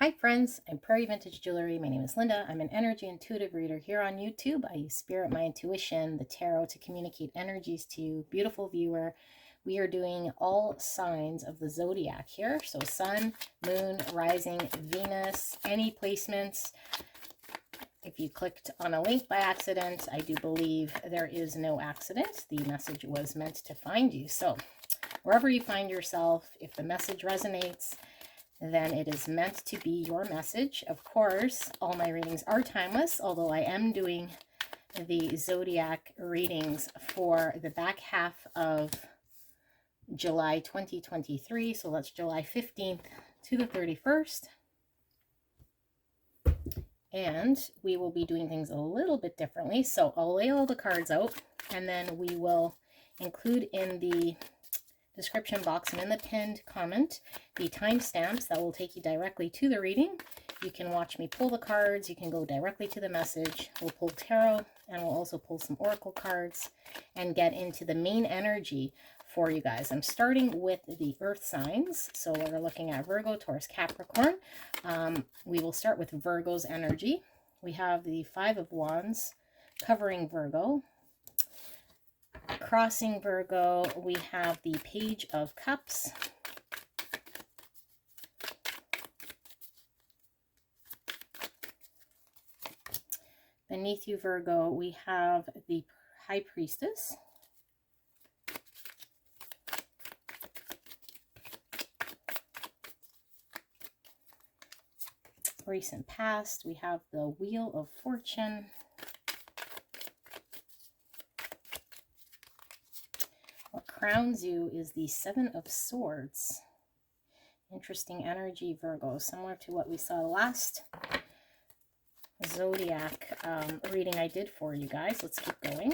Hi friends, I'm Prairie Vintage Jewelry. My name is Linda. I'm an energy intuitive reader here on YouTube. I use spirit, my intuition, the tarot to communicate energies to you. Beautiful viewer. We are doing all signs of the zodiac here. So sun, moon, rising, Venus, any placements. If you clicked on a link by accident, I do believe there is no accident. The message was meant to find you. So wherever you find yourself, if the message resonates, then it is meant to be your message. Of course, all my readings are timeless, although I am doing the zodiac readings for the back half of July 2023. So that's July 15th to the 31st. And we will be doing things a little bit differently. So I'll lay all the cards out, and then we will include in the description box and in the pinned comment the timestamps that will take you directly to the reading. You can watch me pull the cards. You can go directly to the message. We'll pull tarot, and we'll also pull some oracle cards and get into the main energy for you guys. I'm starting with the earth signs. So we're looking at Virgo, Taurus, Capricorn. We will start with Virgo's energy. We have the Five of Wands covering Virgo. Crossing Virgo, we have the Page of Cups. Beneath you, Virgo, we have the High Priestess. Recent past, we have the Wheel of Fortune. What crowns you is the Seven of Swords. Interesting energy, Virgo, similar to what we saw last zodiac reading I did for you guys. Let's keep going.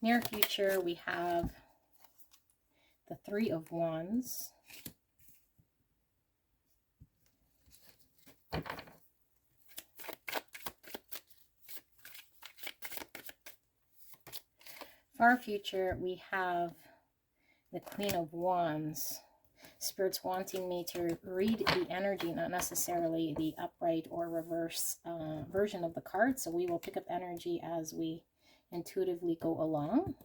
Near future, we have the Three of Wands. Far future, we have the Queen of Wands. Spirit's wanting me to read the energy, not necessarily the upright or reverse version of the card. So we will pick up energy as we intuitively go along.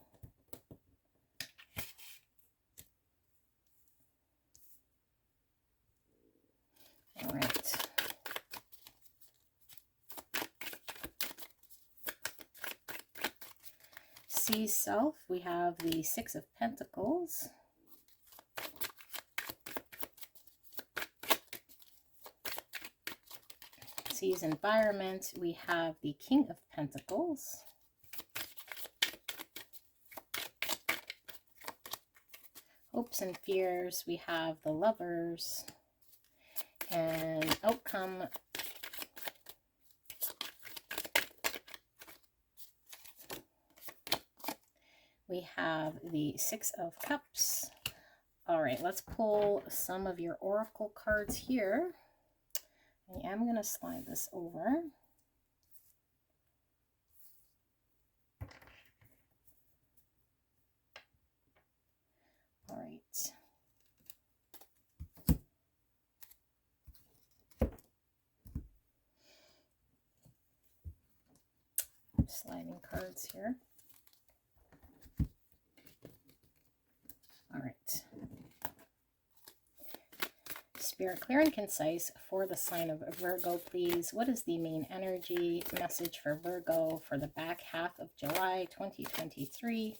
All right. See self, we have the Six of Pentacles. Sees environment, we have the King of Pentacles. Hopes and fears, we have the Lovers. And outcome, we have the Six of Cups. All right, let's pull some of your oracle cards here. I am going to slide this over. All right. Sliding cards here. All right. Spirit, clear and concise for the sign of Virgo, please. What is the main energy message for Virgo for the back half of July 2023?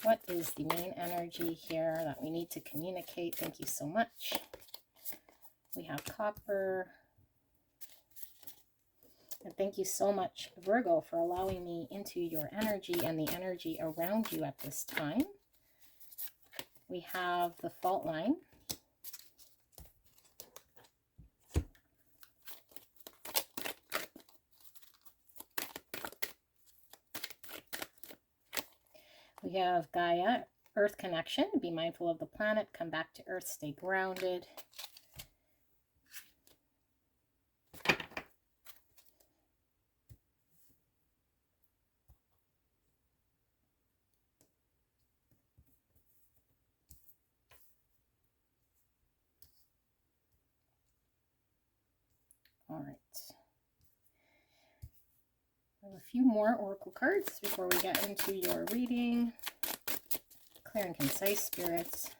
What is the main energy here that we need to communicate? Thank you so much. We have copper. And thank you so much, Virgo, for allowing me into your energy and the energy around you at this time. We have the fault line. We have Gaia, Earth connection. Be mindful of the planet. Come back to Earth. Stay grounded. All right. I have a few more oracle cards before we get into your reading. Clear and concise, spirits.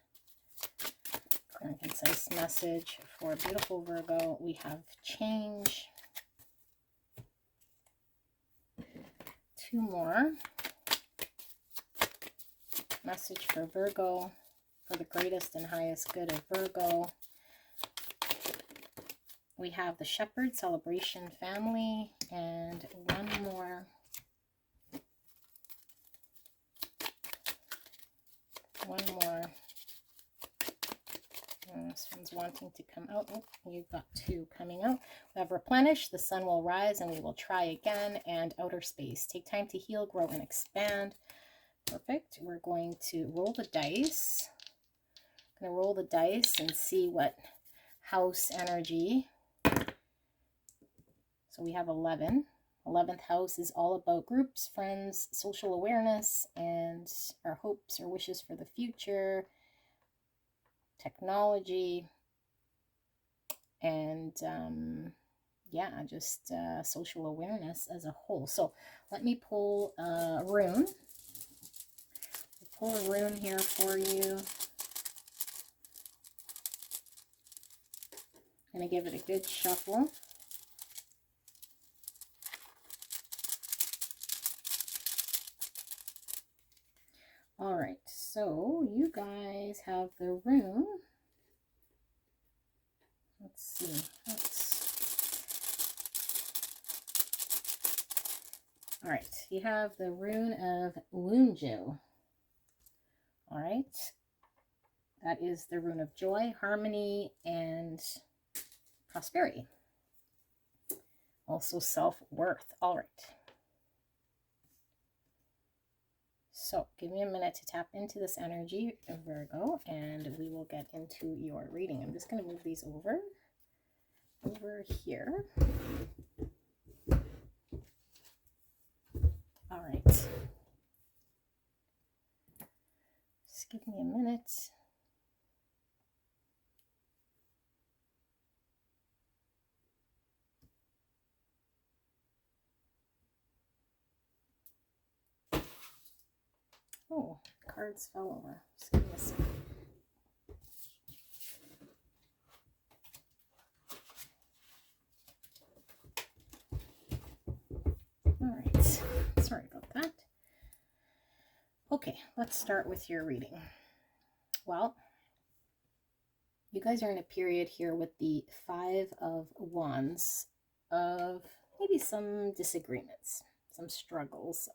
Clear and concise message for beautiful Virgo. We have change. 2 more. Message for Virgo, for the greatest and highest good of Virgo. We have the Shepherd, celebration, family, and 1 more. This one's wanting to come out. Oh, you've got 2 coming out. We have replenish, the sun will rise and we will try again, and outer space. Take time to heal, grow, and expand. Perfect. We're going to roll the dice. I'm going to roll the dice and see what house energy. So we have 11. 11th house is all about groups, friends, social awareness, and our hopes or wishes for the future, technology, and yeah, just social awareness as a whole. So let me pull a rune. Pull a rune here for you. I'm going to give it a good shuffle. All right, so you guys have the rune. Let's see. All right, you have the rune of Wunjo. All right, that is the rune of joy, harmony, and prosperity. Also self-worth. All right. So give me a minute to tap into this energy, Virgo, and we will get into your reading. I'm just going to move these over here. All right. Just give me a minute. Oh, cards fell over. Just give me a second. All right. Sorry about that. Okay, let's start with your reading. Well, you guys are in a period here with the 5 of Wands of maybe some disagreements, some struggles,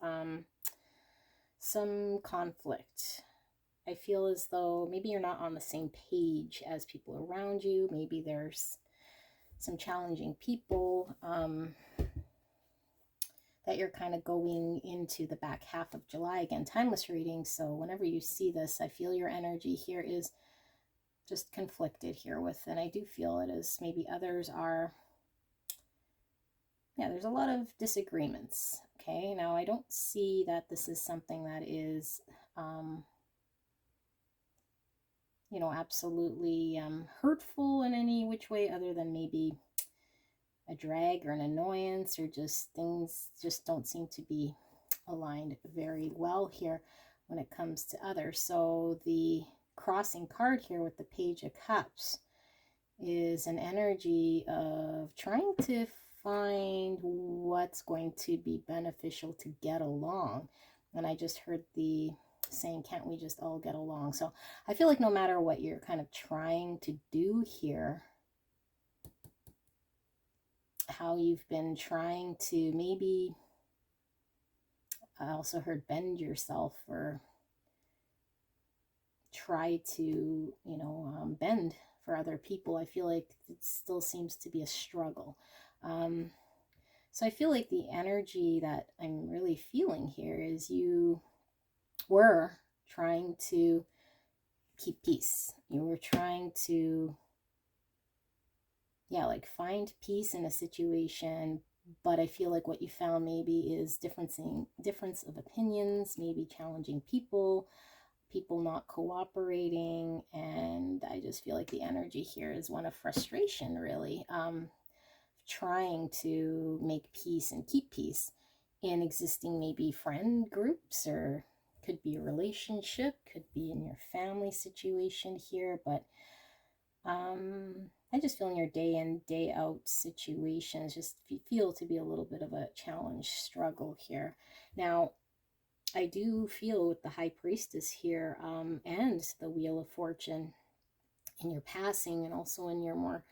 some conflict. I feel as though maybe you're not on the same page as people around you. Maybe there's some challenging people that you're kind of going into the back half of July. Again, timeless reading. So whenever you see this, I feel your energy here is just conflicted here with, and I do feel it is maybe others are, yeah, there's a lot of disagreements. Okay, now I don't see that this is something that is, you know, absolutely hurtful in any which way other than maybe a drag or an annoyance, or just things just don't seem to be aligned very well here when it comes to others. So the crossing card here with the Page of Cups is an energy of trying to find what's going to be beneficial to get along. And I just heard the saying, can't we just all get along? So I feel like no matter what you're kind of trying to do here, how you've been trying to maybe, I also heard bend yourself or try to, you know, bend for other people. I feel like it still seems to be a struggle. So I feel like the energy that I'm really feeling here is you were trying to keep peace. You were trying to, yeah, like find peace in a situation, but I feel like what you found maybe is difference of opinions, maybe challenging people not cooperating, and I just feel like the energy here is one of frustration, really. trying to make peace and keep peace in existing maybe friend groups, or could be a relationship, could be in your family situation here. But I just feel in your day in, day out situations just feel to be a little bit of a challenge, struggle here. Now, I do feel with the High Priestess here and the Wheel of Fortune in your passing and also in your more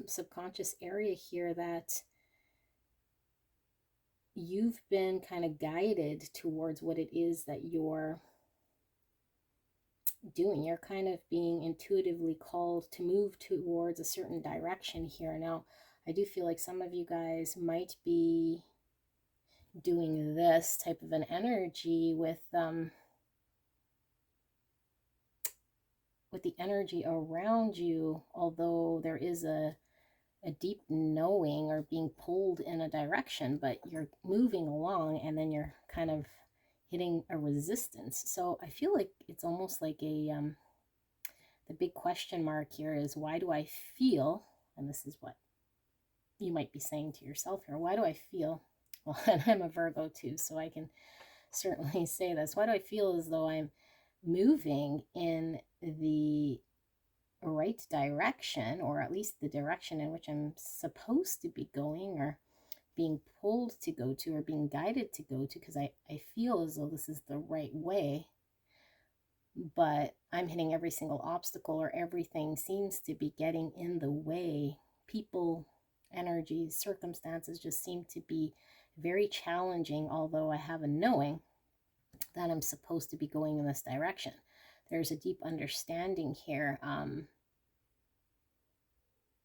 subconscious area here, that you've been kind of guided towards what it is that you're doing. You're kind of being intuitively called to move towards a certain direction here. Now, I do feel like some of you guys might be doing this type of an energy with the energy around you, although there is a deep knowing or being pulled in a direction, but you're moving along and then you're kind of hitting a resistance. So I feel like it's almost like a the big question mark here is, why do I feel, and this is what you might be saying to yourself here, why do I feel, well, and I'm a Virgo too, so I can certainly say this, why do I feel as though I'm moving in the right direction, or at least the direction in which I'm supposed to be going, or being pulled to go to, or being guided to go to, because I feel as though this is the right way, but I'm hitting every single obstacle, or everything seems to be getting in the way. People, energies, circumstances just seem to be very challenging, although I have a knowing that I'm supposed to be going in this direction. There's a deep understanding here.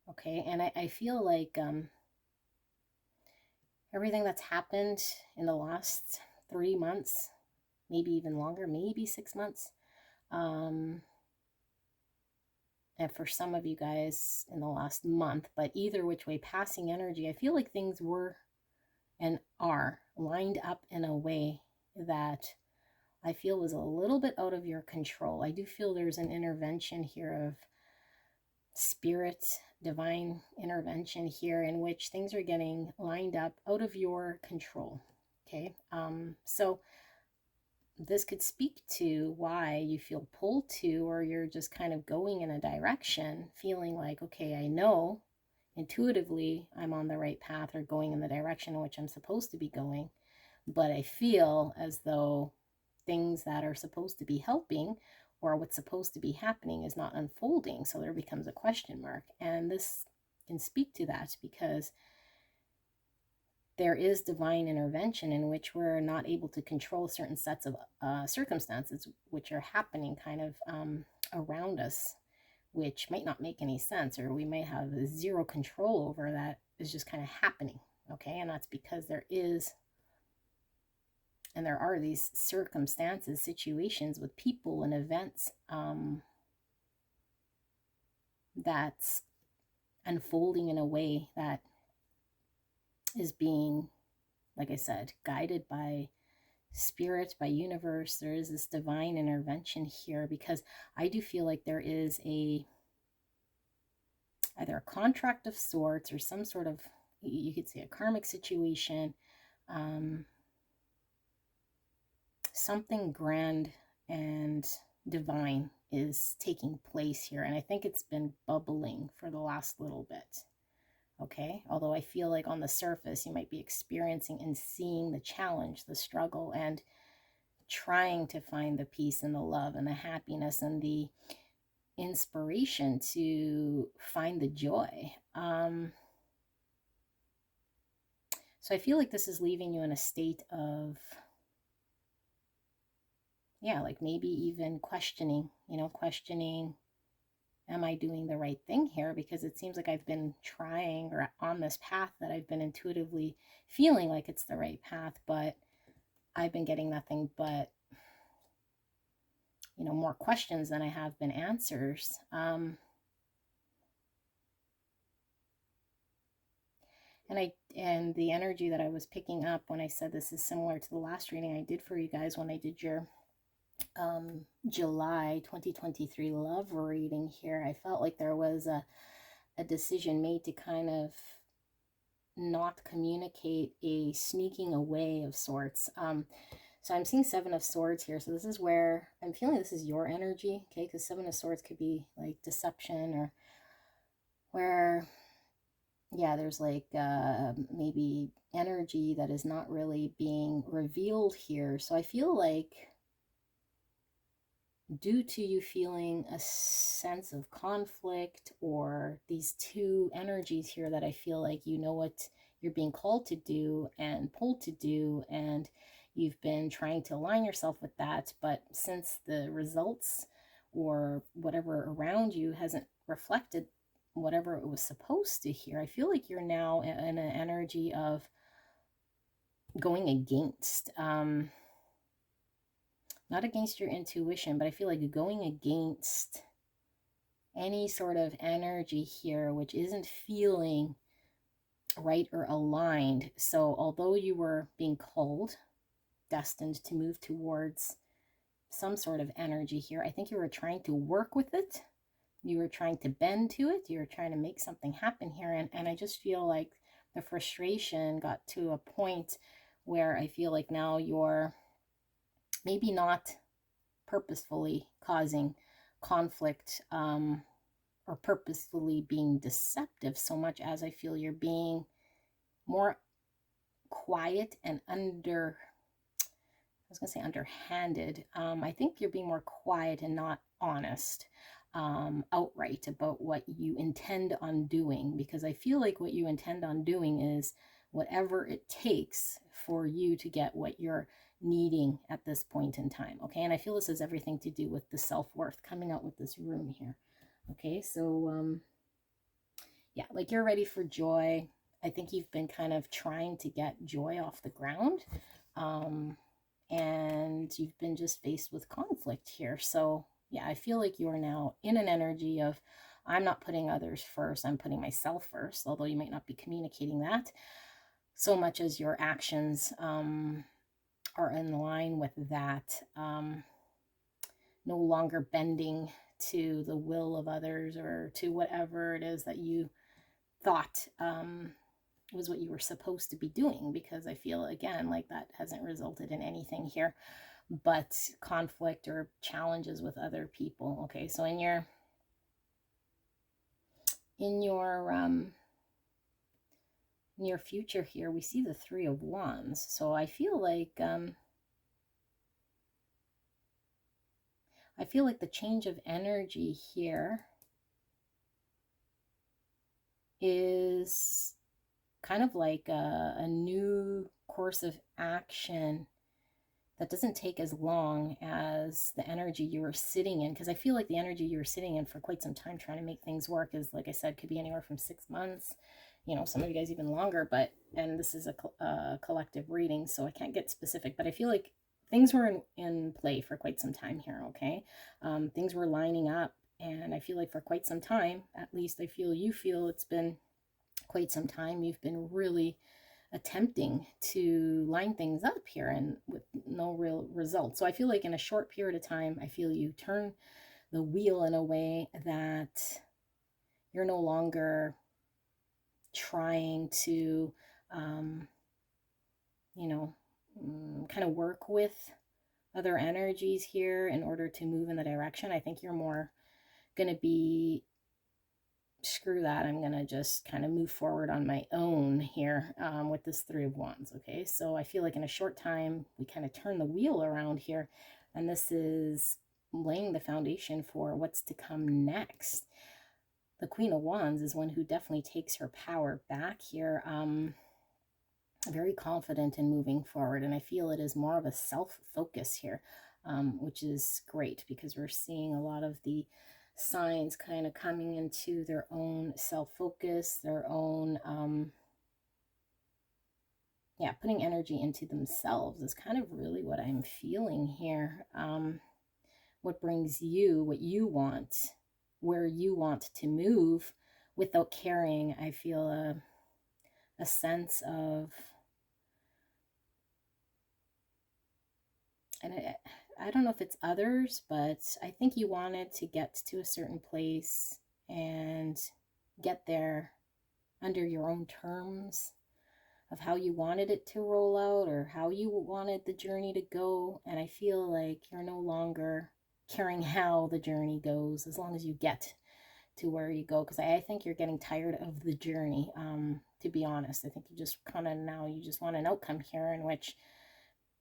Okay, and I feel like everything that's happened in the last 3 months, maybe even longer, maybe 6 months, and for some of you guys in the last month, but either which way, passing energy, I feel like things were and are lined up in a way that I feel was a little bit out of your control. I do feel there's an intervention here of spirit, divine intervention here, in which things are getting lined up out of your control. Okay, so this could speak to why you feel pulled to, or you're just kind of going in a direction, feeling like, okay, I know intuitively I'm on the right path, or going in the direction in which I'm supposed to be going, but I feel as though things that are supposed to be helping, or what's supposed to be happening, is not unfolding. So there becomes a question mark. And this can speak to that, because there is divine intervention in which we're not able to control certain sets of circumstances which are happening kind of around us, which might not make any sense, or we might have zero control over, that is just kind of happening. Okay, and that's because there is, and there are, these circumstances, situations with people and events that's unfolding in a way that is being, like I said, guided by spirit, by universe. There is this divine intervention here, because I do feel like there is either a contract of sorts, or some sort of, you could say, a karmic situation, something grand and divine is taking place here. And I think it's been bubbling for the last little bit. Okay, although I feel like on the surface you might be experiencing and seeing the challenge, the struggle, and trying to find the peace and the love and the happiness and the inspiration to find the joy. So I feel like this is leaving you in a state of, yeah, like maybe even questioning, questioning, am I doing the right thing here? Because it seems like I've been trying, or on this path that I've been intuitively feeling like it's the right path, but I've been getting nothing but, more questions than I have been answers. And the energy that I was picking up when I said this is similar to the last reading I did for you guys when I did your July 2023 love reading here. I felt like there was a decision made to kind of not communicate a sneaking away of sorts. So I'm seeing Seven of Swords here. So this is where I'm feeling this is your energy, okay? Because Seven of Swords could be like deception, or where, yeah, there's like maybe energy that is not really being revealed here. So I feel like due to you feeling a sense of conflict, or these two energies here, that I feel like you know what you're being called to do and pulled to do, and you've been trying to align yourself with that, but since the results or whatever around you hasn't reflected whatever it was supposed to here, I feel like you're now in an energy of going against, not against your intuition, but I feel like going against any sort of energy here which isn't feeling right or aligned. So although you were being called, destined to move towards some sort of energy here, I think you were trying to work with it. You were trying to bend to it. You were trying to make something happen here. And I just feel like the frustration got to a point where I feel like now you're maybe not purposefully causing conflict, or purposefully being deceptive, so much as I feel you're being more quiet and underhanded. I think you're being more quiet and not honest outright about what you intend on doing, because I feel like what you intend on doing is whatever it takes for you to get what you're needing at this point in time. Okay, and I feel this has everything to do with the self-worth coming out with this room here. Okay, so yeah, like you're ready for joy. I think you've been kind of trying to get joy off the ground, and you've been just faced with conflict here. So yeah, I feel like you're now in an energy of, I'm not putting others first, I'm putting myself first, although you might not be communicating that so much as your actions are in line with that. No longer bending to the will of others, or to whatever it is that you thought was what you were supposed to be doing, because I feel, again, like that hasn't resulted in anything here but conflict or challenges with other people. Okay, so in your near future here, we see the Three of Wands. So I feel like the change of energy here is kind of like a new course of action that doesn't take as long as the energy you were sitting in. Because I feel like the energy you were sitting in for quite some time trying to make things work is, like I said, could be anywhere from 6 months, you know, some of you guys even longer. But, and this is a collective reading, so I can't get specific, but I feel like things were in play for quite some time here, okay? Things were lining up, and I feel like for quite some time, at least I feel you feel it's been quite some time, you've been really attempting to line things up here, and with no real result. So I feel like in a short period of time, I feel you turn the wheel in a way that you're no longer trying to, you know, kind of work with other energies here in order to move in the direction. I think you're more going to be, screw that, I'm gonna just kind of move forward on my own here with this Three of Wands. Okay, so I feel like in a short time we kind of turn the wheel around here, and this is laying the foundation for what's to come next. The Queen of Wands is one who definitely takes her power back here, very confident in moving forward, and I feel it is more of a self-focus here, which is great, because we're seeing a lot of the signs kind of coming into their own self-focus, their own yeah, putting energy into themselves is kind of really what I'm feeling here. What brings you what you want, where you want to move without carrying, I feel a sense of, and I don't know if it's others, but I think you wanted to get to a certain place and get there under your own terms. of how you wanted it to roll out or how you wanted the journey to go. And I feel like you're no longer caring how the journey goes as long as you get to where you go, because I think you're getting tired of the journey, to be honest. I think you just kind of now you just want an outcome here in which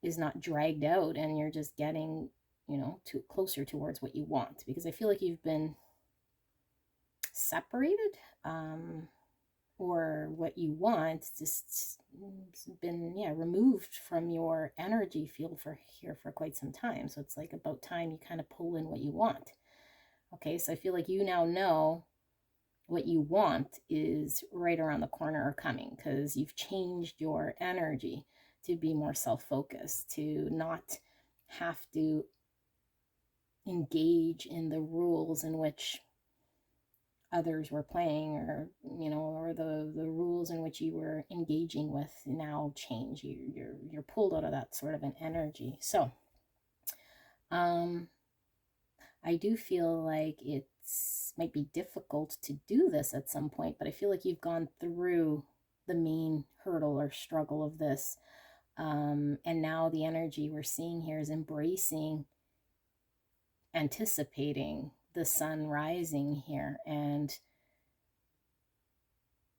is not dragged out, and you're just getting, you know, to closer towards what you want, because I feel like you've been separated, or what you want just been, yeah, removed from your energy field for here for quite some time. So it's like about time you kind of pull in what you want. Okay, so I feel like you now know what you want is right around the corner or coming, because you've changed your energy to be more self-focused, to not have to engage in the rules in which others were playing, or, you know, or the rules in which you were engaging with now change. You're pulled out of that sort of an energy. So I do feel like it's might be difficult to do this at some point, but I feel like you've gone through the main hurdle or struggle of this. And now the energy we're seeing here is embracing, anticipating the sun rising here. And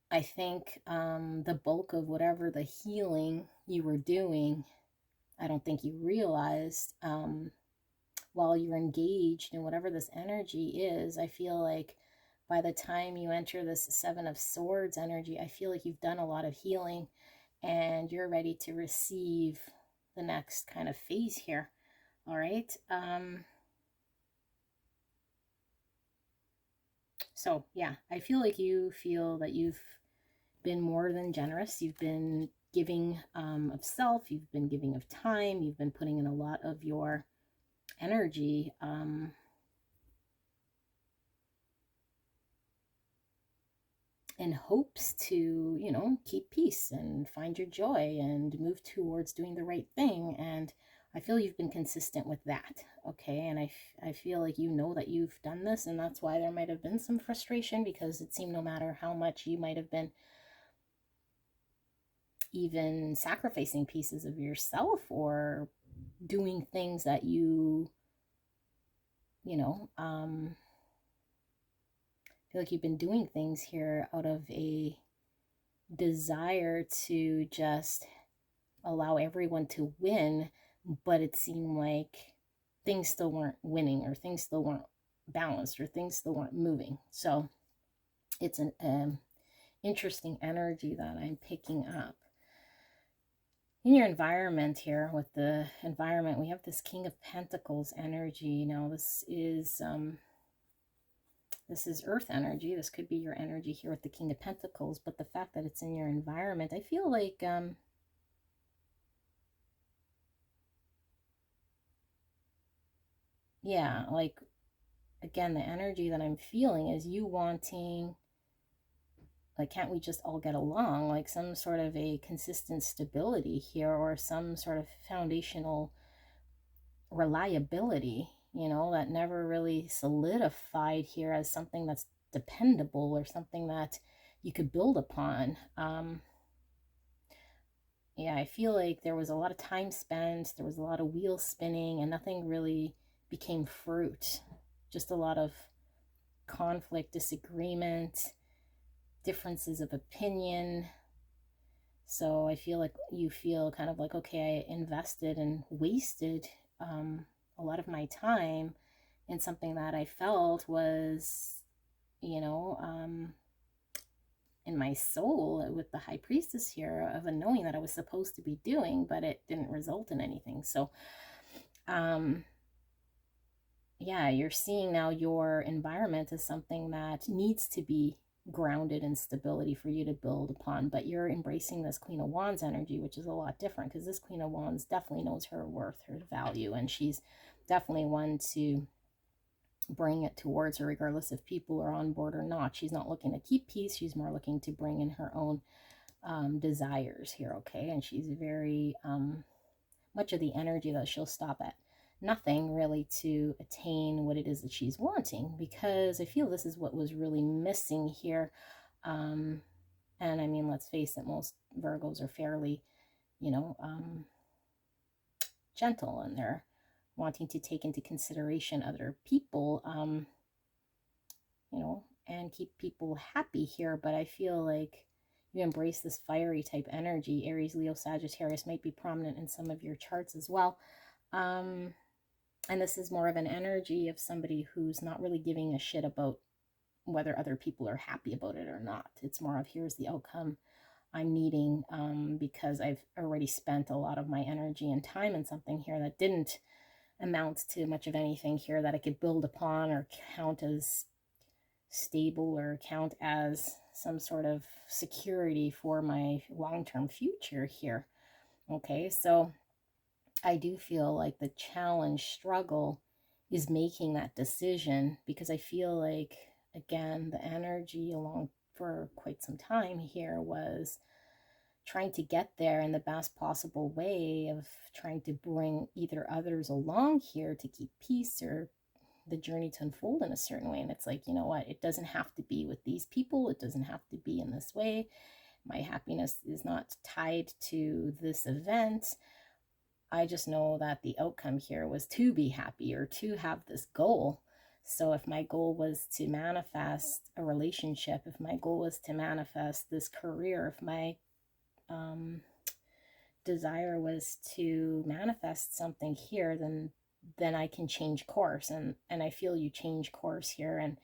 I think the bulk of whatever the healing you were doing, I don't think you realized, while you're engaged in whatever this energy is. I feel like by the time you enter this Seven of Swords energy, I feel like you've done a lot of healing and you're ready to receive the next kind of phase here. All right. So yeah, I feel like you feel that you've been more than generous. You've been giving of self, you've been giving of time, you've been putting in a lot of your energy in hopes to, you know, keep peace and find your joy and move towards doing the right thing. And I feel you've been consistent with that. Okay. And I feel like you know that you've done this, and that's why there might have been some frustration, because it seemed no matter how much you might have been even sacrificing pieces of yourself or doing things that you know, feel like you've been doing things here out of a desire to just allow everyone to win, but it seemed like things still weren't winning, or things still weren't balanced, or things still weren't moving. So it's an interesting energy that I'm picking up. In your environment here, with the environment, we have this King of Pentacles energy. Now this is earth energy. This could be your energy here with the King of Pentacles, but the fact that it's in your environment, I feel like yeah, like, again, the energy that I'm feeling is you wanting, like, can't we just all get along? Like some sort of a consistent stability here, or some sort of foundational reliability, you know, that never really solidified here as something that's dependable or something that you could build upon. Yeah, I feel like there was a lot of time spent, there was a lot of wheels spinning, and nothing really became fruit. Just a lot of conflict, disagreement, differences of opinion. So I feel like you feel kind of like, okay, I invested and wasted a lot of my time in something that I felt was, you know, in my soul, with the High Priestess here, of a knowing that I was supposed to be doing, but it didn't result in anything. So yeah, you're seeing now your environment as something that needs to be grounded in stability for you to build upon, but you're embracing this Queen of Wands energy, which is a lot different, because this Queen of Wands definitely knows her worth, her value, and she's definitely one to bring it towards her regardless if people are on board or not. She's not looking to keep peace, she's more looking to bring in her own desires here. Okay, and she's very much of the energy that she'll stop at nothing really to attain what it is that she's wanting, because I feel this is what was really missing here And I mean, let's face it, most Virgos are fairly, you know, gentle, and they're wanting to take into consideration other people, you know, and keep people happy here. But I feel like you embrace this fiery type energy. Aries, Leo, Sagittarius might be prominent in some of your charts as well. And this is more of an energy of somebody who's not really giving a shit about whether other people are happy about it or not. It's more of, here's the outcome I'm needing, because I've already spent a lot of my energy and time in something here that didn't amount to much of anything here that I could build upon or count as stable or count as some sort of security for my long-term future here. Okay, so I do feel like the challenge, struggle is making that decision, because I feel like, again, the energy along for quite some time here was trying to get there in the best possible way, of trying to bring either others along here to keep peace or the journey to unfold in a certain way. And it's like, you know what, it doesn't have to be with these people, it doesn't have to be in this way. My happiness is not tied to this event. I just know that the outcome here was to be happy, or to have this goal. So if my goal was to manifest a relationship, if my goal was to manifest this career, if my desire was to manifest something here, then I can change course. And I feel you change course here, and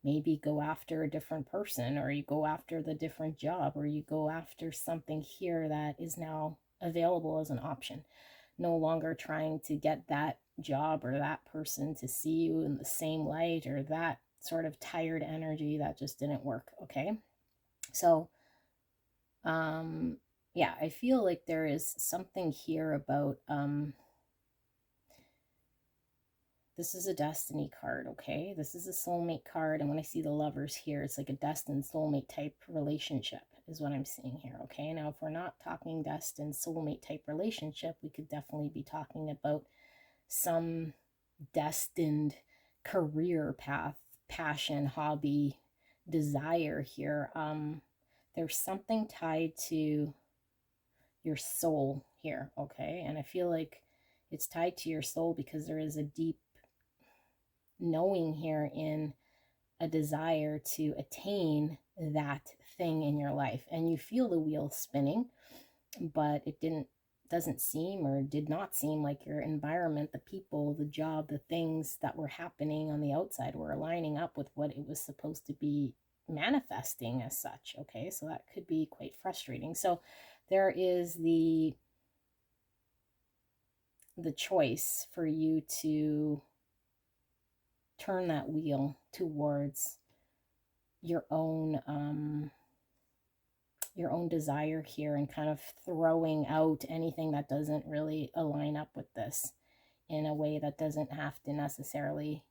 maybe go after a different person, or you go after the different job, or you go after something here that is now available as an option. No longer trying to get that job or that person to see you in the same light, or that sort of tired energy that just didn't work. Okay, so yeah, I feel like there is something here about this is a destiny card. Okay, this is a soulmate card, and when I see the Lovers here, it's like a destined soulmate type relationship is what I'm seeing here. Okay, now if we're not talking destined soulmate type relationship, we could definitely be talking about some destined career path, passion, hobby, desire here. There's something tied to your soul here. Okay, and I feel like it's tied to your soul because there is a deep knowing here in a desire to attain that thing in your life, and you feel the wheel spinning, but it doesn't seem, or did not seem, like your environment, the people, the job, the things that were happening on the outside were aligning up with what it was supposed to be manifesting as such. Okay, so that could be quite frustrating. So there is the choice for you to turn that wheel towards your own desire here, and kind of throwing out anything that doesn't really align up with this, in a way that doesn't have to necessarily,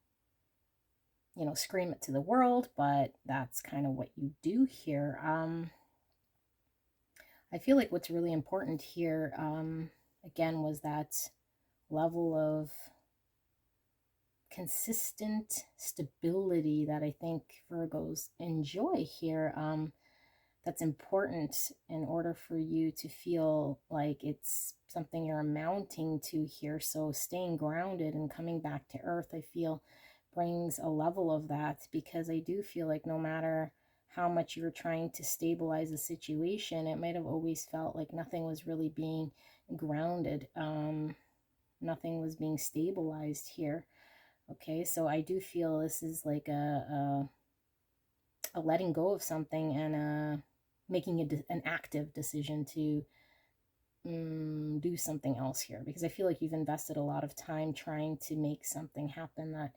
you know, scream it to the world, but that's kind of what you do here. I feel like what's really important here, again, was that level of consistent stability that I think Virgos enjoy here. That's important in order for you to feel like it's something you're amounting to here. So staying grounded and coming back to earth, I feel, brings a level of that, because I do feel like no matter how much you're trying to stabilize a situation, it might have always felt like nothing was really being grounded. Nothing was being stabilized here. Okay, so I do feel this is like a letting go of something, and making an active decision to do something else here, because I feel like you've invested a lot of time trying to make something happen that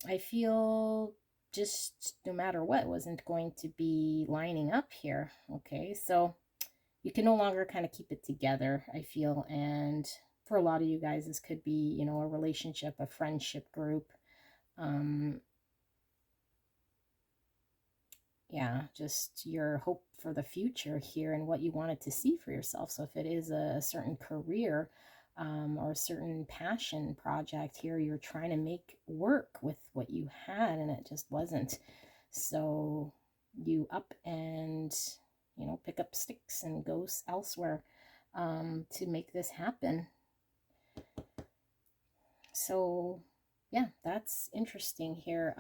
I feel just no matter what wasn't going to be lining up here. Okay, so you can no longer kind of keep it together, I feel. And for a lot of you guys, this could be, you know, a relationship, a friendship group, yeah, just your hope for the future here and what you wanted to see for yourself. So if it is a certain career, or a certain passion project here, you're trying to make work with what you had, and it just wasn't. So you up and, you know, pick up sticks and go elsewhere to make this happen. So yeah, that's interesting here.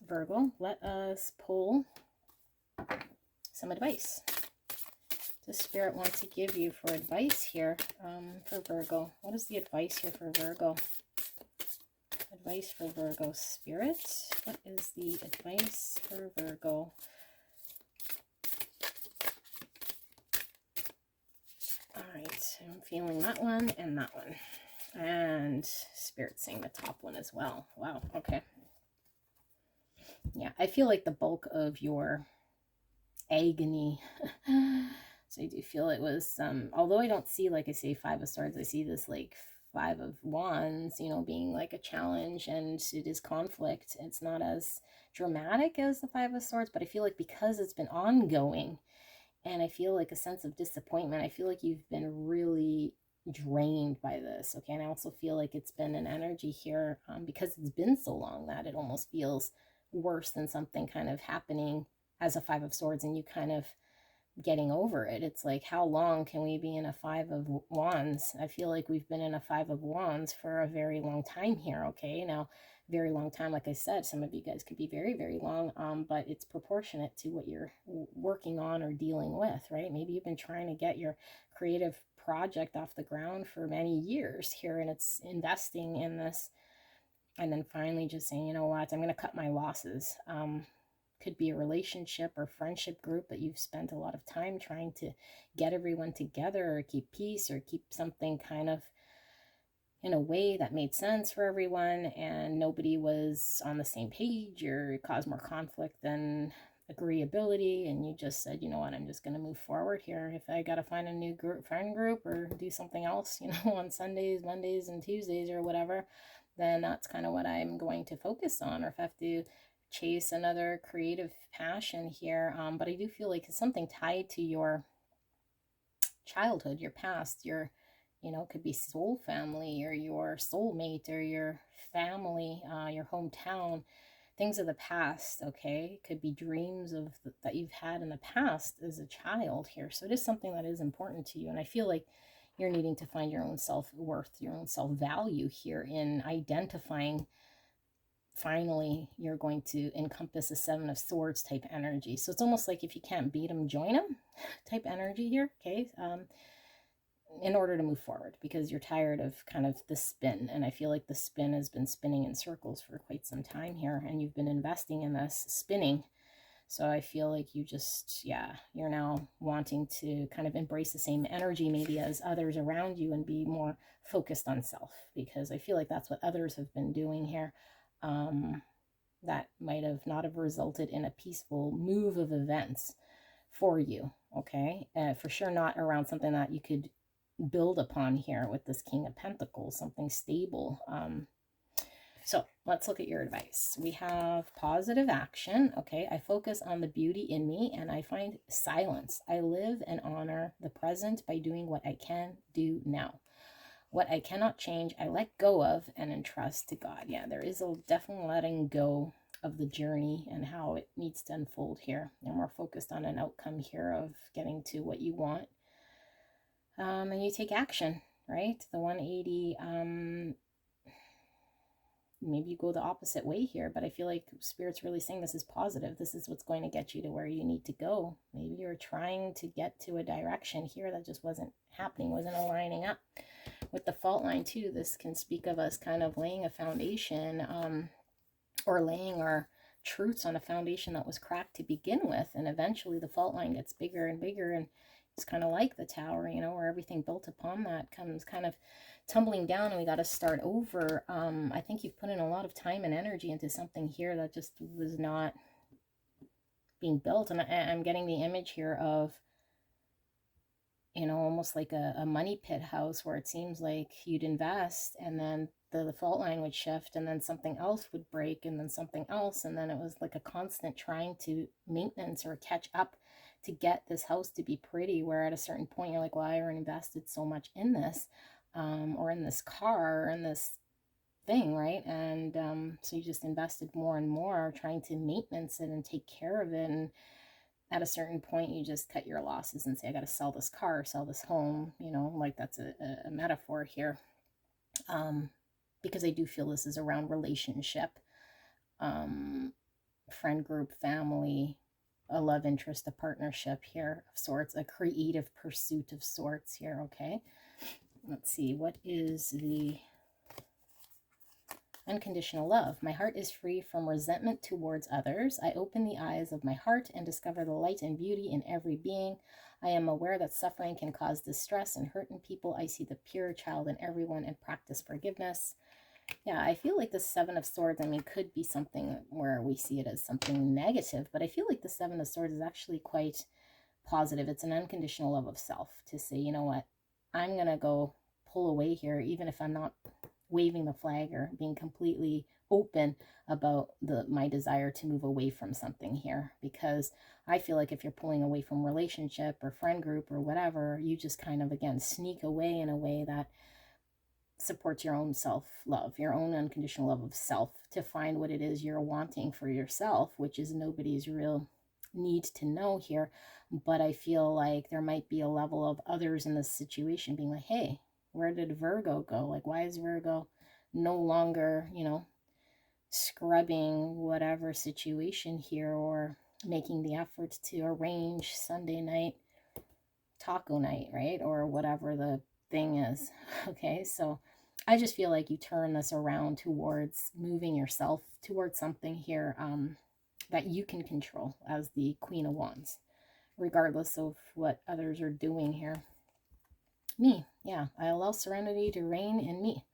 Virgo, let us pull some advice. Does Spirit want to give you for advice here for Virgo? What is the advice here for Virgo? Advice for Virgo, Spirit. What is the advice for Virgo? All right, I'm feeling that one and that one. And Spirit saying the top one as well. Wow, okay. Yeah, I feel like the bulk of your agony. So I do feel it was, although I don't see, like I say, Five of Swords, I see this like Five of Wands, you know, being like a challenge, and it is conflict. It's not as dramatic as the Five of Swords, but I feel like because it's been ongoing, and I feel like a sense of disappointment, I feel like you've been really drained by this, okay? And I also feel like it's been an energy here because it's been so long that it almost feels worse than something kind of happening as a Five of Swords and you kind of getting over it. It's like, how long can we be in a Five of Wands? I feel like we've been in a Five of Wands for a very long time here, okay? Now, very long time, like I said, some of you guys could be very, very long, but it's proportionate to what you're working on or dealing with, right? Maybe you've been trying to get your creative project off the ground for many years here, and it's investing in this, and then finally just saying, you know what, I'm going to cut my losses. Could be a relationship or friendship group that you've spent a lot of time trying to get everyone together or keep peace or keep something kind of in a way that made sense for everyone, and nobody was on the same page, or it caused more conflict than agreeability, and you just said, you know what, I'm just going to move forward here. If I got to find a new friend group or do something else, you know, on Sundays, Mondays, and Tuesdays or whatever, then that's kind of what I'm going to focus on. Or if I have to chase another creative passion here, but I do feel like it's something tied to your childhood, your past, your, you know, could be soul family or your soulmate or your family, your hometown, things of the past, okay? Could be dreams of that you've had in the past as a child here. So it is something that is important to you, and I feel like you're needing to find your own self-worth, your own self-value here in identifying. Finally, you're going to encompass a Seven of Swords type energy. So it's almost like if you can't beat them, join them type energy here, okay? In order to move forward, because you're tired of kind of the spin. And I feel like the spin has been spinning in circles for quite some time here, and you've been investing in this spinning. So I feel like you just, yeah, you're now wanting to kind of embrace the same energy maybe as others around you and be more focused on self, because I feel like that's what others have been doing here. That might have not have resulted in a peaceful move of events for you, okay? For sure not around something that you could build upon here with this King of Pentacles, something stable. So let's look at your advice. We have positive action, okay? I focus on the beauty in me and I find silence. I live and honor the present by doing what I can do now. What I cannot change, I let go of and entrust to God. Yeah, there is a definitely letting go of the journey and how it needs to unfold here. And we're focused on an outcome here of getting to what you want. And you take action, right? The 180, maybe you go the opposite way here, but I feel like Spirit's really saying this is positive. This is what's going to get you to where you need to go. Maybe you're trying to get to a direction here that just wasn't happening, wasn't aligning up. With the fault line too, this can speak of us kind of laying a foundation or laying our truths on a foundation that was cracked to begin with, and eventually the fault line gets bigger and bigger, and it's kind of like the tower, you know, where everything built upon that comes kind of tumbling down and we got to start over. I think you've put in a lot of time and energy into something here that just was not being built, and I'm getting the image here of, you know, almost like a money pit house where it seems like you'd invest and then the fault line would shift and then something else would break and then something else. And then it was like a constant trying to maintenance or catch up to get this house to be pretty, where at a certain point you're like, well, I already invested so much in this or in this car or in this thing, right? And so you just invested more and more trying to maintenance it and take care of it. And at a certain point, you just cut your losses and say, I got to sell this car, sell this home, you know, like that's a metaphor here. Because I do feel this is around relationship, friend group, family, a love interest, a partnership here of sorts, a creative pursuit of sorts here. Okay, let's see, what is the unconditional love? My heart is free from resentment towards others. I open the eyes of my heart and discover the light and beauty in every being. I am aware that suffering can cause distress and hurt in people. I see the pure child in everyone and practice forgiveness. Yeah, I feel like the Seven of Swords, I mean, could be something where we see it as something negative, but I feel like the Seven of Swords is actually quite positive. It's an unconditional love of self to say, you know what, I'm going to go pull away here, even if I'm not waving the flag or being completely open about my desire to move away from something here, because I feel like if you're pulling away from relationship or friend group or whatever, you just kind of, again, sneak away in a way that supports your own self-love, your own unconditional love of self, to find what it is you're wanting for yourself, which is nobody's real need to know here. But I feel like there might be a level of others in this situation being like, hey, where did Virgo go? Like, why is Virgo no longer, you know, scrubbing whatever situation here, or making the effort to arrange Sunday night taco night, right? Or whatever the thing is. Okay, so I just feel like you turn this around towards moving yourself towards something here that you can control as the Queen of Wands, regardless of what others are doing here. Me, yeah, I allow serenity to reign in me.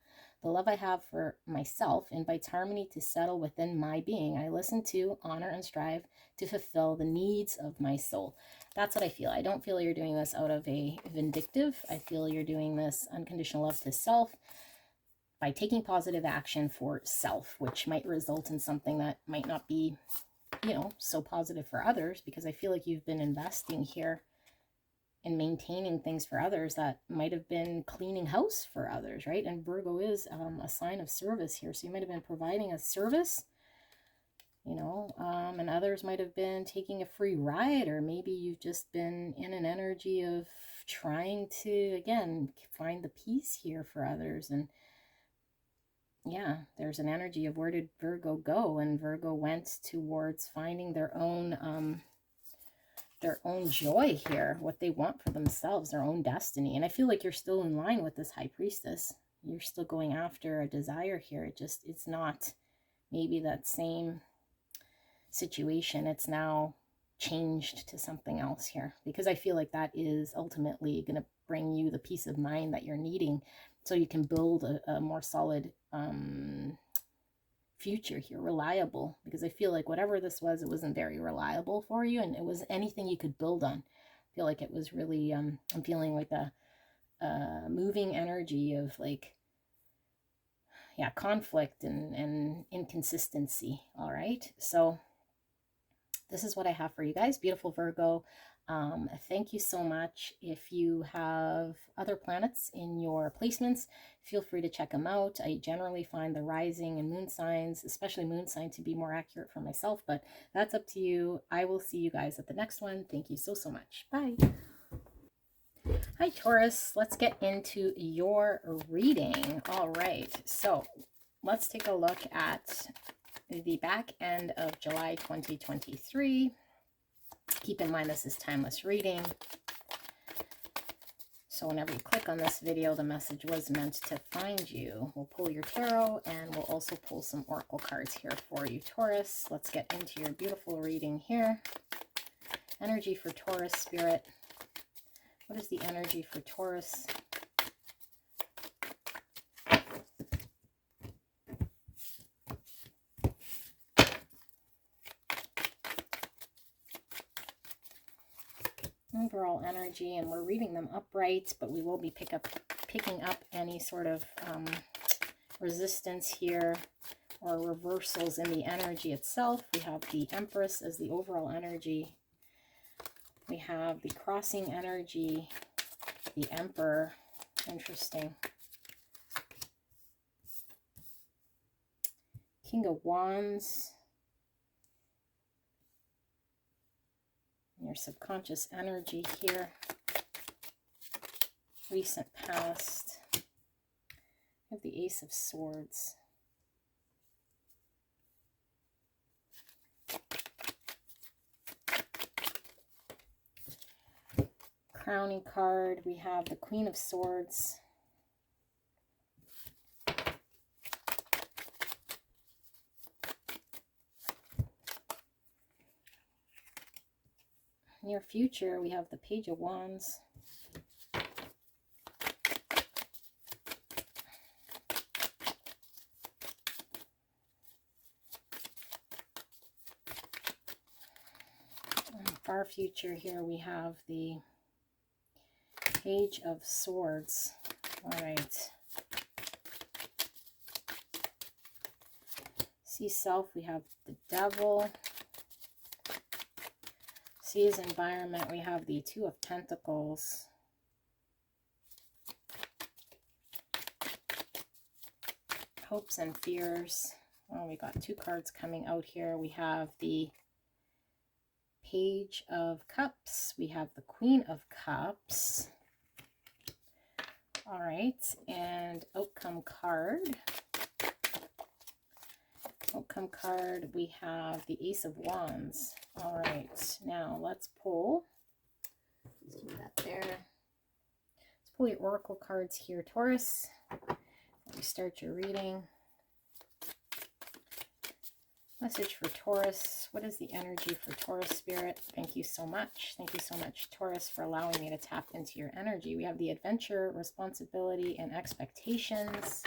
The love I have for myself invites harmony to settle within my being. I listen to, honor, and strive to fulfill the needs of my soul. That's what I feel. I don't feel you're doing this out of a vindictive. I feel you're doing this unconditional love to self by taking positive action for self, which might result in something that might not be, you know, so positive for others, because I feel like you've been investing here and maintaining things for others that might have been cleaning house for others, right? And Virgo is a sign of service here. So you might have been providing a service, you know, and others might have been taking a free ride, or maybe you've just been in an energy of trying to, again, find the peace here for others. And yeah, there's an energy of where did Virgo go? And Virgo went towards finding their own joy here, what they want for themselves, their own destiny. And I feel like you're still in line with this High Priestess. You're still going after a desire here. It's not maybe that same situation. It's now changed to something else here, because I feel like that is ultimately going to bring you the peace of mind that you're needing, so you can build a more solid future here, reliable, because I feel like whatever this was, it wasn't very reliable for you, and it was anything you could build on. I feel like it was really I'm feeling like a moving energy of like, yeah, conflict and inconsistency. All right, so this is what I have for you guys. Beautiful Virgo. Thank you so much. If you have other planets in your placements, feel free to check them out. I generally find the rising and moon signs, especially moon sign, to be more accurate for myself, but that's up to you. I will see you guys at the next one. Thank you so much. Bye. Hi, Taurus. Let's get into your reading. All right, so let's take a look at the back end of July 2023. Keep in mind, this is timeless reading. So whenever you click on this video, the message was meant to find you. We'll pull your tarot, and we'll also pull some oracle cards here for you, Taurus. Let's get into your beautiful reading here. Energy for Taurus, Spirit. What is the energy for Taurus? Overall energy, and we're reading them upright, but we will be picking up any sort of resistance here or reversals in the energy itself. We have the Empress as the overall energy. We have the crossing energy, the Emperor. Interesting. King of Wands. your subconscious energy here, recent past. We have the Ace of Swords. Crowning card, we have the Queen of Swords. Near future, we have the Page of Wands. And far future, here we have the Page of Swords. All right. See self, we have the Devil. See his environment, we have the Two of Pentacles. Hopes and fears. Well, we got two cards coming out here. We have the Page of Cups. We have the Queen of Cups. All right, and outcome card. Outcome card, we have the Ace of Wands. All right, now let's pull. Let's keep that there. Let's pull your oracle cards here, Taurus. Let me start your reading. Message for Taurus. What is the energy for Taurus Spirit? Thank you so much. Thank you so much, Taurus, for allowing me to tap into your energy. We have the adventure, responsibility, and expectations.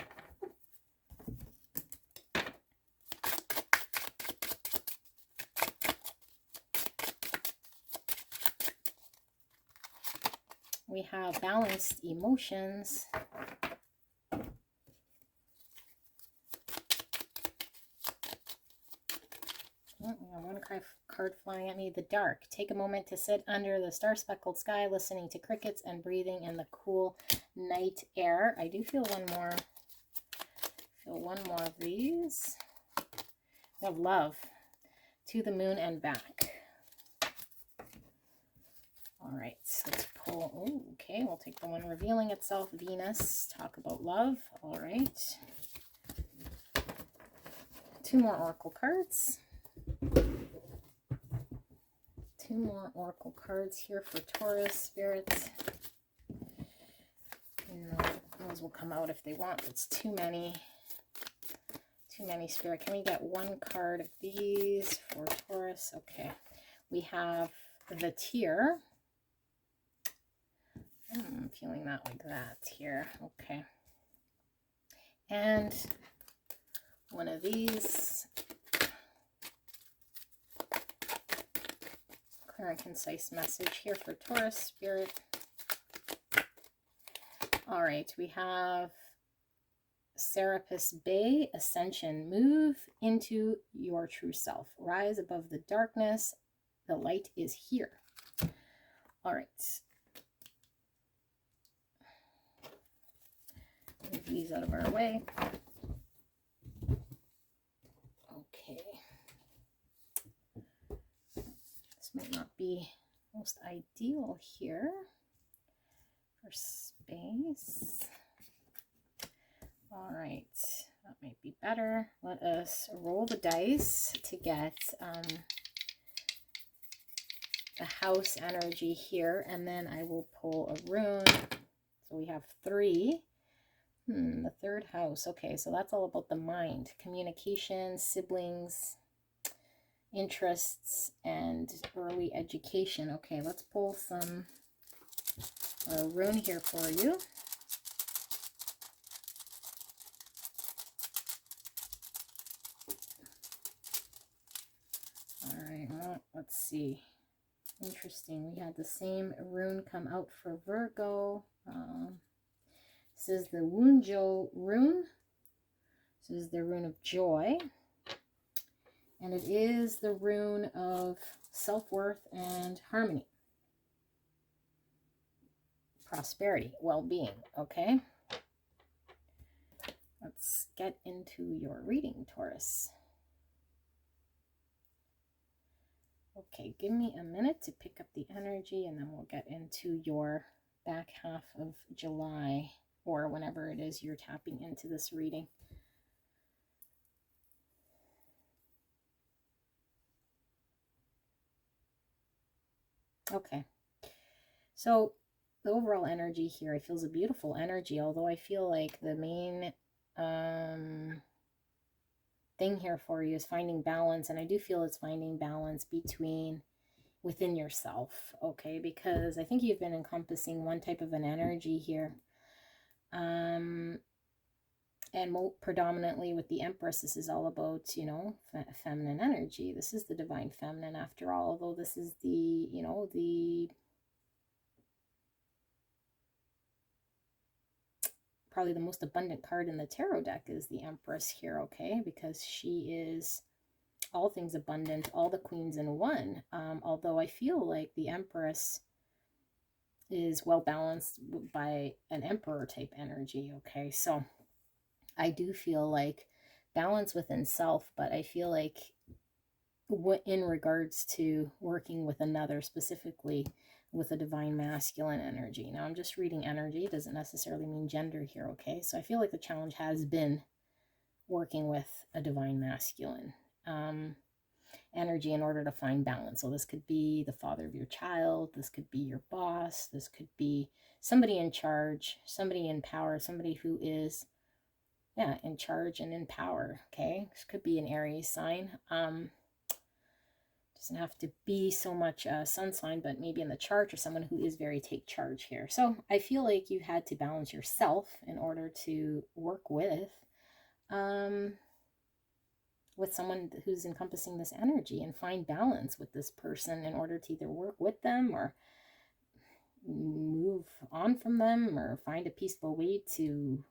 We have balanced emotions. One card flying at me. The dark. Take a moment to sit under the star-speckled sky, listening to crickets and breathing in the cool night air. I do feel one more. Feel one more of these. We have love. To the moon and back. All right, so let's pull. Oh, okay, we'll take the one revealing itself. Venus. Talk about love. All right. Two more oracle cards. Two more oracle cards here for Taurus Spirit. Those will come out if they want. It's too many. Too many, Spirit. Can we get one card of these for Taurus? Okay. We have the Tear. I'm feeling that like that here. Okay. And one of these. Clear and concise message here for Taurus Spirit. All right, we have Serapis Bay Ascension. Move into your true self. Rise above the darkness. The light is here. All right. Move these out of our way. Okay. This might not be most ideal here for space. All right, that might be better. Let us roll the dice to get the house energy here, and then I will pull a rune. So we have 3. The third house. Okay, so that's all about the mind, communication, siblings, interests, and early education. Okay, let's pull some rune here for you. All right, well, let's see. Interesting. We had the same rune come out for Virgo. This is the Wunjo rune. This is the rune of joy. And it is the rune of self-worth and harmony. Prosperity, well-being, okay? Let's get into your reading, Taurus. Okay, give me a minute to pick up the energy and then we'll get into your back half of July or whenever it is you're tapping into this reading. Okay, so the overall energy here, I feel is a beautiful energy, although I feel like the main thing here for you is finding balance, and I do feel it's finding balance between within yourself, okay, because I think you've been encompassing one type of an energy here, and predominantly with the Empress, this is all about, you know, feminine energy. This is the divine feminine after all, although this is the, you know, the probably the most abundant card in the tarot deck is the Empress here, okay, because she is all things abundant, all the queens in one. Although I feel like the Empress is well balanced by an Emperor type energy, okay, so I do feel like balance within self, but I feel like in regards to working with another, specifically with a divine masculine energy. Now I'm just reading energy, it doesn't necessarily mean gender here, okay? So I feel like the challenge has been working with a divine masculine energy in order to find balance. So this could be the father of your child, this could be your boss, this could be somebody in charge, somebody in power, somebody who is, yeah, in charge and in power, okay? This could be an Aries sign. Doesn't have to be so much a sun sign, but maybe in the chart, or someone who is very take charge here. So I feel like you had to balance yourself in order to work with someone who's encompassing this energy and find balance with this person in order to either work with them or move on from them or find a peaceful way to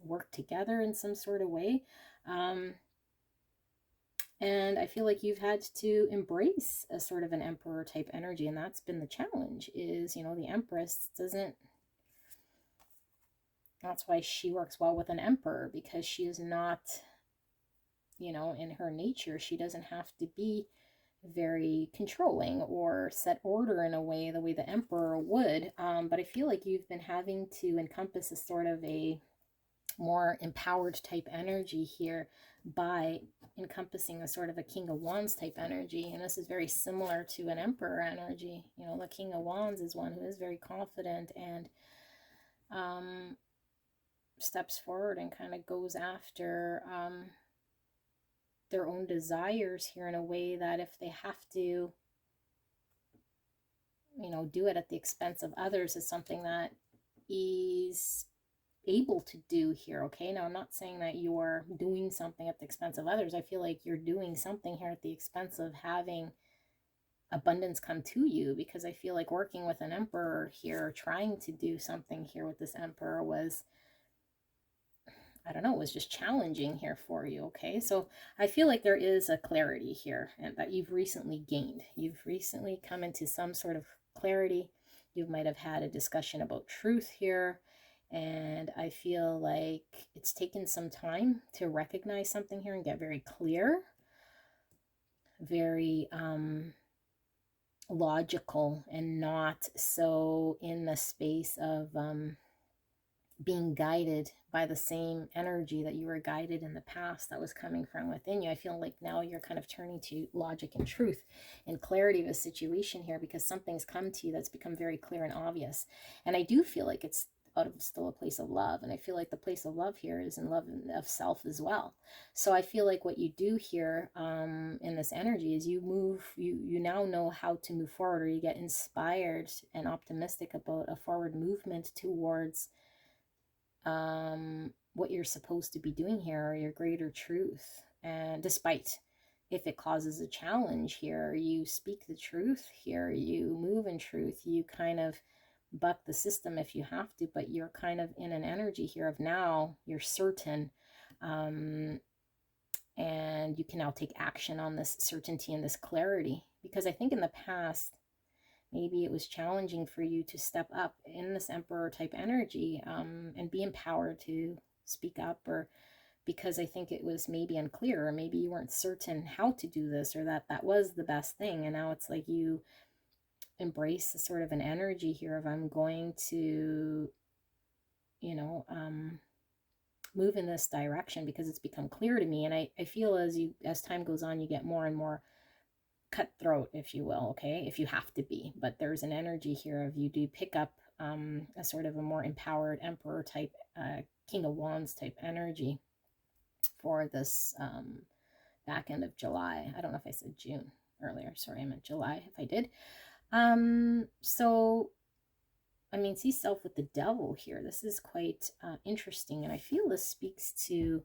work together in some sort of way. And I feel like you've had to embrace a sort of an emperor type energy, and that's been the challenge is, you know, the Empress doesn't, that's why she works well with an emperor, because she is not, you know, in her nature, she doesn't have to be very controlling or set order in a way the way the emperor would. But I feel like you've been having to encompass a sort of a more empowered type energy here by encompassing a sort of a King of Wands type energy. And this is very similar to an Emperor energy. You know, the King of Wands is one who is very confident and steps forward and kind of goes after their own desires here in a way that if they have to, you know, do it at the expense of others is something that is able to do here, okay? Now I'm not saying that you're doing something at the expense of others. I feel like you're doing something here at the expense of having abundance come to you, because I feel like working with an emperor here, trying to do something here with this emperor was, I don't know, it was just challenging here for you, okay? So I feel like there is a clarity here and that you've recently gained. You've recently come into some sort of clarity. You might have had a discussion about truth here. And I feel like it's taken some time to recognize something here and get very clear, very logical, and not so in the space of being guided by the same energy that you were guided in the past that was coming from within you. I feel like now you're kind of turning to logic and truth and clarity of a situation here, because something's come to you that's become very clear and obvious. And I do feel like it's out of still a place of love, and I feel like the place of love here is in love of self as well. So I feel like what you do here in this energy is you move, you now know how to move forward, or you get inspired and optimistic about a forward movement towards what you're supposed to be doing here, or your greater truth. And despite if it causes a challenge here, you speak the truth here, you move in truth, you kind of buck the system if you have to, but you're kind of in an energy here of now you're certain, and you can now take action on this certainty and this clarity. Because I think in the past, maybe it was challenging for you to step up in this emperor type energy and be empowered to speak up or because I think it was maybe unclear, or maybe you weren't certain how to do this, or that that was the best thing. And now it's like you embrace a sort of an energy here of, I'm going to, you know, move in this direction because it's become clear to me. And I feel as time goes on, you get more and more cutthroat, if you will, okay, if you have to be. But there's an energy here of, you do pick up a sort of a more empowered emperor type, King of Wands type energy for this back end of July. I don't know if I said June earlier. Sorry, I meant July if I did. So, I mean, see self with the devil here. This is quite interesting. And I feel this speaks to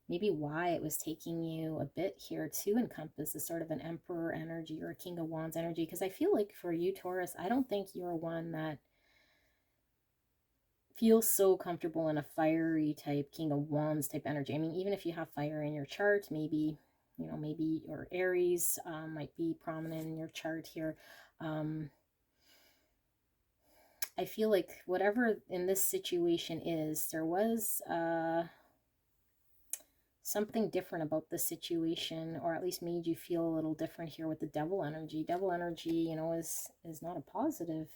maybe why it was taking you a bit here to encompass a sort of an emperor energy or a King of Wands energy. Because I feel like for you, Taurus, I don't think you're one that feels so comfortable in a fiery type King of Wands type energy. I mean, even if you have fire in your chart, maybe, you know, maybe your Aries might be prominent in your chart here. I feel like whatever in this situation is, there was something different about the situation, or at least made you feel a little different here with the devil energy. Devil energy, you know, is not a positive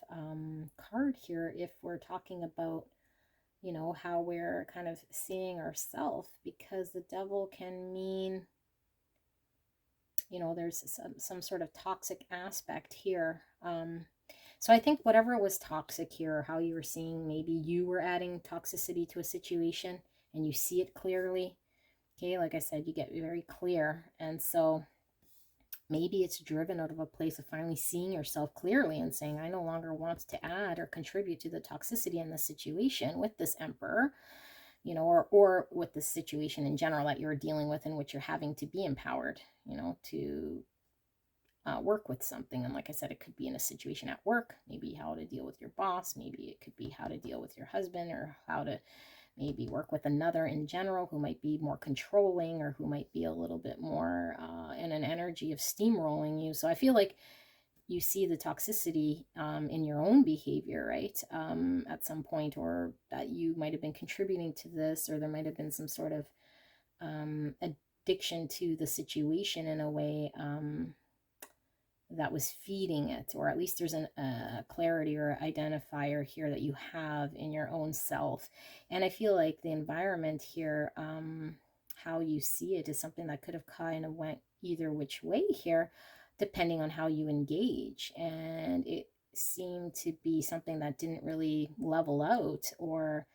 card here if we're talking about, you know, how we're kind of seeing ourselves, because the devil can mean, you know, there's some sort of toxic aspect here. So I think whatever was toxic here, or how you were seeing, maybe you were adding toxicity to a situation and you see it clearly. Okay, like I said, you get very clear. And so maybe it's driven out of a place of finally seeing yourself clearly and saying, I no longer want to add or contribute to the toxicity in this situation with this emperor, you know, or with this situation in general that you're dealing with, in which you're having to be empowered, you know, to work with something. And like I said, it could be in a situation at work, maybe how to deal with your boss, maybe it could be how to deal with your husband, or how to maybe work with another in general who might be more controlling, or who might be a little bit more in an energy of steamrolling you. So I feel like you see the toxicity in your own behavior, right? At some point, or that you might have been contributing to this, or there might have been some sort of addiction to the situation in a way that was feeding it, or at least there's a clarity or identifier here that you have in your own self. And I feel like the environment here, how you see it, is something that could have kind of went either which way here, depending on how you engage. And it seemed to be something that didn't really level out, or,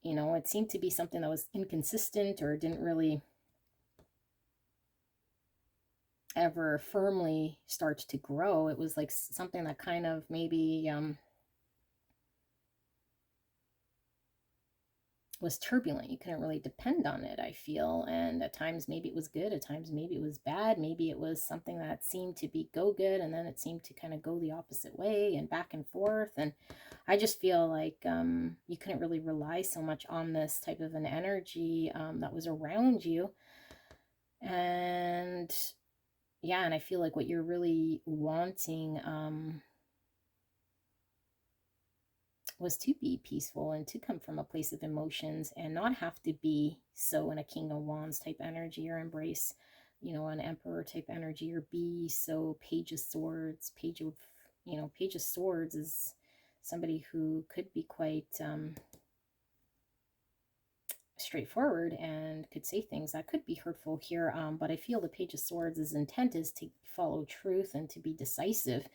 you know, it seemed to be something that was inconsistent, or didn't really ever firmly start to grow. It was like something that kind of maybe was turbulent. You couldn't really depend on it, I feel. And at times maybe it was good, at times maybe it was bad, maybe it was something that seemed to be go good, and then it seemed to kind of go the opposite way, and back and forth. And I just feel like you couldn't really rely so much on this type of an energy that was around you. And yeah, and I feel like what you're really wanting was to be peaceful, and to come from a place of emotions, and not have to be so in a King of Wands type energy, or embrace, you know, an Emperor type energy, or be so Page of Swords. Page of Swords is somebody who could be quite straightforward, and could say things that could be hurtful here, but I feel the Page of Swords' intent is to follow truth and to be decisive.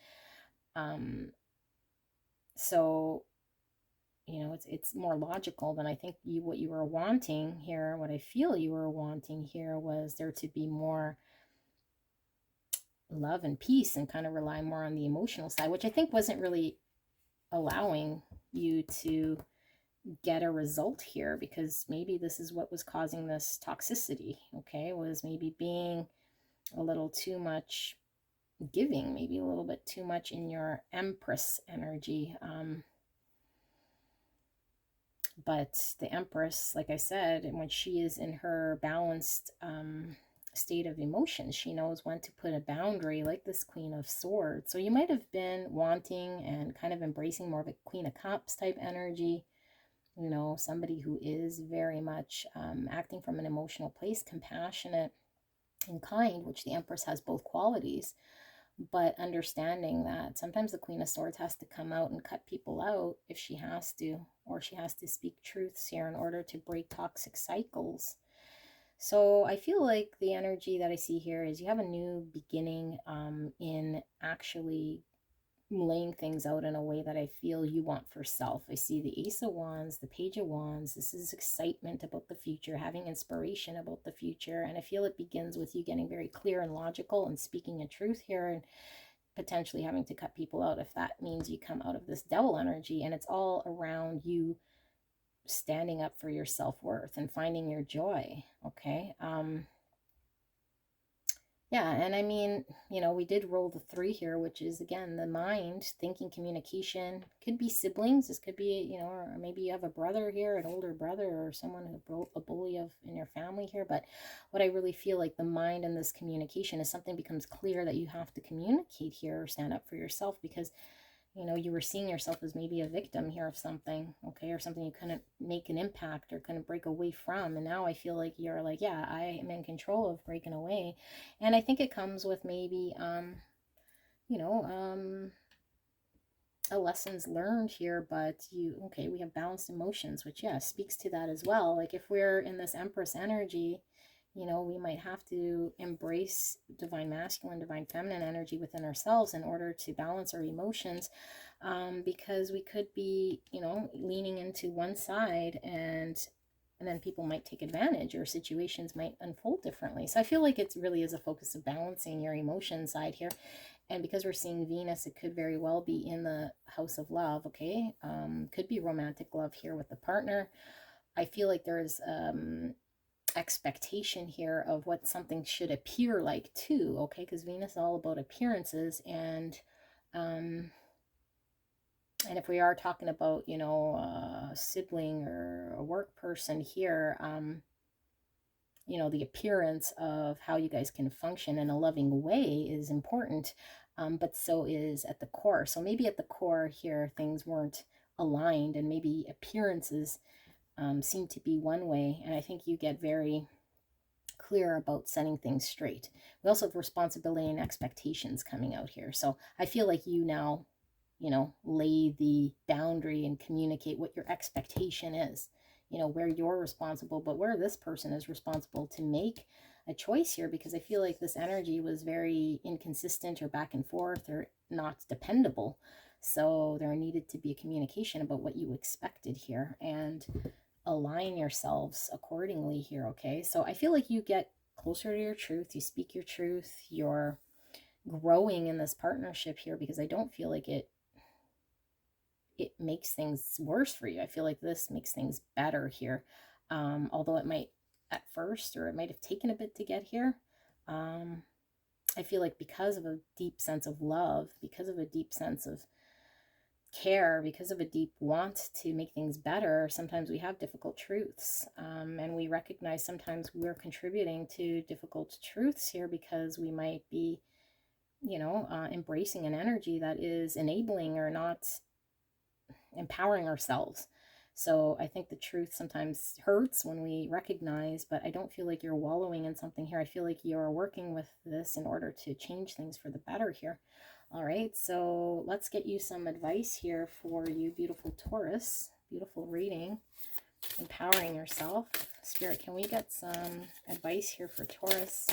So, you know, it's more logical than I think what you were wanting here. What I feel you were wanting here was there to be more love and peace, and kind of rely more on the emotional side, which I think wasn't really allowing you to get a result here, because maybe this is what was causing this toxicity, okay, was maybe being a little too much giving, maybe a little bit too much in your Empress energy. But the Empress, like I said, when she is in her balanced state of emotions, she knows when to put a boundary, like this Queen of Swords. So you might have been wanting and kind of embracing more of a Queen of Cups type energy, you know, somebody who is very much acting from an emotional place, compassionate and kind, which the Empress has both qualities, but understanding that sometimes the Queen of Swords has to come out and cut people out if she has to, or she has to speak truths here in order to break toxic cycles. So I feel like the energy that I see here is you have a new beginning in actually laying things out in a way that I feel you want for self. I see the Ace of Wands, the Page of Wands. This is excitement about the future, having inspiration about the future. And I feel it begins with you getting very clear and logical and speaking a truth here, and potentially having to cut people out if that means you come out of this Devil energy. And it's all around you standing up for your self-worth and finding your joy. Okay. Yeah, and I mean, you know, we did roll the 3 here, which is, again, the mind, thinking, communication. Could be siblings. This could be, you know, or maybe you have a brother here, an older brother, or someone who broke a bully of in your family here. But what I really feel like the mind and this communication is something becomes clear that you have to communicate here or stand up for yourself, because you know, you were seeing yourself as maybe a victim here of something, okay, or something you couldn't make an impact or couldn't break away from. And now I feel like you're like, yeah, I am in control of breaking away. And I think it comes with maybe, you know, a lessons learned here, but okay, we have balanced emotions, which, yeah, speaks to that as well. Like if we're in this Empress energy, you know, we might have to embrace divine masculine, divine feminine energy within ourselves in order to balance our emotions, because we could be, you know, leaning into one side, and then people might take advantage, or situations might unfold differently. So I feel like it really is a focus of balancing your emotion side here. And because we're seeing Venus, it could very well be in the house of love, okay? Could be romantic love here with the partner. I feel like there's expectation here of what something should appear like too, okay? Because Venus is all about appearances, and if we are talking about, you know, a sibling or a work person here, you know, the appearance of how you guys can function in a loving way is important, but so is at the core. So maybe at the core here, things weren't aligned, and maybe appearances seem to be one way, and I think you get very clear about setting things straight. We also have responsibility and expectations coming out here. So I feel like you now, you know, lay the boundary and communicate what your expectation is, you know, where you're responsible, but where this person is responsible to make a choice here, because I feel like this energy was very inconsistent or back and forth or not dependable. So there needed to be a communication about what you expected here, and align yourselves accordingly here, okay? So I feel like you get closer to your truth, you speak your truth, you're growing in this partnership here, because I don't feel like it makes things worse for you. I feel like this makes things better here, although it might at first, or it might have taken a bit to get here. I feel like because of a deep sense of love, because of a deep sense of care, because of a deep want to make things better, sometimes we have difficult truths, and we recognize sometimes we're contributing to difficult truths here, because we might be, you know, embracing an energy that is enabling or not empowering ourselves. So I think the truth sometimes hurts when we recognize, but I don't feel like you're wallowing in something here. I feel like you're working with this in order to change things for the better here. All right, so let's get you some advice here for you, beautiful Taurus. Beautiful reading, empowering yourself. Spirit, can we get some advice here for Taurus?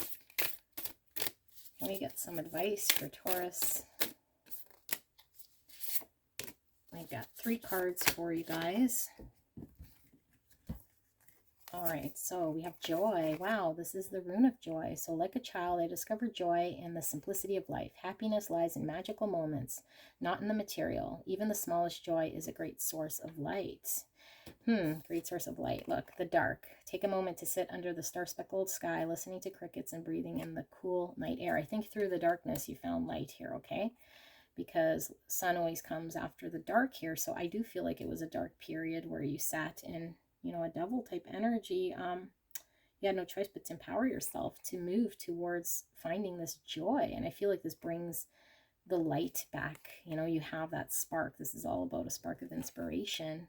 Can we get some advice for Taurus? I got 3 cards for you guys. All right, so we have joy. Wow, this is the rune of joy. So like a child, I discovered joy in the simplicity of life. Happiness lies in magical moments, not in the material. Even the smallest joy is a great source of light. Great source of light. Look, the dark. Take a moment to sit under the star-speckled sky, listening to crickets and breathing in the cool night air. I think through the darkness you found light here, okay? Because sun always comes after the dark here. So I do feel like it was a dark period where you sat in, you know, a devil type energy. You had no choice but to empower yourself to move towards finding this joy. And I feel like this brings the light back. You know, you have that spark. This is all about a spark of inspiration.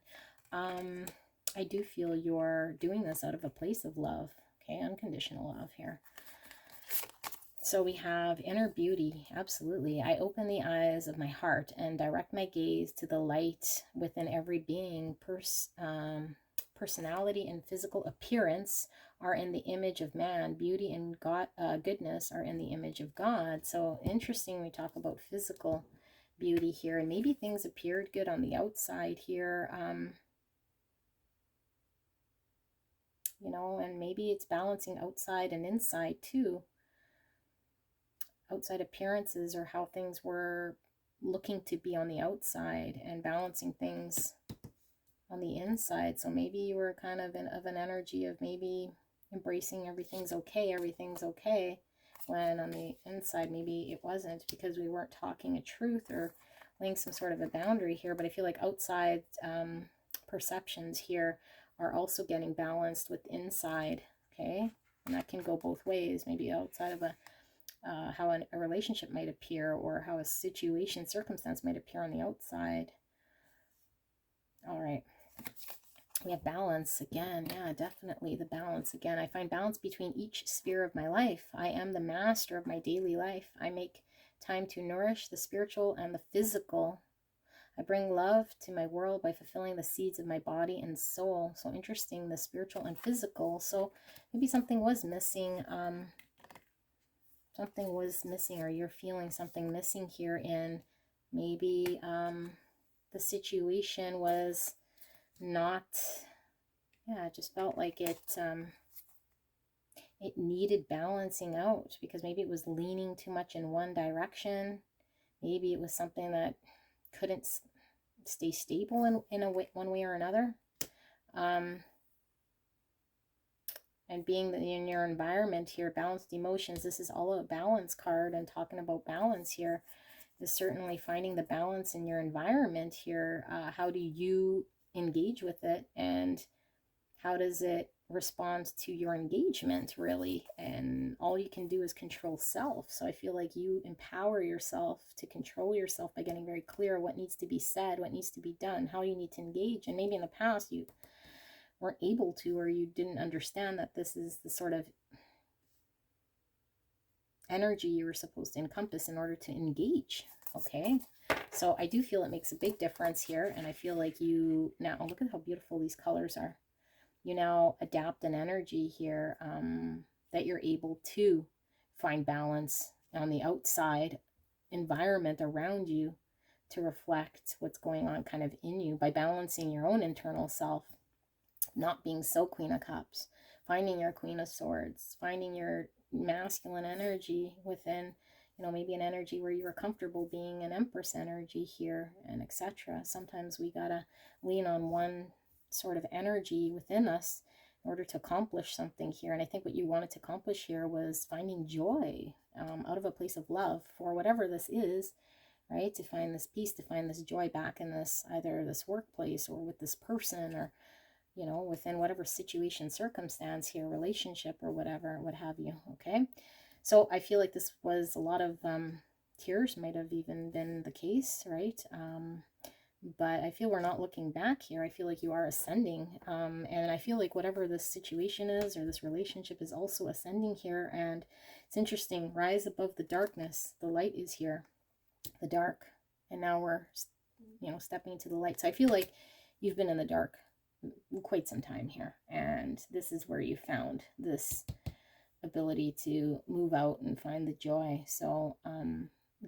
I do feel you're doing this out of a place of love. Okay, unconditional love here. So we have inner beauty. Absolutely. I open the eyes of my heart and direct my gaze to the light within every being. Personality and physical appearance are in the image of man. Beauty and goodness are in the image of God. So interesting, we talk about physical beauty here, and maybe things appeared good on the outside here. You know, and maybe it's balancing outside and inside too. Outside appearances, or how things were looking to be on the outside, and balancing things on the inside. So maybe you were kind of an energy of maybe embracing everything's okay, when on the inside maybe it wasn't, because we weren't talking a truth or laying some sort of a boundary here. But I feel like outside perceptions here are also getting balanced with inside. Okay, and that can go both ways. Maybe outside of how a relationship might appear, or how a situation, circumstance might appear on the outside. All right. We have balance again. Yeah, definitely the balance again. I find balance between each sphere of my life. I am the master of my daily life. I make time to nourish the spiritual and the physical. I bring love to my world by fulfilling the seeds of my body and soul. So interesting, the spiritual and physical. So maybe something was missing. Something was missing, or you're feeling something missing here in maybe the situation was not, yeah, it just felt like it needed balancing out, because maybe it was leaning too much in one direction. Maybe it was something that couldn't stay stable in a way, one way or another. And being in your environment here, balanced emotions, this is all a balance card, and talking about balance here is certainly finding the balance in your environment here. How do you engage with it, and how does it respond to your engagement, really? And all you can do is control self. So I feel like you empower yourself to control yourself by getting very clear what needs to be said, what needs to be done, how you need to engage. And maybe in the past you weren't able to, or you didn't understand that this is the sort of energy you were supposed to encompass in order to engage. Okay, so I do feel it makes a big difference here, and I feel like you now, look at how beautiful these colors are. You now adapt an energy here that you're able to find balance on the outside environment around you, to reflect what's going on kind of in you, by balancing your own internal self, not being so Queen of Cups, finding your Queen of Swords, finding your masculine energy within, you know, maybe an energy where you are comfortable being an Empress energy here, and etc. Sometimes we gotta lean on one sort of energy within us in order to accomplish something here. And I think what you wanted to accomplish here was finding joy out of a place of love for whatever this is, right? To find this peace, to find this joy back in this, either this workplace, or with this person, or, you know, within whatever situation, circumstance here, relationship, or whatever, what have you. Okay, so I feel like this was a lot of tears, might have even been the case, right? But I feel we're not looking back here. I feel like you are ascending, and I feel like whatever this situation is, or this relationship, is also ascending here. And it's interesting, rise above the darkness. The light is here, the dark, and now we're, you know, stepping into the light. So I feel like you've been in the dark quite some time here, and this is where you found this ability to move out and find the joy. So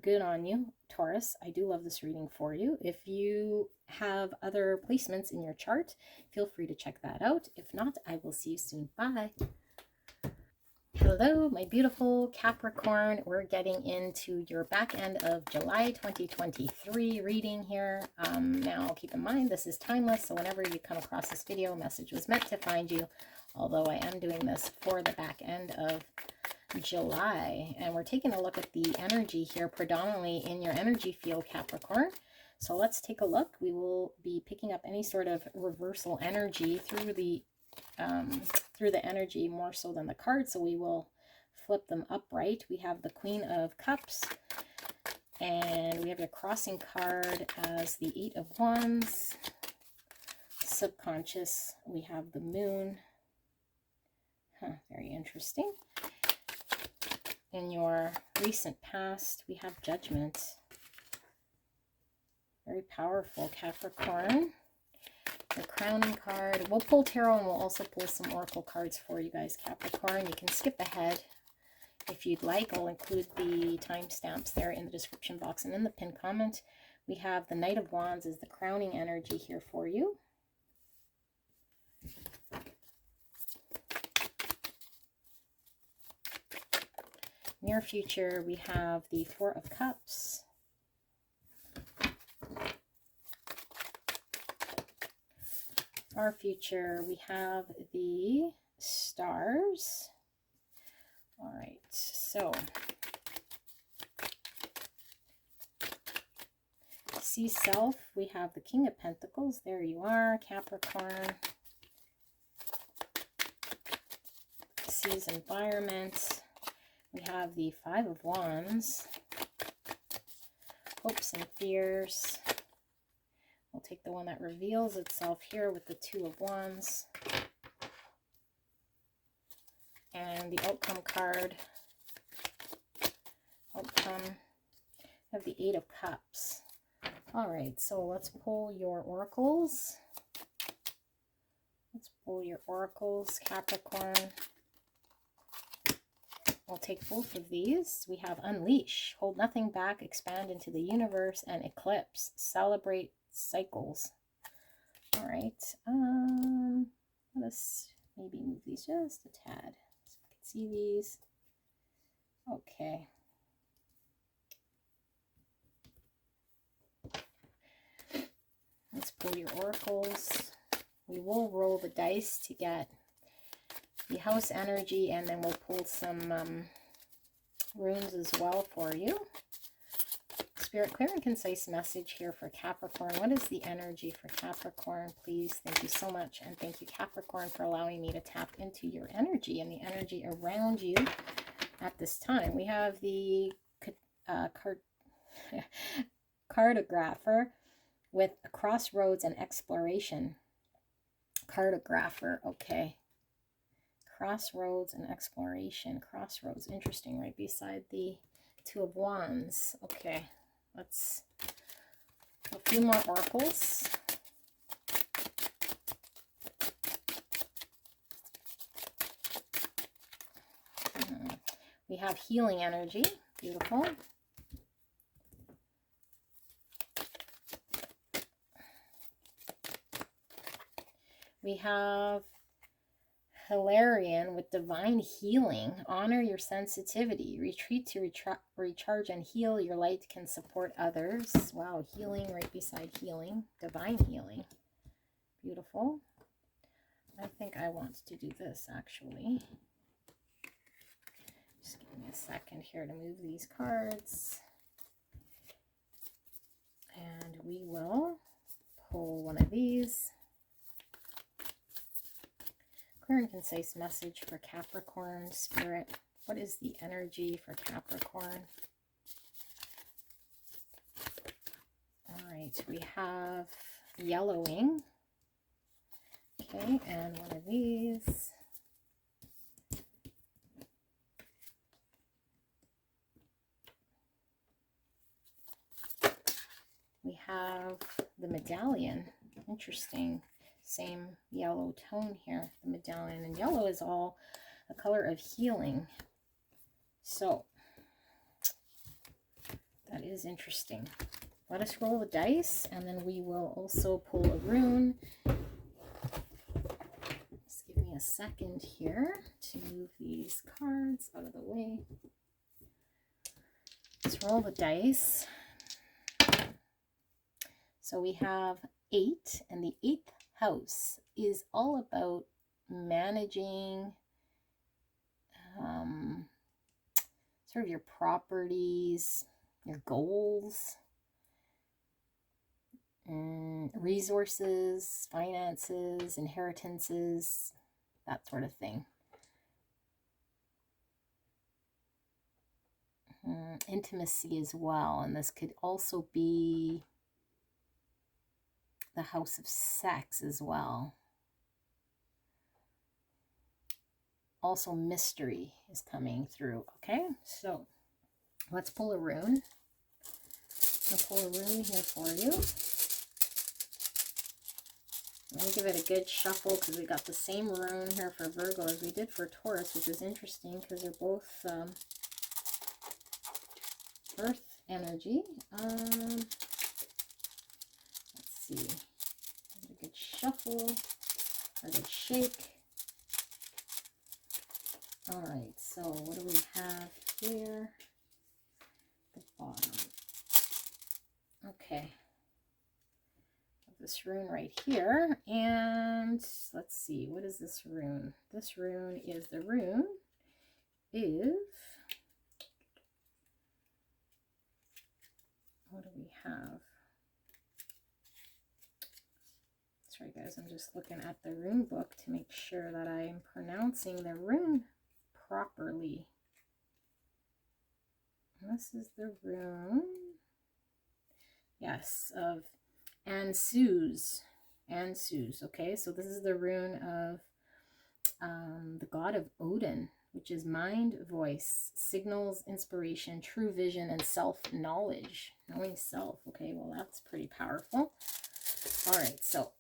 good on you, Taurus. I do love this reading for you. If you have other placements in your chart, feel free to check that out. If not, I will see you soon. Bye. Hello, my beautiful Capricorn. We're getting into your back end of July 2023 reading here. Now, keep in mind, this is timeless, so whenever you come across this video, a message was meant to find you, although I am doing this for the back end of July. And we're taking a look at the energy here, predominantly in your energy field, Capricorn. So let's take a look. We will be picking up any sort of reversal energy through the energy more so than the card. So we will flip them upright. We have the Queen of Cups, and we have your crossing card as the 8 of Wands, subconscious, we have the moon. Very interesting. In your recent past, we have judgment. Very powerful, Capricorn. The crowning card. We'll pull tarot and we'll also pull some oracle cards for you guys, Capricorn. You can skip ahead if you'd like. I'll include the timestamps there in the description box and in the pinned comment. We have the Knight of Wands is the crowning energy here for you. Near future, we have the Four of Cups. Our future, we have the Stars. All right, so see self, we have the King of Pentacles. There you are, Capricorn. Sees environment. We have the Five of Wands. Hopes and fears. We'll take the one that reveals itself here with the Two of Wands. And the outcome card. Outcome. We have the Eight of Cups. All right, so let's pull your oracles. Let's pull your oracles, Capricorn. We'll take both of these. We have Unleash, hold nothing back, expand into the universe, and Eclipse, celebrate cycles. All right, let us maybe move these just a tad so we can see these. Okay. Let's pull your oracles. We will roll the dice to get the house energy, and then we'll pull some runes as well for you. Spirit, clear and concise message here for Capricorn. What is the energy for Capricorn, please? Thank you so much. And thank you, Capricorn, for allowing me to tap into your energy and the energy around you at this time. We have the cartographer with a crossroads and exploration. Cartographer, okay. Crossroads and exploration. Crossroads, interesting, right beside the Two of Wands. Okay, let's a few more oracles. We have healing energy. Beautiful. We have Hilarion with divine healing. Honor your sensitivity. Retreat to recharge and heal. Your light can support others. Wow, healing right beside healing. Divine healing. Beautiful. I think I want to do this actually. Just give me a second here to move these cards. And we will pull one of these. Clear and concise message for Capricorn, Spirit. What is the energy for Capricorn? All right, we have yellowing. Okay, and one of these. We have the medallion. Interesting. Same yellow tone here, the medallion, and yellow is all a color of healing. So that is interesting. Let us roll the dice, and then we will also pull a rune. Just give me a second here to move these cards out of the way. Let's roll the dice. So we have 8, and the 8th house is all about managing sort of your properties, your goals, resources, finances, inheritances, that sort of thing. Intimacy as well, and this could also be the house of sex as well. Also mystery is coming through. Okay, so let's pull a rune. I'll pull a rune here for you. I'm going to give it a good shuffle because we got the same rune here for Virgo as we did for Taurus, which is interesting because they're both earth energy. Let's see. Give it a good shuffle, a good shake. All right, so what do we have here? The bottom. Okay. This rune right here, and let's see, what is this rune? This rune is the rune what do we have? Sorry guys, I'm just looking at the rune book to make sure that I'm pronouncing the rune properly. This is the rune, yes, of Ansuz. Okay, so this is the rune of the god of Odin, which is mind, voice, signals, inspiration, true vision, and self-knowledge. Knowing self. Okay, well, that's pretty powerful. All right, so,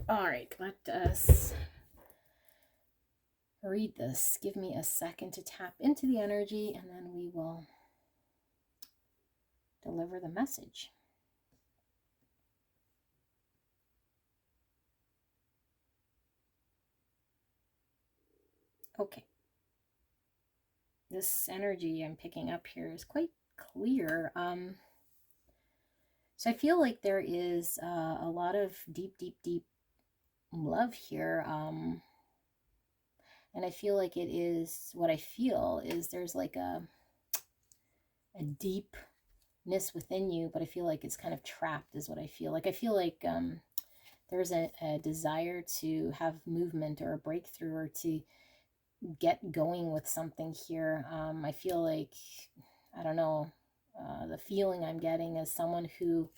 all right, let us read this. Give me a second to tap into the energy, and then we will deliver the message. Okay. This energy I'm picking up here is quite clear. So I feel like there is a lot of deep love here. And I feel like it is, what I feel is there's like a deepness within you, but I feel like it's kind of trapped is what I feel. Like I feel like there's a desire to have movement or a breakthrough or to get going with something here. I feel like, I don't know, the feeling I'm getting is someone who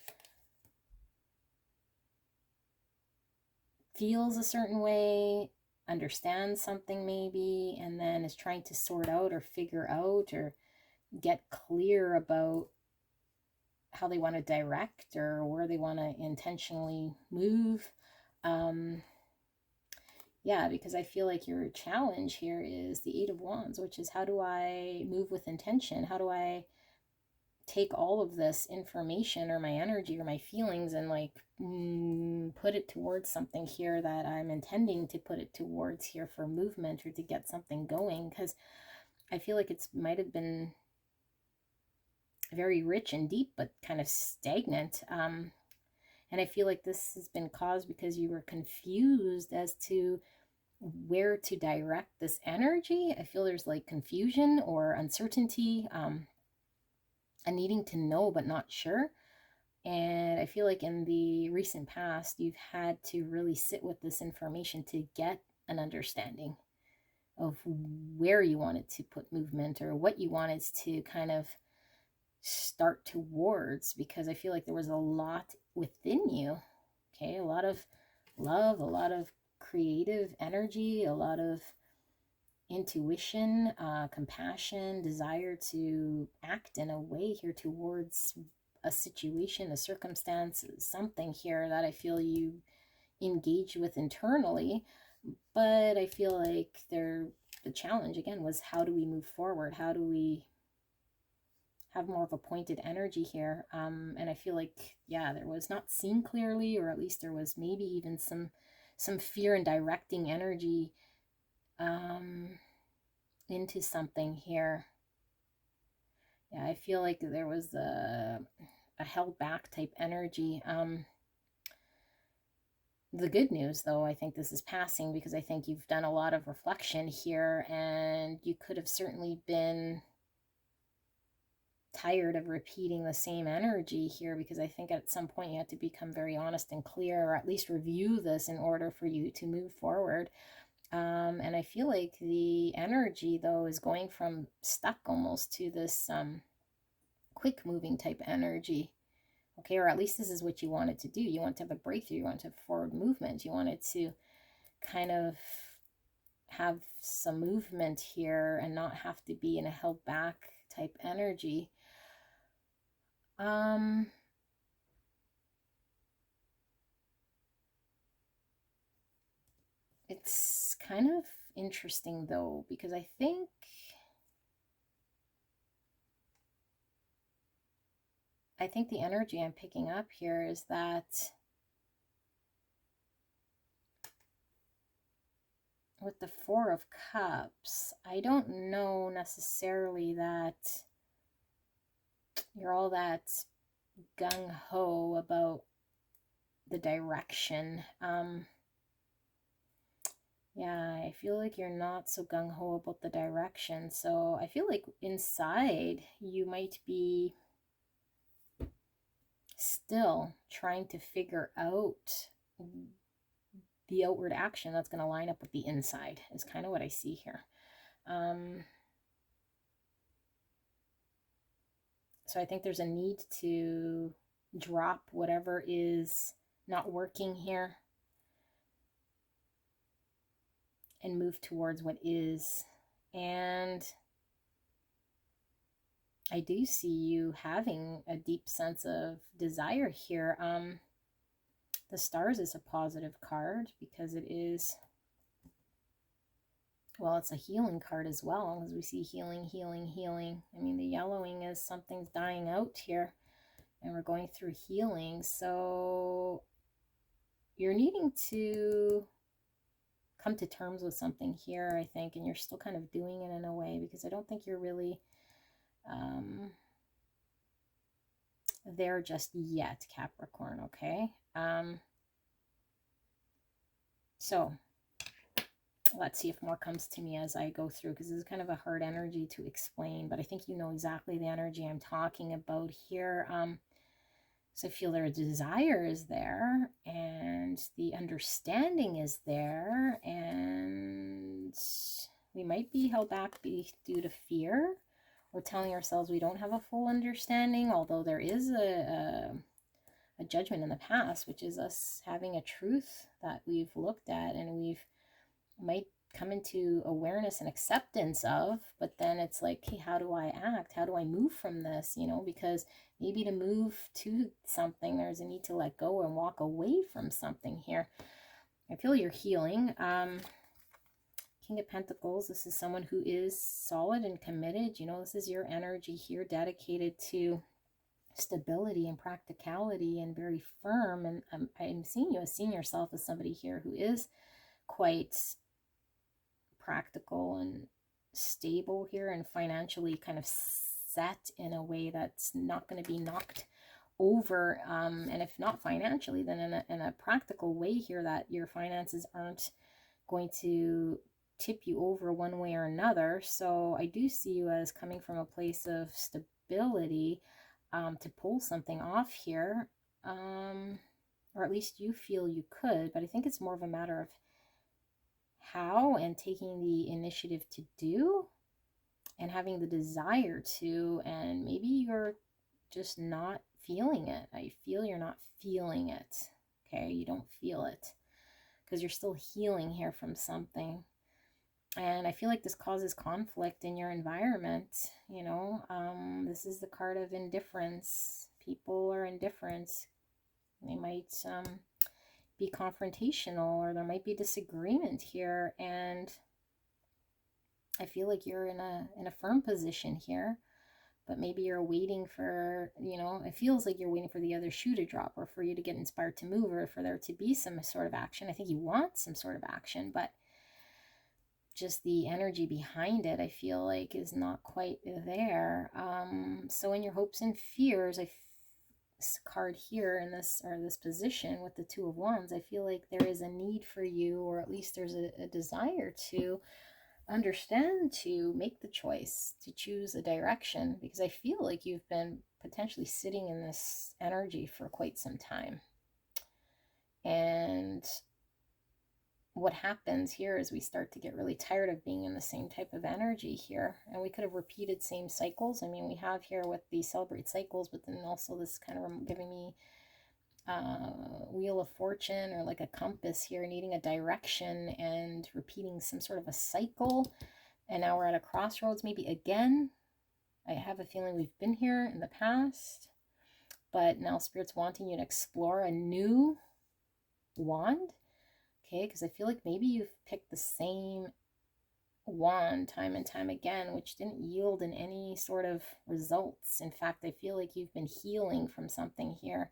feels a certain way, understands something maybe, and then is trying to sort out or figure out or get clear about how they want to direct or where they want to intentionally move. Yeah, because I feel like your challenge here is the Eight of Wands, which is how do I move with intention? How do I take all of this information or my energy or my feelings and like put it towards something here that I'm intending to put it towards here for movement or to get something going? Because I feel like it might have been very rich and deep, but kind of stagnant. And I feel like this has been caused because you were confused as to where to direct this energy. I feel there's like confusion or uncertainty, and needing to know but not sure. And I feel like in the recent past, you've had to really sit with this information to get an understanding of where you wanted to put movement or what you wanted to kind of start towards, because I feel like there was a lot within you. Okay, a lot of love, a lot of creative energy, a lot of intuition, compassion, desire to act in a way here towards a situation, a circumstance, something here that I feel you engage with internally. But I feel like the challenge again was, how do we move forward? How do we have more of a pointed energy here? And I feel like, yeah, there was not seen clearly, or at least there was maybe even some fear in directing energy into something here. Yeah, I feel like there was a held back type energy. The good news, though, I think this is passing, because I think you've done a lot of reflection here, and you could have certainly been tired of repeating the same energy here, because I think at some point you had to become very honest and clear, or at least review this in order for you to move forward. And I feel like the energy, though, is going from stuck almost to this quick moving type energy. Okay, or at least this is what you wanted to do. You want to have a breakthrough. You want to have forward movement. You wanted to kind of have some movement here and not have to be in a held back type energy. It's kind of interesting though, because I think the energy I'm picking up here is that with the Four of Cups, I don't know necessarily that you're all that gung-ho about the direction. Yeah, I feel like you're not so gung-ho about the direction. So I feel like inside you might be still trying to figure out the outward action that's going to line up with the inside is kind of what I see here. So I think there's a need to drop whatever is not working here and move towards what is. And I do see you having a deep sense of desire here. The Stars is a positive card because it is, well, it's a healing card as well, as we see healing, healing, healing. I mean, the yellowing is something's dying out here and we're going through healing. So you're needing to come to terms with something here, I think, and you're still kind of doing it in a way, because I don't think you're really there just yet, Capricorn, okay? So let's see if more comes to me as I go through, because this is kind of a hard energy to explain, but I think you know exactly the energy I'm talking about here. So I feel their desire is there and the understanding is there, and we might be held back due to fear. We're telling ourselves we don't have a full understanding, although there is a judgment in the past, which is us having a truth that we've looked at and we've might come into awareness and acceptance of, but then it's like, hey, how do I act? How do I move from this? You know, because maybe to move to something, there's a need to let go and walk away from something here. I feel you're healing. King of Pentacles, this is someone who is solid and committed. You know, this is your energy here, dedicated to stability and practicality and very firm. And I'm seeing you as seeing yourself as somebody here who is quite practical and stable here and financially kind of set in a way that's not going to be knocked over, and if not financially, then in a practical way here, that your finances aren't going to tip you over one way or another. So I do see you as coming from a place of stability to pull something off here, or at least you feel you could, but I think it's more of a matter of how and taking the initiative to do and having the desire to, and maybe you're just not feeling it. I feel you're not feeling it. Okay, you don't feel it because you're still healing here from something. And I feel like this causes conflict in your environment. You know, this is the card of indifference. People are indifferent. They might be confrontational, or there might be disagreement here, and I feel like you're in a firm position here, but maybe you're waiting for, you know, it feels like you're waiting for the other shoe to drop, or for you to get inspired to move, or for there to be some sort of action. I think you want some sort of action, but just the energy behind it, I feel like, is not quite there. So in your hopes and fears, this card here in this, or this position with the Two of Wands, I feel like there is a need for you, or at least there's a desire to understand, to make the choice, to choose a direction, because I feel like you've been potentially sitting in this energy for quite some time. And what happens here is we start to get really tired of being in the same type of energy here. And we could have repeated same cycles. I mean, we have here with the celebrate cycles, but then also this kind of giving me wheel of fortune, or like a compass here, needing a direction and repeating some sort of a cycle. And now we're at a crossroads, maybe again. I have a feeling we've been here in the past, but now Spirit's wanting you to explore a new wand. Okay, because I feel like maybe you've picked the same wand time and time again, which didn't yield in any sort of results. In fact, I feel like you've been healing from something here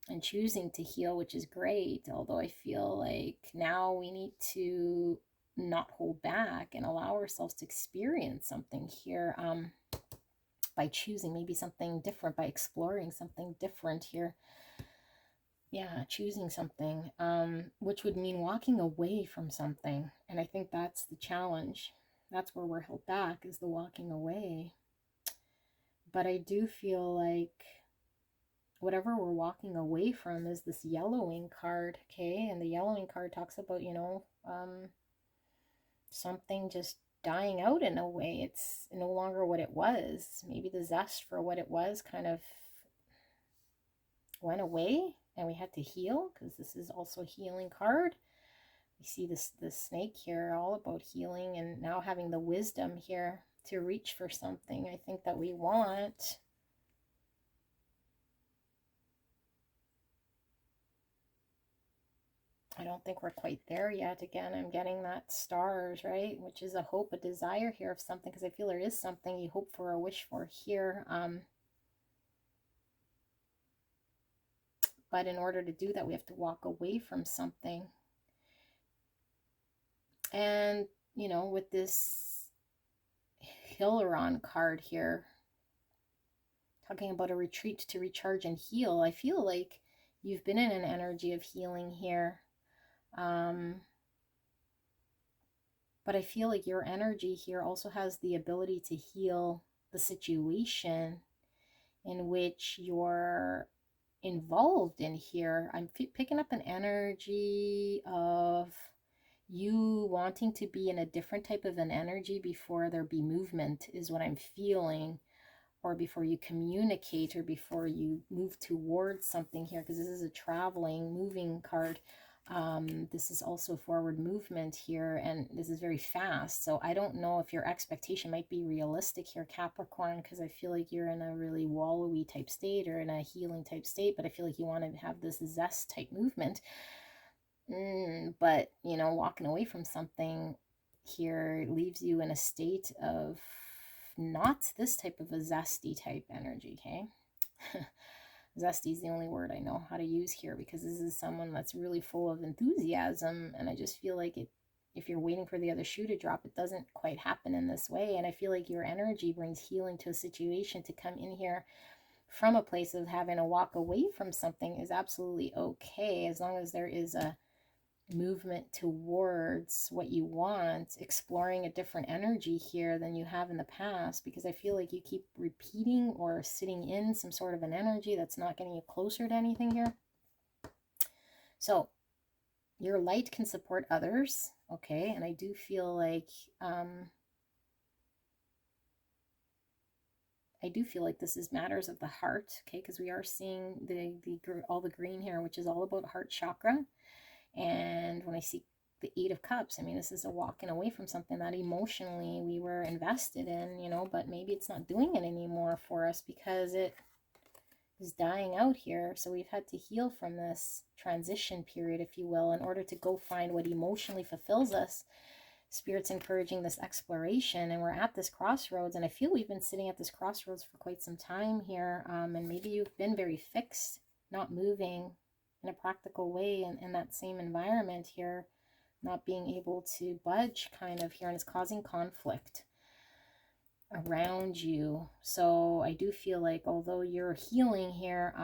and choosing to heal, which is great. Although I feel like now we need to not hold back and allow ourselves to experience something here, by choosing maybe something different, by exploring something different here. Yeah, choosing something, which would mean walking away from something. And I think that's the challenge. That's where we're held back, is the walking away. But I do feel like whatever we're walking away from is this yellowing card, okay? And the yellowing card talks about, you know, something just dying out in a way. It's no longer what it was. Maybe the zest for what it was kind of went away, and we had to heal, because this is also a healing card. We see this snake here, all about healing, and now having the wisdom here to reach for something I think that we want. I don't think we're quite there yet. Again, I'm getting that stars, right? Which is a hope, a desire here of something, because I feel there is something you hope for or wish for here. But in order to do that, we have to walk away from something. And, you know, with this Hilaron card here, talking about a retreat to recharge and heal, I feel like you've been in an energy of healing here. But I feel like your energy here also has the ability to heal the situation in which you're involved in here. I'm picking up an energy of you wanting to be in a different type of an energy before there be movement, is what I'm feeling, or before you communicate, or before you move towards something here, because this is a traveling, moving card. This is also forward movement here, and this is very fast. So I don't know if your expectation might be realistic here, Capricorn, because I feel like you're in a really wallowy type state, or in a healing type state, but I feel like you want to have this zest type movement. But, you know, walking away from something here leaves you in a state of not this type of a zesty type energy, okay? Zesty is the only word I know how to use here, because this is someone that's really full of enthusiasm, and I just feel like if you're waiting for the other shoe to drop, it doesn't quite happen in this way. And I feel like your energy brings healing to a situation. To come in here from a place of having to walk away from something is absolutely okay, as long as there is a movement towards what you want, exploring a different energy here than you have in the past, because I feel like you keep repeating or sitting in some sort of an energy that's not getting you closer to anything here. So your light can support others, okay? And I do feel like this is matters of the heart, okay? Because we are seeing all the green here, which is all about heart chakra. And when I see the 8 of Cups, I mean, this is a walking away from something that emotionally we were invested in, you know, but maybe it's not doing it anymore for us because it is dying out here. So we've had to heal from this transition period, if you will, in order to go find what emotionally fulfills us. Spirit's encouraging this exploration, and we're at this crossroads, and I feel we've been sitting at this crossroads for quite some time here, and maybe you've been very fixed, not moving in a practical way in that same environment here, not being able to budge kind of here, and it's causing conflict around you. So I do feel like, although you're healing here,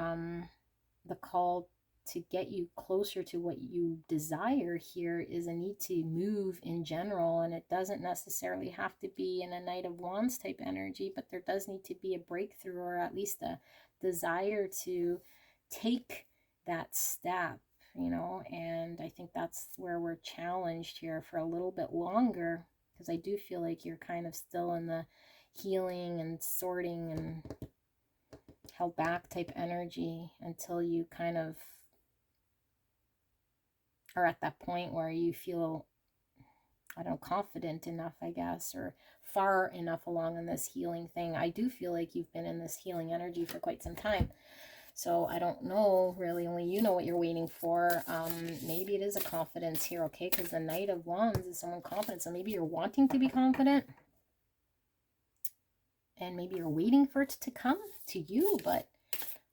the call to get you closer to what you desire here is a need to move in general, and it doesn't necessarily have to be in a Knight of Wands type energy, but there does need to be a breakthrough, or at least a desire to take that step. you know, and I think that's where we're challenged here for a little bit longer, because I do feel like you're kind of still in the healing and sorting and held back type energy until you kind of are at that point where you feel, I don't know, confident enough, I guess, or far enough along in this healing thing. I do feel like you've been in this healing energy for quite some time. So I don't know, really, only you know what you're waiting for. Maybe it is a confidence here, okay? Because the Knight of Wands is someone confident. So maybe you're wanting to be confident. And maybe you're waiting for it to come to you. But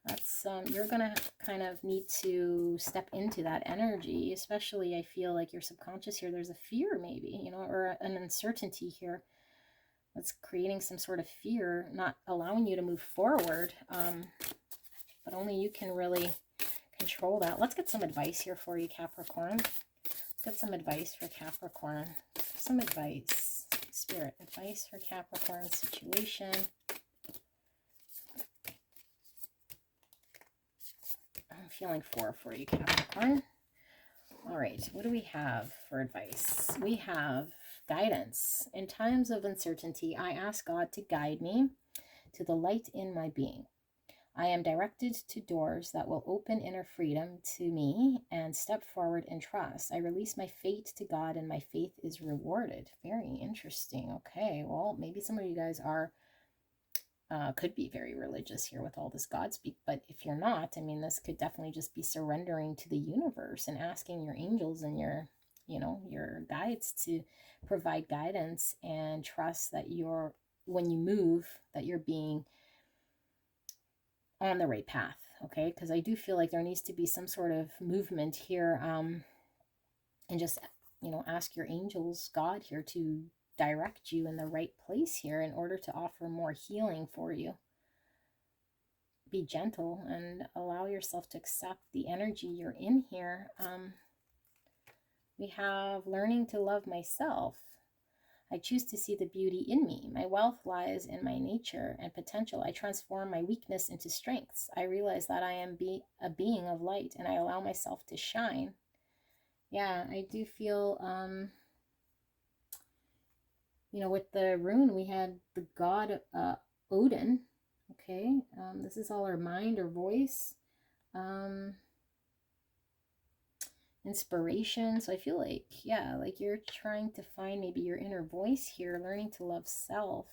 that's, you're going to kind of need to step into that energy. Especially, I feel like your subconscious here, there's a fear maybe, you know, or an uncertainty here. That's creating some sort of fear, not allowing you to move forward. But only you can really control that. Let's get some advice here for you, Capricorn. Let's get some advice for Capricorn. Some advice. Spirit, advice for Capricorn situation. I'm feeling 4 for you, Capricorn. All right, what do we have for advice? We have guidance. In times of uncertainty, I ask God to guide me to the light in my being. I am directed to doors that will open inner freedom to me and step forward in trust. I release my fate to God and my faith is rewarded. Very interesting. Okay, well, maybe some of you guys are, could be very religious here with all this God speak, but if you're not, I mean, this could definitely just be surrendering to the universe and asking your angels and your, you know, your guides to provide guidance and trust that you're, when you move, that you're being on the right path, okay? Because I do feel like there needs to be some sort of movement here, and just, you know, ask your angels, God here, to direct you in the right place here in order to offer more healing for you. Be gentle and allow yourself to accept the energy you're in here. We have learning to love myself. I choose to see the beauty in me. My wealth lies in my nature and potential. I transform my weakness into strengths. I realize that I am a being of light and I allow myself to shine. Yeah, I do feel, you know, with the rune, we had the god Odin. Okay, this is all our mind or voice. Inspiration. So I feel like, yeah, like you're trying to find maybe your inner voice here, learning to love self.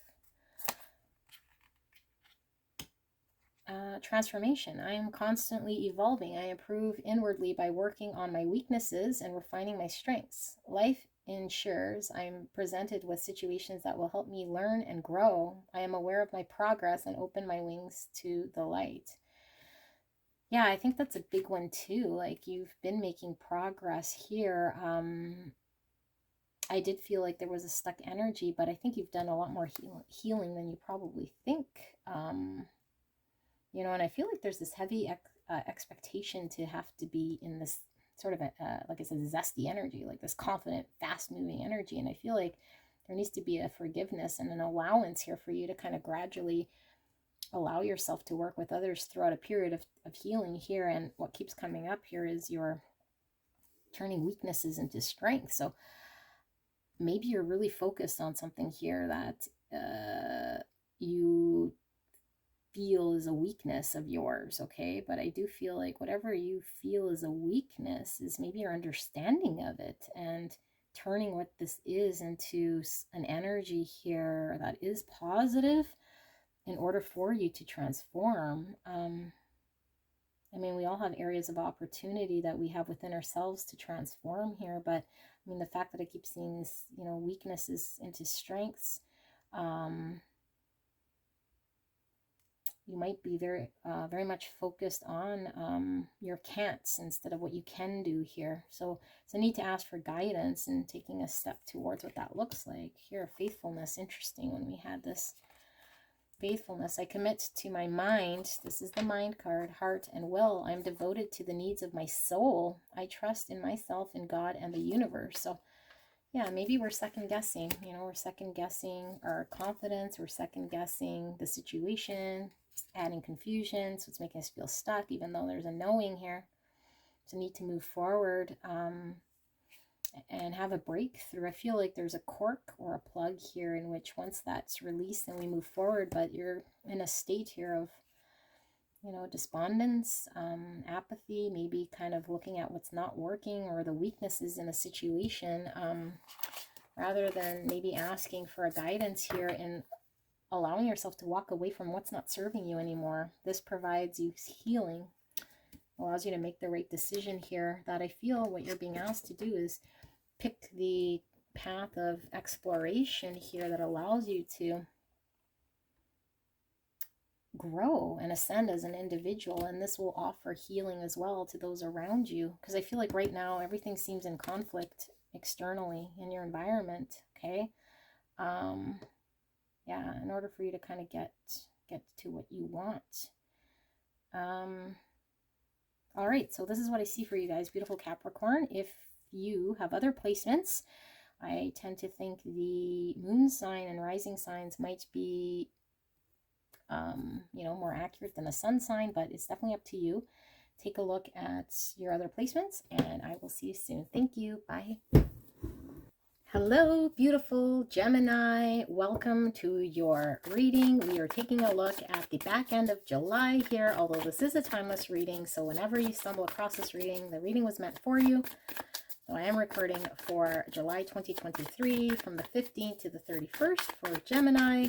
Transformation. I am constantly evolving. I improve inwardly by working on my weaknesses and refining my strengths. Life ensures I'm presented with situations that will help me learn and grow. I am aware of my progress and open my wings to the light. Yeah, I think that's a big one too. Like, you've been making progress here. I did feel like there was a stuck energy, but I think you've done a lot more healing than you probably think. You know, and I feel like there's this heavy expectation to have to be in this sort of, like I said, zesty energy, like this confident, fast-moving energy. And I feel like there needs to be a forgiveness and an allowance here for you to kind of gradually allow yourself to work with others throughout a period of healing here. And what keeps coming up here is you're turning weaknesses into strength. So maybe you're really focused on something here that you feel is a weakness of yours, okay? But I do feel like whatever you feel is a weakness is maybe your understanding of it and turning what this is into an energy here that is positive in order for you to transform. I mean, we all have areas of opportunity that we have within ourselves to transform here, but I mean, the fact that I keep seeing this, you know, weaknesses into strengths, you might be very, very much focused on your can'ts instead of what you can do here. So I need to ask for guidance and taking a step towards what that looks like. Here, faithfulness, interesting when we had this. Faithfulness. I commit to my mind. This is the mind card, heart and will. I'm devoted to the needs of my soul. I trust in myself, in God, and the universe. So yeah, maybe we're second guessing, you know, we're second guessing our confidence. We're second guessing the situation, adding confusion. So it's making us feel stuck, even though there's a knowing here. It's a need to move forward and have a breakthrough. I feel like there's a cork or a plug here in which once that's released, then we move forward. But you're in a state here of, you know, despondence, apathy, maybe kind of looking at what's not working or the weaknesses in a situation, rather than maybe asking for a guidance here and allowing yourself to walk away from what's not serving you anymore. This provides you healing, allows you to make the right decision here. That I feel what you're being asked to do is pick the path of exploration here that allows you to grow and ascend as an individual, and this will offer healing as well to those around you, because I feel like right now everything seems in conflict externally in your environment. Okay, yeah, in order for you to kind of get to what you want. All right, so this is what I see for you guys, beautiful Capricorn. If you have other placements, I tend to think the moon sign and rising signs might be you know, more accurate than the sun sign, but it's definitely up to you. Take a look at your other placements, and I will see you soon. Thank you. Bye. Hello, beautiful Gemini. Welcome to your reading. We are taking a look at the back end of July here, although this is a timeless reading, so whenever you stumble across this reading, the reading was meant for you. So I am recording for July 2023 from the 15th to the 31st for Gemini.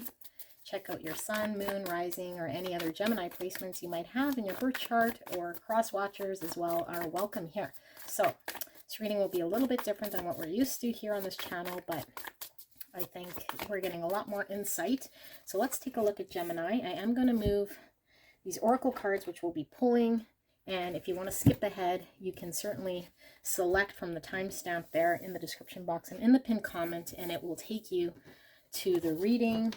Check out your sun, moon, rising, or any other Gemini placements you might have in your birth chart, or cross watchers as well are welcome here. So this reading will be a little bit different than what we're used to here on this channel, but I think we're getting a lot more insight. So let's take a look at Gemini. I am going to move these oracle cards, which we'll be pulling. And if you want to skip ahead, you can certainly select from the timestamp there in the description box and in the pinned comment, and it will take you to the reading.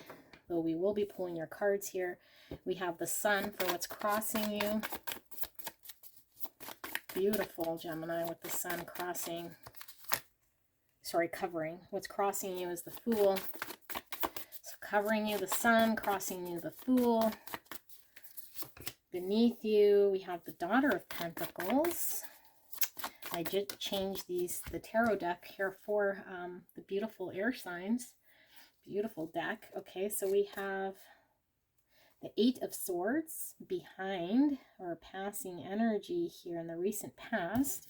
Though we will be pulling your cards here. We have the sun for what's crossing you. Beautiful, Gemini, with the sun crossing. Sorry, covering. What's crossing you is the Fool. So covering you, the sun, crossing you, the Fool. Beneath you, we have the Daughter of Pentacles. I just changed the tarot deck here for the beautiful air signs. Beautiful deck. Okay, so we have the Eight of Swords behind, or passing energy here in the recent past.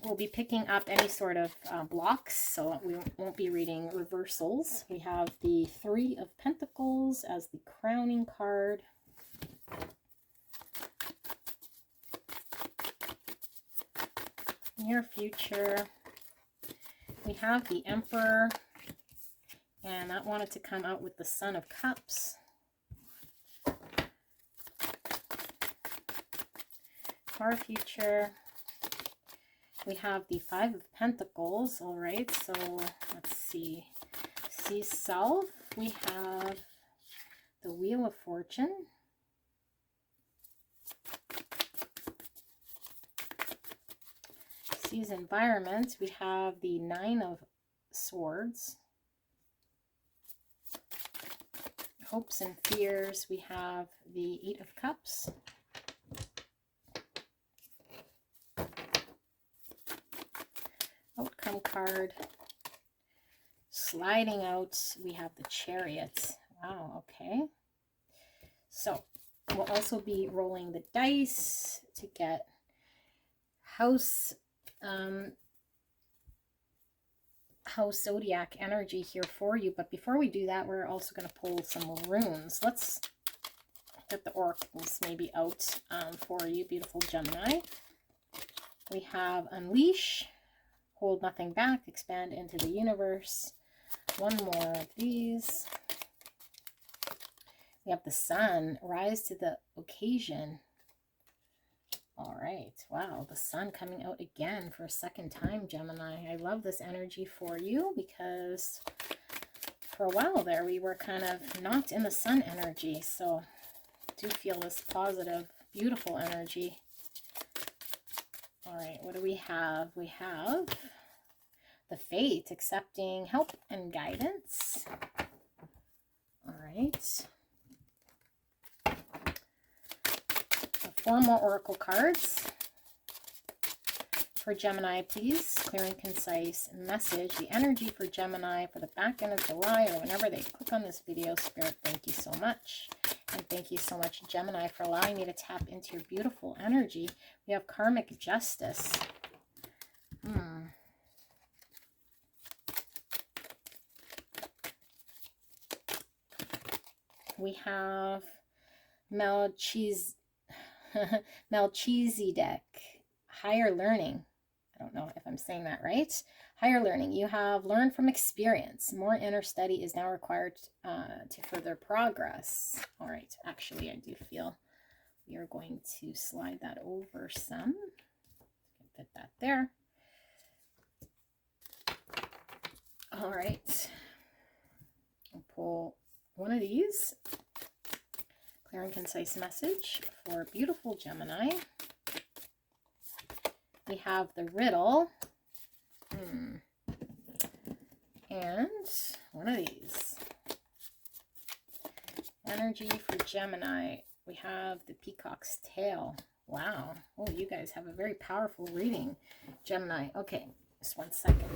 We'll be picking up any sort of blocks, so we won't be reading reversals. We have the Three of Pentacles as the crowning card. Near future, we have the Emperor, and that wanted to come out with the Son of Cups. Far future, we have the Five of Pentacles. All right, so let's see. See self, we have the Wheel of Fortune. Sees environment, we have the Nine of Swords. Hopes and fears, we have the Eight of Cups. Outcome card. Sliding out, we have the Chariot. Wow, okay. So we'll also be rolling the dice to get house zodiac energy here for you. But before we do that, we're also going to pull some runes. Let's get the oracles maybe out for you, beautiful Gemini. We have Unleash, Hold Nothing Back, Expand into the Universe. One more of these. We have the Sun, Rise to the Occasion. All right. Wow, the Sun coming out again for a second time, Gemini. I love this energy for you because for a while there we were kind of not in the Sun energy. So I do feel this positive, beautiful energy. All right, what do we have? We have the Fate, accepting help and guidance. All right. 4 more oracle cards for Gemini, please. Clear and concise message. The energy for Gemini for the back end of July or whenever they click on this video. Spirit, thank you so much. And thank you so much, Gemini, for allowing me to tap into your beautiful energy. We have karmic justice. We have Melchizedek, higher learning. I don't know if I'm saying that right. Higher learning. You have learned from experience. More inner study is now required to further progress. All right. Actually, I do feel we are going to slide that over some. Fit that there. All right. I'll pull one of these. Clear and concise message for beautiful Gemini. We have the riddle. And one of these. Energy for Gemini. We have the peacock's tail. Wow. Oh, you guys have a very powerful reading, Gemini. Okay, just one second.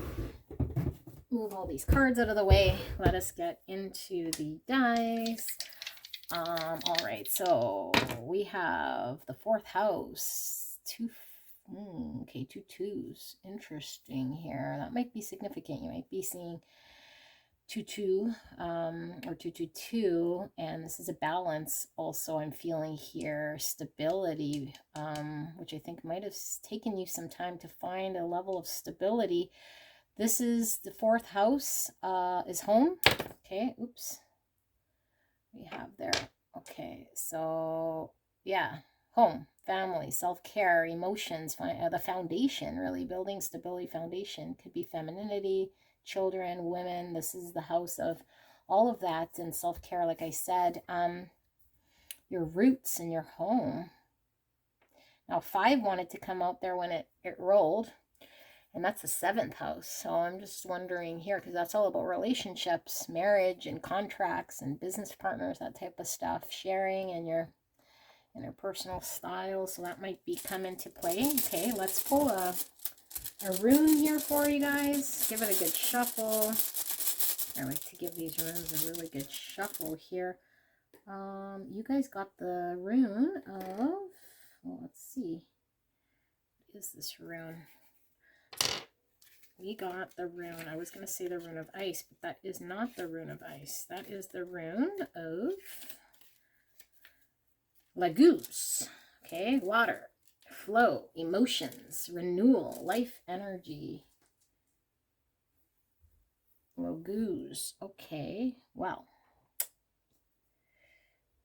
Move all these cards out of the way. Let us get into the dice. All right, so we have the 4th house. Two 2 twos. Interesting here. That might be significant. You might be seeing 2-2 or 2-2-2, and this is a balance also I'm feeling here. Stability, which I think might have taken you some time to find a level of stability. This is the 4th house, is home. Okay, oops. We have there. Okay, so yeah, home, family, self-care, emotions, the foundation, really building stability foundation. Could be femininity, children, women. This is the house of all of that, and self-care, like I said. Your roots and your home. Now 5 wanted to come out there when it rolled, and that's the 7th house. So I'm just wondering here, because that's all about relationships, marriage and contracts and business partners, that type of stuff, sharing and your interpersonal style. So that might be come into play. Okay, let's pull a rune here for you guys. Give it a good shuffle. I like to give these runes a really good shuffle here. You guys got the rune of, well, let's see. What is this rune? We got the rune. I was going to say the rune of ice, but that is not the rune of ice. That is the rune of Laguz. Okay, water, flow, emotions, renewal, life energy. Laguz. Okay, well,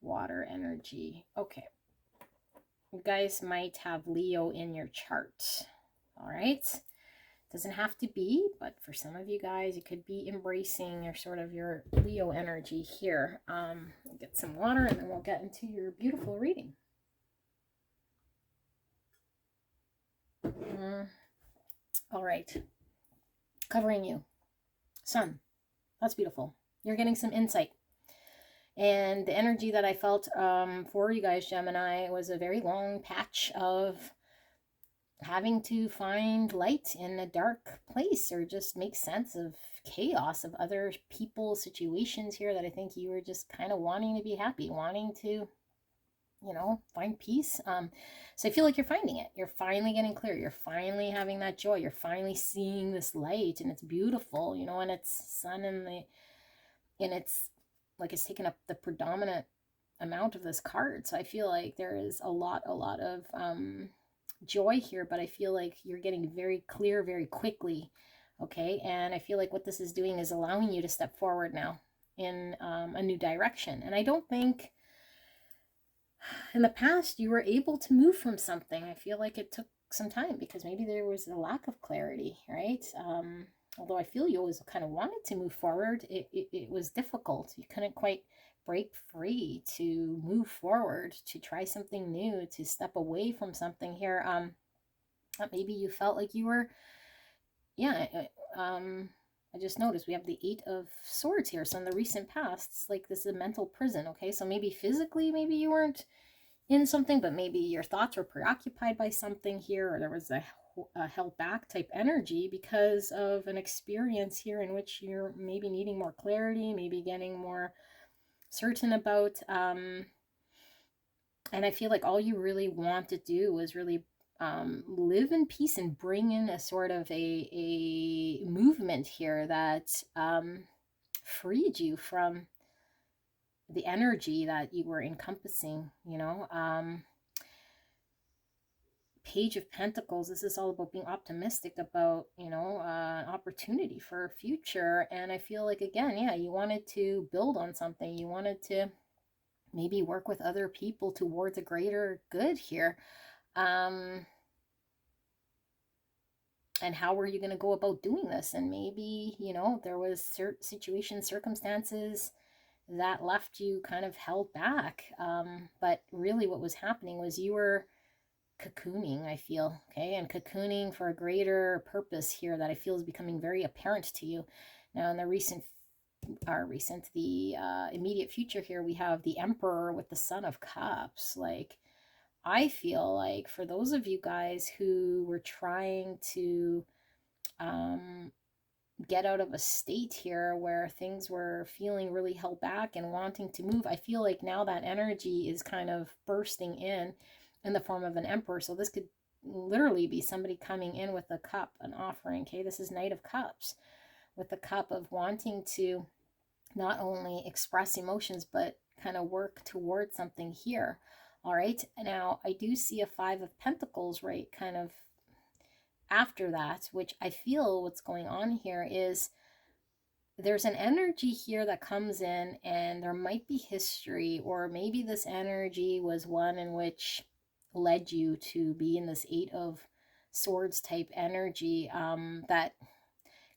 water energy. Okay. You guys might have Leo in your chart. All right. Doesn't have to be, but for some of you guys, it could be embracing your sort of your Leo energy here. We'll get some water and then we'll get into your beautiful reading. All right. Covering you. Sun. That's beautiful. You're getting some insight. And the energy that I felt for you guys, Gemini, was a very long patch of having to find light in a dark place, or just make sense of chaos of other people, situations here that I think you were just kind of wanting to be happy, wanting to, you know, find peace. So I feel like you're finding it. You're finally getting clear. You're finally having that joy. You're finally seeing this light, and it's beautiful, you know, and it's sun and it's like it's taken up the predominant amount of this card. So I feel like there is a lot of joy here, but I feel like you're getting very clear very quickly. Okay, and I feel like what this is doing is allowing you to step forward now in a new direction. And I don't think in the past you were able to move from something. I feel like it took some time because maybe there was a lack of clarity, right? Although I feel you always kind of wanted to move forward, it was difficult. You couldn't quite break free to move forward, to try something new, to step away from something here. That maybe you felt like you were, I just noticed we have the 8 of Swords here. So in the recent past, it's like this is a mental prison. Okay, so maybe physically, maybe you weren't in something, but maybe your thoughts were preoccupied by something here, or there was a held back type energy because of an experience here in which you're maybe needing more clarity, maybe getting more certain about. And I feel like all you really want to do was really live in peace and bring in a sort of a movement here that freed you from the energy that you were encompassing, you know. Page of Pentacles, this is all about being optimistic about, you know, opportunity for a future. And I feel like, again, yeah, you wanted to build on something. You wanted to maybe work with other people towards a greater good here. And how were you going to go about doing this? And maybe, you know, there was certain situations, circumstances that left you kind of held back. But really what was happening was you were cocooning, I feel, okay, and cocooning for a greater purpose here that I feel is becoming very apparent to you. Now in the immediate future here, we have the Emperor with the Son of Cups. Like, I feel like for those of you guys who were trying to get out of a state here where things were feeling really held back and wanting to move, I feel like now that energy is kind of bursting in the form of an Emperor. So this could literally be somebody coming in with a cup, an offering. Okay, this is Knight of Cups with the cup of wanting to not only express emotions but kind of work towards something here. All right, now I do see a Five of Pentacles right kind of after that, which I feel what's going on here is there's an energy here that comes in, and there might be history, or maybe this energy was one in which led you to be in this Eight of Swords type energy that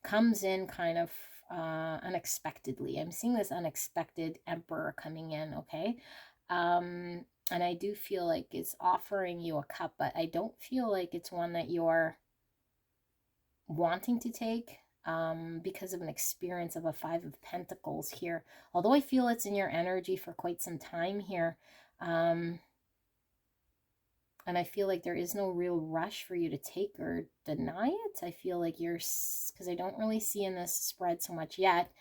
comes in kind of unexpectedly. I'm seeing this unexpected Emperor coming in, okay? And I do feel like it's offering you a cup, but I don't feel like it's one that you're wanting to take because of an experience of a Five of Pentacles here. Although I feel it's in your energy for quite some time here. And I feel like there is no real rush for you to take or deny it. I feel like you're, because I don't really see in this spread so much yet,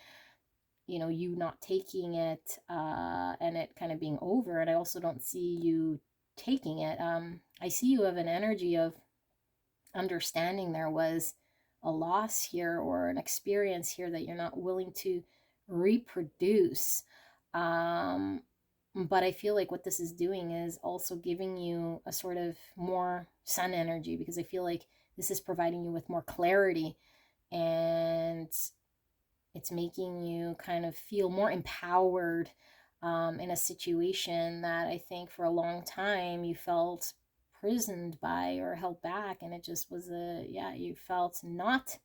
you know, you not taking it and it kind of being over. And I also don't see you taking it. I see you have an energy of understanding there was a loss here or an experience here that you're not willing to reproduce. But I feel like what this is doing is also giving you a sort of more sun energy, because I feel like this is providing you with more clarity, and it's making you kind of feel more empowered in a situation that I think for a long time you felt prisoned by or held back, and it just was you felt not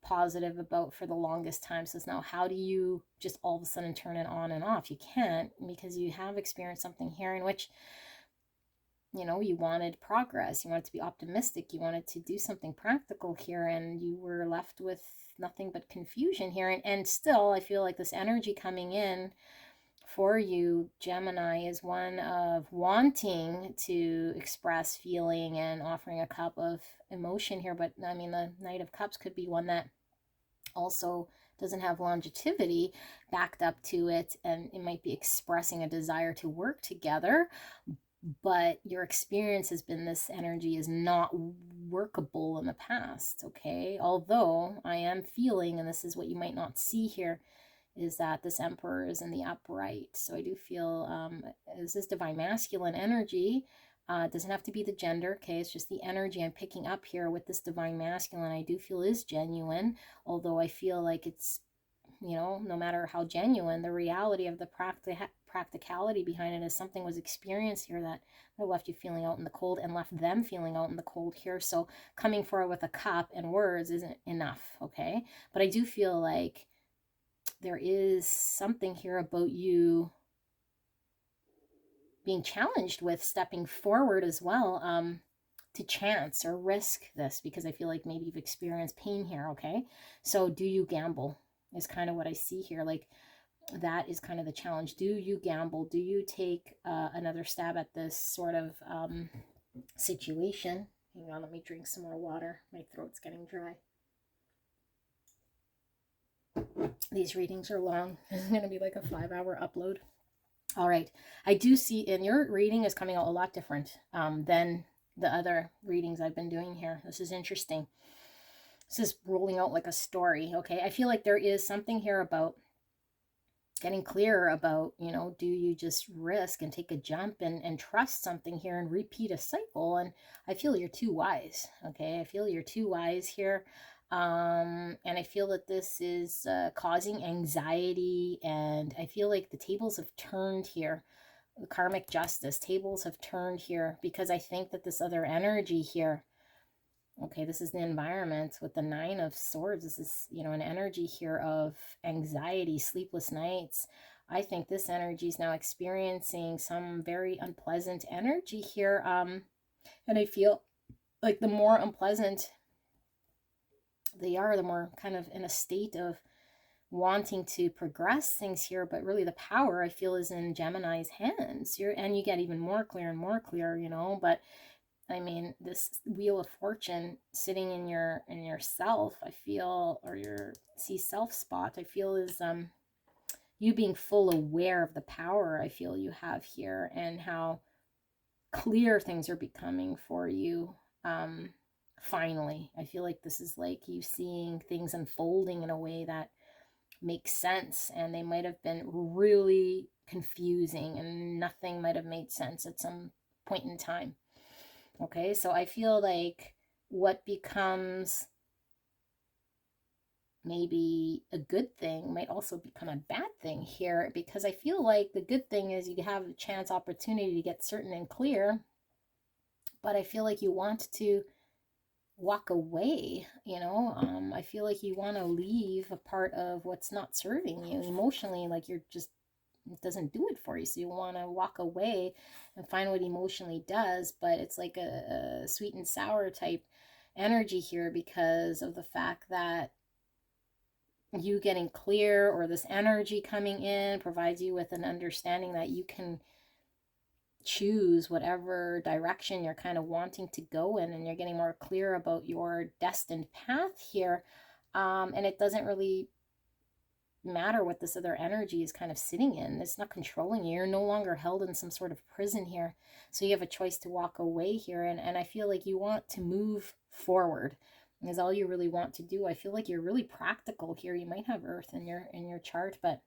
positive about for the longest time. So it's now, how do you just all of a sudden turn it on and off? You can't, because you have experienced something here in which, you know, you wanted progress, you wanted to be optimistic, you wanted to do something practical here, and you were left with nothing but confusion here. And still, I feel like this energy coming in for you, Gemini, is one of wanting to express feeling and offering a cup of emotion here. But I mean, the Knight of Cups could be one that also doesn't have longevity backed up to it, and it might be expressing a desire to work together, but your experience has been this energy is not workable in the past, okay? Although I am feeling, and this is what you might not see here, is that this Emperor is in the upright. So I do feel this is divine masculine energy. It doesn't have to be the gender, okay? It's just the energy I'm picking up here with this divine masculine. I do feel is genuine, although I feel like it's, you know, no matter how genuine, the reality of the practicality behind it is something was experienced here that left you feeling out in the cold and left them feeling out in the cold here. So coming forward with a cup and words isn't enough, okay? But I do feel like there is something here about you being challenged with stepping forward as well, to chance or risk this, because I feel like maybe you've experienced pain here, okay? So do you gamble is kind of what I see here. Like, that is kind of the challenge. Do you gamble? Do you take another stab at this sort of situation? Hang on, let me drink some more water. My throat's getting dry. These readings are long. This is going to be like a 5-hour upload. All right. I do see, and your reading is coming out a lot different than the other readings I've been doing here. This is interesting. This is rolling out like a story, okay? I feel like there is something here about getting clearer about, you know, do you just risk and take a jump and trust something here and repeat a cycle? And I feel you're too wise, okay? I feel you're too wise here. And I feel that this is causing anxiety, and I feel like the tables have turned here. The karmic justice, tables have turned here, because I think that this other energy here, okay, this is the environment with the 9 of Swords. This is, you know, an energy here of anxiety, sleepless nights. I think this energy is now experiencing some very unpleasant energy here. And I feel like the more unpleasant they are, the more kind of in a state of wanting to progress things here. But really the power, I feel, is in Gemini's hands here, and you get even more clear and more clear, you know. But I mean, this Wheel of Fortune sitting in your self, I feel, or your self spot, I feel, is you being full aware of the power I feel you have here, and how clear things are becoming for you. Finally, I feel like this is like you seeing things unfolding in a way that makes sense, and they might have been really confusing and nothing might have made sense at some point in time. Okay, so I feel like what becomes maybe a good thing might also become a bad thing here, because I feel like the good thing is you have a chance, opportunity to get certain and clear, but I feel like you want to walk away, you know. I feel like you want to leave a part of what's not serving you emotionally, like you're just, it doesn't do it for you, so you want to walk away and find what emotionally does. But it's like a sweet and sour type energy here, because of the fact that you getting clear, or this energy coming in, provides you with an understanding that you can choose whatever direction you're kind of wanting to go in, and you're getting more clear about your destined path here. And it doesn't really matter what this other energy is kind of sitting in. It's not controlling you. You're no longer held in some sort of prison here, so you have a choice to walk away here. And I feel like you want to move forward is all you really want to do. I feel like you're really practical here. You might have Earth in your chart, but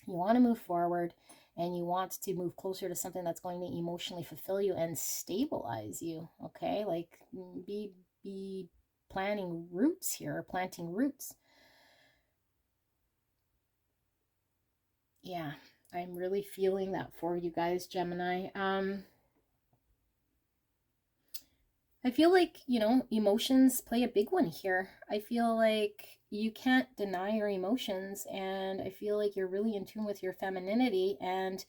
you want to move forward, and you want to move closer to something that's going to emotionally fulfill you and stabilize you, okay? Like be planting roots here, planting roots. Yeah, I'm really feeling that for you guys, Gemini. I feel like, you know, emotions play a big one here. I feel like you can't deny your emotions, and I feel like you're really in tune with your femininity, and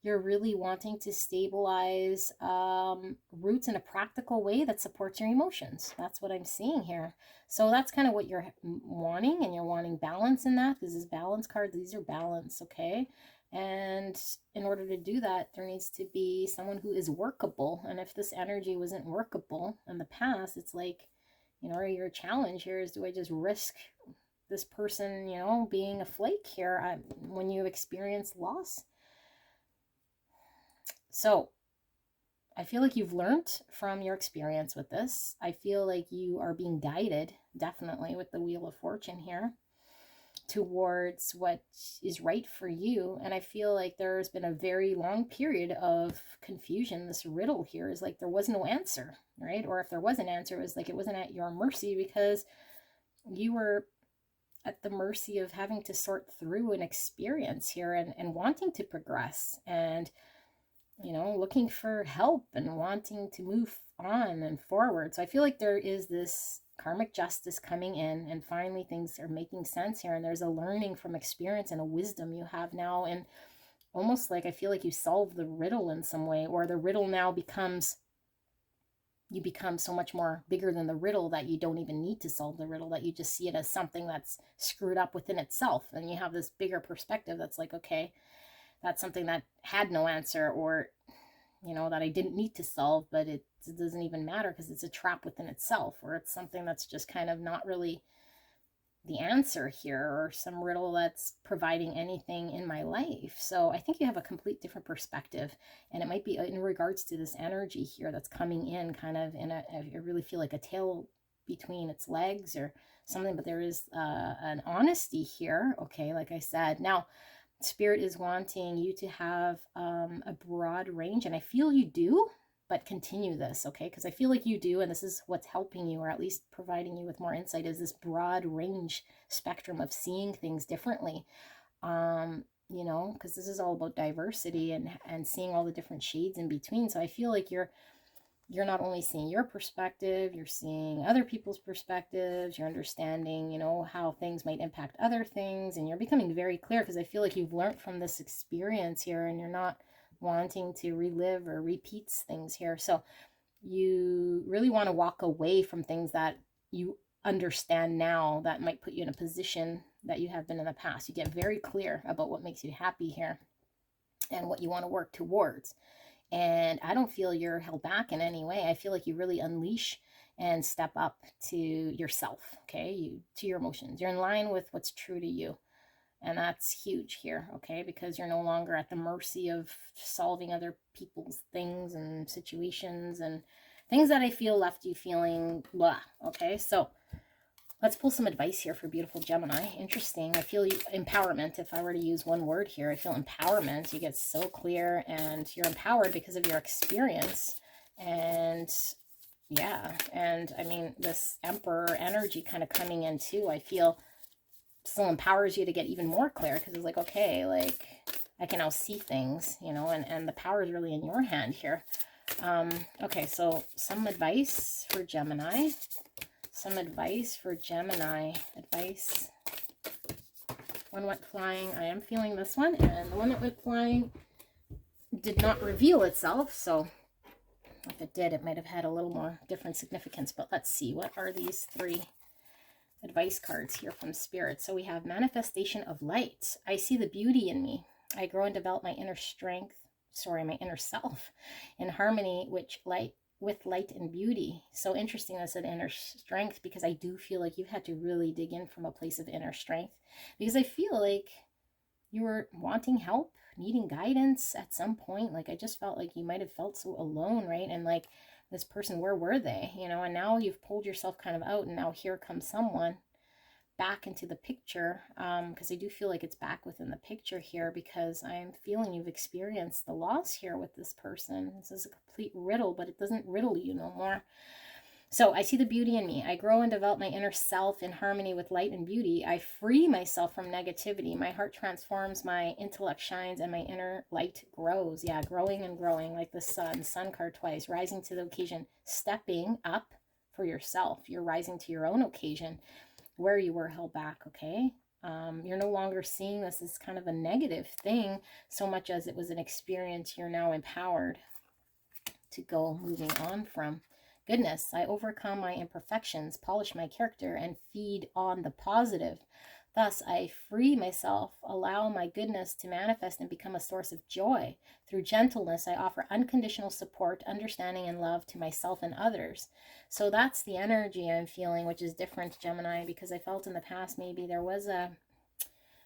you're really wanting to stabilize roots in a practical way that supports your emotions. That's what I'm seeing here. So that's kind of what you're wanting, and you're wanting balance in that. This is balance cards. These are balance, okay? And in order to do that, there needs to be someone who is workable. And if this energy wasn't workable in the past, it's like, you know, your challenge here is, do I just risk this person, you know, being a flake here when you experience loss? So I feel like you've learned from your experience with this. I feel like you are being guided, definitely, with the Wheel of Fortune here, towards what is right for you. And I feel like there's been a very long period of confusion. This riddle here is like there was no answer, right? Or if there was an answer, it was like it wasn't at your mercy, because you were at the mercy of having to sort through an experience here, and wanting to progress, and, you know, looking for help and wanting to move on and forward. So I feel like there is this karmic justice coming in, and finally things are making sense here, and there's a learning from experience and a wisdom you have now, and almost like I feel like you solve the riddle in some way, or the riddle now becomes you become so much more bigger than the riddle that you don't even need to solve the riddle, that you just see it as something that's screwed up within itself. And you have this bigger perspective that's like, okay, that's something that had no answer, or, you know, that I didn't need to solve, but it doesn't even matter because it's a trap within itself, or it's something that's just kind of not really the answer here, or some riddle that's providing anything in my life. So I think you have a complete different perspective, and it might be in regards to this energy here that's coming in kind of in a, I really feel like a tail between its legs or something, but there is an honesty here. Okay, like I said, now Spirit is wanting you to have a broad range, and I feel you do, but continue this, okay? Because I feel like you do, and this is what's helping you, or at least providing you with more insight, is this broad range spectrum of seeing things differently. You know, because this is all about diversity and seeing all the different shades in between. So I feel like you're not only seeing your perspective, you're seeing other people's perspectives, you're understanding, you know, how things might impact other things, and you're becoming very clear, because I feel like you've learned from this experience here, and you're not wanting to relive or repeat things here. So you really want to walk away from things that you understand now that might put you in a position that you have been in the past. You get very clear about what makes you happy here and what you want to work towards. And I don't feel you're held back in any way. I feel like you really unleash and step up to yourself, okay? To your emotions. You're in line with what's true to you. And that's huge here, okay? Because you're no longer at the mercy of solving other people's things and situations and things that I feel left you feeling blah, okay? So let's pull some advice here for beautiful Gemini. Interesting. I feel empowerment. If I were to use one word here, I feel empowerment. You get so clear, and you're empowered because of your experience. And yeah, and I mean, this Emperor energy kind of coming in too, I feel still empowers you to get even more clear, because it's like, okay, like I can now see things, you know, and the power is really in your hand here. Okay, so some advice for Gemini. Some advice for Gemini. Advice. One went flying. I am feeling this one, and the one that went flying did not reveal itself, so if it did, it might have had a little more different significance. But let's see, what are these three advice cards here from Spirit? So we have manifestation of light. I see the beauty in me. I grow and develop my inner strength, my inner self, in harmony with light and beauty. So interesting I said inner strength, because I do feel like you've had to really dig in from a place of inner strength, because I feel like you were wanting help, needing guidance at some point. Like I just felt like you might have felt so alone, right? And like, this person, where were they? You know, and now you've pulled yourself kind of out, and now here comes someone back into the picture, because I do feel like it's back within the picture here, because I'm feeling you've experienced the loss here with this person. This is a complete riddle, but it doesn't riddle you no more. So I see the beauty in me. I grow and develop my inner self in harmony with light and beauty. I free myself from negativity. My heart transforms, my intellect shines, and my inner light grows. Yeah, growing and growing like the sun card twice, rising to the occasion, stepping up for yourself. You're rising to your own occasion where you were held back, okay? You're no longer seeing this as kind of a negative thing so much as it was an experience you're now empowered to go moving on from. Goodness, I overcome my imperfections, polish my character, and feed on the positive. Thus, I free myself, allow my goodness to manifest and become a source of joy. Through gentleness, I offer unconditional support, understanding, and love to myself and others. So that's the energy I'm feeling, which is different, Gemini, because I felt in the past maybe there was a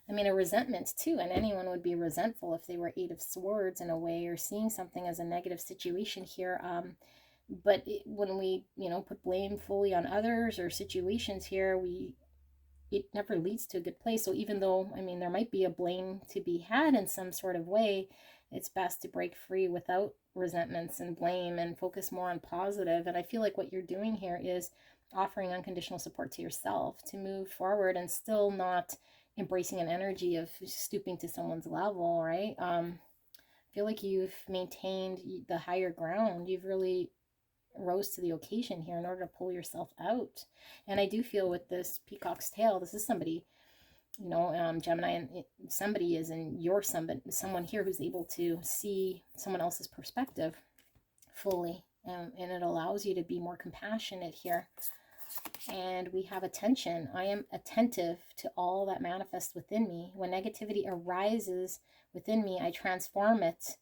resentment too, and anyone would be resentful if they were Eight of Swords in a way, or seeing something as a negative situation here. But when we, put blame fully on others or situations here, it never leads to a good place. So even though, there might be a blame to be had in some sort of way, it's best to break free without resentments and blame and focus more on positive. And I feel like what you're doing here is offering unconditional support to yourself to move forward, and still not embracing an energy of stooping to someone's level, right? I feel like you've maintained the higher ground. You've really rose to the occasion here in order to pull yourself out. And I do feel with this peacock's tail, this is somebody, Gemini, and somebody is in your someone here who's able to see someone else's perspective fully and it allows you to be more compassionate here. And we have attention. I am attentive to all that manifests within me. When negativity arises within me, I transform it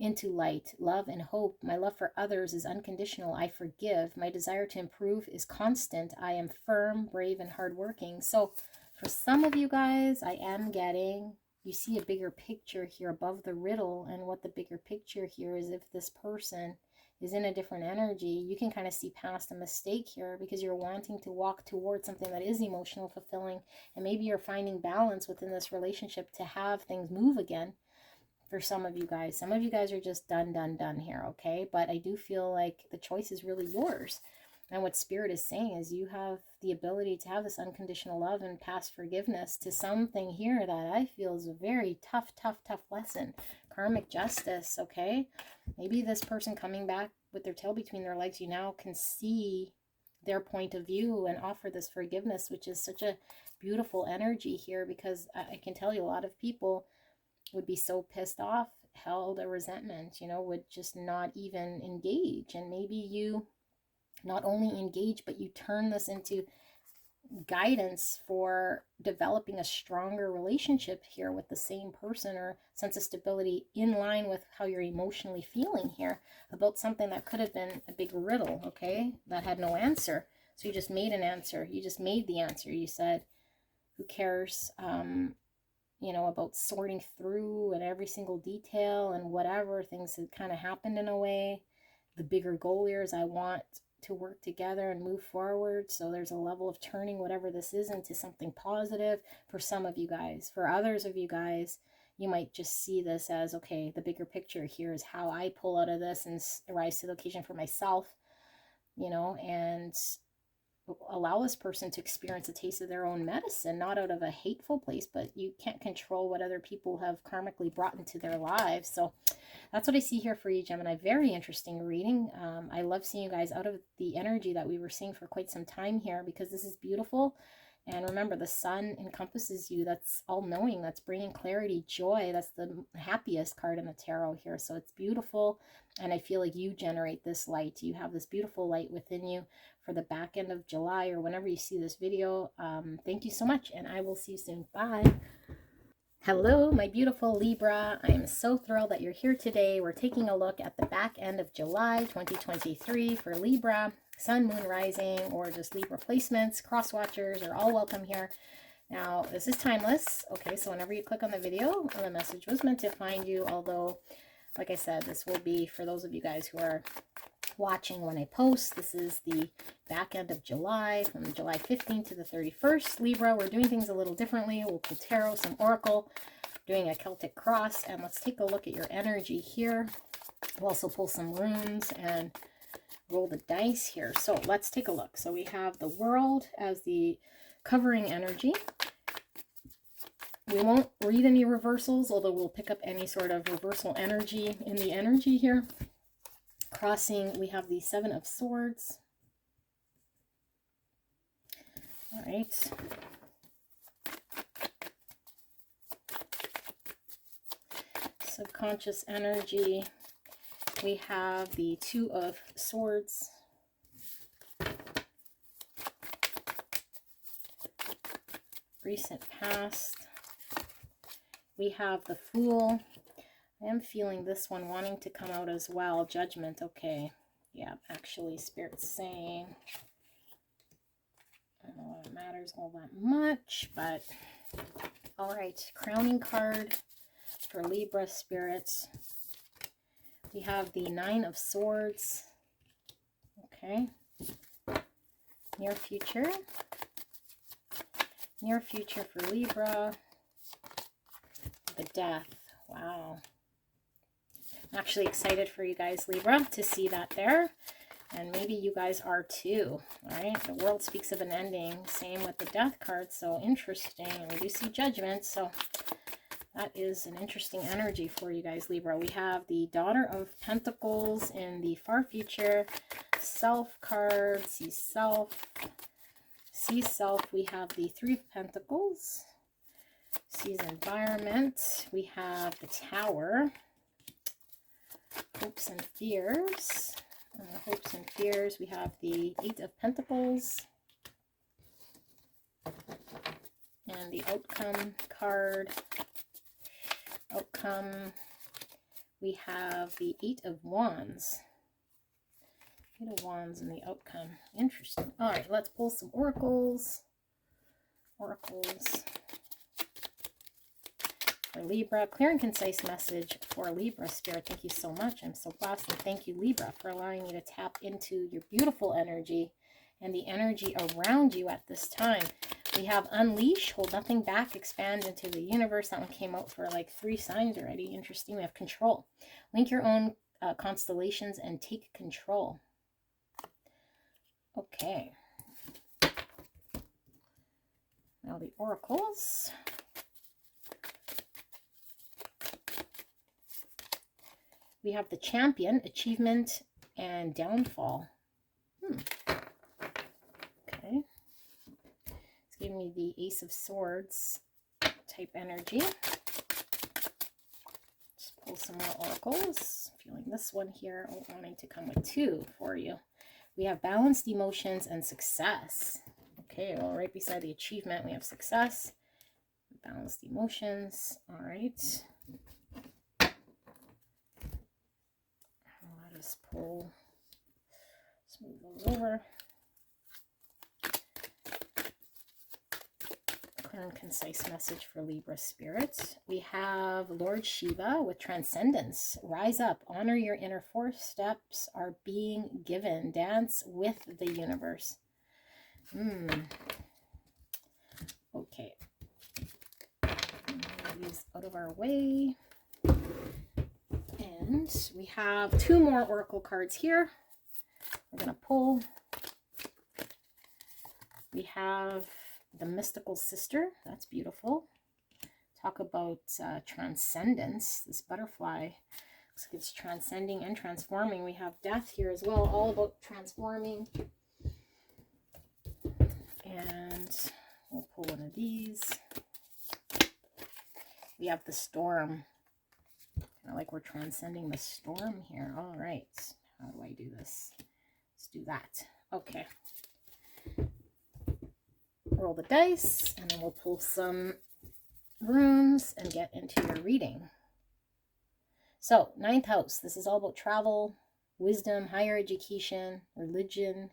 into light, love, and hope. My love for others is unconditional. I forgive. My desire to improve is constant. I am firm, brave, and hardworking. So for some of you guys, I am getting, you see a bigger picture here above the riddle. And what the bigger picture here is, if this person is in a different energy, you can kind of see past a mistake here, because you're wanting to walk towards something that is emotional fulfilling. And maybe you're finding balance within this relationship to have things move again. For some of you guys are just done here, okay? But I do feel like the choice is really yours. And what Spirit is saying is you have the ability to have this unconditional love and past forgiveness to something here that I feel is a very tough lesson. Karmic justice, okay? Maybe this person coming back with their tail between their legs, you now can see their point of view and offer this forgiveness, which is such a beautiful energy here, because I can tell you a lot of people would be so pissed off, held a resentment, you know, would just not even engage. And maybe you not only engage, but you turn this into guidance for developing a stronger relationship here with the same person, or sense of stability in line with how you're emotionally feeling here about something that could have been a big riddle, okay, that had no answer. So you just made an answer. You just made the answer. You said, who cares, you know, about sorting through and every single detail and whatever. Things had kind of happened in a way. The bigger goal here is I want to work together and move forward. So there's a level of turning whatever this is into something positive for some of you guys. For others of you guys, you might just see this as, okay, the bigger picture here is how I pull out of this and rise to the occasion for myself, you know, and allow this person to experience a taste of their own medicine, not out of a hateful place, but you can't control what other people have karmically brought into their lives. So that's what I see here for you, Gemini. Very interesting reading. I love seeing you guys out of the energy that we were seeing for quite some time here, because this is beautiful. And remember, the sun encompasses you. That's all-knowing. That's bringing clarity, joy. That's the happiest card in the tarot here. So it's beautiful. And I feel like you generate this light. You have this beautiful light within you for the back end of July, or whenever you see this video. Thank you so much, and I will see you soon. Bye. Hello, my beautiful Libra. I am so thrilled that you're here today. We're taking a look at the back end of July 2023 for Libra. Sun, Moon, Rising, or just Libra placements. Cross watchers are all welcome here. Now, this is timeless. Okay, so whenever you click on the video, the message was meant to find you. Although, like I said, this will be for those of you guys who are watching when I post. This is the back end of July, from July 15th to the 31st. Libra, we're doing things a little differently. We'll pull tarot, some oracle, doing a Celtic cross, and let's take a look at your energy here. We'll also pull some runes and roll the dice here. So let's take a look. So we have the World as the covering energy. We won't read any reversals, although we'll pick up any sort of reversal energy in the energy here. Crossing, we have the Seven of Swords. All right. Subconscious energy. We have the Two of Swords. Recent past. We have the Fool. I am feeling this one wanting to come out as well. Judgment, okay. Yeah, actually, Spirit's saying, I don't know if it matters all that much, but all right. Crowning card for Libra spirits. We have the Nine of Swords. Okay. Near future. Near future for Libra. The Death. Wow. I'm actually excited for you guys, Libra, to see that there. And maybe you guys are too. All right. The World speaks of an ending. Same with the Death card. So interesting. And we do see Judgment. So that is an interesting energy for you guys, Libra. We have the Daughter of Pentacles in the far future. Self card. See self. See self. We have the Three of Pentacles. Sees environment. We have the Tower. Hopes and fears. Hopes and fears. We have the 8 of Pentacles. And the outcome card. Outcome. We have the 8 of Wands. 8 of Wands and the outcome. Interesting. All right, let's pull some oracles. Oracles for Libra. Clear and concise message for Libra, Spirit. Thank you so much. I'm so blessed. And thank you, Libra, for allowing me to tap into your beautiful energy and the energy around you at this time. We have unleash, hold nothing back, expand into the universe. That one came out for like 3 signs already. Interesting. We have control. Link your own constellations and take control. Okay. Now the oracles. We have the Champion, achievement and downfall. Okay. It's giving me the Ace of Swords type energy. Just pull some more oracles. Feeling this one here, wanting to come with 2 for you. We have balanced emotions and success. Okay, well, right beside the achievement, we have success. Balanced emotions. All right. Let us pull. Let's move those over. Clear and concise message for Libra Spirit. We have Lord Shiva with transcendence. Rise up, honor your inner 4 steps are being given. Dance with the universe. Okay. Move these out of our way. And we have 2 more oracle cards here. We're going to pull. We have the Mystical Sister. That's beautiful. Talk about transcendence. This butterfly looks like it's transcending and transforming. We have death here as well, all about transforming. And we'll pull one of these. We have the Storm. Kind of like we're transcending the storm here. All right. How do I do this? Let's do that. Okay. Roll the dice, and then we'll pull some runes and get into your reading. So, 9th house. This is all about travel, wisdom, higher education, religion.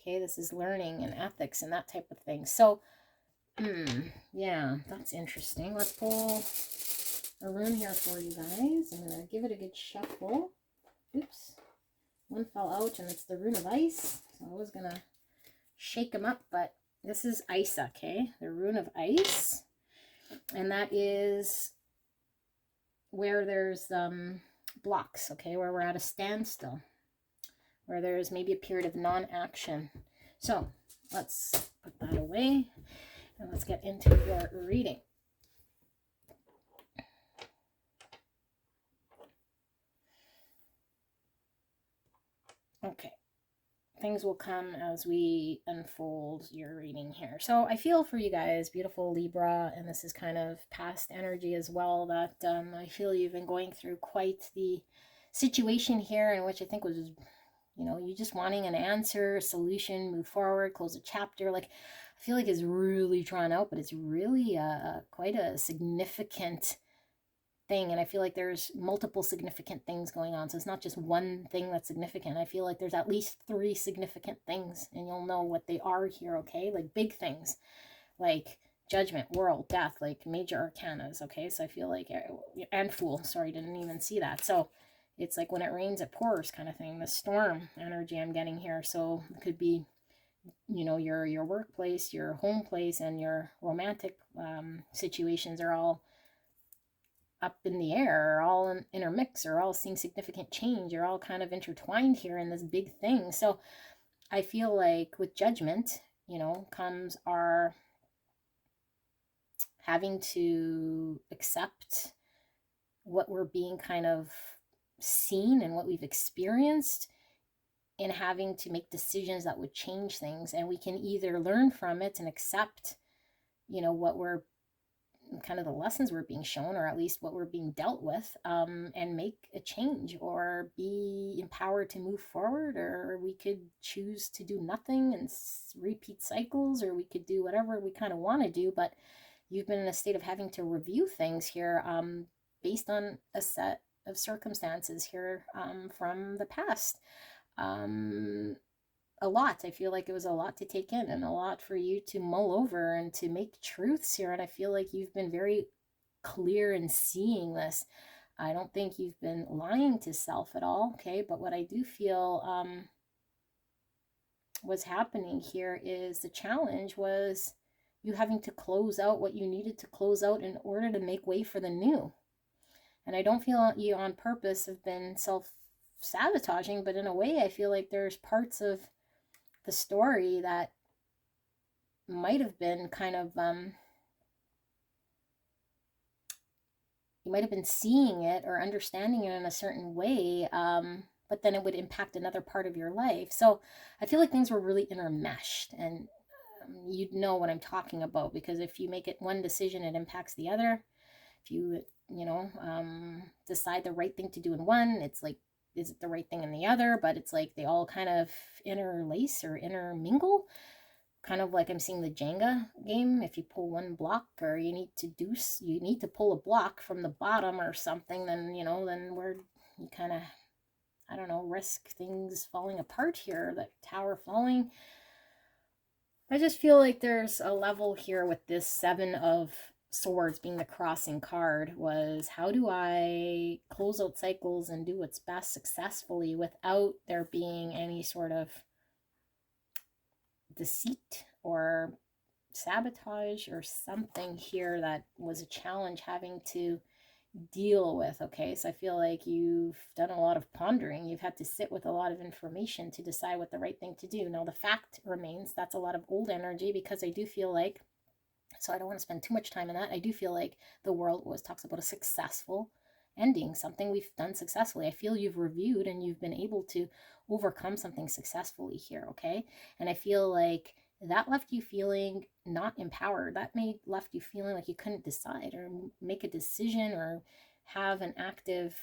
Okay, this is learning and ethics and that type of thing. So, yeah, that's interesting. Let's pull a rune here for you guys. I'm going to give it a good shuffle. Oops. One fell out, and it's the Rune of Ice. So I was going to shake them up, but this is Isa, okay? The Rune of Ice. And that is where there's blocks, okay? Where we're at a standstill. Where there's maybe a period of non-action. So let's put that away. And let's get into your reading. Okay, things will come as we unfold your reading here. So I feel for you guys, beautiful Libra, and this is kind of past energy as well, that I feel you've been going through quite the situation here, in which I think was, you know, you just wanting an answer, a solution, move forward, close a chapter. Like, I feel like it's really drawn out, but it's really quite a significant thing, and I feel like there's multiple significant things going on. So it's not just one thing that's significant. I feel like there's at least 3 significant things, and you'll know what they are here, okay? Like big things, like Judgment, World, Death, like major arcanas, okay? So I feel like, and Fool, sorry, didn't even see that. So it's like when it rains, it pours kind of thing. The storm energy I'm getting here. So it could be, you know, your workplace, your home place, and your romantic situations are all up in the air, are all intermix, are all seeing significant change, are all kind of intertwined here in this big thing. So I feel like with Judgment, you know, comes our having to accept what we're being kind of seen and what we've experienced, and having to make decisions that would change things. And we can either learn from it and accept, you know, what we're kind of the lessons we're being shown, or at least what we're being dealt with, and make a change or be empowered to move forward. Or we could choose to do nothing and repeat cycles, or we could do whatever we kind of want to do. But you've been in a state of having to review things here, based on a set of circumstances here, from the past. A lot. I feel like it was a lot to take in and a lot for you to mull over and to make truths here. And I feel like you've been very clear in seeing this. I don't think you've been lying to self at all, okay? But what I do feel was happening here is the challenge was you having to close out what you needed to close out in order to make way for the new. And I don't feel you on purpose have been self-sabotaging, but in a way I feel like there's parts of the story that might have been kind of, you might have been seeing it or understanding it in a certain way, but then it would impact another part of your life. So I feel like things were really intermeshed, and you'd know what I'm talking about, because if you make it one decision, it impacts the other. If you decide the right thing to do in one, it's like, is it the right thing in the other? But it's like they all kind of interlace or intermingle, kind of like I'm seeing the Jenga game. If you pull one block, or you need to pull a block from the bottom or something, then you kind of, I don't know, risk things falling apart here, that tower falling. I just feel like there's a level here with this Seven of Swords being the crossing card, was how do I close out cycles and do what's best successfully without there being any sort of deceit or sabotage or something here that was a challenge having to deal with. Okay, so I feel like you've done a lot of pondering. You've had to sit with a lot of information to decide what the right thing to do. Now the fact remains that's a lot of old energy, because I do feel like, so I don't want to spend too much time on that, I do feel like the world always talks about a successful ending, something we've done successfully. I feel you've reviewed and you've been able to overcome something successfully here, okay? And I feel like that left you feeling not empowered. That left you feeling like you couldn't decide or make a decision or have an active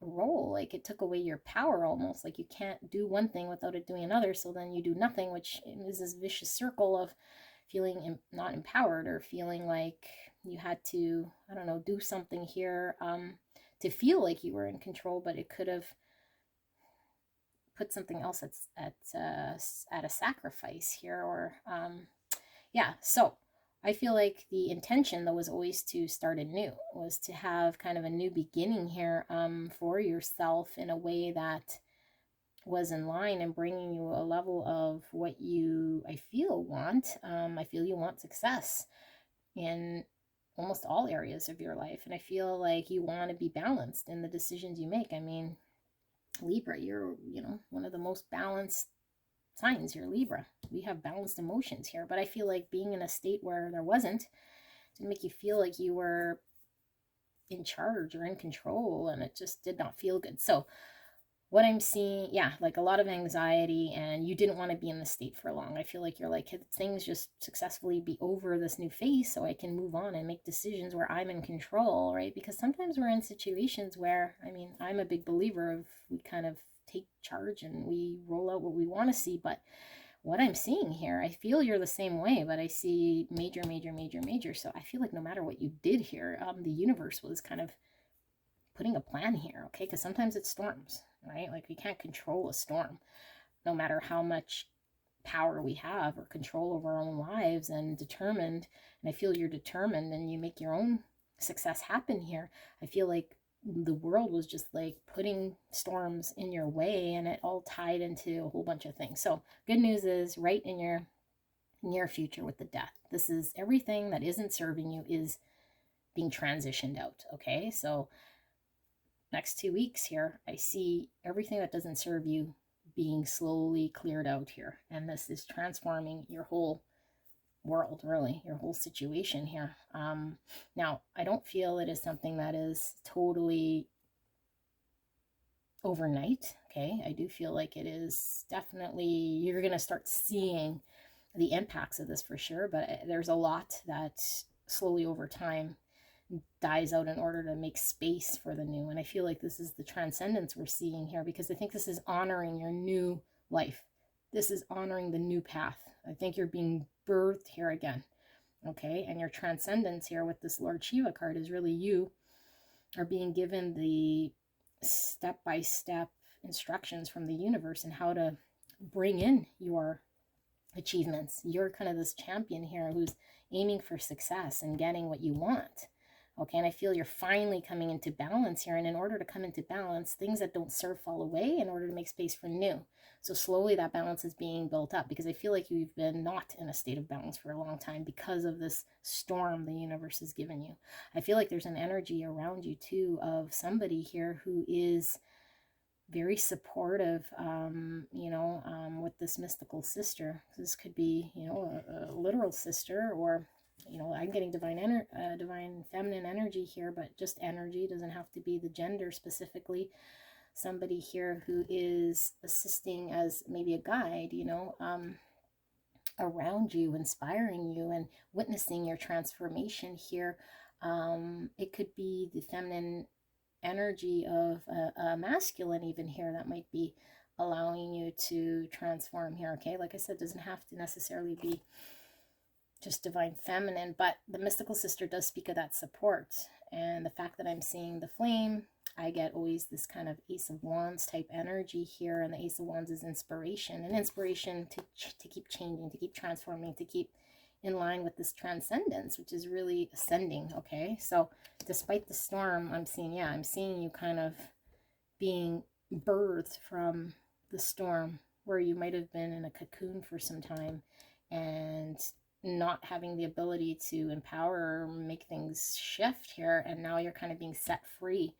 role. Like it took away your power almost. Like you can't do one thing without it doing another. So then you do nothing, which is this vicious circle of feeling not empowered, or feeling like you had to, I don't know, do something here to feel like you were in control, but it could have put something else at a sacrifice here, or yeah. So I feel like the intention though was always to start anew, was to have kind of a new beginning here for yourself in a way that was in line and bringing you a level of what you, I feel, want. I feel you want success in almost all areas of your life. And I feel like you want to be balanced in the decisions you make. I mean, Libra, you're, one of the most balanced signs. You're Libra. We have balanced emotions here. But I feel like being in a state where there wasn't didn't make you feel like you were in charge or in control, and it just did not feel good. So what I'm seeing, yeah, like a lot of anxiety, and you didn't want to be in this state for long. I feel like you're like, things just successfully be over this new phase so I can move on and make decisions where I'm in control, right? Because sometimes we're in situations where, I mean, I'm a big believer of we kind of take charge and we roll out what we want to see. But what I'm seeing here, I feel you're the same way, but I see major, major, major, major. So I feel like no matter what you did here, the universe was kind of putting a plan here, okay? Because sometimes it storms, right? Like we can't control a storm, no matter how much power we have or control over our own lives and determined. And I feel you're determined and you make your own success happen here. I feel like the world was just like putting storms in your way, and it all tied into a whole bunch of things. So good news is, right in your near future with the death, this is everything that isn't serving you is being transitioned out, okay? So next 2 weeks here, I see everything that doesn't serve you being slowly cleared out here. And this is transforming your whole world, really, your whole situation here. Now, I don't feel it is something that is totally overnight, okay? I do feel like it is definitely, you're going to start seeing the impacts of this for sure, but there's a lot that slowly over time dies out in order to make space for the new. And I feel like this is the transcendence we're seeing here, because I think this is honoring your new life. This is honoring the new path. I think you're being birthed here again. Okay, and your transcendence here with this Lord Shiva card is really you are being given the step-by-step instructions from the universe and how to bring in your achievements. You're kind of this champion here who's aiming for success and getting what you want. Okay, and I feel you're finally coming into balance here. And in order to come into balance, things that don't serve fall away in order to make space for new. So slowly that balance is being built up, because I feel like you've been not in a state of balance for a long time because of this storm the universe has given you. I feel like there's an energy around you too of somebody here who is very supportive, with this mystical sister. This could be, a literal sister, or I'm getting divine feminine energy here, but just energy, doesn't have to be the gender specifically. Somebody here who is assisting as maybe a guide, around you, inspiring you and witnessing your transformation here. It could be the feminine energy of a masculine even here that might be allowing you to transform here. Okay, like I said, doesn't have to necessarily be just divine feminine, but the mystical sister does speak of that support. And the fact that I'm seeing the flame, I get always this kind of Ace of Wands type energy here, and the Ace of Wands is inspiration, and inspiration to keep changing, to keep transforming, to keep in line with this transcendence, which is really ascending. Okay, so despite the storm, I'm seeing you kind of being birthed from the storm, where you might have been in a cocoon for some time and not having the ability to empower or make things shift here, and now you're kind of being set free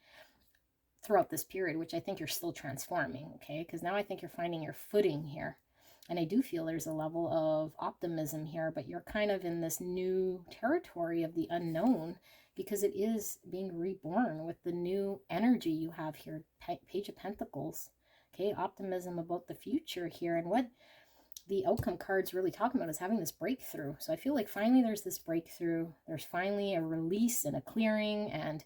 throughout this period, which I think you're still transforming. Okay, because now I think you're finding your footing here. And I do feel there's a level of optimism here, but you're kind of in this new territory of the unknown, because it is being reborn with the new energy you have here. Page of Pentacles. Okay, optimism about the future here. And what the outcome card's really talking about is having this breakthrough. So I feel like finally there's this breakthrough. There's finally a release and a clearing, and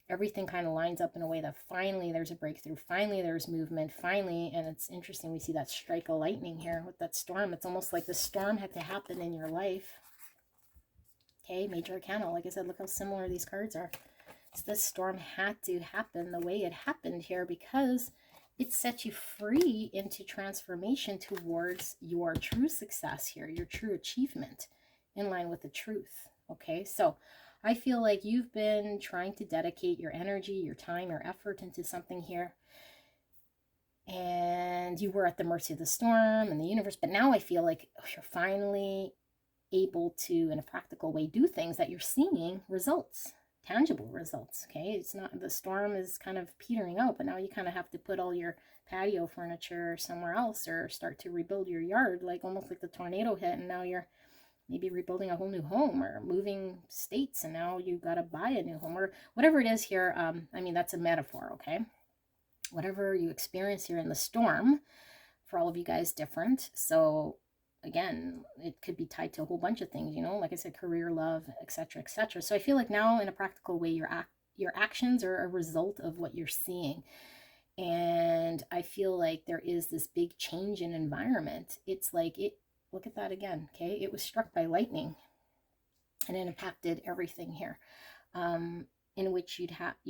everything kind of lines up in a way that finally there's a breakthrough. Finally there's movement. Finally, and it's interesting, we see that strike of lightning here with that storm. It's almost like the storm had to happen in your life. Okay, Major Arcana. Like I said, look how similar these cards are. So this storm had to happen the way it happened here, because it set you free into transformation towards your true success here, your true achievement in line with the truth. Okay, so I feel like you've been trying to dedicate your energy, your time, your effort into something here, and you were at the mercy of the storm and the universe, but now I feel like you're finally able to, in a practical way, do things that you're seeing results. Tangible results. Okay, it's not, the storm is kind of petering out, but now you kind of have to put all your patio furniture somewhere else, or start to rebuild your yard, like almost like the tornado hit, and now you're maybe rebuilding a whole new home, or moving states, and now you got to buy a new home, or whatever it is here. I mean, that's a metaphor. Okay, whatever you experience here in the storm, for all of you guys, different. So again, it could be tied to a whole bunch of things, like I said, career, love, etc., etc. So I feel like now, in a practical way, your actions are a result of what you're seeing. And I feel like there is this big change in environment. It's like, look at that again. Okay, it was struck by lightning, and it impacted everything here, in which you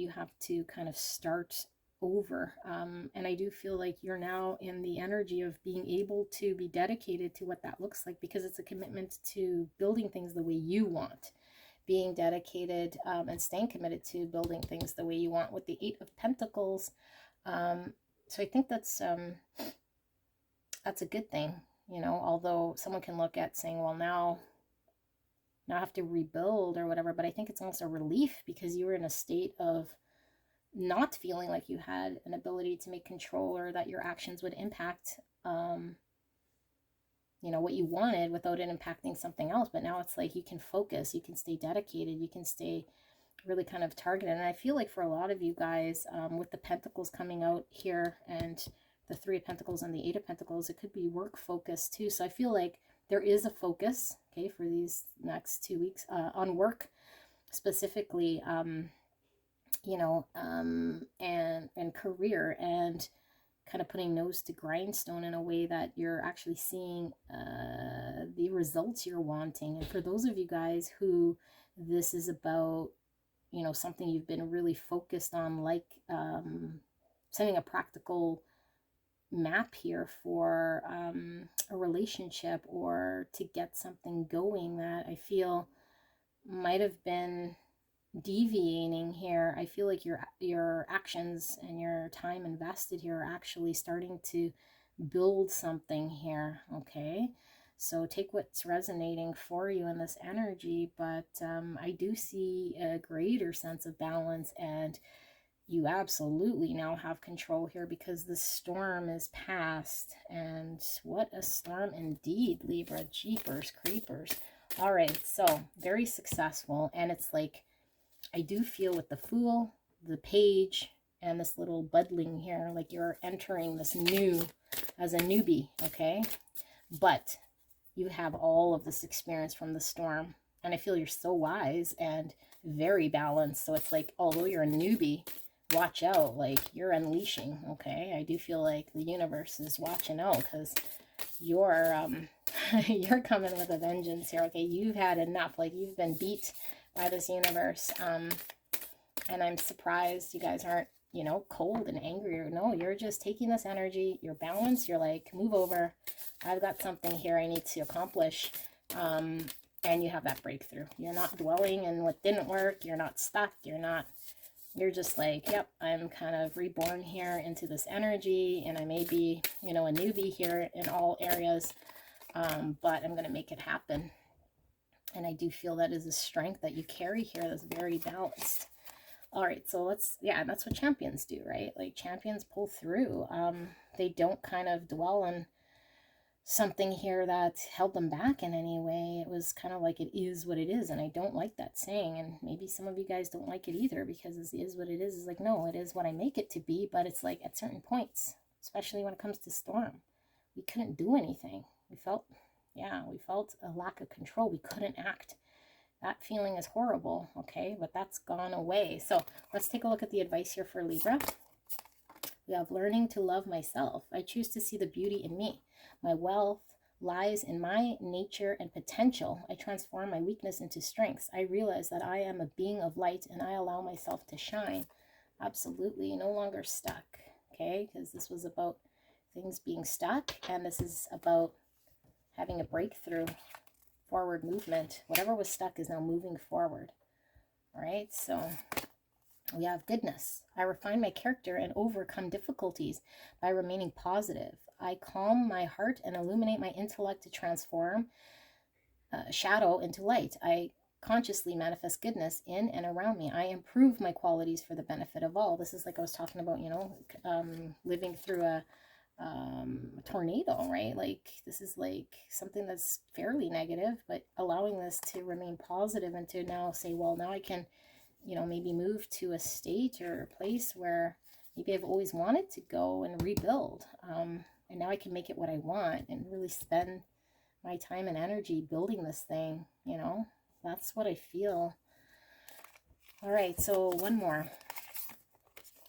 have to kind of start over. And I do feel like you're now in the energy of being able to be dedicated to what that looks like, because it's a commitment to building things the way you want, being dedicated and staying committed to building things the way you want, with the Eight of Pentacles. So I think that's a good thing, although someone can look at saying, well, now I have to rebuild or whatever, but I think it's almost a relief, because you were in a state of not feeling like you had an ability to make control, or that your actions would impact what you wanted without it impacting something else. But now it's like you can focus, you can stay dedicated, you can stay really kind of targeted. And I feel like for a lot of you guys, with the Pentacles coming out here, and the Three of Pentacles and the Eight of Pentacles, it could be work focused too. So I feel like there is a focus, okay, for these next 2 weeks on work. specifically, and career, and kind of putting nose to grindstone in a way that you're actually seeing the results you're wanting. And for those of you guys who this is about, something you've been really focused on, like sending a practical map here for a relationship, or to get something going that I feel might have been deviating here. I feel like your actions and your time invested here are actually starting to build something here. Okay, so take what's resonating for you in this energy, but I do see a greater sense of balance, and you absolutely now have control here because the storm is past. And what a storm indeed, Libra. Jeepers creepers. All right, so very successful. And it's like, I do feel with the Fool, the Page, and this little buddling here, like you're entering this new as a newbie, okay? But you have all of this experience from the storm. And I feel you're so wise and very balanced. So it's like, although you're a newbie, watch out, like you're unleashing. Okay, I do feel like the universe is watching out, because you're you're coming with a vengeance here. Okay, you've had enough, like you've been beat by this universe, and I'm surprised you guys aren't, cold and angry. Or no, you're just taking this energy, you're balanced, you're like, move over, I've got something here I need to accomplish. And you have that breakthrough. You're not dwelling in what didn't work, you're not stuck, you're just like, yep, I'm kind of reborn here into this energy, and I may be, a newbie here in all areas, but I'm going to make it happen. And I do feel that is a strength that you carry here that's very balanced. All right, so and that's what champions do, right? Like champions pull through. They don't kind of dwell on something here that held them back in any way. It was kind of like, it is what it is. And I don't like that saying, and maybe some of you guys don't like it either, because it is what it is. It's like, no, it is what I make it to be. But it's like at certain points, especially when it comes to storm, we couldn't do anything. We felt a lack of control. We couldn't act. That feeling is horrible, okay? But that's gone away. So let's take a look at the advice here for Libra. We have learning to love myself. I choose to see the beauty in me. My wealth lies in my nature and potential. I transform my weakness into strengths. I realize that I am a being of light, and I allow myself to shine. Absolutely, no longer stuck, okay? Because this was about things being stuck, and this is about having a breakthrough, forward movement. Whatever was stuck is now moving forward. All right, so we have goodness. I refine my character and overcome difficulties by remaining positive. I calm my heart and illuminate my intellect to transform shadow into light. I consciously manifest goodness in and around me. I improve my qualities for the benefit of all. This is like I was talking about, living through a tornado, right? Like this is like something that's fairly negative, but allowing this to remain positive and to now say, well, now I can, maybe move to a state or a place where maybe I've always wanted to go and rebuild. And now I can make it what I want and really spend my time and energy building this thing, That's what I feel. All right, so one more.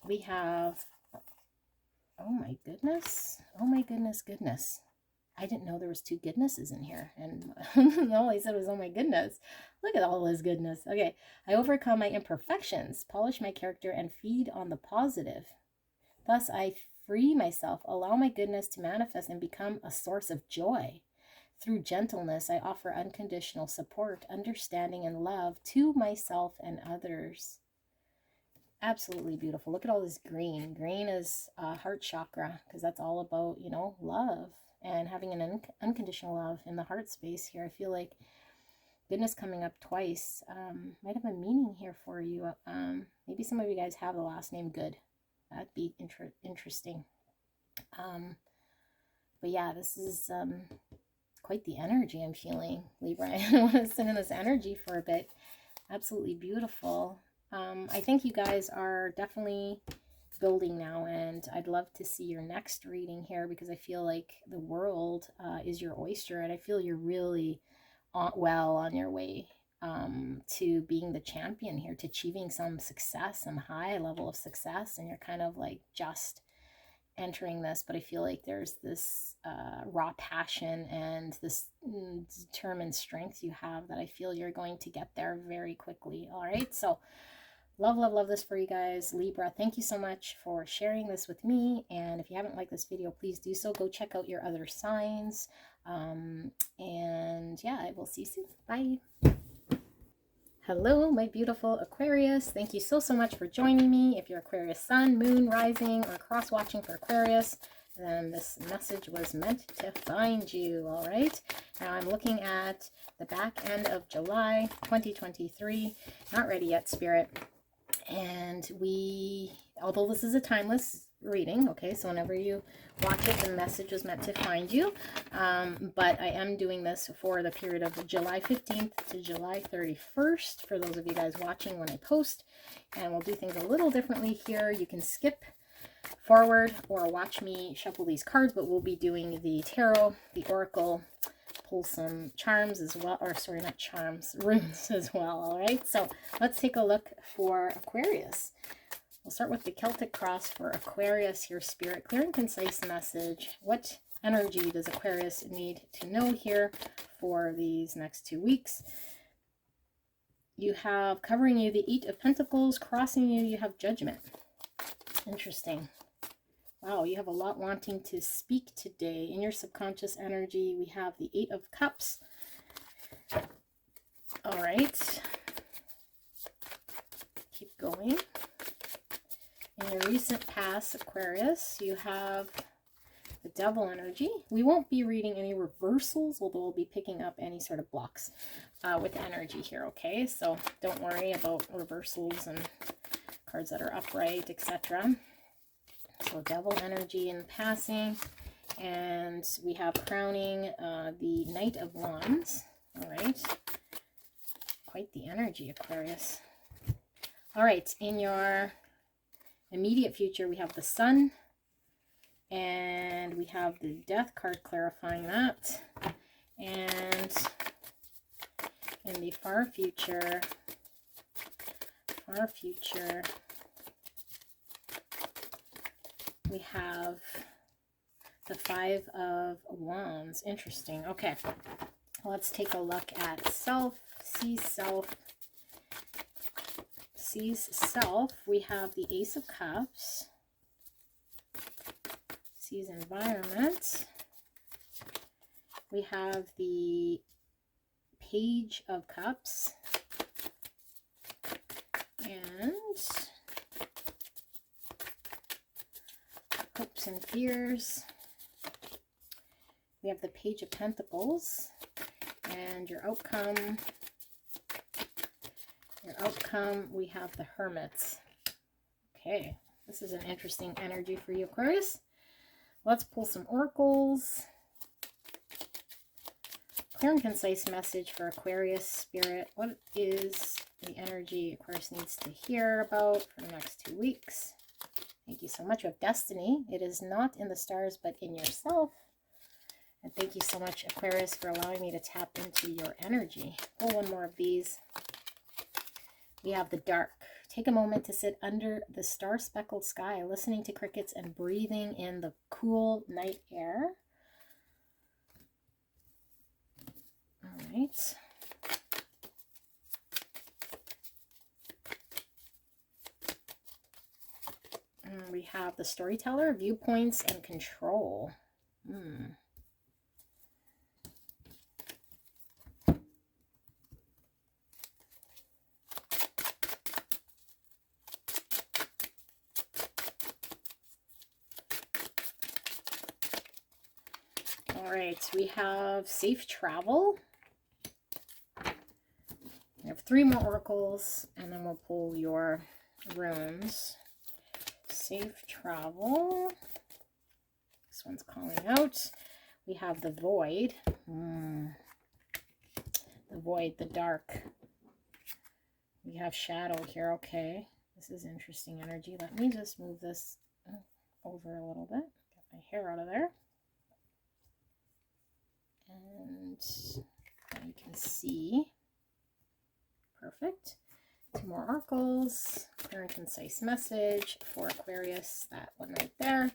We have, oh my goodness. Oh my goodness. I didn't know there was two goodnesses in here. And all I said was, oh my goodness. Look at all this goodness. Okay. I overcome my imperfections, polish my character, and feed on the positive. Thus, I free myself, allow my goodness to manifest and become a source of joy. Through gentleness, I offer unconditional support, understanding, and love to myself and others. Absolutely beautiful. Look at all this green. Green is heart chakra, because that's all about, love and having an unconditional love in the heart space here. I feel like goodness coming up twice might have a meaning here for you. Maybe some of you guys have the last name Good. That'd be interesting. But yeah, this is quite the energy I'm feeling, Libra. I want to sit in this energy for a bit. Absolutely beautiful. I think you guys are definitely building now, and I'd love to see your next reading here, because I feel like the world is your oyster, and I feel you're really well on your way to being the champion here, to achieving some success, some high level of success, and you're kind of like just entering this, but I feel like there's this raw passion and this determined strength you have that I feel you're going to get there very quickly. All right, so love, love, love this for you guys. Libra, thank you so much for sharing this with me. And if you haven't liked this video, please do so. Go check out your other signs. And yeah, I will see you soon. Bye. Hello, my beautiful Aquarius. Thank you so much for joining me. If you're Aquarius Sun, Moon, Rising, or cross-watching for Aquarius, then this message was meant to find you, all right? Now I'm looking at the back end of July 2023. Not ready yet, Spirit. And although this is a timeless reading, okay, so whenever you watch it, the message is meant to find you, but I am doing this for the period of July 15th to July 31st for those of you guys watching when I post, and we'll do things a little differently here. You can skip forward or watch me shuffle these cards, but we'll be doing the tarot, the oracle, pull some charms as well, or sorry, not charms, runes as well. All right, so let's take a look for Aquarius. We'll start with the Celtic cross for Aquarius here, Spirit. Clear and concise message. What energy does Aquarius need to know here for these next 2 weeks? You have covering you the Eight of Pentacles, crossing you, you have Judgment. Interesting. Wow, you have a lot wanting to speak today. In your subconscious energy, we have the Eight of Cups. All right. Keep going. In your recent past, Aquarius, you have the Devil energy. We won't be reading any reversals, although we'll be picking up any sort of blocks with energy here, okay? So don't worry about reversals and cards that are upright, etc. So Devil energy in passing. And we have crowning the Knight of Wands. All right. Quite the energy, Aquarius. All right. In your immediate future, we have the Sun. And we have the Death card clarifying that. And in the far future, we have the Five of Wands. Interesting. Okay. Let's take a look at self. Sees self. Sees self. We have the Ace of Cups. Sees environment. We have the Page of Cups. And hopes and fears. We have the Page of Pentacles. And your outcome, we have the Hermits. Okay, this is an interesting energy for you, Aquarius. Let's pull some oracles. Clear and concise message for Aquarius, Spirit. What is the energy Aquarius needs to hear about for the next 2 weeks? Thank you so much. You have destiny. It is not in the stars, but in yourself. And thank you so much, Aquarius, for allowing me to tap into your energy. Pull one more of these. We have the dark. Take a moment to sit under the star-speckled sky, listening to crickets and breathing in the cool night air. All right. And we have the storyteller, viewpoints, and control. All right, we have safe travel. We have 3 more oracles, and then we'll pull your runes. Safe travel. This one's calling out. We have the void. The void, the dark. We have shadow here. Okay, this is interesting energy. Let me just move this over a little bit. Get my hair out of there. And you can see Perfect. 2 more oracles. Clear and concise message for Aquarius. That one right there.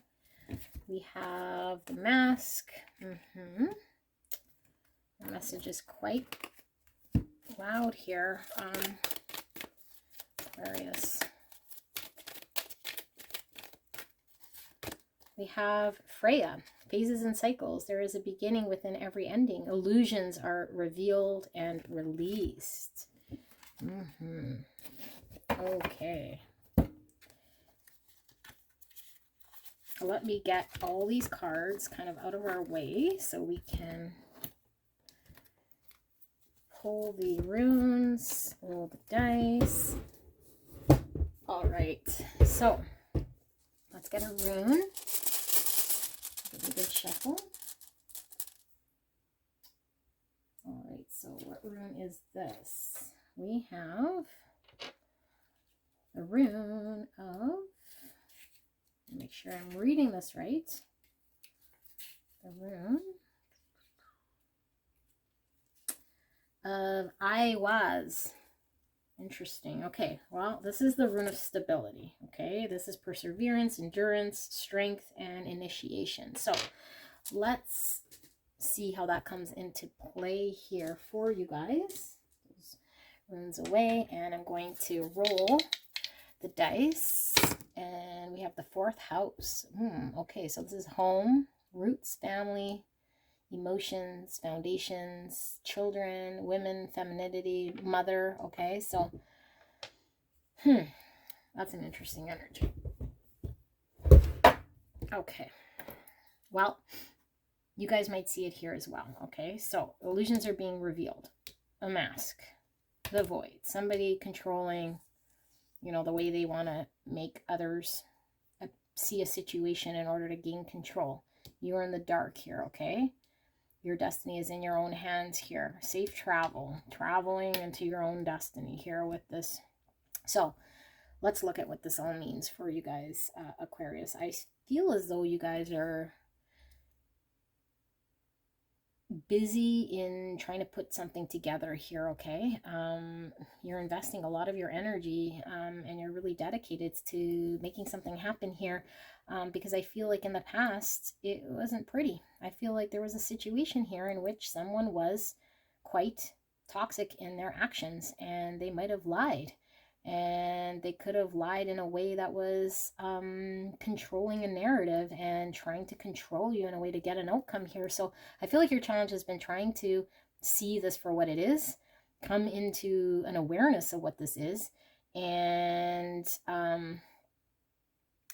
We have the mask. The message is quite loud here. Aquarius. We have Freya. Phases and cycles. There is a beginning within every ending. Illusions are revealed and released. Okay. Let me get all these cards kind of out of our way so we can pull the runes, roll the dice. All right, so let's get a rune. Give it a good shuffle. All right, so what rune is this? We have the rune of, make sure I'm reading this right. The rune of ARIES. Interesting. Okay, well, this is the rune of stability. Okay, this is perseverance, endurance, strength, and initiation. So let's see how that comes into play here for you guys. Those runes away, and I'm going to roll the dice, and we have the 4th house. Okay, so this is home, roots, family, emotions, foundations, children, women, femininity, mother. Okay, so that's an interesting energy. Okay, well, you guys might see it here as well. Okay, so illusions are being revealed. A mask, the void, somebody controlling, you know, the way they want to make others see a situation in order to gain control. You're in the dark here, okay? Your destiny is in your own hands here. Safe travel, traveling into your own destiny here with this. So let's look at what this all means for you guys, Aquarius. I feel as though you guys are busy in trying to put something together here, okay? You're investing a lot of your energy and you're really dedicated to making something happen here, because I feel like in the past it wasn't pretty. I feel like there was a situation here in which someone was quite toxic in their actions, and they might have lied, and they could have lied in a way that was controlling a narrative and trying to control you in a way to get an outcome here. So I feel like your challenge has been trying to see this for what it is, come into an awareness of what this is, and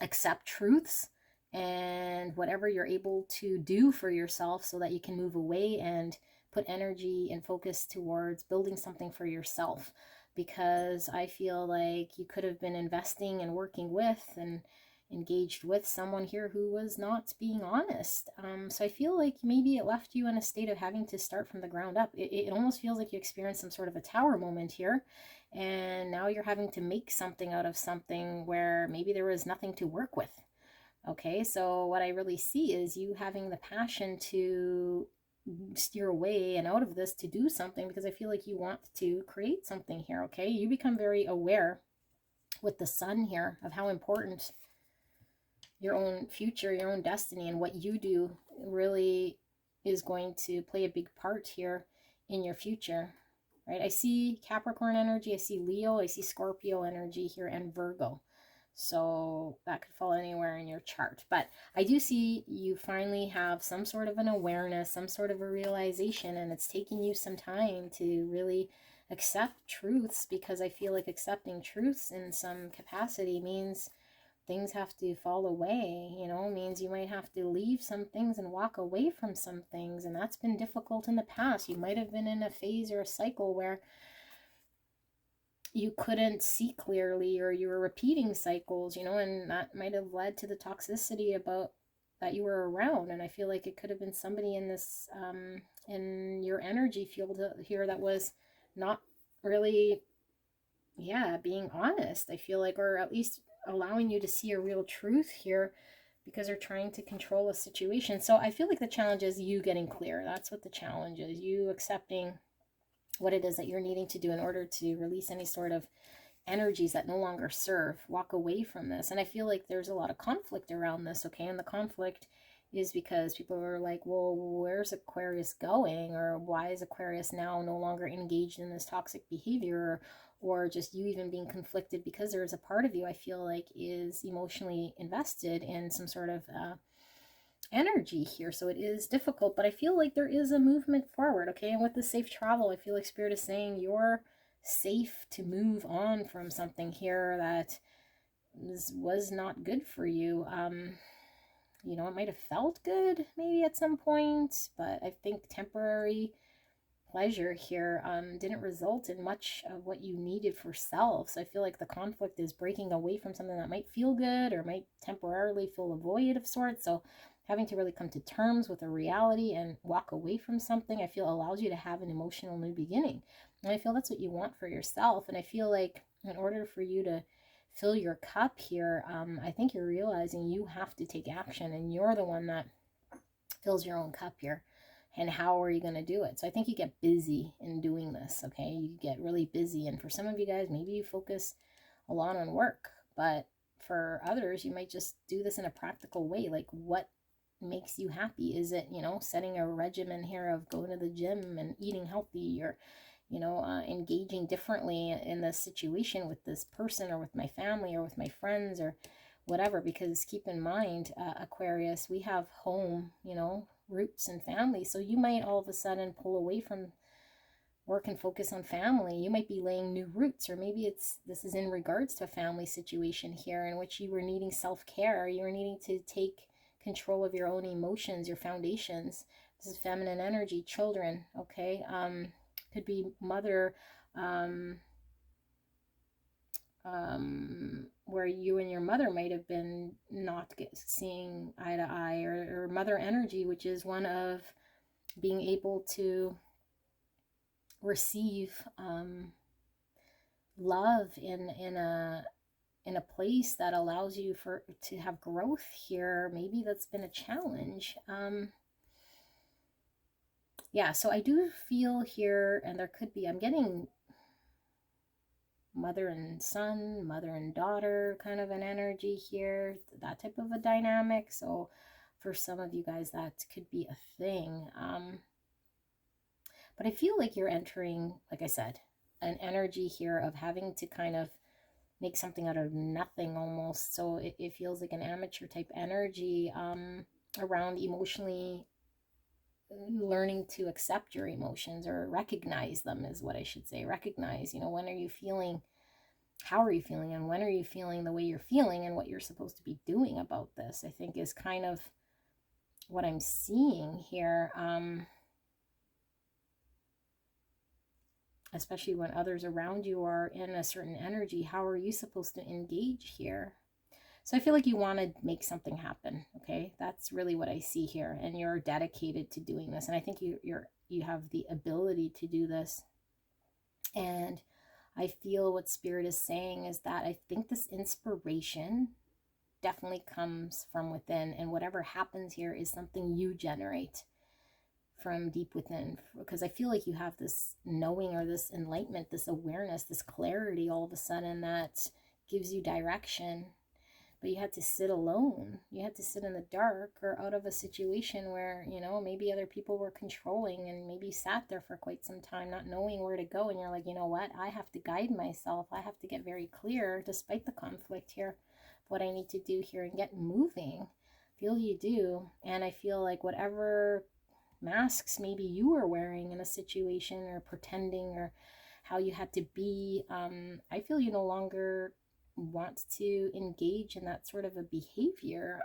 accept truths and whatever you're able to do for yourself so that you can move away and put energy and focus towards building something for yourself. Because I feel like you could have been investing and working with and engaged with someone here who was not being honest. So I feel like maybe it left you in a state of having to start from the ground up. It almost feels like you experienced some sort of a tower moment here, and now you're having to make something out of something where maybe there was nothing to work with. Okay, so what I really see is you having the passion to steer away and out of this to do something, because I feel like you want to create something here. Okay, you become very aware with the sun here of how important your own future, your own destiny, and what you do really is going to play a big part here in your future, right? I see Capricorn energy, I see Leo, I see Scorpio energy here, and Virgo. So that could fall anywhere in your chart. But I do see you finally have some sort of an awareness, some sort of a realization, and it's taking you some time to really accept truths, because I feel like accepting truths in some capacity means things have to fall away, you know, means you might have to leave some things and walk away from some things, and that's been difficult in the past. You might have been in a phase or a cycle where you couldn't see clearly, or you were repeating cycles, you know, and that might have led to the toxicity about that you were around. And I feel like it could have been somebody in this in your energy field here that was not really being honest, I feel like, or at least allowing you to see a real truth here, because they're trying to control a situation. So I feel like the challenge is you getting clear. That's what the challenge is, you accepting what it is that you're needing to do in order to release any sort of energies that no longer serve. Walk away from this. And I feel like there's a lot of conflict around this, okay? And the conflict is because people are like, well, where's Aquarius going? Or why is Aquarius now no longer engaged in this toxic behavior? Or just you even being conflicted because there is a part of you, I feel like, is emotionally invested in some sort of energy here. So it is difficult, but I feel like there is a movement forward, okay? And with the safe travel, I feel like Spirit is saying you're safe to move on from something here that was not good for you. You know, it might have felt good maybe at some point, but I think temporary pleasure here didn't result in much of what you needed for self. So I feel like the conflict is breaking away from something that might feel good or might temporarily fill a void of sorts. So having to really come to terms with a reality and walk away from something, I feel allows you to have an emotional new beginning. And I feel that's what you want for yourself. And I feel like in order for you to fill your cup here, I think you're realizing you have to take action, and you're the one that fills your own cup here. And how are you going to do it? So I think you get busy in doing this, okay? You get really busy. And for some of you guys, maybe you focus a lot on work. But for others, you might just do this in a practical way. Like, what makes you happy? Is it, you know, setting a regimen here of going to the gym and eating healthy, or, you know, engaging differently in this situation with this person or with my family or with my friends or whatever? Because keep in mind, Aquarius, we have home, you know, roots and family. So you might all of a sudden pull away from work and focus on family. You might be laying new roots, or maybe this is in regards to a family situation here in which you were needing self-care. You were needing to take control of your own emotions, your foundations. This is feminine energy, children, okay? Could be mother, where you and your mother might have been not seeing eye to eye, or mother energy, which is one of being able to receive love in a place that allows you to have growth here. Maybe that's been a challenge. Yeah, so I do feel here, and there could be, I'm getting mother and son, mother and daughter kind of an energy here, that type of a dynamic. So for some of you guys, that could be a thing. But I feel like you're entering, like I said, an energy here of having to kind of make something out of nothing almost. So it feels like an amateur type energy around emotionally learning to accept your emotions, or recognize them is what I should say. Recognize, you know, when are you feeling, how are you feeling, and when are you feeling the way you're feeling, and what you're supposed to be doing about this, I think is kind of what I'm seeing here. Especially when others around you are in a certain energy, how are you supposed to engage here? So I feel like you want to make something happen, okay? That's really what I see here, and you're dedicated to doing this, and I think you have the ability to do this. And I feel what Spirit is saying is that I think this inspiration definitely comes from within, and whatever happens here is something you generate from deep within, because I feel like you have this knowing, or this enlightenment, this awareness, this clarity all of a sudden that gives you direction. But you had to sit alone. You had to sit in the dark, or out of a situation where, you know, maybe other people were controlling, and maybe you sat there for quite some time not knowing where to go, and you're like, you know what, I have to guide myself. I have to get very clear, despite the conflict here, what I need to do here and get moving. Feel you do. And I feel like whatever masks maybe you were wearing in a situation, or pretending, or how you had to be, I feel you no longer want to engage in that sort of a behavior.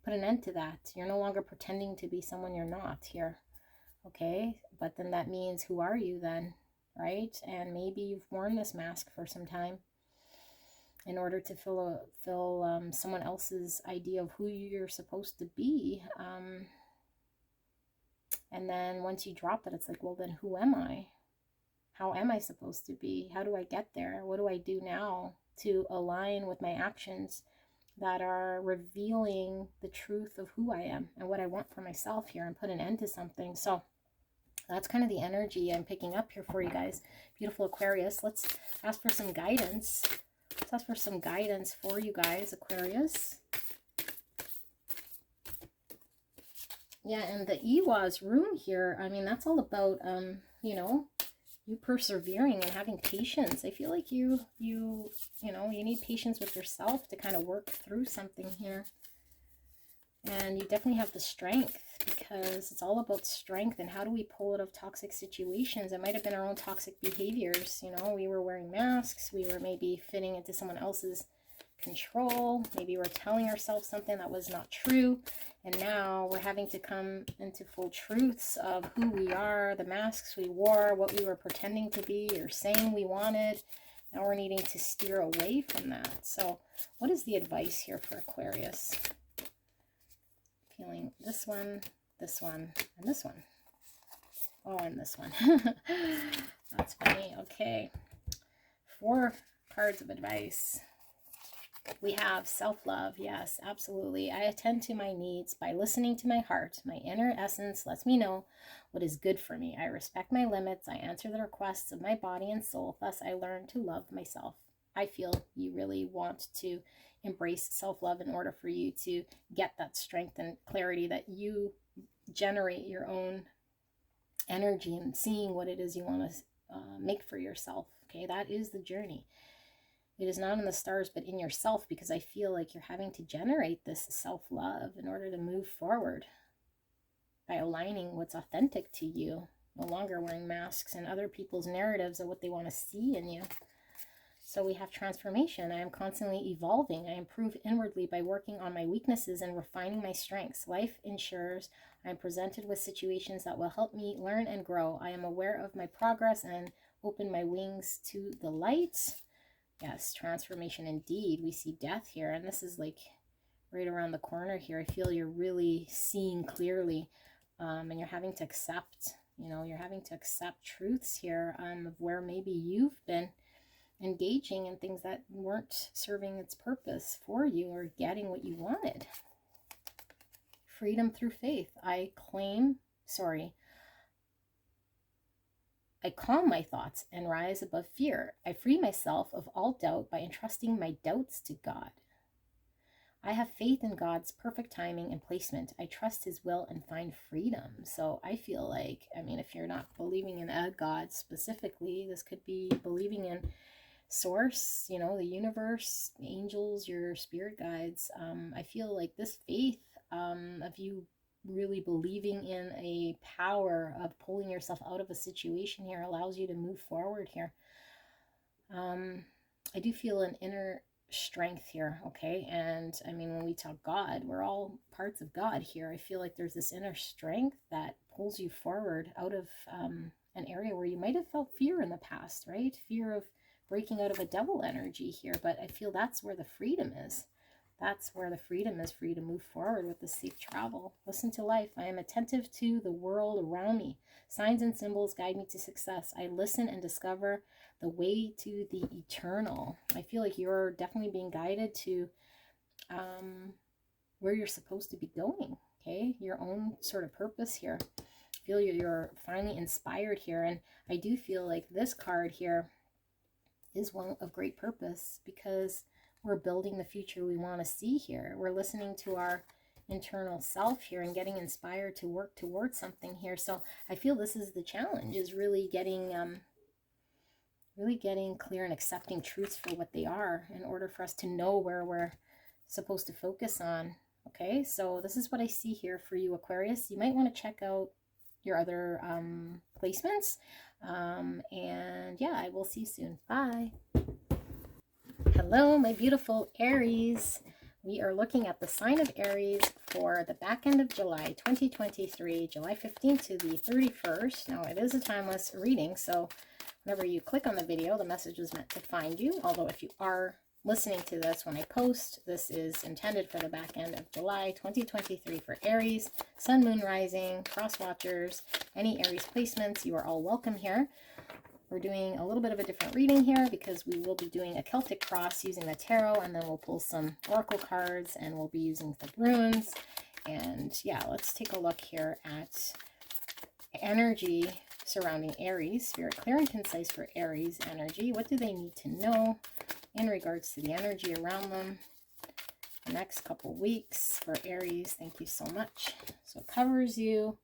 Put an end to that. You're no longer pretending to be someone you're not here, okay? But then that means, who are you then, right? And maybe you've worn this mask for some time in order to fill someone else's idea of who you're supposed to be. And then once you drop it, it's like, well, then who am I? How am I supposed to be? How do I get there? What do I do now to align with my actions that are revealing the truth of who I am and what I want for myself here, and put an end to something? So That's kind of the energy I'm picking up here for you guys. Beautiful Aquarius. Let's ask for some guidance. Let's ask for some guidance for you guys, Aquarius. Yeah, and the Iwa's rune here, I mean, that's all about, you know, you persevering and having patience. I feel like you know, you need patience with yourself to kind of work through something here. And you definitely have the strength, because it's all about strength and how do we pull out of toxic situations. It might have been our own toxic behaviors. You know, we were wearing masks. We were maybe fitting into someone else's control. Maybe we're telling ourselves something that was not true. And now we're having to come into full truths of who we are, the masks we wore, what we were pretending to be or saying we wanted. Now we're needing to steer away from that. So what is the advice here for Aquarius? Feeling this one, and this one. Oh, and this one. That's funny. Okay. 4 cards of advice. We have self-love. Yes, absolutely. I attend to my needs by listening to my heart. My inner essence lets me know what is good for me. I respect my limits. I answer the requests of my body and soul. Thus, I learn to love myself. I feel you really want to embrace self-love in order for you to get that strength and clarity that you generate your own energy and seeing what it is you want to make for yourself. Okay, that is the journey. It is not in the stars, but in yourself, because I feel like you're having to generate this self-love in order to move forward by aligning what's authentic to you, no longer wearing masks and other people's narratives of what they want to see in you. So we have transformation. I am constantly evolving. I improve inwardly by working on my weaknesses and refining my strengths. Life ensures I am presented with situations that will help me learn and grow. I am aware of my progress and open my wings to the light. Yes, transformation indeed. We see death here, and this is like right around the corner here. I feel you're really seeing clearly, and you're having to accept, you know, you're having to accept truths here of where maybe you've been engaging in things that weren't serving its purpose for you or getting what you wanted. Freedom through faith. I calm my thoughts and rise above fear. I free myself of all doubt by entrusting my doubts to God. I have faith in God's perfect timing and placement. I trust his will and find freedom. So I feel like, I mean, if you're not believing in a God specifically, this could be believing in source, you know, the universe, angels, your spirit guides. I feel like this faith of you really believing in a power of pulling yourself out of a situation here allows you to move forward here. I do feel an inner strength here, okay? And I mean, when we talk God, we're all parts of God here. I feel like there's this inner strength that pulls you forward out of an area where you might have felt fear in the past, right? Fear of breaking out of a devil energy here, but I feel that's where the freedom is. That's where the freedom is for you to move forward with the safe travel. Listen to life. I am attentive to the world around me. Signs and symbols guide me to success. I listen and discover the way to the eternal. I feel like you're definitely being guided to where you're supposed to be going, okay? Your own sort of purpose here. I feel you're finally inspired here, and I do feel like this card here is one of great purpose because we're building the future we want to see here. We're listening to our internal self here and getting inspired to work towards something here. So I feel this is the challenge, is really getting clear and accepting truths for what they are in order for us to know where we're supposed to focus on. Okay, so this is what I see here for you, Aquarius. You might want to check out your other placements. And yeah, I will see you soon. Bye. Hello, my beautiful Aries. We are looking at the sign of Aries for the back end of July 2023, July 15th to the 31st. Now, it is a timeless reading, so whenever you click on the video, the message was meant to find you. Although if you are listening to this when I post, this is intended for the back end of July 2023 for Aries, Sun, Moon, Rising, Cross Watchers, any Aries placements. You are all welcome here. We're doing a little bit of a different reading here because we will be doing a Celtic cross using the tarot, and then we'll pull some oracle cards and we'll be using the runes. And yeah, let's take a look here at energy surrounding Aries. Spirit, clear and concise for Aries energy. What do they need to know in regards to the energy around them the next couple weeks for Aries? Thank you so much. So it covers you.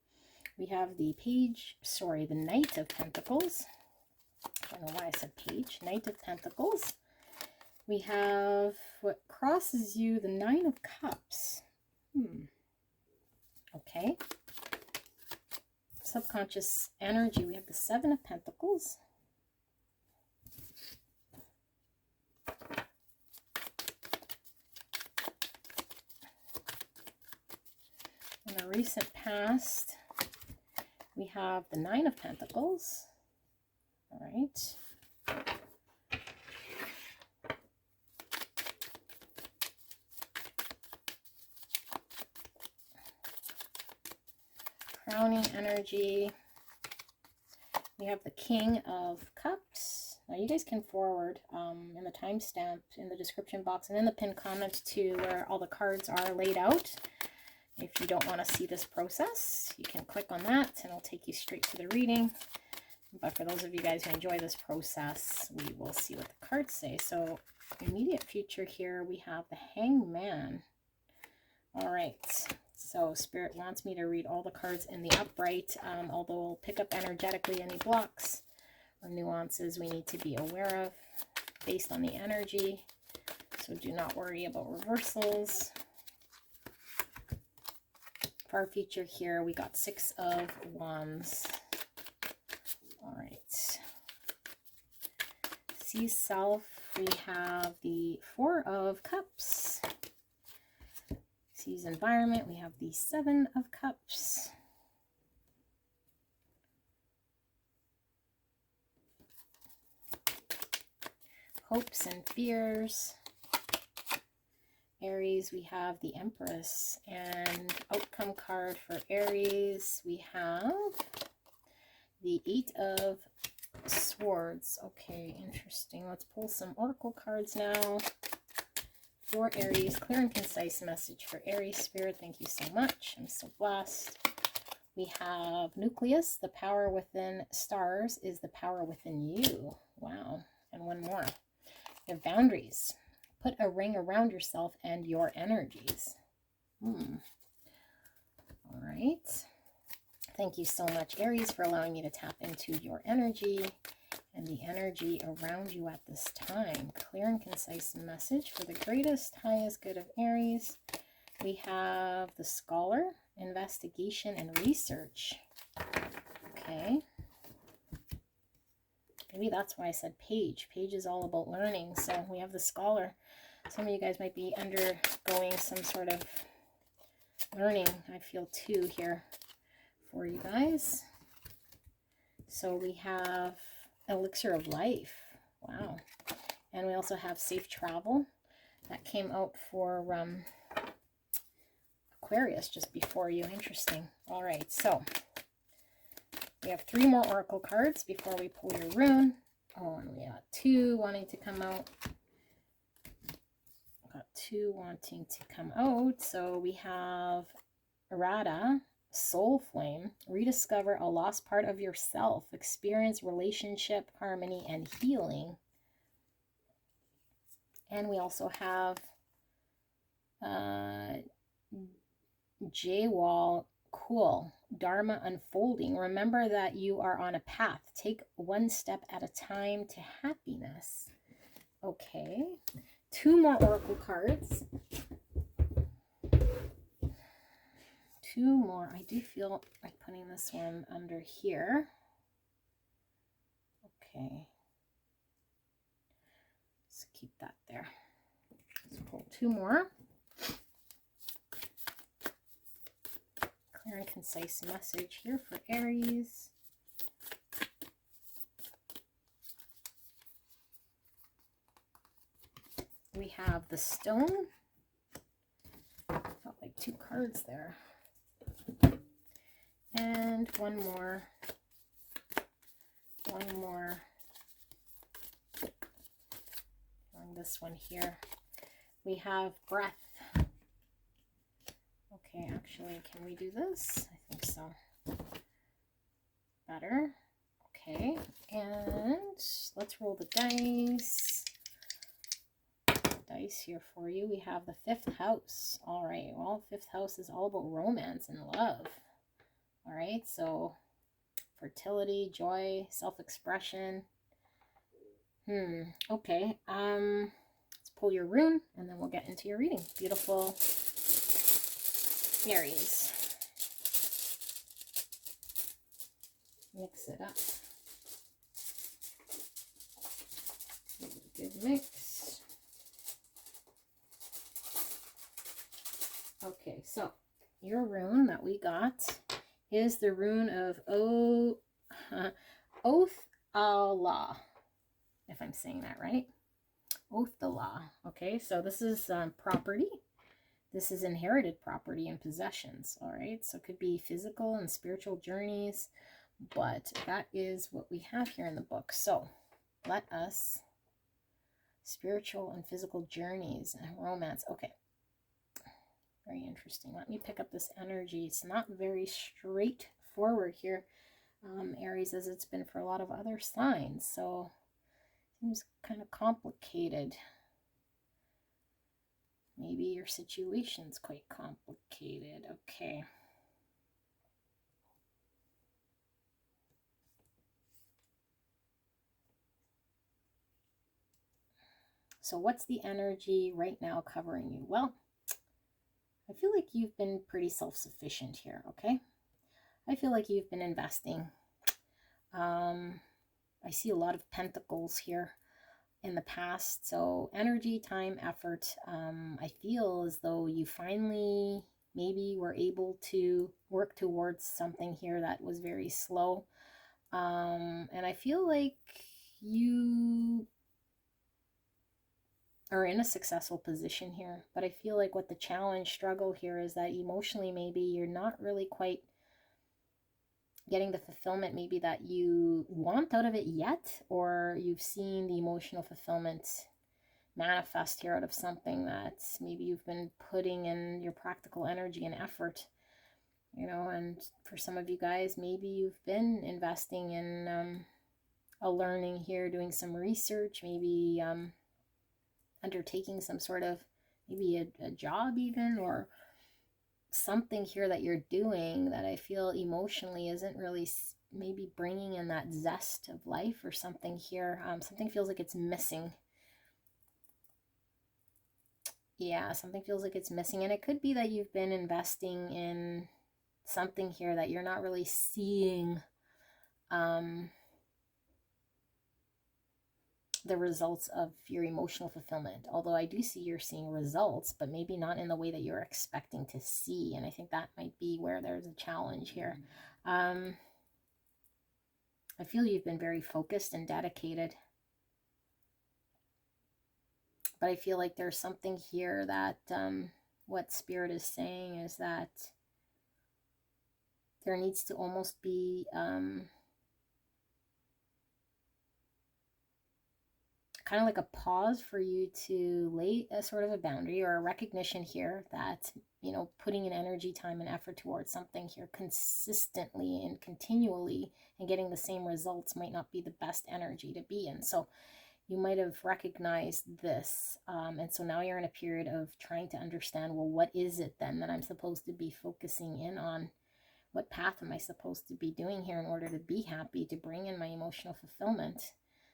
We have the the Knight of Pentacles. I don't know why I said page. Knight of Pentacles. We have what crosses you, the Nine of Cups. Okay. Subconscious energy. We have the Seven of Pentacles. In the recent past, we have the Nine of Pentacles. All right. Crowning energy. We have the King of Cups. Now you guys can forward in the timestamp in the description box and in the pinned comment to where all the cards are laid out. If you don't want to see this process, you can click on that and it'll take you straight to the reading. But for those of you guys who enjoy this process, we will see what the cards say. So immediate future here, we have the Hangman. All right. So Spirit wants me to read all the cards in the upright, although I'll pick up energetically any blocks or nuances we need to be aware of based on the energy. So do not worry about reversals. For our feature here, we got Six of Wands. All right. See self, we have the Four of Cups. Sees environment, we have the Seven of Cups. Hopes and fears. Aries, we have the Empress. And outcome card for Aries, we have the Eight of Swords. Okay, interesting. Let's pull some oracle cards now. For Aries, clear and concise message for Aries Spirit. Thank you so much. I'm so blessed. We have Nucleus. The power within stars is the power within you. Wow. And one more. We have Boundaries. Put a ring around yourself and your energies. All right. Thank you so much, Aries, for allowing me to tap into your energy and the energy around you at this time. Clear and concise message for the greatest, highest good of Aries. We have the Scholar, investigation and research. Okay. Maybe that's why I said page. Page is all about learning. So we have the Scholar. Some of you guys might be undergoing some sort of learning, I feel too, here for you guys. So we have Elixir of Life. Wow. And we also have Safe Travel. That came out for Aquarius just before you. Interesting. All right, so we have 3 more oracle cards before we pull your rune. Oh, and we got 2 wanting to come out. Got 2 wanting to come out. So we have Errata, Soul Flame, rediscover a lost part of yourself, experience relationship, harmony, and healing. And we also have J-Wall, cool, Dharma unfolding. Remember that you are on a path. Take one step at a time to happiness. Okay. 2 more oracle cards. 2 more. I do feel like putting this one under here. Okay. Let's keep that there. Let's pull 2 more. Clear and concise message here for Aries. We have the Stone. Felt like 2 cards there. And one more. On this one here, we have Breath. Okay, actually, can we do this? I think so. better. Okay, and let's roll the dice. Dice here for you. We have the 5th house. All right, well, 5th house is all about romance and love. All right, so fertility, joy, self-expression. Okay, let's pull your rune and then we'll get into your reading. Beautiful Aries. Mix it up. Give it a good mix. Okay, so your rune that we got is the rune of Oath Allah, if I'm saying that right. Oath Allah. Okay, so this is property. This is inherited property and possessions. All right, so it could be physical and spiritual journeys, but that is what we have here in the book. So let us, spiritual and physical journeys and romance. Okay, very interesting. Let me pick up this energy. It's not very straightforward here, Aries, as it's been for a lot of other signs. So it seems kind of complicated. Maybe your situation's quite complicated. Okay. So what's the energy right now covering you? Well, I feel like you've been pretty self-sufficient here, okay? I feel like you've been investing. I see a lot of pentacles here in the past. So energy, time, effort. I feel as though you finally maybe were able to work towards something here that was very slow. And I feel like you are in a successful position here, but I feel like what the challenge, struggle here is that emotionally maybe you're not really quite getting the fulfillment maybe that you want out of it yet, or you've seen the emotional fulfillment manifest here out of something that maybe you've been putting in your practical energy and effort, you know. And for some of you guys, maybe you've been investing in a learning here, doing some research, maybe undertaking some sort of maybe a job even, or something here that you're doing that I feel emotionally isn't really maybe bringing in that zest of life or something here. Something feels like it's missing. Yeah, something feels like it's missing. And it could be that you've been investing in something here that you're not really seeing the results of your emotional fulfillment. Although I do see you're seeing results, but maybe not in the way that you're expecting to see. And I think that might be where there's a challenge here. I feel you've been very focused and dedicated. But I feel like there's something here that what Spirit is saying is that there needs to almost be kind of like a pause for you to lay a sort of a boundary or a recognition here that, you know, putting in energy, time, and effort towards something here consistently and continually and getting the same results might not be the best energy to be in. So you might have recognized this. And so now you're in a period of trying to understand, well, what is it then that I'm supposed to be focusing in on? What path am I supposed to be doing here in order to be happy, to bring in my emotional fulfillment?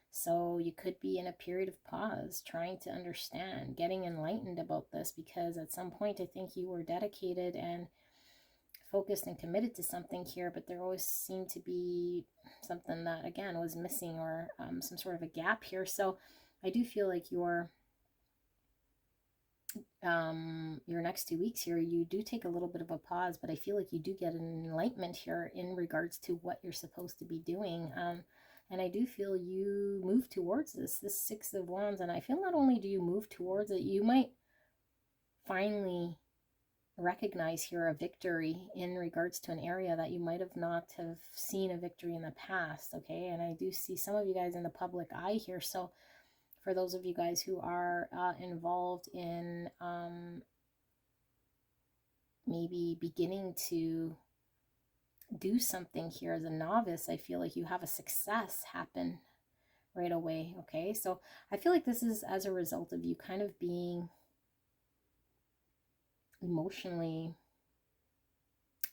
So you could be in a period of pause, trying to understand, getting enlightened about this, because at some point I think you were dedicated and focused and committed to something here, but there always seemed to be something that, again, was missing, or some sort of a gap here. So I do feel like your next 2 weeks here, you do take a little bit of a pause, but I feel like you do get an enlightenment here in regards to what you're supposed to be doing. And I do feel you move towards this 6 of Wands. And I feel not only do you move towards it, you might finally recognize here a victory in regards to an area that you might have not have seen a victory in the past. Okay, and I do see some of you guys in the public eye here. So for those of you guys who are involved in maybe beginning to do something here as a novice, I feel like you have a success happen right away. Okay, so I feel like this is as a result of you kind of being emotionally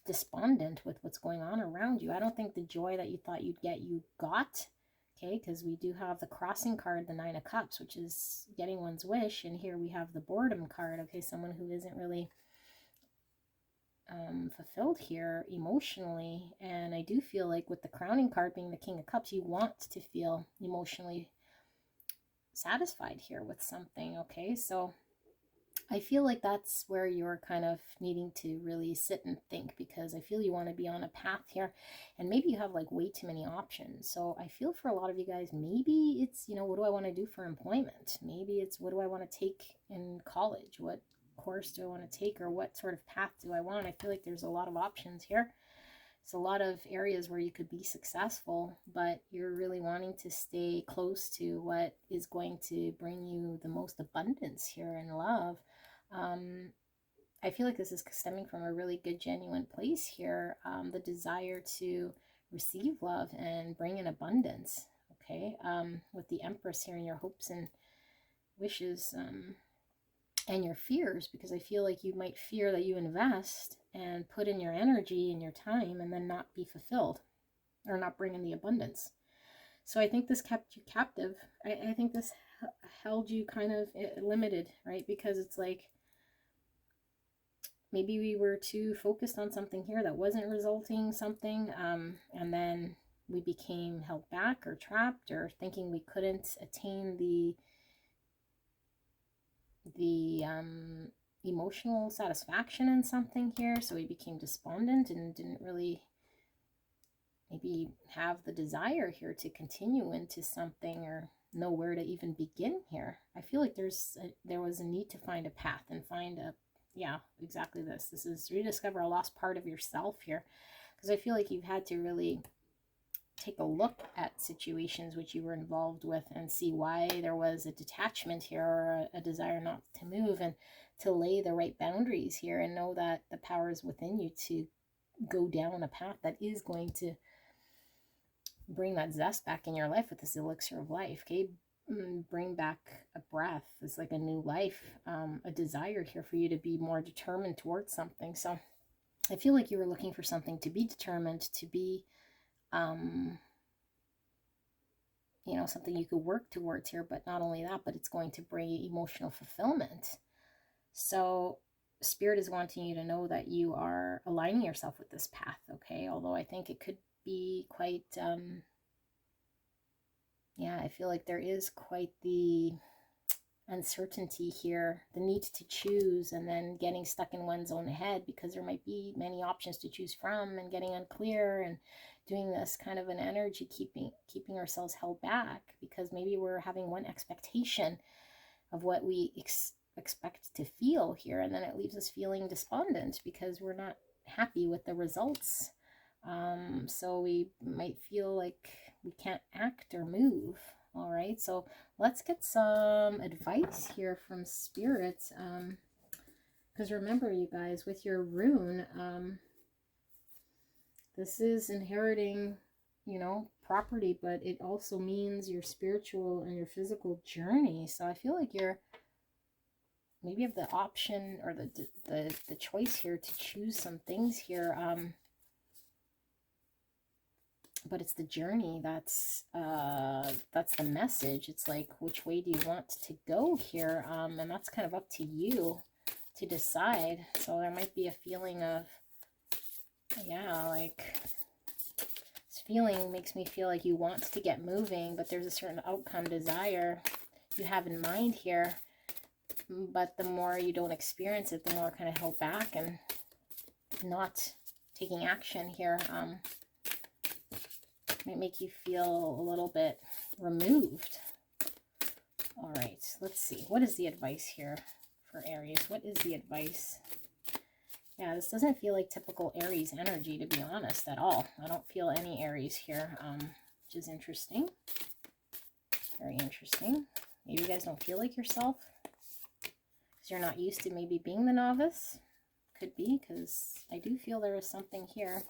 despondent with what's going on around you. I don't think the joy that you thought you'd get, you got. Okay, because we do have the crossing card, the Nine of Cups, which is getting one's wish, and here we have the boredom card. Okay, someone who isn't really fulfilled here emotionally. And I do feel like with the crowning card being the King of Cups, you want to feel emotionally satisfied here with something. Okay, so I feel like that's where you're kind of needing to really sit and think, because I feel you want to be on a path here, and maybe you have like way too many options. So I feel for a lot of you guys, maybe it's, you know, what do I want to do for employment? Maybe it's, what do I want to take in college? What course do I want to take, or what sort of path do I want? I feel like there's a lot of options here. It's a lot of areas where you could be successful, but you're really wanting to stay close to what is going to bring you the most abundance here in love. I feel like this is stemming from a really good, genuine place here. The desire to receive love and bring in abundance. Okay, with the Empress here, and your hopes and wishes, and your fears, because I feel like you might fear that you invest and put in your energy and your time and then not be fulfilled or not bring in the abundance. So I think this kept you captive. I think this held you kind of limited, right? Because it's like, maybe we were too focused on something here that wasn't resulting something, and then we became held back or trapped, or thinking we couldn't attain the emotional satisfaction in something here, so we became despondent and didn't really maybe have the desire here to continue into something, or know where to even begin here. I feel like there was a need to find a path and find a, yeah, exactly this. This is rediscover a lost part of yourself here, because I feel like you've had to really take a look at situations which you were involved with and see why there was a detachment here, or a desire not to move, and to lay the right boundaries here, and know that the power is within you to go down a path that is going to bring that zest back in your life with this elixir of life. Okay, bring back a breath. It's like a new life, a desire here for you to be more determined towards something. So I feel like you were looking for something to be determined, to be you know, something you could work towards here. But not only that, but it's going to bring you emotional fulfillment. So Spirit is wanting you to know that you are aligning yourself with this path. Okay, although I think it could be quite yeah, I feel like there is quite the uncertainty here, the need to choose, and then getting stuck in one's own head, because there might be many options to choose from, and getting unclear, and doing this kind of an energy, keeping ourselves held back, because maybe we're having one expectation of what we expect to feel here, and then it leaves us feeling despondent because we're not happy with the results. So we might feel like we can't act or move. All right, so let's get some advice here from Spirit, because remember, you guys, with your rune, this is inheriting, you know, property, but it also means your spiritual and your physical journey. So I feel like you're maybe have the option, or the choice here to choose some things here, but it's the journey that's the message. It's like, which way do you want to go here, and that's kind of up to you to decide. So there might be a feeling of, yeah, like this feeling makes me feel like you want to get moving, but there's a certain outcome desire you have in mind here, but the more you don't experience it, the more kind of held back and not taking action here. Might make you feel a little bit removed. All right, let's see. What is the advice here for Aries? What is the advice? Yeah, this doesn't feel like typical Aries energy, to be honest, at all. I don't feel any Aries here, which is interesting. Very interesting. Maybe you guys don't feel like yourself because you're not used to maybe being the novice. Could be, because I do feel there is something here.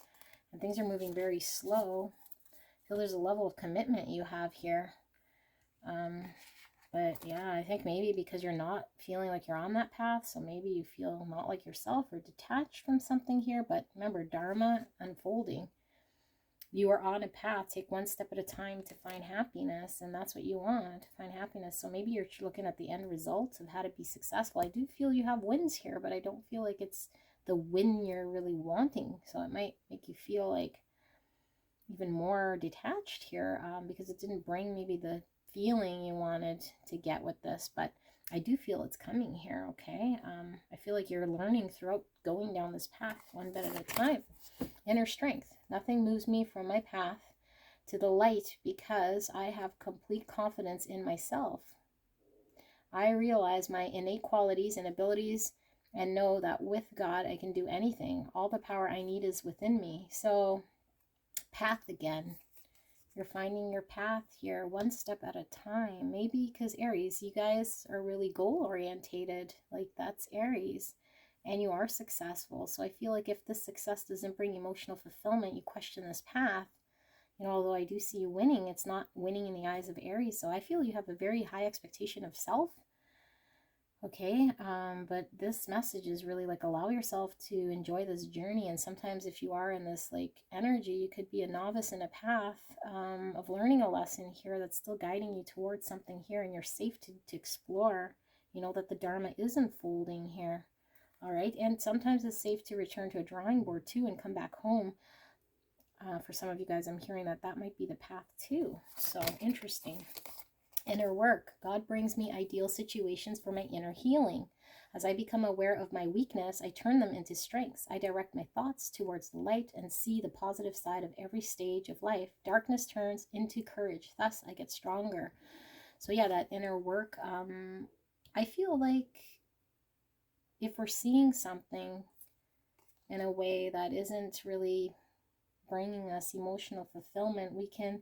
and things are moving very slow. I feel there's a level of commitment you have here. But yeah, I think maybe because you're not feeling like you're on that path, so maybe you feel not like yourself or detached from something here. But remember, Dharma unfolding. You are on a path. Take one step at a time to find happiness, and that's what you want, to find happiness. So maybe you're looking at the end results of how to be successful. I do feel you have wins here, but I don't feel like it's the win you're really wanting. So it might make you feel like even more detached here, because it didn't bring maybe the feeling you wanted to get with this. But I do feel it's coming here, okay? I feel like you're learning throughout going down this path one bit at a time. Inner strength. Nothing moves me from my path to the light because I have complete confidence in myself. I realize my innate qualities and abilities and know that with God I can do anything. All the power I need is within me. So, path again. You're finding your path here one step at a time. Maybe because Aries, you guys are really goal-orientated. Like, that's Aries. And you are successful. So I feel like if this success doesn't bring emotional fulfillment, you question this path. You know, although I do see you winning, it's not winning in the eyes of Aries. So I feel you have a very high expectation of self. Okay, but this message is really like, allow yourself to enjoy this journey. And sometimes if you are in this like energy, you could be a novice in a path of learning a lesson here that's still guiding you towards something here, and you're safe to explore. You know that the Dharma is unfolding here. All right, and sometimes it's safe to return to a drawing board too and come back home. For some of you guys, I'm hearing that that might be the path too. So interesting. Inner work. God brings me ideal situations for my inner healing. As I become aware of my weakness, I turn them into strengths. I direct my thoughts towards the light and see the positive side of every stage of life. Darkness turns into courage. Thus, I get stronger. So yeah, that inner work. I feel like if we're seeing something in a way that isn't really bringing us emotional fulfillment, we can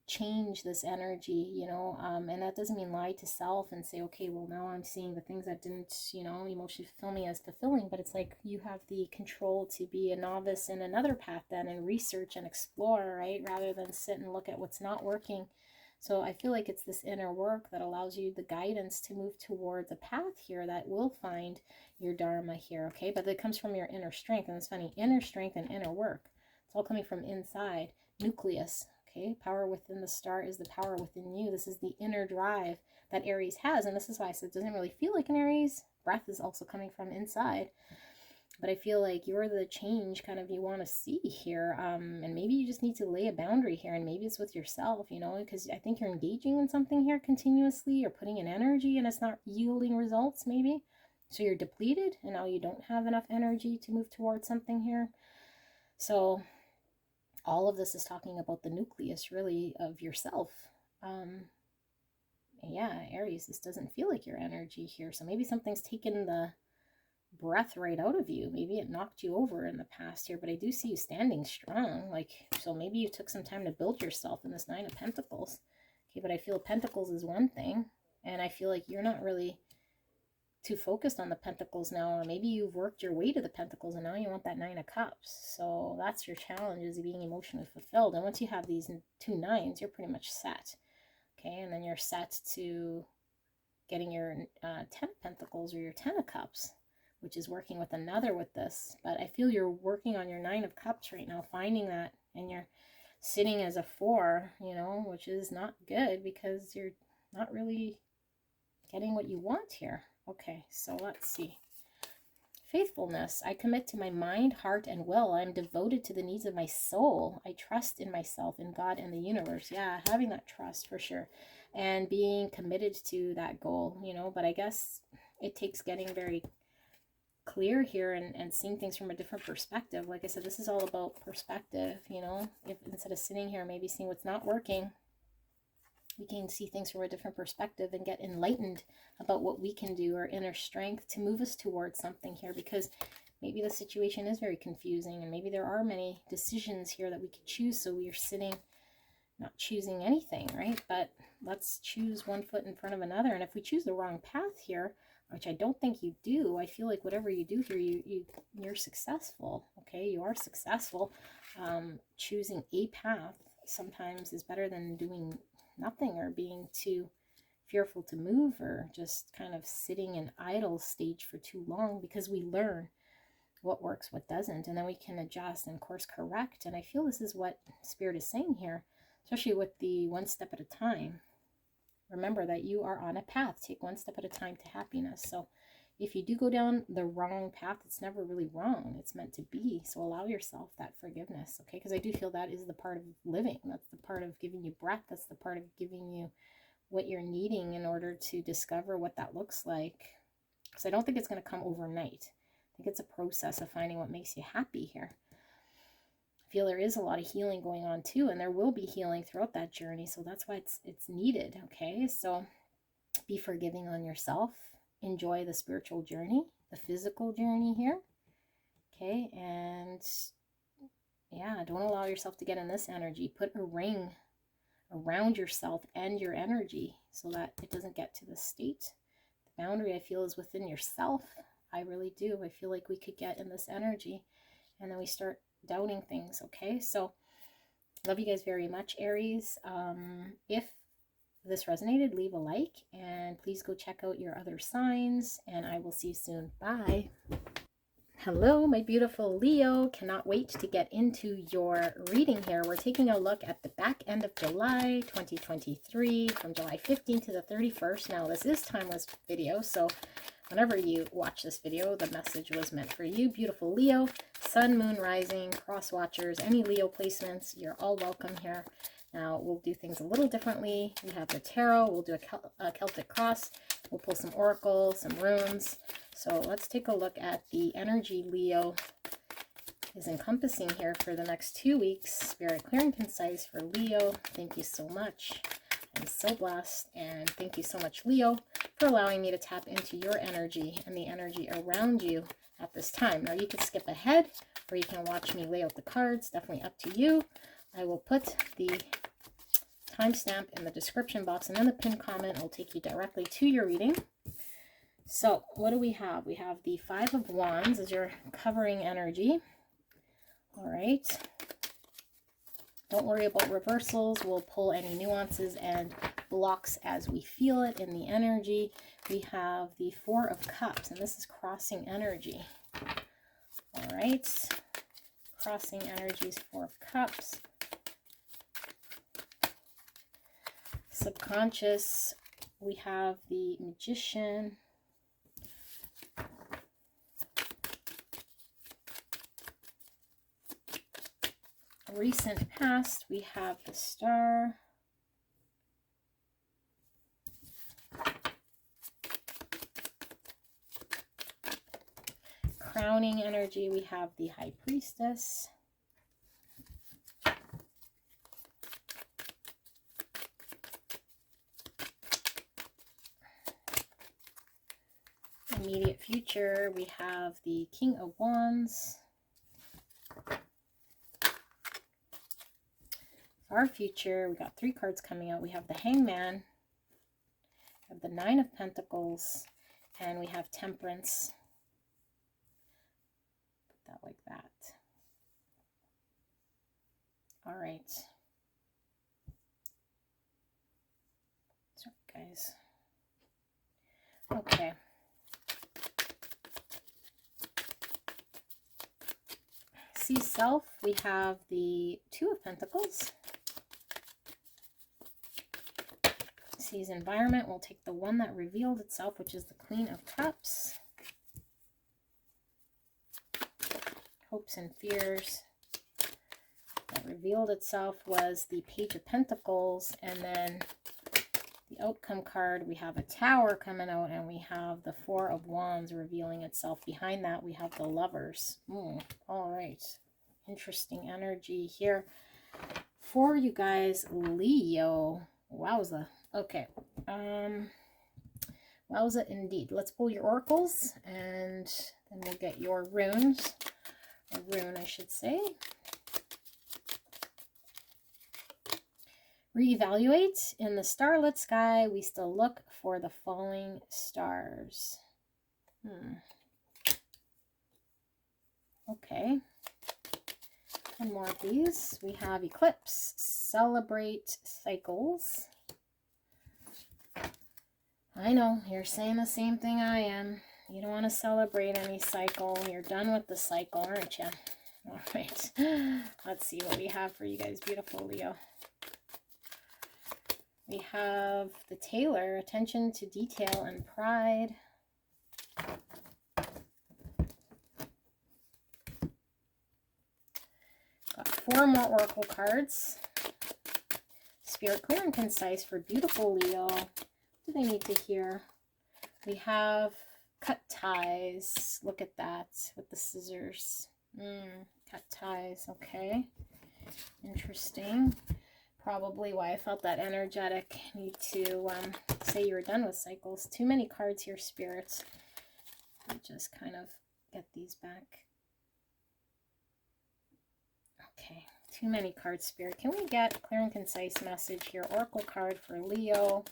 change this energy, you know, and that doesn't mean lie to self and say, okay, well, now I'm seeing the things that didn't, you know, emotionally fulfill me as fulfilling. But it's like you have the control to be a novice in another path then and research and explore, right, rather than sit and look at what's not working. So I feel like it's this inner work that allows you the guidance to move towards a path here that will find your Dharma here, okay? But it comes from your inner strength. And it's funny, inner strength and inner work. It's all coming from inside. Nucleus, okay? Power within the star is the power within you. This is the inner drive that Aries has. And this is why I said it doesn't really feel like an Aries. Breath is also coming from inside. But I feel like you're the change kind of you want to see here. And maybe you just need to lay a boundary here. And maybe it's with yourself, you know, because I think you're engaging in something here continuously. You're putting in energy and it's not yielding results maybe. So you're depleted and now you don't have enough energy to move towards something here. So all of this is talking about the nucleus really of yourself. Yeah, Aries, this doesn't feel like your energy here. So maybe something's taken the breath right out of you. Maybe it knocked you over in the past here, but I do see you standing strong. Like, so maybe you took some time to build yourself in this Nine of Pentacles. Okay, but I feel Pentacles is one thing, and I feel like you're not really too focused on the Pentacles now, or maybe you've worked your way to the Pentacles and now you want that Nine of Cups. So that's your challenge, is being emotionally fulfilled. And once you have these two nines, you're pretty much set. Okay, and then you're set to getting your 10 of Pentacles or your 10 of Cups, which is working with another with this. But I feel you're working on your 9 of Cups right now, finding that, and you're sitting as a 4, you know, which is not good because you're not really getting what you want here. Okay, so let's see. Faithfulness. I commit to my mind, heart, and will. I'm devoted to the needs of my soul. I trust in myself, in God, and the universe. Yeah, having that trust for sure. And being committed to that goal, you know, but I guess it takes getting very clear here and seeing things from a different perspective. Like I said, this is all about perspective, you know. If instead of sitting here maybe seeing what's not working, we can see things from a different perspective and get enlightened about what we can do, our inner strength to move us towards something here, because maybe the situation is very confusing and maybe there are many decisions here that we could choose. So we are sitting not choosing anything, right? But let's choose one foot in front of another. And if we choose the wrong path here, which I don't think you do. I feel like whatever you do here, you're successful. Okay, you are successful. Choosing a path sometimes is better than doing nothing or being too fearful to move or just kind of sitting in idle stage for too long, because we learn what works, what doesn't, and then we can adjust and course correct. And I feel this is what Spirit is saying here, especially with the one step at a time. Remember that you are on a path. Take one step at a time to happiness. So if you do go down the wrong path, it's never really wrong. It's meant to be. So allow yourself that forgiveness, okay? Because I do feel that is the part of living. That's the part of giving you breath. That's the part of giving you what you're needing in order to discover what that looks like. Because I don't think it's going to come overnight. I think it's a process of finding what makes you happy here. I feel there is a lot of healing going on too, and there will be healing throughout that journey. So that's why it's needed, okay? So be forgiving on yourself. Enjoy the spiritual journey, the physical journey here, okay? And yeah, don't allow yourself to get in this energy. Put a ring around yourself and your energy so that it doesn't get to this state. The boundary, I feel, is within yourself. I really do. I feel like we could get in this energy and then we start doubting things, okay? So love you guys very much, Aries. If this resonated, leave a like, and please go check out your other signs, and I will see you soon. Bye. Hello, my beautiful Leo. Cannot wait to get into your reading here. We're taking a look at the back end of July 2023, from July 15th to the 31st. Now, this is timeless video, so whenever you watch this video, the message was meant for you. Beautiful Leo, Sun, Moon, Rising, Cross Watchers, any Leo placements, you're all welcome here. Now, we'll do things a little differently. We have the tarot. We'll do a Celtic cross. We'll pull some oracles, some runes. So let's take a look at the energy Leo is encompassing here for the next 2 weeks. Spirit, clear and concise for Leo. Thank you so much. I'm so blessed. And thank you so much, Leo, for allowing me to tap into your energy and the energy around you at this time. Now, you can skip ahead or you can watch me lay out the cards. Definitely up to you. I will put the timestamp in the description box, and then the pinned comment will take you directly to your reading. So what do we have? We have the Five of Wands as your covering energy. All right. Don't worry about reversals. We'll pull any nuances and blocks as we feel it in the energy. We have the Four of Cups, and this is crossing energy. All right. Crossing energies, Four of Cups. Subconscious, we have the Magician. Recent past, we have the Star. Crowning energy, we have the High Priestess. Immediate future, we have the King of Wands. Our future, we got 3 cards coming out. We have the Hangman, we have the Nine of Pentacles, and we have Temperance. Put that like that. All right. Sorry, guys. Okay. See self, we have the Two of Pentacles. Sees environment, we'll take the one that revealed itself, which is the Queen of Cups. Hopes and fears. That revealed itself was the Page of Pentacles, and then the outcome card, we have a Tower coming out, and we have the Four of Wands revealing itself. Behind that, we have the Lovers. All right. Interesting energy here for you guys, Leo. Wowza. Okay. Wowza indeed. Let's pull your oracles, and then we'll get your runes. A rune, I should say. Reevaluate. In the starlit sky, we still look for the falling stars. Okay. One more of these. We have eclipse. Celebrate cycles. I know, you're saying the same thing I am. You don't want to celebrate any cycle. You're done with the cycle, aren't you? All right. Let's see what we have for you guys, beautiful Leo. We have the tailor, attention to detail and pride. Got 4 more oracle cards. Spirit, clear and concise for beautiful Leo. What do they need to hear? We have cut ties. Look at that with the scissors. Cut ties. Okay. Interesting. Probably why I felt that energetic need to say you were done with cycles. Too many cards here, spirits. I'll just kind of get these back. Okay, too many cards, spirit. Can we get a clear and concise message here? Oracle card for Leo.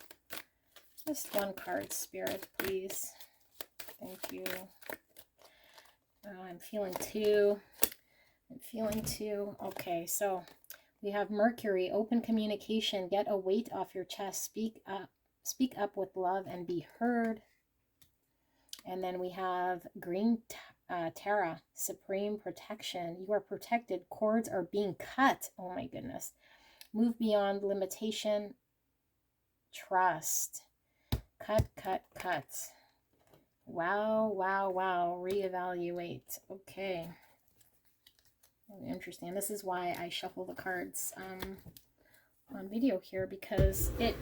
Just 1 card, spirit, please. Thank you. I'm feeling 2. I'm feeling 2. Okay, so we have Mercury, open communication, get a weight off your chest, speak up with love and be heard. And then we have Green Terra, supreme protection. You are protected. Cords are being cut. Oh my goodness. Move beyond limitation. Trust. Cut, cut, cut. Wow, wow, wow. Reevaluate. Okay. Interesting. This is why I shuffle the cards on video here, because it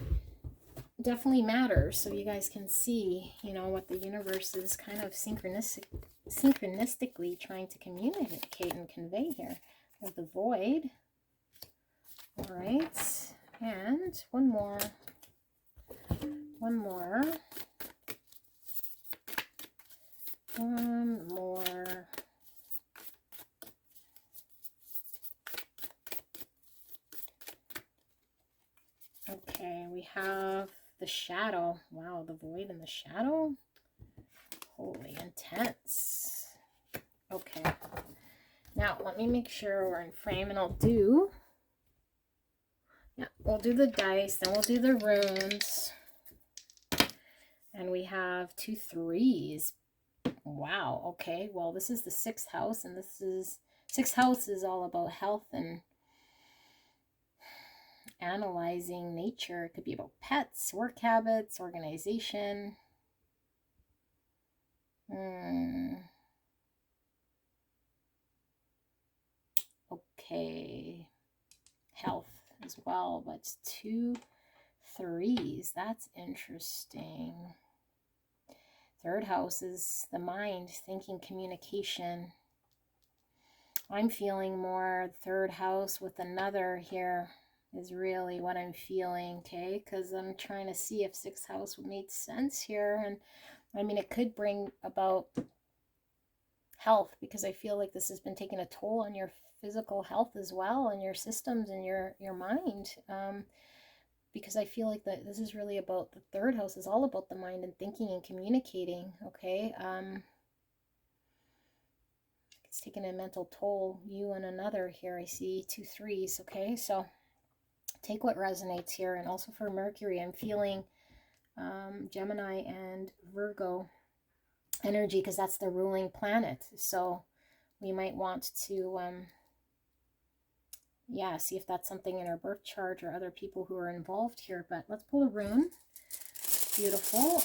definitely matters, so you guys can see, you know, what the universe is kind of synchronistically trying to communicate and convey here. With the void. All right, and one more. One more. Okay, we have the shadow. Wow, the void and the shadow. Holy intense. Okay. Now, let me make sure we're in frame, and I'll do... Yeah, we'll do the dice, then we'll do the runes. And we have 2 3s. Wow, okay. Well, this is the 6th house, and this is... 6th house is all about health and analyzing nature. It could be about pets, work habits, organization. Okay. Health as well, but 2 3s. That's interesting. 3rd house is the mind, thinking, communication. I'm feeling more 3rd house with another here is really what I'm feeling, okay? Because I'm trying to see if 6th house would make sense here. And I mean, it could bring about health, because I feel like this has been taking a toll on your physical health as well, and your systems and your mind. Because I feel like that this is really about the 3rd house is all about the mind and thinking and communicating, okay? It's taking a mental toll, you and another here. I see 2 3s, okay? So take what resonates here. And also for Mercury, I'm feeling Gemini and Virgo energy, because that's the ruling planet. So we might want to yeah, see if that's something in our birth chart or other people who are involved here. But let's pull a rune. Beautiful.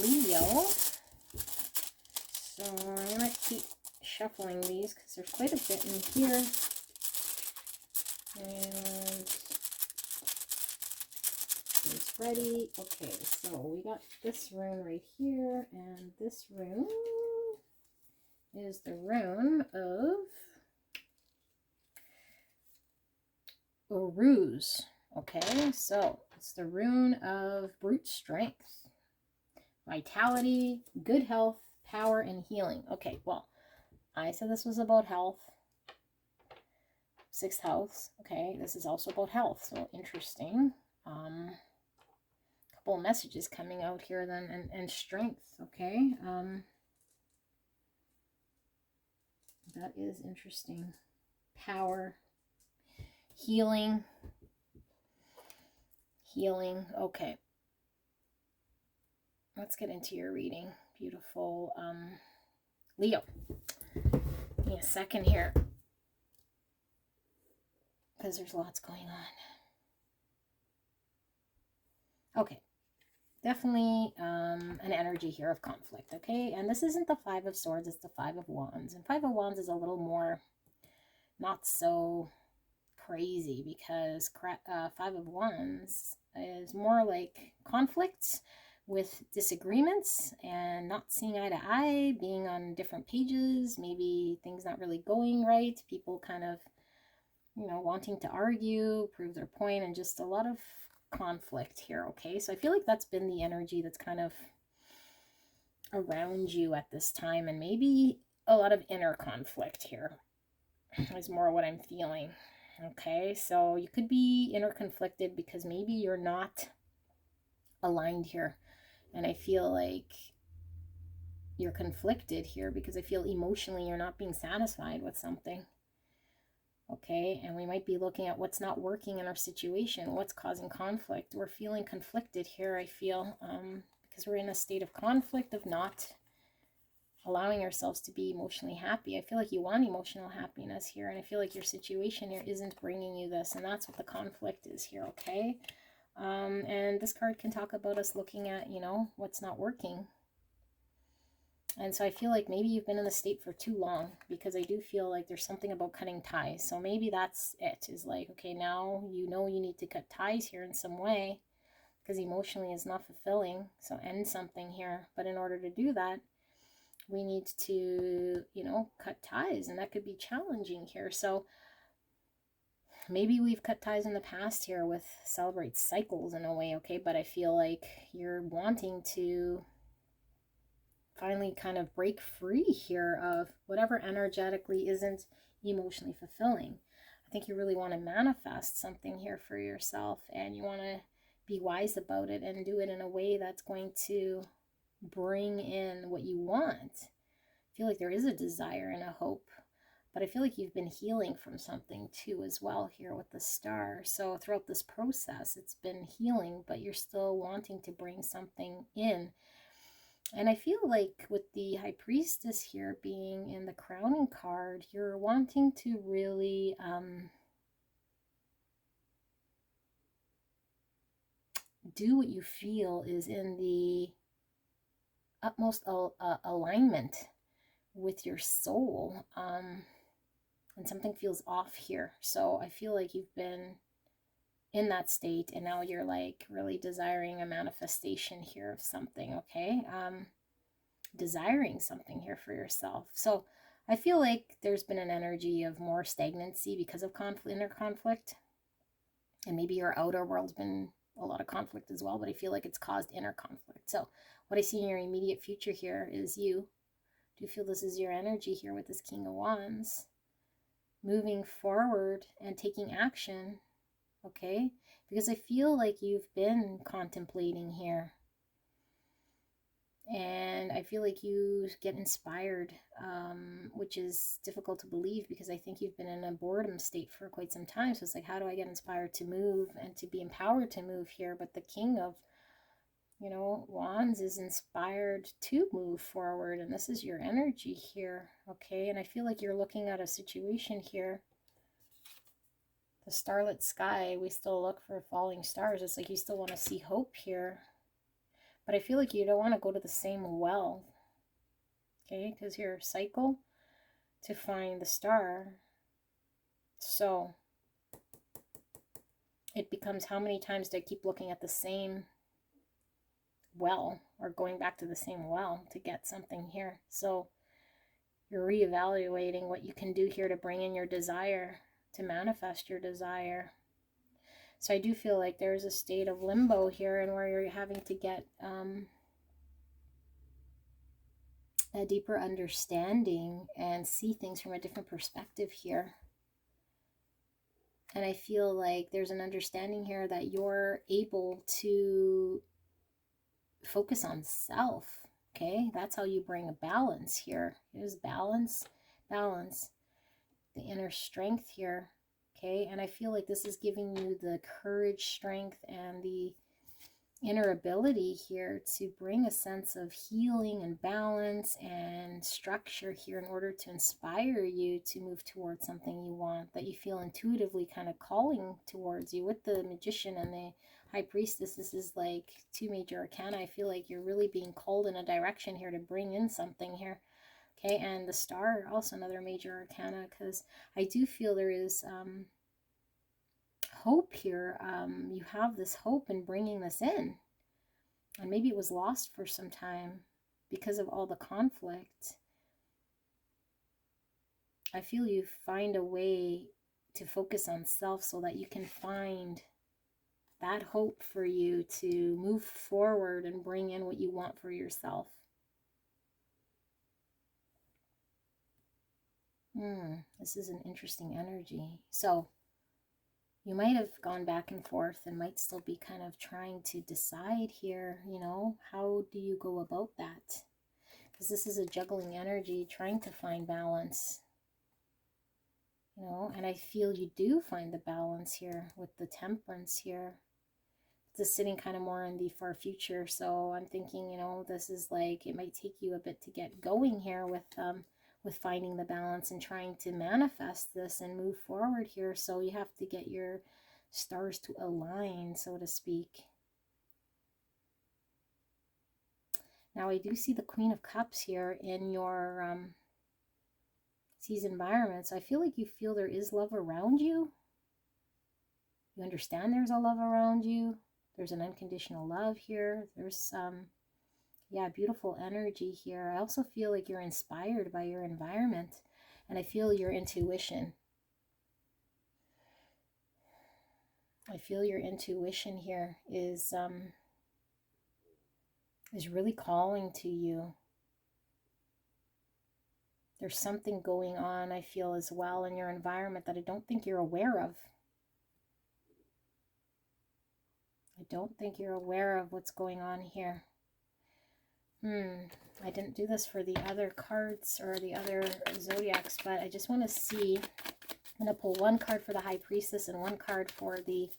Leo. So I'm going to keep shuffling these because there's quite a bit in here. And it's ready. Okay, so we got this rune right here, and this rune is the rune of Ruse. Okay, so it's the rune of brute strength, vitality, good health, power, and healing. Okay, well, I said this was about health. 6th house. Okay, this is also about health, so interesting. Couple couple messages coming out here then, and strength, okay? That is interesting. Power, healing, okay. Let's get into your reading. Beautiful Leo. Give me a second here, because there's lots going on. Okay, definitely an energy here of conflict, okay? And this isn't the Five of Swords, it's the Five of Wands. And Five of Wands is a little more not so crazy, because Five of Wands is more like conflicts with disagreements and not seeing eye to eye, being on different pages, maybe things not really going right, people kind of, you know, wanting to argue, prove their point, and just a lot of conflict here, okay? So I feel like that's been the energy that's kind of around you at this time, and maybe a lot of inner conflict here is more what I'm feeling, okay? So you could be inner conflicted because maybe you're not aligned here, and I feel like you're conflicted here because I feel emotionally you're not being satisfied with something. Okay, and we might be looking at what's not working in our situation, what's causing conflict. We're feeling conflicted here, I feel, because we're in a state of conflict, of not allowing ourselves to be emotionally happy. I feel like you want emotional happiness here, and I feel like your situation here isn't bringing you this, and that's what the conflict is here, okay? And this card can talk about us looking at, you know, what's not working. And so I feel like maybe you've been in the state for too long, because I do feel like there's something about cutting ties. So maybe that's it, is like, okay, now you know you need to cut ties here in some way because emotionally it's not fulfilling. So end something here. But in order to do that, we need to, you know, cut ties, and that could be challenging here. So maybe we've cut ties in the past here with celebrate cycles in a way, okay? But I feel like you're wanting to finally kind of break free here of whatever energetically isn't emotionally fulfilling. I think you really want to manifest something here for yourself, and you want to be wise about it and do it in a way that's going to bring in what you want. I feel like there is a desire and a hope, but I feel like you've been healing from something too as well here with the Star. So throughout this process, it's been healing, but you're still wanting to bring something in. And I feel like with the High Priestess here being in the crowning card, you're wanting to really do what you feel is in the utmost alignment with your soul. And something feels off here. So I feel like you've been in that state, and now you're like really desiring a manifestation here of something, okay? Desiring something here for yourself. So I feel like there's been an energy of more stagnancy because of inner conflict, and maybe your outer world's been a lot of conflict as well, but I feel like it's caused inner conflict. So what I see in your immediate future here is you. Do you feel this is your energy here with this King of Wands? Moving forward and taking action, okay? Because I feel like you've been contemplating here. And I feel like you get inspired, which is difficult to believe because I think you've been in a boredom state for quite some time. So it's like, how do I get inspired to move and to be empowered to move here? But the King of, you know, Wands is inspired to move forward. And this is your energy here, okay? And I feel like you're looking at a situation here. The starlit sky, we still look for falling stars. It's like you still want to see hope here. But I feel like you don't want to go to the same well, okay? Because your cycle to find the star. So it becomes, how many times do I keep looking at the same well, or going back to the same well to get something here? So you're reevaluating what you can do here to bring in your desire, to manifest your desire. So I do feel like there's a state of limbo here, and where you're having to get a deeper understanding and see things from a different perspective here. And I feel like there's an understanding here that you're able to focus on self. Okay, that's how you bring a balance here. Here's balance, balance, the inner strength here. Okay, and I feel like this is giving you the courage, strength, and the inner ability here to bring a sense of healing and balance and structure here in order to inspire you to move towards something you want, that you feel intuitively kind of calling towards you. With the Magician and the High Priestess, this is like two major arcana. I feel like you're really being called in a direction here to bring in something here. Okay, and the Star, also another major arcana, because I do feel there is hope here. You have this hope in bringing this in, and maybe it was lost for some time because of all the conflict. I feel you find a way to focus on self so that you can find that hope for you to move forward and bring in what you want for yourself. This is an interesting energy. So you might have gone back and forth and might still be kind of trying to decide here, you know, how do you go about that? Because this is a juggling energy, trying to find balance, you know, and I feel you do find the balance here with the Temperance here. This is sitting kind of more in the far future, so I'm thinking, you know, this is like, it might take you a bit to get going here with finding the balance and trying to manifest this and move forward here. So you have to get your stars to align, so to speak. Now I do see the Queen of Cups here in your these environments. I feel like you feel there is love around you. You understand there's a love around you. There's an unconditional love here. There's yeah, beautiful energy here. I also feel like you're inspired by your environment, and I feel your intuition. I feel your intuition here is really calling to you. There's something going on, I feel, as well in your environment that I don't think you're aware of. I don't think you're aware of what's going on here. I didn't do this for the other cards or the other zodiacs, but I just want to see. I'm going to pull one card for the High Priestess and one card for the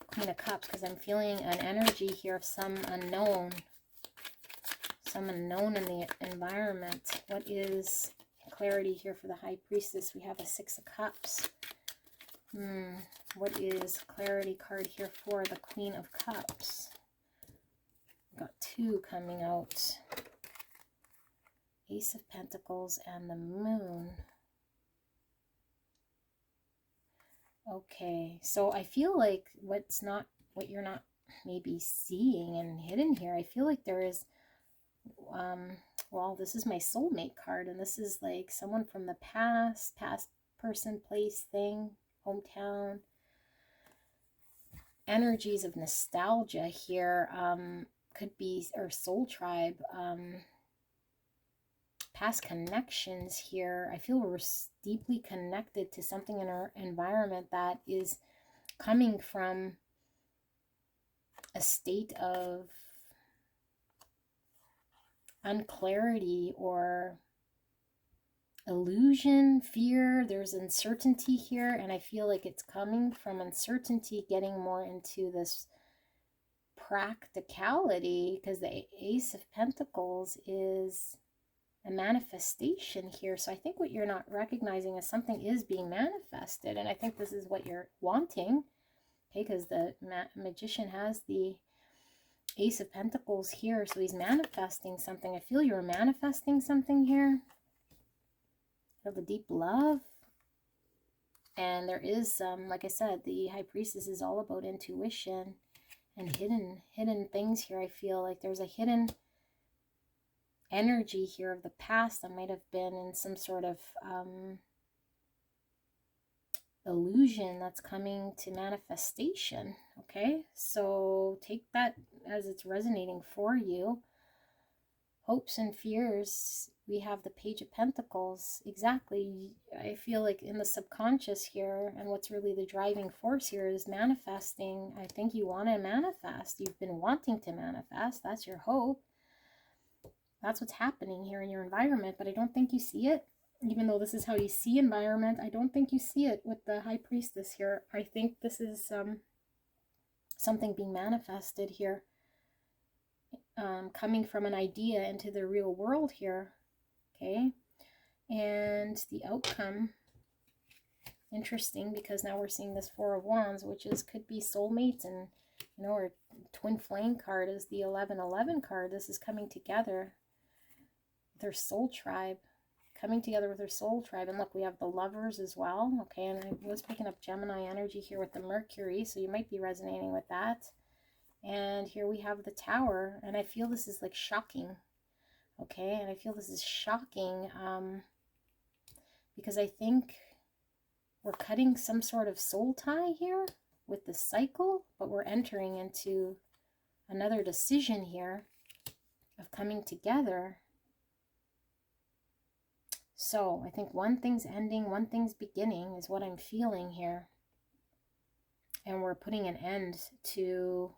Queen of Cups, because I'm feeling an energy here of some unknown in the environment. What is clarity here for the High Priestess? We have a Six of Cups. What is clarity card here for the Queen of Cups? We've got two coming out. Ace of Pentacles and the Moon. Okay, so I feel like what you're not maybe seeing and hidden here, I feel like there is, well, this is my soulmate card, and this is like someone from the past person, place, thing, hometown. Energies of nostalgia here, could be, or soul tribe, past connections here. I feel we're deeply connected to something in our environment that is coming from a state of unclarity or illusion, fear. There's uncertainty here, and I feel like it's coming from uncertainty, getting more into this practicality, because the Ace of Pentacles is a manifestation here. So I think what you're not recognizing is something is being manifested, and I think this is what you're wanting. Okay, because the Magician has the Ace of Pentacles here, so he's manifesting something. I feel you're manifesting something here. Feel the deep love, and there is like I said, the High Priestess is all about intuition and hidden things here. I feel like there's a hidden energy here of the past that might have been in some sort of illusion that's coming to manifestation. Okay, so take that as it's resonating for you. Hopes and fears we have the Page of Pentacles. Exactly. I feel like in the subconscious here, and what's really the driving force here is manifesting. I think you want to manifest. You've been wanting to manifest. That's your hope. That's what's happening here in your environment, but I don't think you see it. Even though this is how you see environment, I don't think you see it with the High Priestess here. I think this is something being manifested here, coming from an idea into the real world here. Okay, and the outcome, interesting, because now we're seeing this Four of Wands, which is could be soulmates, and you know, our twin flame card is the 1111 card. This is coming together, their soul tribe, coming together with their soul tribe. And look, we have the Lovers as well. Okay, and I was picking up Gemini energy here with the Mercury, so you might be resonating with that. And here we have the Tower, and I feel this is like shocking. Okay, and I feel this is shocking because I think we're cutting some sort of soul tie here with the cycle, but we're entering into another decision here of coming together. So I think one thing's ending, one thing's beginning is what I'm feeling here. And we're putting an end to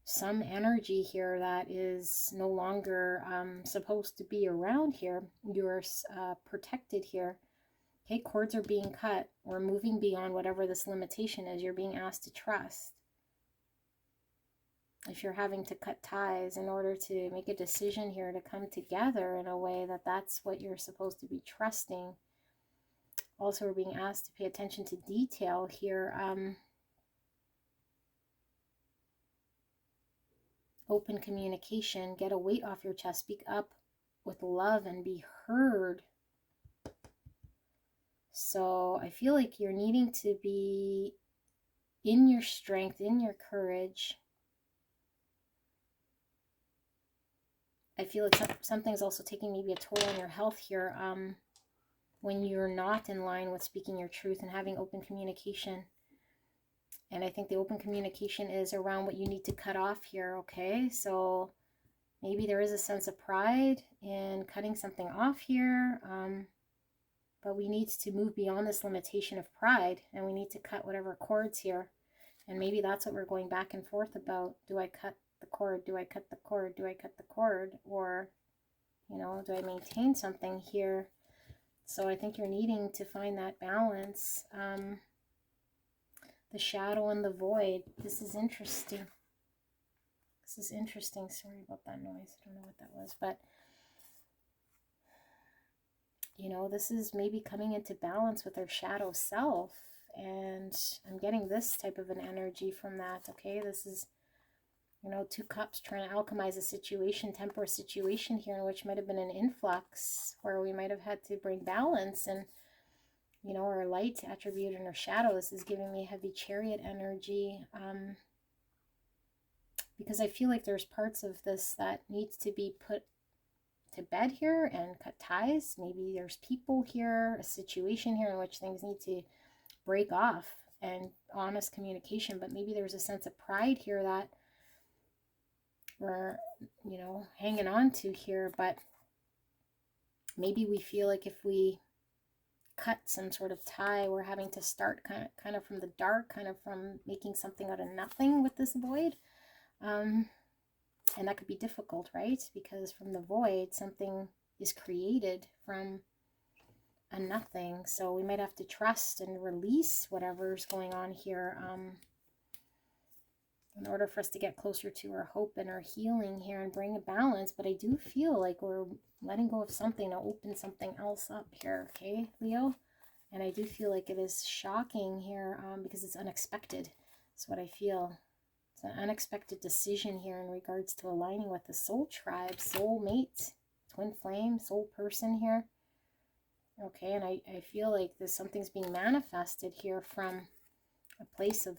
some energy here that is no longer supposed to be around here. You're protected here. Okay, cords are being cut. We're moving beyond whatever this limitation is. You're being asked to trust. If you're having to cut ties in order to make a decision here to come together in a way that's what you're supposed to be trusting. Also, we're being asked to pay attention to detail here. Open communication, get a weight off your chest, speak up with love and be heard. So I feel like you're needing to be in your strength, in your courage. I feel like something's also taking maybe a toll on your health here when you're not in line with speaking your truth and having open communication. And I think the open communication is around what you need to cut off here, okay? So maybe there is a sense of pride in cutting something off here, but we need to move beyond this limitation of pride, and we need to cut whatever cords here. And maybe that's what we're going back and forth about. Do I cut the cord? Do I cut the cord? Do I cut the cord? Or, you know, do I maintain something here? So I think you're needing to find that balance. The shadow and the void. This is interesting. This is interesting. Sorry about that noise. I don't know what that was. But, you know, this is maybe coming into balance with our shadow self. And I'm getting this type of an energy from that. Okay, this is, you know, 2 cups trying to alchemize a situation, temper a situation here, in which might have been an influx where we might have had to bring balance. And you know, our light attribute and our shadow. This is giving me heavy Chariot energy because I feel like there's parts of this that needs to be put to bed here and cut ties. Maybe there's people here, a situation here in which things need to break off and honest communication. But maybe there's a sense of pride here that we're, you know, hanging on to here. But maybe we feel like if we cut some sort of tie, we're having to start kind of from the dark, kind of from making something out of nothing with this void. And that could be difficult, right? Because from the void, something is created from a nothing. So we might have to trust and release whatever's going on here in order for us to get closer to our hope and our healing here and bring a balance. But I do feel like we're letting go of something to open something else up here, okay, Leo? And I do feel like it is shocking here because it's unexpected. That's what I feel. It's an unexpected decision here in regards to aligning with the soul tribe, soul mate, twin flame, soul person here. Okay, and I feel like there's something's being manifested here from a place of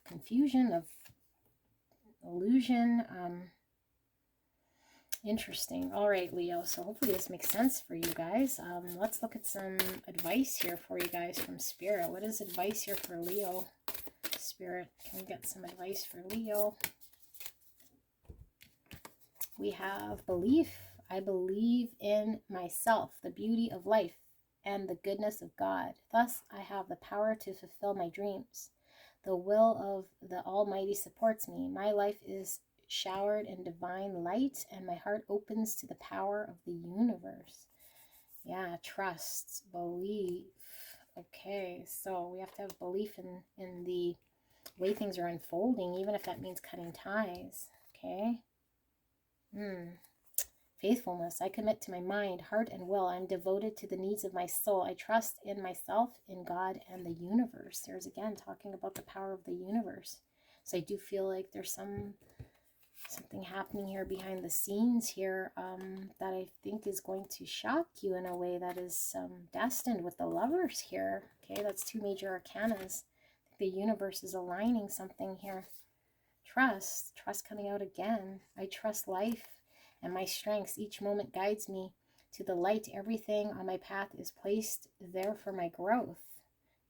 confusion, of illusion. Interesting. All right, Leo. So hopefully this makes sense for you guys. Let's look at some advice here for you guys from Spirit. What is advice here for Leo? Spirit, can we get some advice for Leo? We have belief. I believe in myself, the beauty of life, and the goodness of God. Thus, I have the power to fulfill my dreams. The will of the Almighty supports me. My life is showered in divine light, and my heart opens to the power of the universe. Yeah, trust, belief. Okay, so we have to have belief in the way things are unfolding, even if that means cutting ties. Okay. Faithfulness. I commit to my mind, heart, and will. I'm devoted to the needs of my soul. I trust in myself, in God, and the universe. There's again talking about the power of the universe. So I do feel like there's something happening here behind the scenes here that I think is going to shock you in a way that is destined with the Lovers here. Okay, that's 2 major arcanas. The universe is aligning something here. Trust coming out again. I trust life and my strengths. Each moment guides me to the light. Everything on my path is placed there for my growth.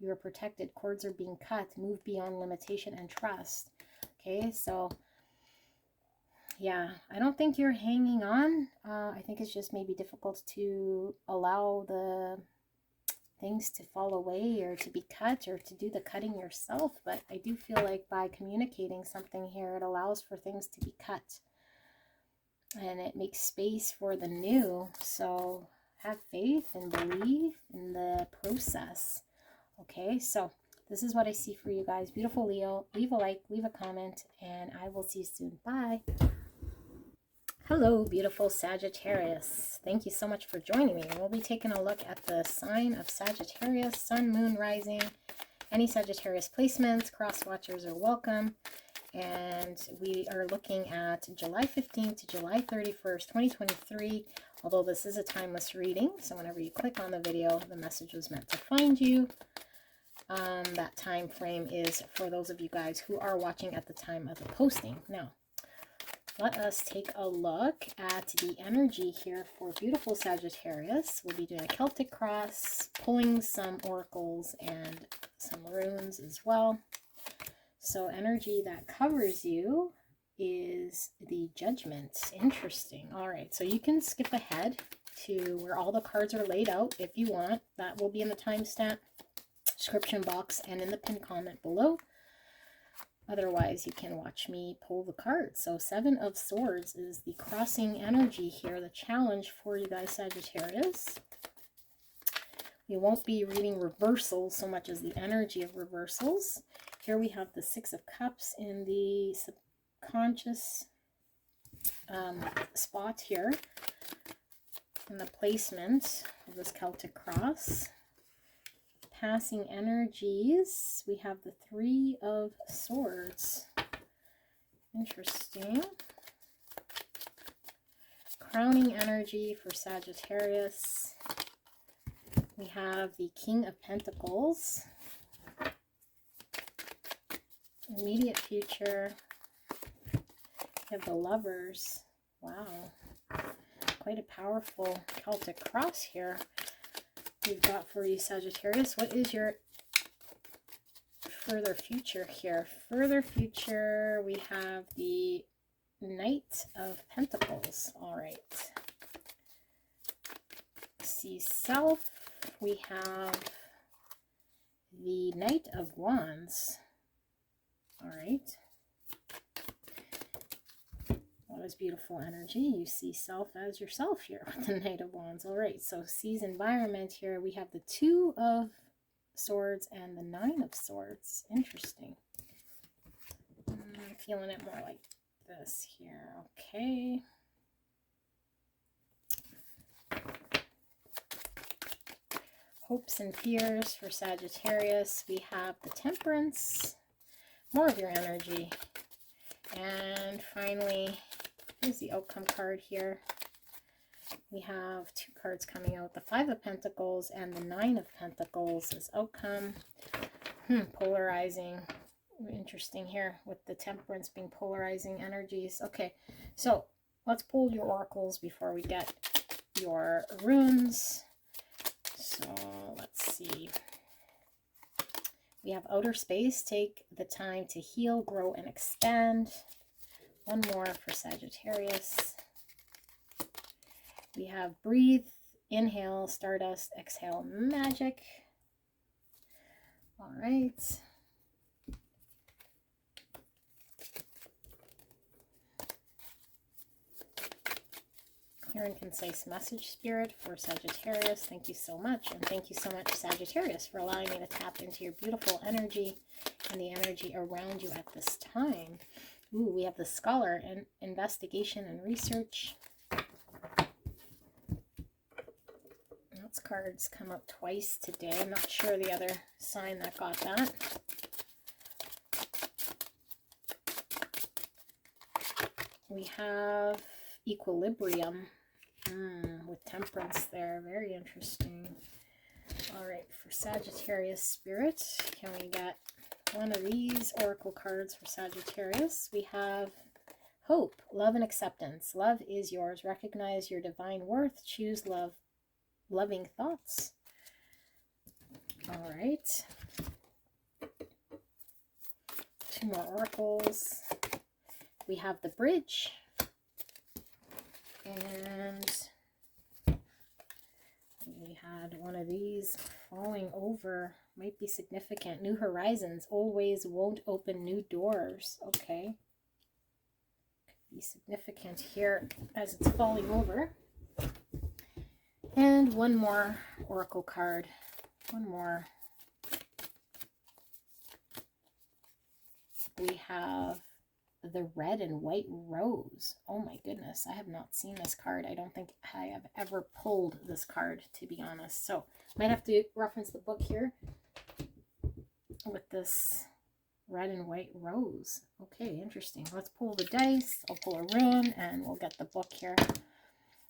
You are protected. Cords are being cut. Move beyond limitation and trust. Okay, so yeah, I don't think you're hanging on. I think it's just maybe difficult to allow the things to fall away or to be cut or to do the cutting yourself. But I do feel like by communicating something here, it allows for things to be cut. And it makes space for the new. So have faith and believe in the process. Okay, so this is what I see for you guys. Beautiful Leo. Leave a like, leave a comment, and I will see you soon. Bye. Hello, beautiful Sagittarius. Thank you so much for joining me. We'll be taking a look at the sign of Sagittarius, Sun, Moon, Rising. Any Sagittarius placements, cross watchers are welcome. And we are looking at July 15th to July 31st, 2023. Although this is a timeless reading, so whenever you click on the video, the message was meant to find you. That time frame is for those of you guys who are watching at the time of the posting. Now, let us take a look at the energy here for beautiful Sagittarius. We'll be doing a Celtic cross, pulling some oracles and some runes as well. So energy that covers you is the Judgment. Interesting. All right, so you can skip ahead to where all the cards are laid out if you want. That will be in the timestamp description box and in the pinned comment below. Otherwise, you can watch me pull the cards. So 7 of Swords is the crossing energy here, the challenge for you guys, Sagittarius. We won't be reading reversals so much as the energy of reversals. Here we have the 6 of Cups in the subconscious spot here in the placement of this Celtic cross. Passing energies, we have the 3 of Swords. Interesting. Crowning energy for Sagittarius. We have the King of Pentacles. Immediate future. We have the Lovers. Wow. Quite a powerful Celtic cross here we've got for you, Sagittarius. What is your further future here? Further future, we have the Knight of Pentacles. All right. See self. We have the Knight of Wands. All right. That was beautiful energy. You see self as yourself here with the Knight of Wands. All right, so sees environment here. We have the 2 of Swords and the 9 of Swords. Interesting. I'm feeling it more like this here. Okay. Hopes and fears for Sagittarius. We have the Temperance. More of your energy. And finally, here's the outcome card here. We have 2 cards coming out. The 5 of Pentacles and the 9 of Pentacles as outcome. Polarizing. Interesting here with the Temperance being polarizing energies. Okay, so let's pull your oracles before we get your runes. So let's see. We have outer space. Take the time to heal, grow, and expand. One more for Sagittarius. We have breathe, inhale, stardust, exhale, magic. All right. Clear and concise message, Spirit, for Sagittarius. Thank you so much. And thank you so much, Sagittarius, for allowing me to tap into your beautiful energy and the energy around you at this time. Ooh, we have the Scholar and investigation and research. Those cards come up twice today. I'm not sure the other sign that got that. We have equilibrium with temperance there. Very interesting. All right, for Sagittarius Spirit, can we get one of these oracle cards for Sagittarius? We have hope, love, and acceptance. Love is yours. Recognize your divine worth. Choose love, loving thoughts. All right. Two more oracles. We have the bridge. And we had one of these falling over. Might be significant. New horizons. Old ways won't open new doors. Okay. Could be significant here as it's falling over. And one more oracle card. One more. We have the red and white rose. Oh my goodness, I have not seen this card. I don't think I have ever pulled this card, to be honest. So might have to reference the book here with this red and white rose. Okay, interesting. Let's pull the dice. I'll pull a rune and we'll get the book here.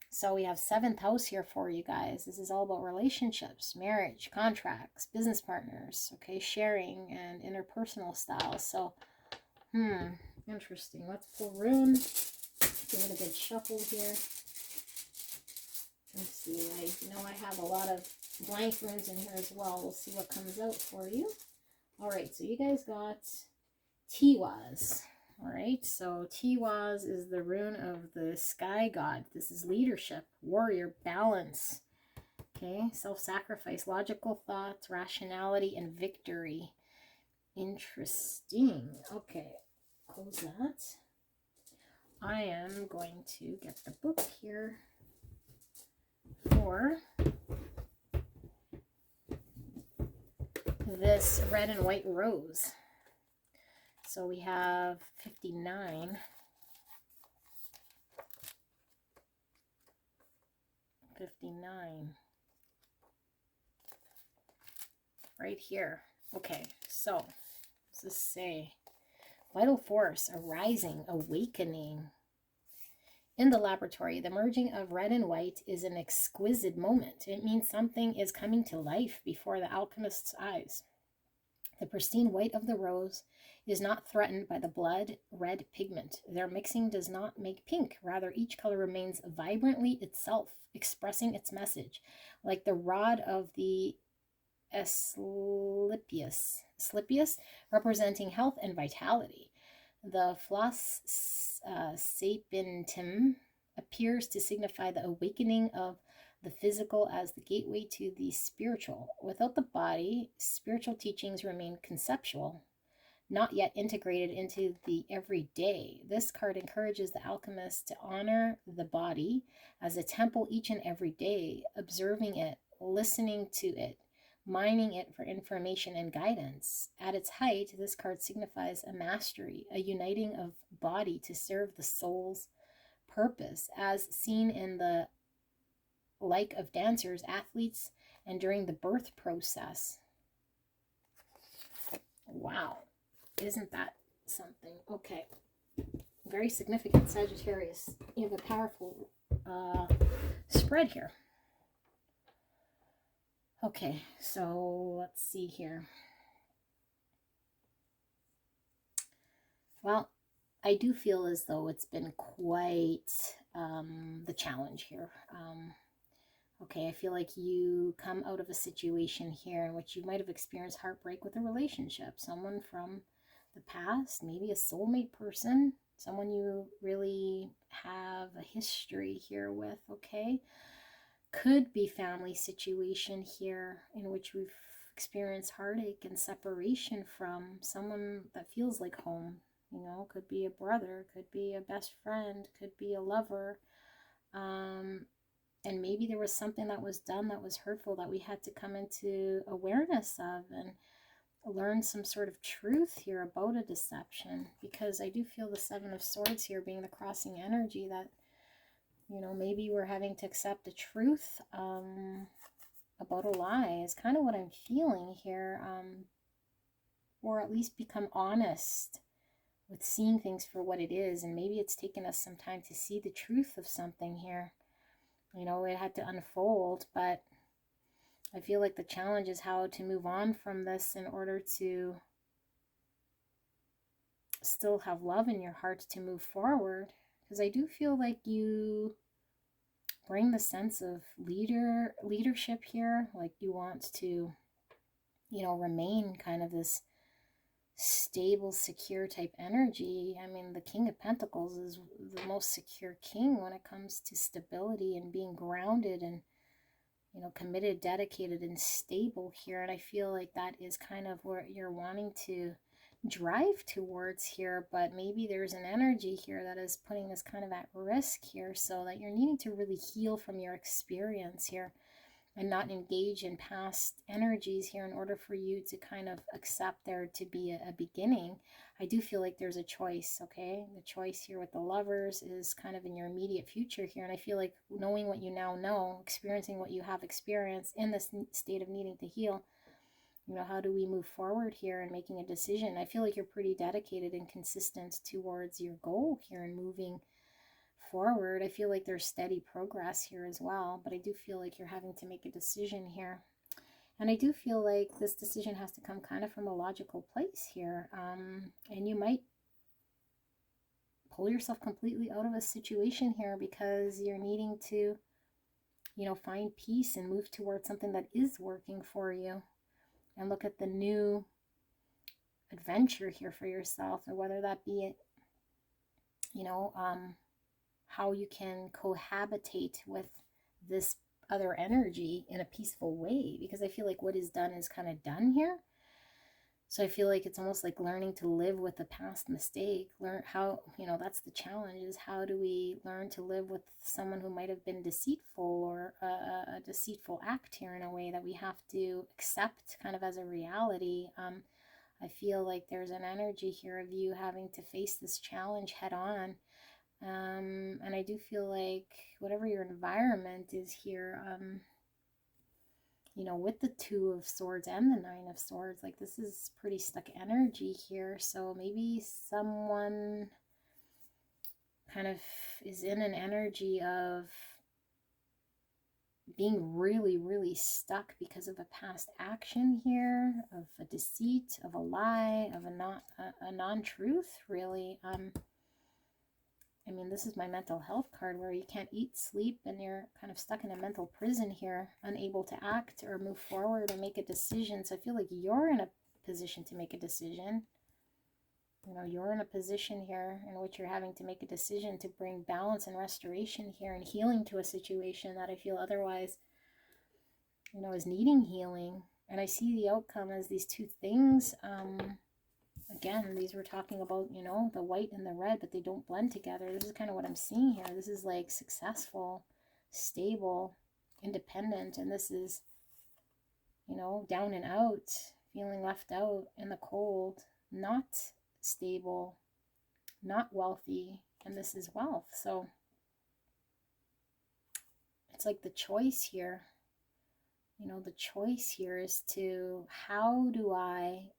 So we have 7th house here for you guys. This is all about relationships, marriage, contracts, business partners, okay, sharing and interpersonal styles. So, interesting. Let's pull rune. Give it a good shuffle here. Let's see. I know I have a lot of blank runes in here as well. We'll see what comes out for you. All right. So you guys got Tiwaz. All right. So Tiwaz is the rune of the sky god. This is leadership, warrior, balance. Okay. Self-sacrifice, logical thoughts, rationality, and victory. Interesting. Okay. Close that. I am going to get the book here for this red and white rose. So we have 59. 59. Right here. Okay, so what does this say? Vital force, arising, awakening. In the laboratory, the merging of red and white is an exquisite moment. It means something is coming to life before the alchemist's eyes. The pristine white of the rose is not threatened by the blood red pigment. Their mixing does not make pink. Rather, each color remains vibrantly itself, expressing its message. Like the rod of the Asclepius, representing health and vitality. The floss sapientum appears to signify the awakening of the physical as the gateway to the spiritual. Without the body, spiritual teachings remain conceptual, not yet integrated into the everyday. This card encourages the alchemist to honor the body as a temple each and every day, observing it, listening to it, mining it for information and guidance. At its height, this card signifies a mastery, a uniting of body to serve the soul's purpose, as seen in the like of dancers, athletes, and during the birth process. Wow, isn't that something? Okay, very significant, Sagittarius. You have a powerful spread here. Okay, so let's see here. Well, I do feel as though it's been quite the challenge here. Okay, I feel like you come out of a situation here in which you might have experienced heartbreak with a relationship. Someone from the past, maybe a soulmate person. someone you really have a history here with, okay? Could be family situation here in which we've experienced heartache and separation from someone that feels like home. You know, could be a brother, could be a best friend, could be a lover. And maybe there was something that was done that was hurtful that we had to come into awareness of and learn some sort of truth here about a deception. Because I do feel the Seven of Swords here being the crossing energy, that, you know, maybe we're having to accept the truth about a lie is kind of what I'm feeling here. Or at least become honest with seeing things for what it is. And maybe it's taken us some time to see the truth of something here. You know, it had to unfold, but I feel like the challenge is how to move on from this in order to still have love in your heart to move forward. Because I do feel like you bring the sense of leadership here. Like you want to, you know, remain kind of this stable, secure type energy. I mean, the King of Pentacles is the most secure king when it comes to stability and being grounded and, you know, committed, dedicated, and stable here. And I feel like that is kind of where you're wanting to drive towards here, but maybe there's an energy here that is putting this kind of at risk here, so that you're needing to really heal from your experience here and not engage in past energies here in order for you to kind of accept there to be a beginning. I do feel like there's a choice, okay? The choice here with the Lovers is kind of in your immediate future here, and I feel like knowing what you now know, experiencing what you have experienced in this state of needing to heal, you know, how do we move forward here and making a decision? I feel like you're pretty dedicated and consistent towards your goal here and moving forward. I feel like there's steady progress here as well, but I do feel like you're having to make a decision here. And I do feel like this decision has to come kind of from a logical place here. And you might pull yourself completely out of a situation here because you're needing to, you know, find peace and move towards something that is working for you. And look at the new adventure here for yourself, or whether that be, you know, how you can cohabitate with this other energy in a peaceful way. Because I feel like what is done is kind of done here. So I feel like it's almost like learning to live with a past mistake. Learn how, you know, that's the challenge, is how do we learn to live with someone who might have been deceitful, or a deceitful act here, in a way that we have to accept kind of as a reality. I feel like there's an energy here of you having to face this challenge head on. And I do feel like whatever your environment is here, you know, with the Two of Swords and the Nine of Swords, like this is pretty stuck energy here. So maybe someone kind of is in an energy of being really, really stuck because of a past action here, of a deceit, of a lie, of a non-truth, really. I mean, this is my mental health card, where you can't eat, sleep, and you're kind of stuck in a mental prison here, unable to act or move forward or make a decision. So I feel like you're in a position to make a decision. You know, you're in a position here in which you're having to make a decision to bring balance and restoration here and healing to a situation that I feel otherwise, you know, is needing healing. And I see the outcome as these two things. Again, these were talking about, you know, the white and the red, but they don't blend together. This is kind of what I'm seeing here. This is like successful, stable, independent, and this is, you know, down and out, feeling left out in the cold, not stable, not wealthy, and this is wealth. So it's like the choice here, you know, the choice here is to, how do I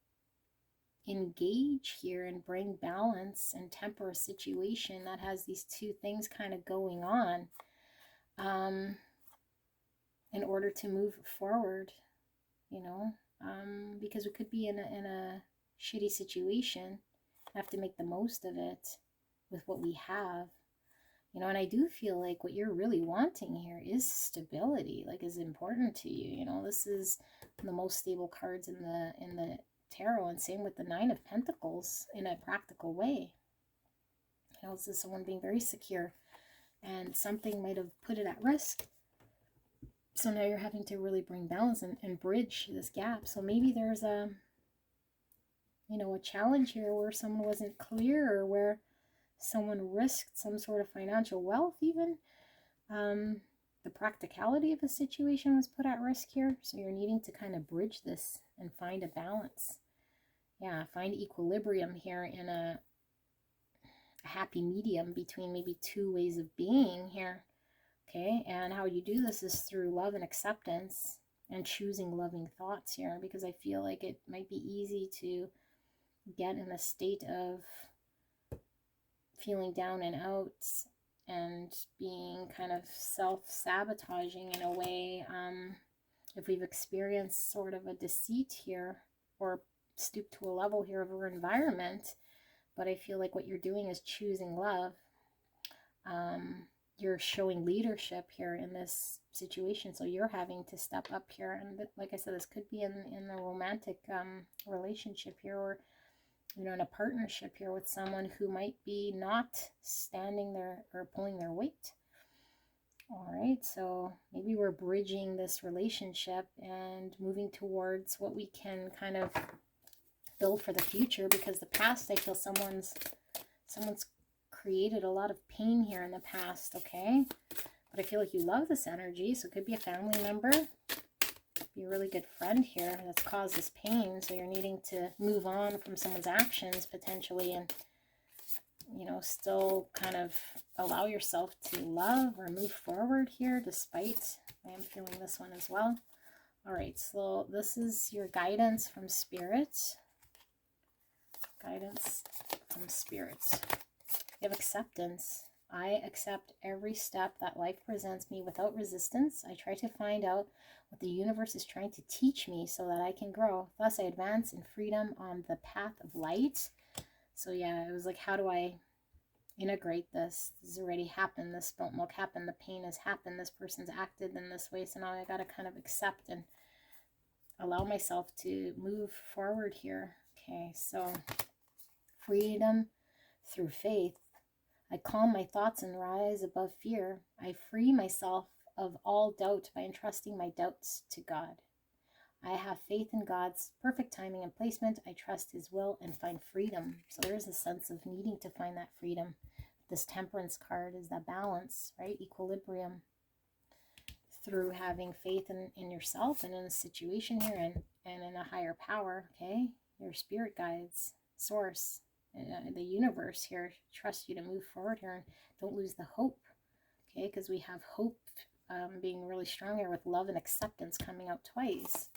engage here and bring balance and temper a situation that has these two things kind of going on, in order to move forward, you know, because we could be in a shitty situation, have to make the most of it with what we have, you know. And I do feel like what you're really wanting here is stability, like is important to you. You know, this is the most stable cards in the tarot, and same with the Nine of Pentacles in a practical way. You know, this is someone being very secure, and something might have put it at risk. So now you're having to really bring balance and bridge this gap. So maybe there's a, you know, a challenge here where someone wasn't clear, or where someone risked some sort of financial wealth even. The practicality of the situation was put at risk here. So you're needing to kind of bridge this and find a balance. Yeah, find equilibrium here in a happy medium between maybe two ways of being here. Okay, and how you do this is through love and acceptance and choosing loving thoughts here, because I feel like it might be easy to get in a state of feeling down and out and being kind of self-sabotaging in a way, if we've experienced sort of a deceit here, or stooped to a level here of our environment. But I feel like what you're doing is choosing love. You're showing leadership here in this situation, so you're having to step up here. And like I said, this could be in a romantic relationship here, or, you know, in a partnership here with someone who might be not standing there or pulling their weight. All right, so maybe we're bridging this relationship and moving towards what we can kind of build for the future, because the past, I feel someone's created a lot of pain here in the past. Okay, but I feel like you love this energy, so it could be a family member, be a really good friend here that's caused this pain. So you're needing to move on from someone's actions potentially, and, you know, still kind of allow yourself to love or move forward here, despite, I am feeling this one as well. All right, so this is your guidance from Spirit. Guidance from Spirit. You have acceptance. I accept every step that life presents me without resistance. I try to find out what the universe is trying to teach me so that I can grow. Thus, I advance in freedom on the path of light. So yeah, it was like, how do I integrate this? This has already happened. This spilt milk happened. The pain has happened. This person's acted in this way. So now I got to kind of accept and allow myself to move forward here. Okay, so freedom through faith. I calm my thoughts and rise above fear. I free myself of all doubt by entrusting my doubts to God. I have faith in God's perfect timing and placement. I trust His will and find freedom. So there's a sense of needing to find that freedom. This Temperance card is that balance, right? Equilibrium, through having faith in yourself and in a situation here, and in a higher power. Okay, your spirit guides, source, the universe here, trust you to move forward here, and don't lose the hope. Okay, because we have hope being really strong here, with love and acceptance coming out twice.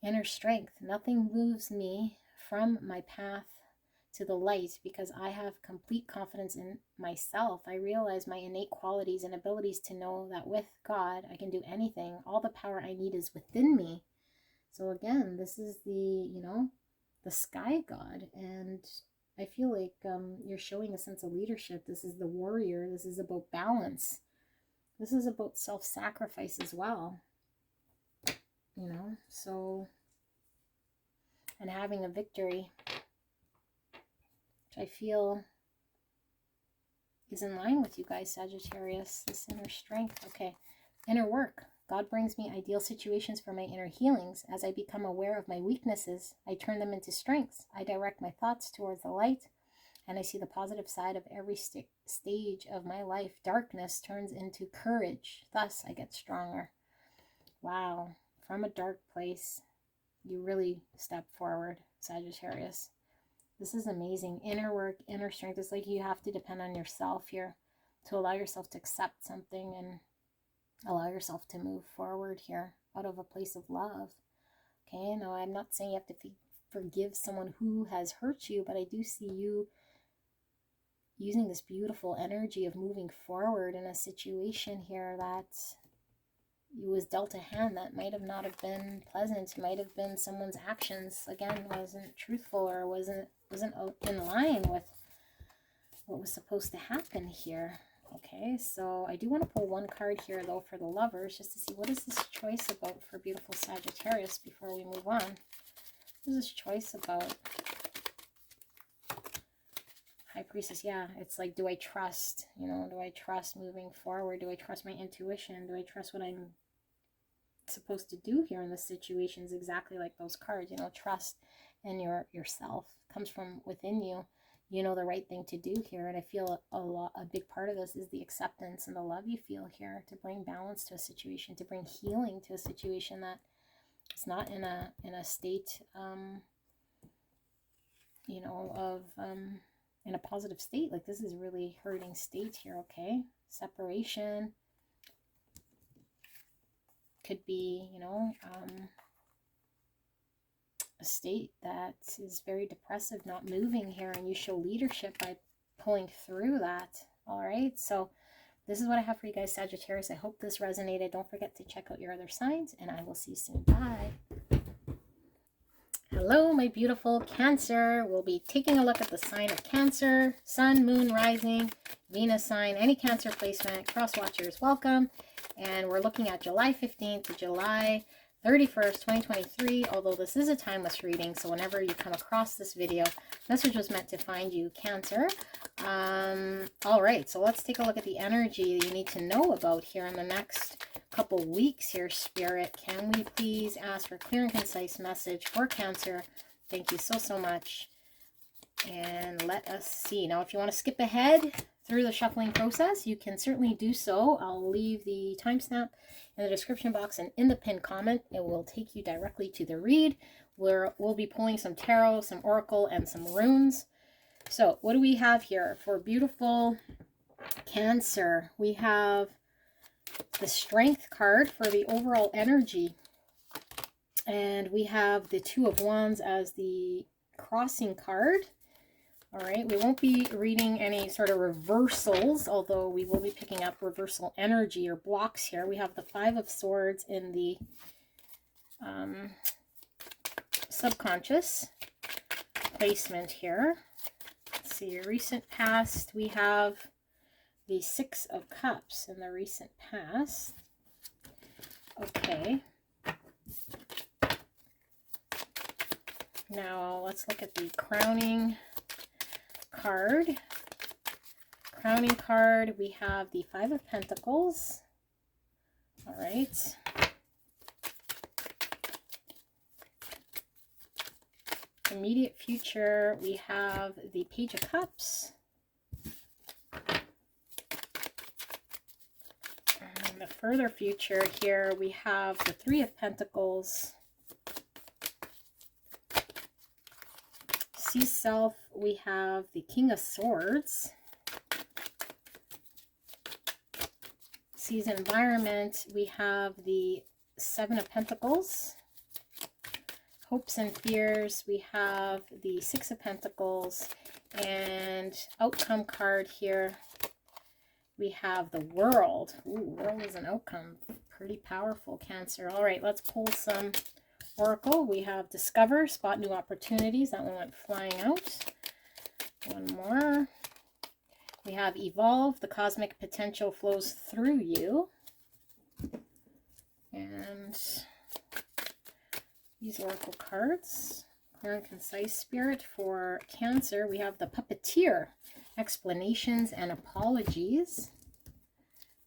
Inner strength. Nothing moves me from my path to the light, because I have complete confidence in myself. I realize my innate qualities and abilities to know that with God I can do anything. All the power I need is within me. So again, this is the, you know, the sky god, and I feel like you're showing a sense of leadership. This is the warrior. This is about balance. This is about self-sacrifice as well, you know, so, and having a victory, which I feel is in line with you guys, Sagittarius, this inner strength. Okay, inner work. God brings me ideal situations for my inner healings. As I become aware of my weaknesses, I turn them into strengths. I direct my thoughts towards the light, and I see the positive side of every stage of my life. Darkness turns into courage. Thus, I get stronger. Wow. From a dark place, you really step forward, Sagittarius. This is amazing. Inner work, inner strength. It's like you have to depend on yourself here to allow yourself to accept something and allow yourself to move forward here out of a place of love. Okay, now I'm not saying you have to forgive someone who has hurt you, but I do see you using this beautiful energy of moving forward in a situation here that you was dealt a hand that might have not have been pleasant. Might have been someone's actions, again, wasn't truthful, or wasn't in line with what was supposed to happen here. Okay, so I do want to pull one card here, though, for the lovers, just to see what is this choice about for beautiful Sagittarius before we move on. What is this choice about? High Priestess, yeah. It's like, do I trust, you know, do I trust moving forward? Do I trust my intuition? Do I trust what I'm supposed to do here in this situation? Is exactly like those cards, you know, trust in yourself. Comes from within you. You know the right thing to do here. And I feel a big part of this is the acceptance and the love you feel here to bring balance to a situation, to bring healing to a situation that is not in a state, you know, of, in a positive state. Like, this is really hurting state here, okay? Separation could be, you know, a state that is very depressive, not moving here, and you show leadership by pulling through that. All right, so this is what I have for you guys, Sagittarius. I hope this resonated. Don't forget to check out your other signs, and I will see you soon. Bye. Hello, my beautiful Cancer. We'll be taking a look at the sign of Cancer, Sun, Moon, Rising, Venus sign, any Cancer placement. Cross watchers, welcome. And we're looking at July 15th to July 31st, 2023, although this is a timeless reading, so whenever you come across this video, message was meant to find you, Cancer. All right, so let's take a look at the energy you need to know about here in the next couple weeks here, Spirit. Can we please ask for a clear and concise message for Cancer? Thank you so much. And let us see. Now, if you want to skip ahead through the shuffling process, you can certainly do so. I'll leave the timestamp in the description box and in the pinned comment. It will take you directly to the read, where we'll be pulling some tarot, some oracle, and some runes. So what do we have here for beautiful Cancer? We have the Strength card for the overall energy, and we have the Two of Wands as the crossing card. All right, we won't be reading any sort of reversals, although we will be picking up reversal energy or blocks here. We have the Five of Swords in the subconscious placement here. Let's see, recent past, we have the Six of Cups in the recent past. Okay. Now let's look at the crowning card. Crowning card, we have the Five of Pentacles. All right. Immediate future, we have the Page of Cups. And the further future here, we have the Three of Pentacles. See self, we have the King of Swords. Sees environment, we have the Seven of Pentacles. Hopes and fears, we have the Six of Pentacles. And outcome card here, we have the World. Ooh, World is an outcome. Pretty powerful, Cancer. All right, let's pull some oracle. We have Discover, Spot New Opportunities. That one went flying out. One more. We have Evolve, the cosmic potential flows through you. And these oracle cards, clear and concise, Spirit. For Cancer, we have the Puppeteer, explanations and apologies.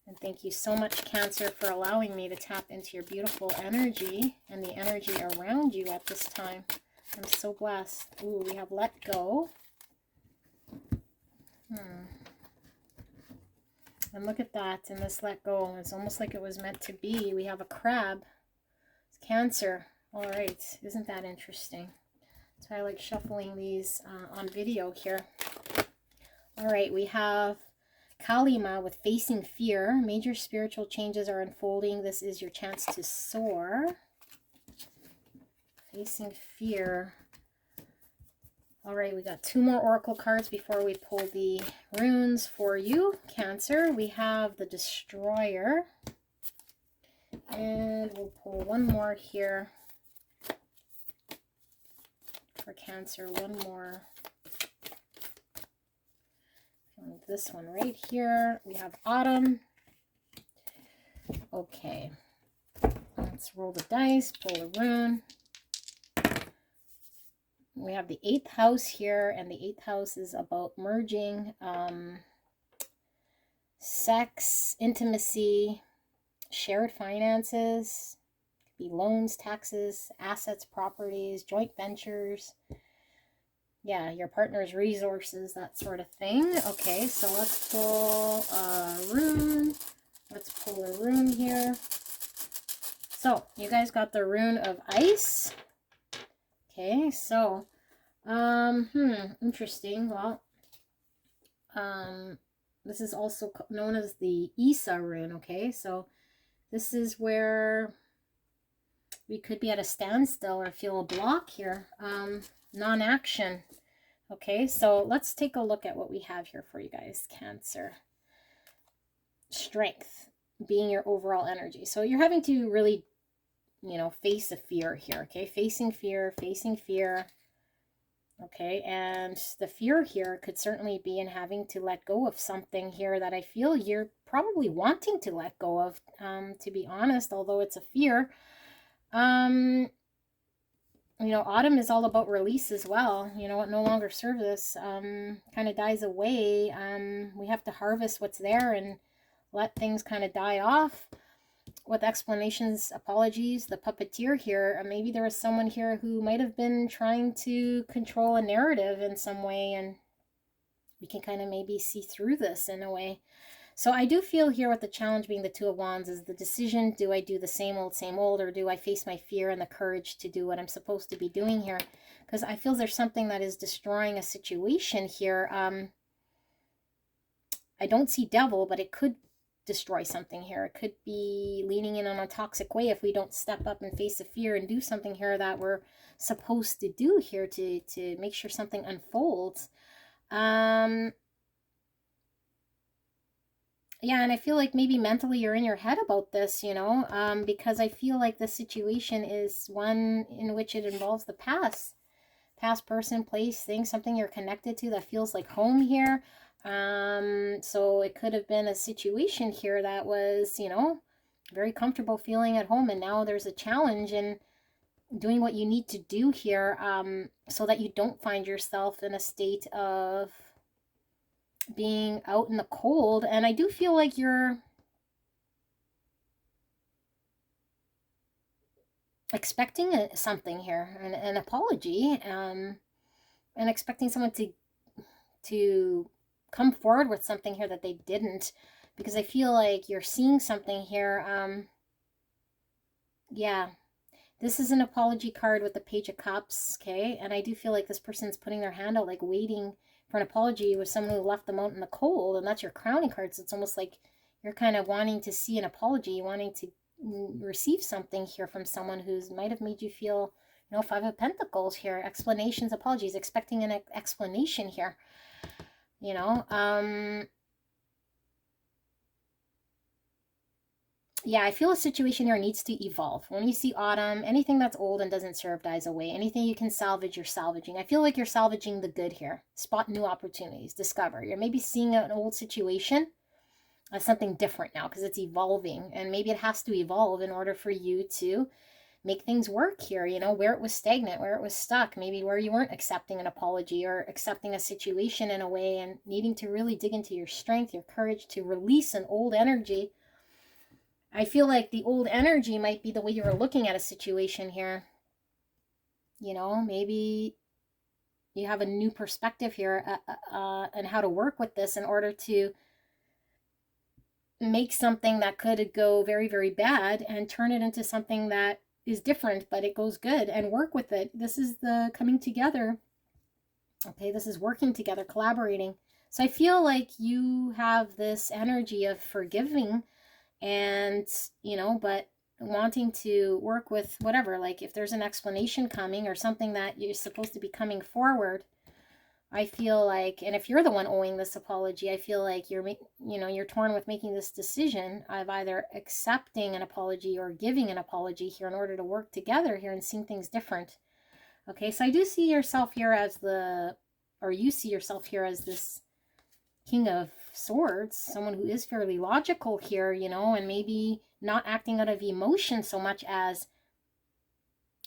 And thank you so much, Cancer, for allowing me to tap into your beautiful energy and the energy around you at this time. I'm so blessed. Ooh, we have Let Go. And look at that in this Let Go. It's almost like it was meant to be. We have a crab. It's Cancer. All right. Isn't that interesting? That's why I like shuffling these on video here. All right. We have Kalima with Facing Fear. Major spiritual changes are unfolding. This is your chance to soar. Facing Fear. All right, we got two more oracle cards before we pull the runes for you, Cancer. We have the Destroyer. And we'll pull one more here for Cancer. One more. And this one right here. We have Autumn. Okay. Let's roll the dice, pull the rune. We have the 8th house here, and the 8th house is about merging, sex, intimacy, shared finances, be loans, taxes, assets, properties, joint ventures. Yeah, your partner's resources, that sort of thing. Okay, so let's pull a rune. Let's pull a rune here. So, you guys got the rune of ice. Okay, so, interesting. Well, this is also known as the Isa rune, okay? So, this is where we could be at a standstill or feel a block here. Non-action. Okay, so let's take a look at what we have here for you guys, Cancer. Strength being your overall energy. So you're having to really, you know, face a fear here, okay? Facing fear, facing fear. Okay, and the fear here could certainly be in having to let go of something here that I feel you're probably wanting to let go of, to be honest, although it's a fear. You know, autumn is all about release as well. You know, what no longer serves us kind of dies away. We have to harvest what's there and let things kind of die off. With explanations, apologies, the puppeteer here, maybe there was someone here who might have been trying to control a narrative in some way, and we can kind of maybe see through this in a way. So I do feel here with the challenge being the Two of Wands is the decision, do I do the same old, or do I face my fear and the courage to do what I'm supposed to be doing here? Because I feel there's something that is destroying a situation here. I don't see devil, but it could destroy something here. It could be leaning in on a toxic way if we don't step up and face the fear and do something here that we're supposed to do here to make sure something unfolds. Yeah, and I feel like maybe mentally you're in your head about this, you know, because I feel like the situation is one in which it involves the past. Past person, place, thing, something you're connected to that feels like home here. So it could have been a situation here that was, you know, very comfortable feeling at home, and now there's a challenge in doing what you need to do here, so that you don't find yourself in a state of being out in the cold. And I do feel like you're expecting something here, an apology, and expecting someone to come forward with something here that they didn't, because I feel like you're seeing something here. Yeah, this is an apology card with the Page of Cups, okay? And I do feel like this person's putting their hand out, like waiting for an apology with someone who left them out in the cold, and that's your crowning card. So it's almost like you're kind of wanting to see an apology, wanting to receive something here from someone who's might have made you feel, you know, Five of Pentacles here, explanations, apologies, expecting an explanation here, you know. Yeah, I feel a situation here needs to evolve. When you see autumn, anything that's old and doesn't serve dies away. Anything you can salvage, you're salvaging. I feel like you're salvaging the good here. Spot new opportunities, discover. You're maybe seeing an old situation as something different now because it's evolving. And maybe it has to evolve in order for you to make things work here, you know, where it was stagnant, where it was stuck, maybe where you weren't accepting an apology or accepting a situation in a way, and needing to really dig into your strength, your courage to release an old energy. I feel like the old energy might be the way you were looking at a situation here. You know, maybe you have a new perspective here on how to work with this in order to make something that could go very, very bad and turn it into something that is different, but it goes good, and work with it. This is the coming together. Okay, this is working together, collaborating. So I feel like you have this energy of forgiving and, you know, but wanting to work with whatever, like if there's an explanation coming or something that you're supposed to be coming forward, I feel like, and if you're the one owing this apology, I feel like you're, you know, you're torn with making this decision of either accepting an apology or giving an apology here in order to work together here and seeing things different. Okay, so I do see yourself here as the, or you see yourself here as this King of Swords, someone who is fairly logical here, you know, and maybe not acting out of emotion so much as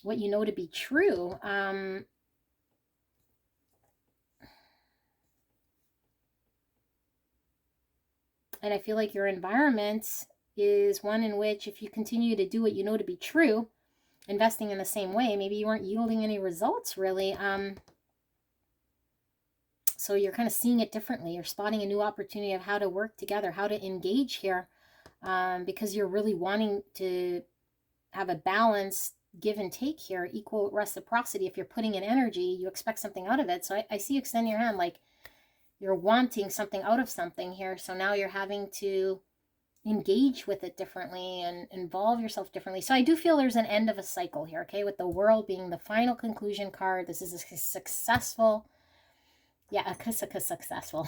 what you know to be true. And I feel like your environment is one in which if you continue to do what you know to be true, investing in the same way, maybe you weren't yielding any results really. So you're kind of seeing it differently. You're spotting a new opportunity of how to work together, how to engage here, because you're really wanting to have a balanced give and take here, equal reciprocity. If you're putting in energy, you expect something out of it. So I see you extend your hand like you're wanting something out of something here. So now you're having to engage with it differently and involve yourself differently. So I do feel there's an end of a cycle here, okay? With the World being the final conclusion card. This is a successful, yeah, successful,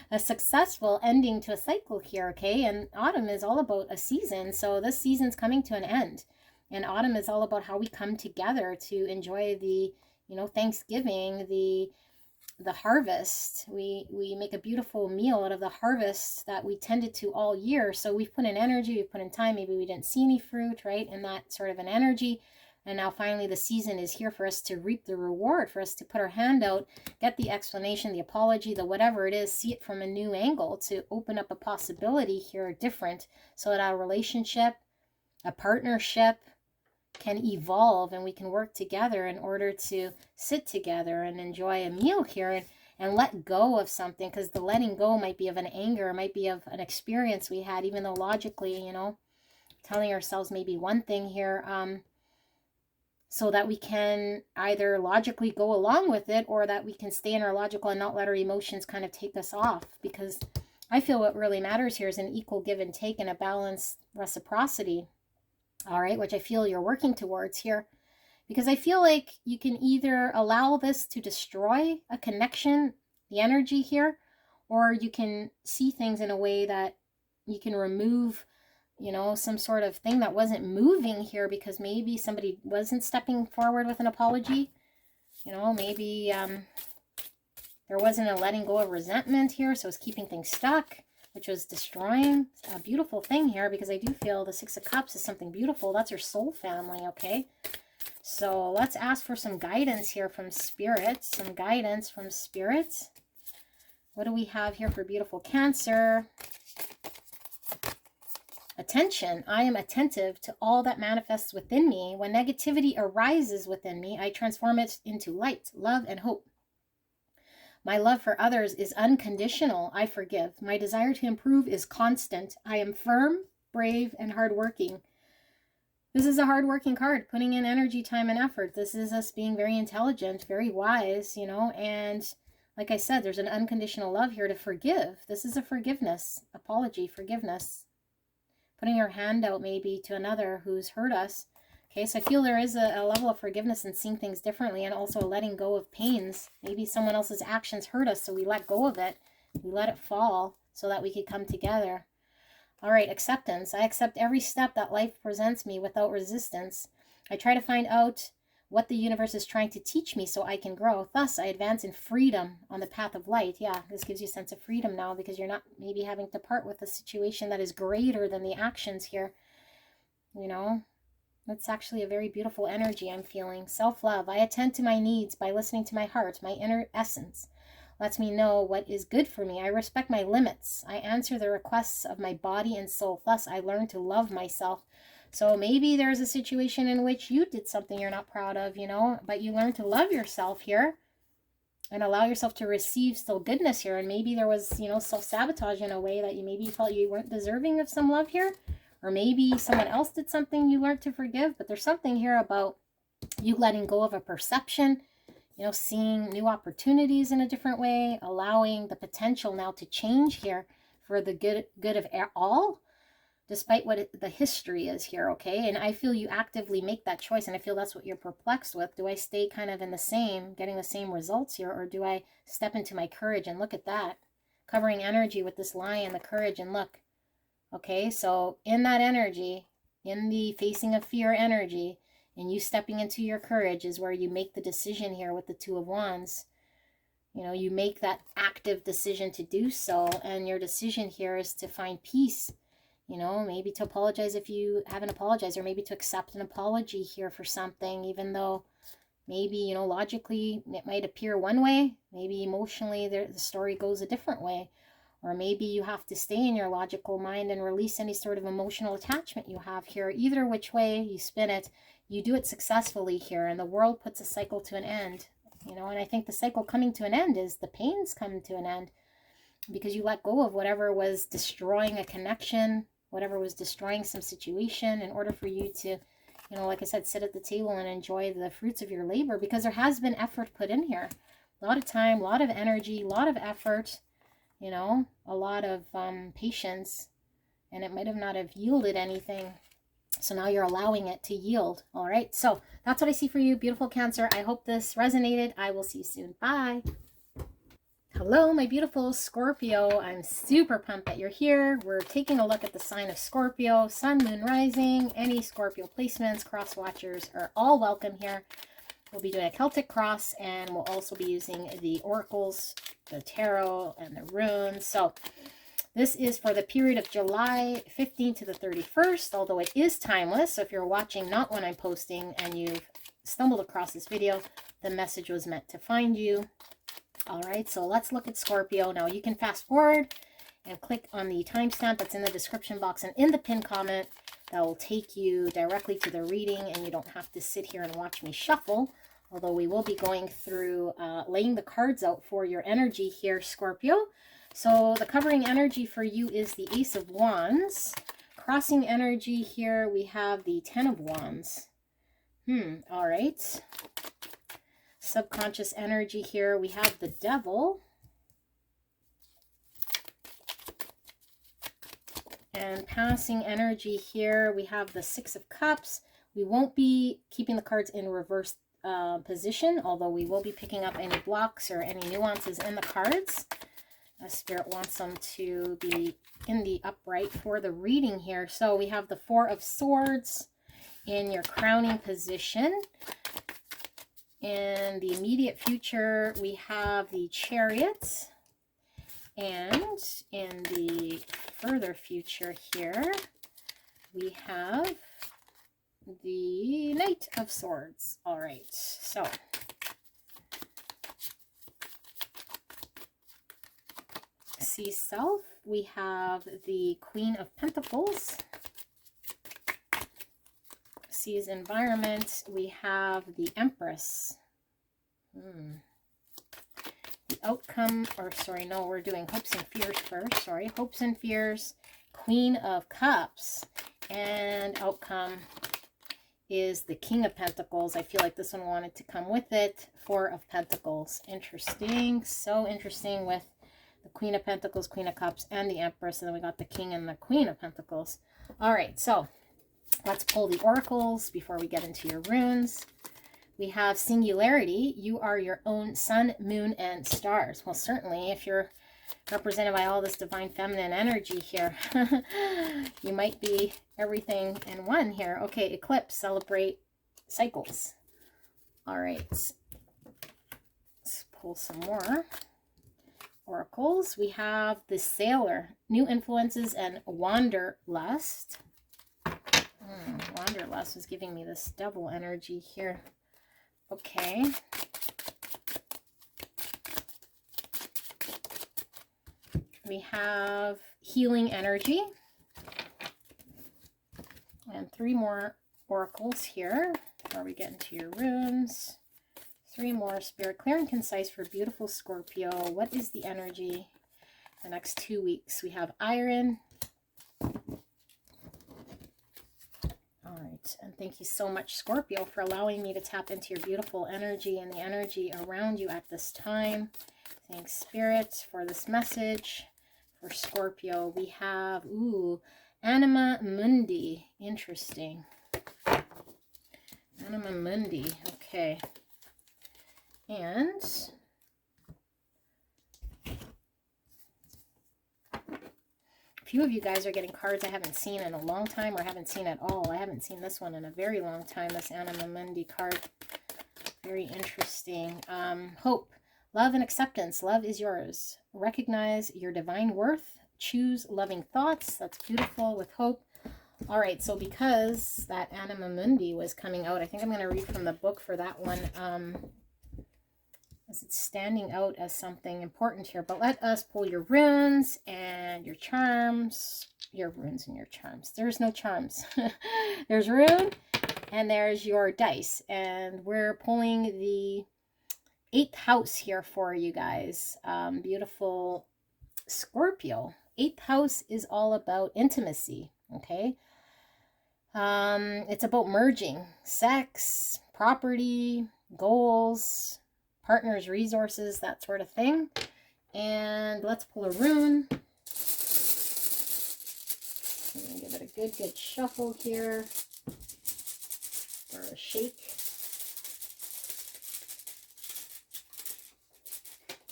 a successful ending to a cycle here, okay? And autumn is all about a season. So this season's coming to an end. And autumn is all about how we come together to enjoy the, you know, Thanksgiving, the harvest. We make a beautiful meal out of the harvest that we tended to all year. So we've put in energy, we've put in time. Maybe we didn't see any fruit, right? And that sort of an energy. And now finally the season is here for us to reap the reward, for us to put our hand out, get the explanation, the apology, the whatever it is, see it from a new angle, to open up a possibility here different, so that our relationship, a partnership, can evolve and we can work together in order to sit together and enjoy a meal here and let go of something, because the letting go might be of an anger, might be of an experience we had, even though logically, you know, telling ourselves maybe one thing here, so that we can either logically go along with it, or that we can stay in our logical and not let our emotions kind of take us off. Because I feel what really matters here is an equal give and take and a balanced reciprocity. All right, which I feel you're working towards here, because I feel like you can either allow this to destroy a connection, the energy here, or you can see things in a way that you can remove, you know, some sort of thing that wasn't moving here, because maybe somebody wasn't stepping forward with an apology. You know, maybe there wasn't a letting go of resentment here, so it's keeping things stuck, which was destroying a beautiful thing here, because I do feel the Six of Cups is something beautiful. That's your soul family, okay? So let's ask for some guidance here from Spirit. Some guidance from Spirit. What do we have here for beautiful Cancer? Attention. I am attentive to all that manifests within me. When negativity arises within me, I transform it into light, love, and hope. My love for others is unconditional. I forgive. My desire to improve is constant. I am firm, brave, and hardworking. This is a hardworking card, putting in energy, time, and effort. This is us being very intelligent, very wise, you know, and like I said, there's an unconditional love here to forgive. This is a forgiveness, apology, forgiveness. Putting our hand out maybe to another who's hurt us. Okay, so I feel there is a level of forgiveness and seeing things differently, and also letting go of pains. Maybe someone else's actions hurt us, so we let go of it. We let it fall so that we could come together. All right, acceptance. I accept every step that life presents me without resistance. I try to find out what the universe is trying to teach me so I can grow. Thus, I advance in freedom on the path of light. Yeah, this gives you a sense of freedom now, because you're not maybe having to part with a situation that is greater than the actions here, you know. That's actually a very beautiful energy I'm feeling. Self-love. I attend to my needs by listening to my heart. My inner essence lets me know what is good for me. I respect my limits. I answer the requests of my body and soul. Thus, I learn to love myself. So maybe there's a situation in which you did something you're not proud of, you know, but you learn to love yourself here and allow yourself to receive still goodness here. And maybe there was, you know, self-sabotage in a way that you maybe felt you weren't deserving of some love here. Or maybe someone else did something you learned to forgive, but there's something here about you letting go of a perception, you know, seeing new opportunities in a different way, allowing the potential now to change here for the good of all, despite what the history is here, okay? And I feel you actively make that choice, and I feel that's what you're perplexed with. Do I stay kind of in the same, getting the same results here, or do I step into my courage? And look at that, covering energy with this lion, the courage, and look. Okay, so in that energy, in the facing of fear energy, and you stepping into your courage is where you make the decision here with the Two of Wands. You know, you make that active decision to do so, and your decision here is to find peace. You know, maybe to apologize if you haven't apologized, or maybe to accept an apology here for something, even though maybe, you know, logically it might appear one way, maybe emotionally the story goes a different way. Or maybe you have to stay in your logical mind and release any sort of emotional attachment you have here. Either which way you spin it, you do it successfully here, and the world puts a cycle to an end. You know, and I think the cycle coming to an end is the pains come to an end, because you let go of whatever was destroying a connection, whatever was destroying some situation, in order for you to, you know, like I said, sit at the table and enjoy the fruits of your labor, because there has been effort put in here. A lot of time, a lot of energy, a lot of effort, you know, a lot of patience, and it might have not have yielded anything. So now you're allowing it to yield. All right. So that's what I see for you, beautiful Cancer. I hope this resonated. I will see you soon. Bye. Hello, my beautiful Scorpio. I'm super pumped that you're here. We're taking a look at the sign of Scorpio, Sun, Moon, Rising. Any Scorpio placements, cross watchers are all welcome here. We'll be doing a Celtic cross, and we'll also be using the oracles, the tarot, and the runes. So this is for the period of July 15th to the 31st, although it is timeless. So if you're watching not when I'm posting and you've stumbled across this video, the message was meant to find you. All right, so let's look at Scorpio. Now you can fast forward and click on the timestamp that's in the description box and in the pinned comment. That will take you directly to the reading, and you don't have to sit here and watch me shuffle. Although we will be going through laying the cards out for your energy here, Scorpio. So the covering energy for you is the Ace of Wands. Crossing energy here, we have the Ten of Wands. All right. Subconscious energy here, we have the Devil. And passing energy here, we have the Six of Cups. We won't be keeping the cards in reverse position, although we will be picking up any blocks or any nuances in the cards. Spirit wants them to be in the upright for the reading here. So we have the Four of Swords in your crowning position. In the immediate future, we have the Chariot. And in the further future here, we have the Knight of Swords. All right, so see self, we have the Queen of Pentacles. Sees environment, we have the Empress. The outcome, or sorry, no, we're doing hopes and fears first. Sorry, hopes and fears, Queen of Cups, and outcome is the King of Pentacles. I feel like this one wanted to come with it. Four of Pentacles. Interesting. So interesting with the Queen of Pentacles, Queen of Cups, and the Empress. And then we got the King and the Queen of Pentacles. All right, so let's pull the oracles before we get into your runes. We have singularity. You are your own sun, moon, and stars. Well, certainly, if you're represented by all this divine feminine energy here, you might be everything in one here. Okay, eclipse, celebrate cycles. All right, let's pull some more oracles. We have the Sailor, new influences, and wanderlust. Wanderlust is giving me this Devil energy here. Okay. We have healing energy. And three more oracles here before we get into your runes. Three more. Spirit, clear and concise for beautiful Scorpio. What is the energy the next 2 weeks? We have iron. All right. And thank you so much, Scorpio, for allowing me to tap into your beautiful energy and the energy around you at this time. Thanks, Spirit, for this message. For Scorpio, we have, Anima Mundi. Interesting. Anima Mundi. Okay. And a few of you guys are getting cards I haven't seen in a long time, or haven't seen at all. I haven't seen this one in a very long time, this Anima Mundi card. Very interesting. Hope. Love and acceptance. Love is yours. Recognize your divine worth. Choose loving thoughts. That's beautiful with hope. All right, so because that Anima Mundi was coming out, I think I'm going to read from the book for that one. as it's standing out as something important here. But let us pull your runes and your charms. Your runes and your charms. There's no charms. There's rune and there's your dice. And we're pulling the 8th house here for you guys. Beautiful Scorpio. 8th house is all about intimacy, okay? It's about merging sex, property, goals, partners, resources, that sort of thing. And let's pull a rune. I'm going to give it a good shuffle here, or a shake.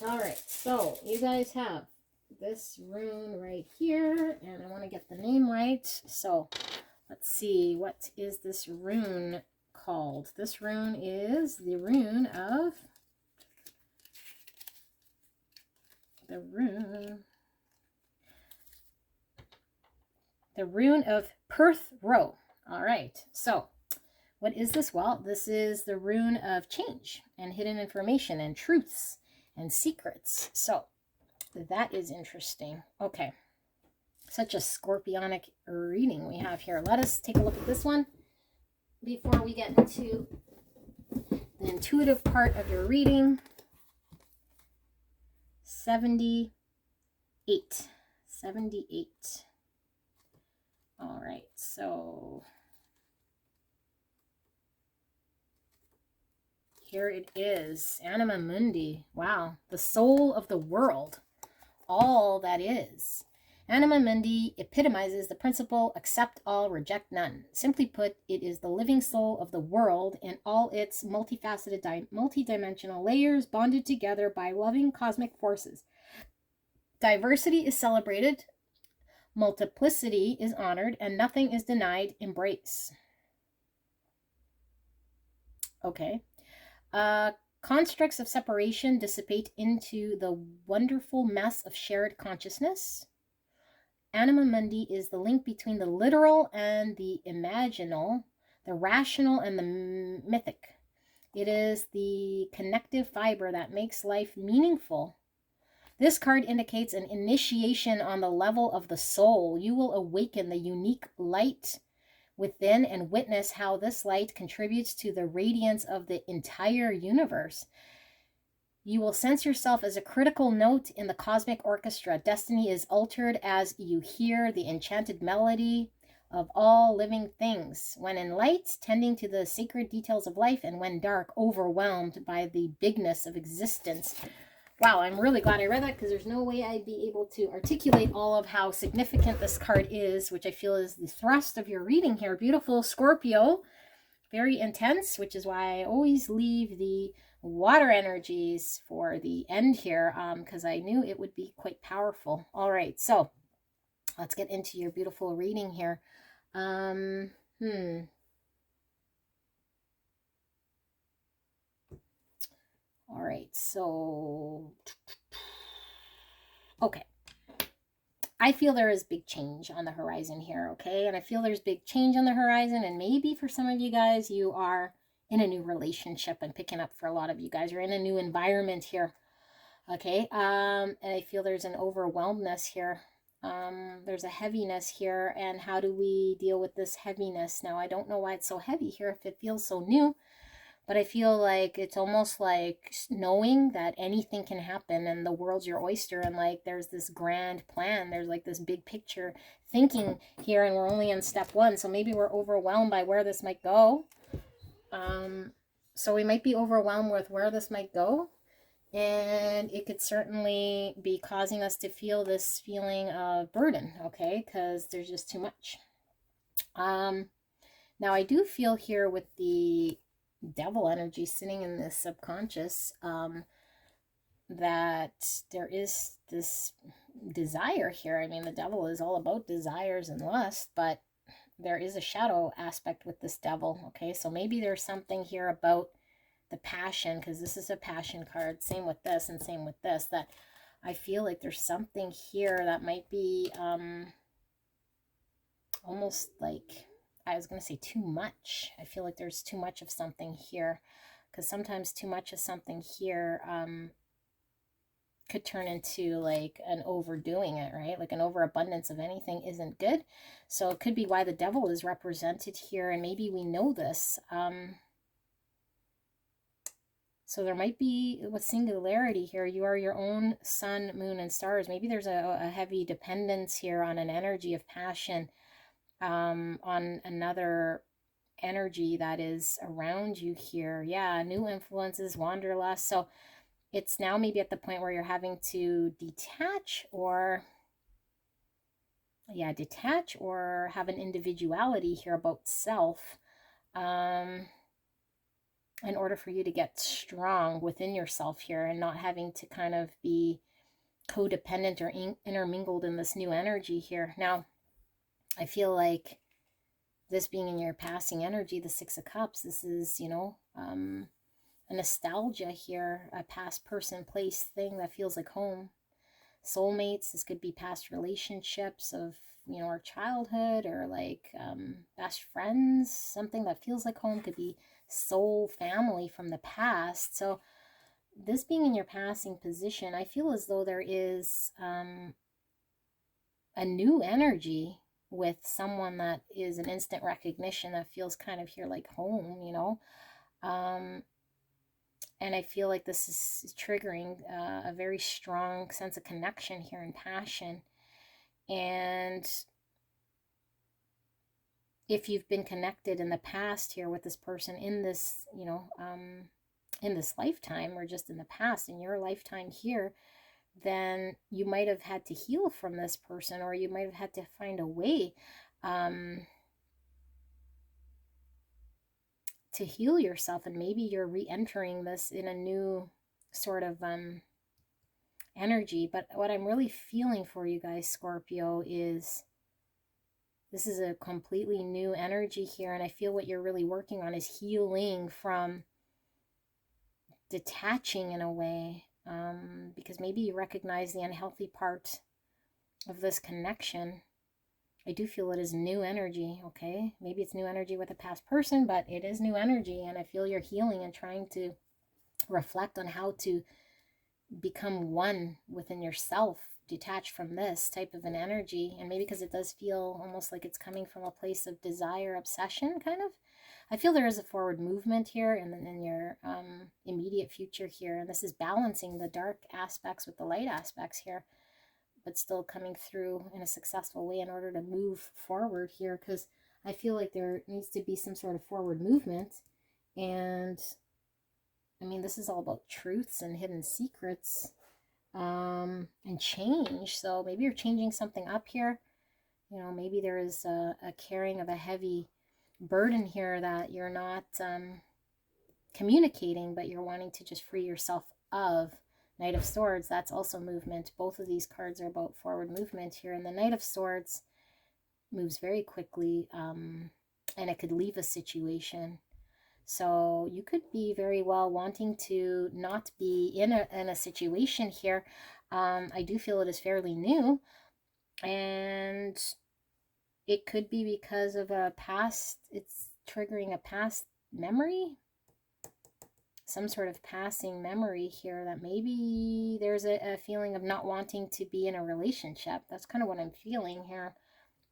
All right, so you guys have this rune right here, and I want to get the name right. So let's see, what is this rune called? This rune is the rune of the rune of Perth Row. All right, so what is this? Well, this is the rune of change and hidden information and truths and secrets. So that is interesting. Okay, such a scorpionic reading we have here. Let us take a look at this one before we get into the intuitive part of your reading. 78. All right, so here it is, Anima Mundi. Wow, the soul of the world, all that is. Anima Mundi epitomizes the principle, accept all, reject none. Simply put, it is the living soul of the world in all its multifaceted, multidimensional layers bonded together by loving cosmic forces. Diversity is celebrated, multiplicity is honored, and nothing is denied embrace. Okay. Constructs of separation dissipate into the wonderful mess of shared consciousness. Anima Mundi is the link between the literal and the imaginal, the rational and the mythic. It is the connective fiber that makes life meaningful. This card indicates an initiation on the level of the soul. You will awaken the unique light within and witness how this light contributes to the radiance of the entire universe. You will sense yourself as a critical note in the cosmic orchestra. Destiny is altered as you hear the enchanted melody of all living things. When in light, tending to the sacred details of life, and when dark, overwhelmed by the bigness of existence. Wow, I'm really glad I read that, because there's no way I'd be able to articulate all of how significant this card is, which I feel is the thrust of your reading here. Beautiful Scorpio, very intense, which is why I always leave the water energies for the end here, because I knew it would be quite powerful. All right, so let's get into your beautiful reading here. All right, so okay, I feel there is big change on the horizon here, okay? And I feel there's big change on the horizon, and maybe for some of you guys, you are in a new relationship. I'm picking up for a lot of you guys. You're in a new environment here, okay? And I feel there's an overwhelmedness here. There's a heaviness here, and how do we deal with this heaviness? Now, I don't know why it's so heavy here if it feels so new, but I feel like it's almost like knowing that anything can happen and the world's your oyster, and like there's this grand plan, there's like this big picture thinking here, and we're only in step one, so maybe we're overwhelmed by where this might go. So we might be overwhelmed with where this might go, and it could certainly be causing us to feel this feeling of burden, okay, because there's just too much. Now I do feel here with the devil energy sitting in this subconscious, that there is this desire here. I mean, the devil is all about desires and lust, but there is a shadow aspect with this devil, okay? So maybe there's something here about the passion, because this is a passion card, same with this and same with this, that I feel like there's something here that might be almost like, I was going to say too much. I feel like there's too much of something here. because sometimes too much of something here could turn into like an overdoing it, right? Like an overabundance of anything isn't good. So it could be why the devil is represented here, and maybe we know this. So there might be, with singularity here, you are your own sun, moon, and stars. Maybe there's a heavy dependence here on an energy of passion, on another energy that is around you here. Yeah, new influences, wanderlust. So it's now maybe at the point where you're having to detach or have an individuality here about self, in order for you to get strong within yourself here, and not having to kind of be codependent or intermingled in this new energy here. Now, I feel like this being in your passing energy, the Six of Cups, this is, you know, a nostalgia here, a past person, place, thing that feels like home. Soulmates, this could be past relationships of, you know, our childhood, or like best friends, something that feels like home. Could be soul family from the past. So this being in your passing position, I feel as though there is a new energy with someone that is an instant recognition, that feels kind of here like home, you know. And I feel like this is triggering a very strong sense of connection here and passion. And if you've been connected in the past here with this person in this, you know, in this lifetime, or just in the past, in your lifetime here, then you might have had to heal from this person, or you might have had to find a way to heal yourself, and maybe you're re-entering this in a new sort of energy. But what I'm really feeling for you guys, Scorpio, is this is a completely new energy here, and I feel what you're really working on is healing from detaching in a way, because maybe you recognize the unhealthy part of this connection. I do feel it is new energy, okay? Maybe it's new energy with a past person, but it is new energy, and I feel you're healing and trying to reflect on how to become one within yourself, detached from this type of an energy. And maybe because it does feel almost like it's coming from a place of desire, obsession, kind of. I feel there is a forward movement here in your immediate future here, and this is balancing the dark aspects with the light aspects here, but still coming through in a successful way in order to move forward here, because I feel like there needs to be some sort of forward movement. And I mean, this is all about truths and hidden secrets, and change. So maybe you're changing something up here. You know, maybe there is a carrying of a heavy burden here that you're not communicating, but you're wanting to just free yourself of. Knight of Swords, that's also movement. Both of these cards are about forward movement here. And the Knight of Swords moves very quickly, and it could leave a situation. So you could be very well wanting to not be in a situation here. I do feel it is fairly new, and it could be because of a past, it's triggering a past memory, some sort of passing memory here, that maybe there's a feeling of not wanting to be in a relationship. That's kind of what I'm feeling here.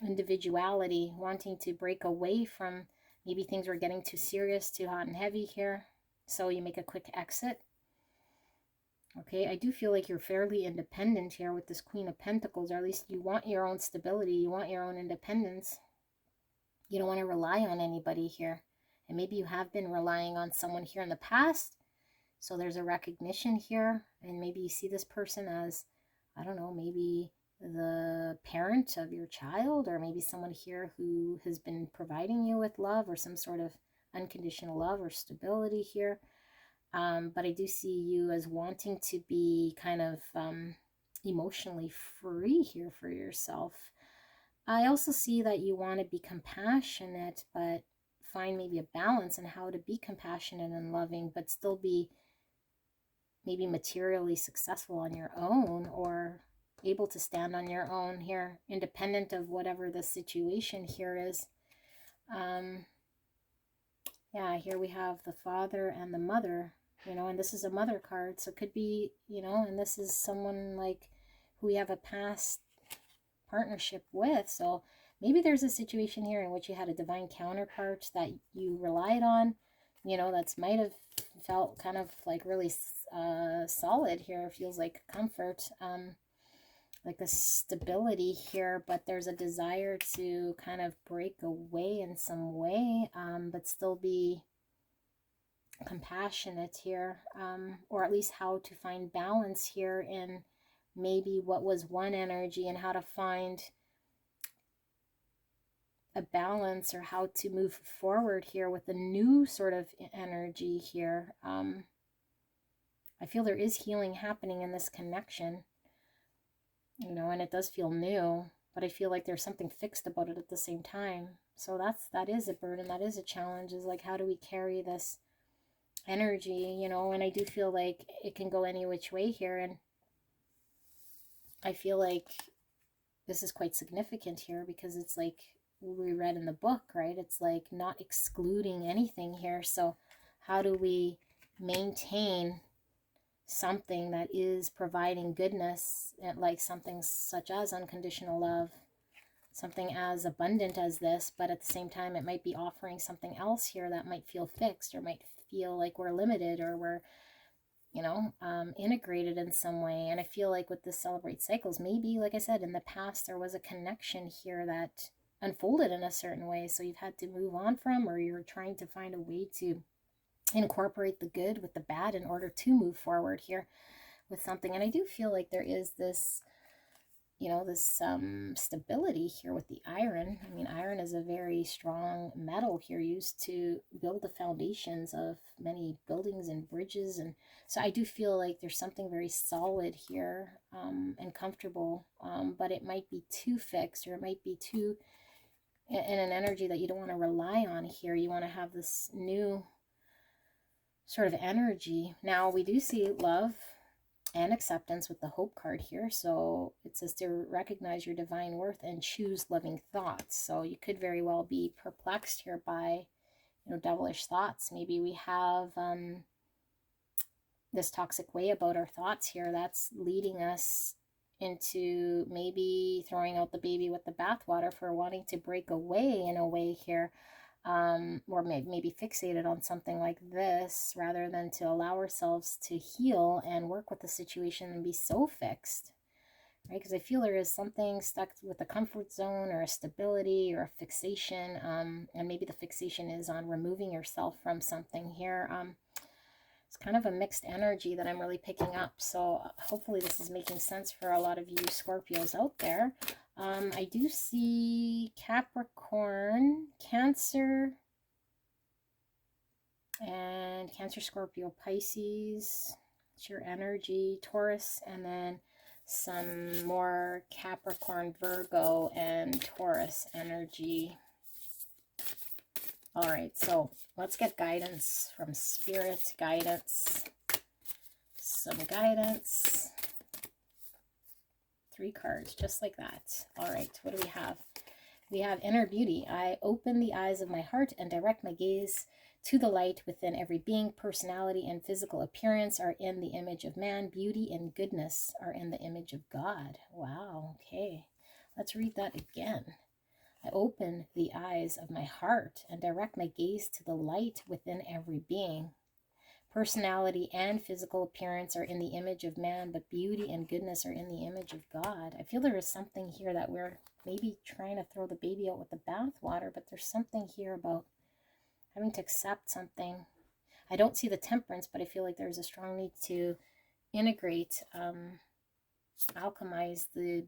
Individuality, wanting to break away from, maybe things were getting too serious, too hot and heavy here, so you make a quick exit. Okay, I do feel like you're fairly independent here with this Queen of Pentacles, or at least you want your own stability, you want your own independence. You don't want to rely on anybody here. And maybe you have been relying on someone here in the past. So there's a recognition here. And maybe you see this person as, I don't know, maybe the parent of your child, or maybe someone here who has been providing you with love, or some sort of unconditional love or stability here. But I do see you as wanting to be kind of emotionally free here for yourself. I also see that you want to be compassionate, but find maybe a balance in how to be compassionate and loving, but still be maybe materially successful on your own, or able to stand on your own here, independent of whatever the situation here is. Yeah, here we have the father and the mother, you know, and this is a mother card. So it could be, you know, and this is someone like who we have a past partnership with. So maybe there's a situation here in which you had a divine counterpart that you relied on, you know, that's might have felt kind of like really solid here. Feels like comfort, like a stability here, but there's a desire to kind of break away in some way, but still be compassionate here, or at least how to find balance here in maybe what was one energy and how to find a balance or how to move forward here with a new sort of energy here. I feel there is healing happening in this connection, you know, and it does feel new, but I feel like there's something fixed about it at the same time. So that is a burden, that is a challenge, is like, how do we carry this energy, you know? And I do feel like it can go any which way here, and I feel like this is quite significant here because it's like we read in the book, right? It's like not excluding anything here. So how do we maintain something that is providing goodness, like something such as unconditional love, something as abundant as this, but at the same time it might be offering something else here that might feel fixed or might feel like we're limited or we're, you know, integrated in some way. And I feel like with this Celebrate Cycles, maybe, like I said, in the past there was a connection here that unfolded in a certain way, so you've had to move on from, or you're trying to find a way to incorporate the good with the bad in order to move forward here with something. And I do feel like there is this, you know, this stability here with the iron. I mean, iron is a very strong metal here, used to build the foundations of many buildings and bridges. And so I do feel like there's something very solid here, and comfortable, but it might be too fixed, or it might be too in an energy that you don't want to rely on here. You want to have this new sort of energy. Now we do see love and acceptance with the hope card here. So it says to recognize your divine worth and choose loving thoughts. So you could very well be perplexed here by, you know, devilish thoughts. Maybe we have this toxic way about our thoughts here that's leading us into maybe throwing out the baby with the bathwater for wanting to break away in a way here, or maybe fixated on something like this rather than to allow ourselves to heal and work with the situation and be so fixed, right? Because I feel there is something stuck with a comfort zone or a stability or a fixation, and maybe the fixation is on removing yourself from something here. It's kind of a mixed energy that I'm really picking up. So hopefully this is making sense for a lot of you Scorpios out there. I do see Capricorn, Cancer, and Cancer, Scorpio, Pisces. It's your energy, Taurus, and then some more Capricorn, Virgo, and Taurus energy. All right, so let's get guidance from Spirit, guidance, some guidance. 3 cards, just like that. All right, what do we have? We have inner beauty. I open the eyes of my heart and direct my gaze to the light within every being. Personality and physical appearance are in the image of man. Beauty and goodness are in the image of God. Wow, okay. Let's read that again. I open the eyes of my heart and direct my gaze to the light within every being. Personality and physical appearance are in the image of man, but beauty and goodness are in the image of God. I feel there is something here that we're maybe trying to throw the baby out with the bathwater, but there's something here about having to accept something. I don't see the Temperance, but I feel like there's a strong need to integrate, alchemize the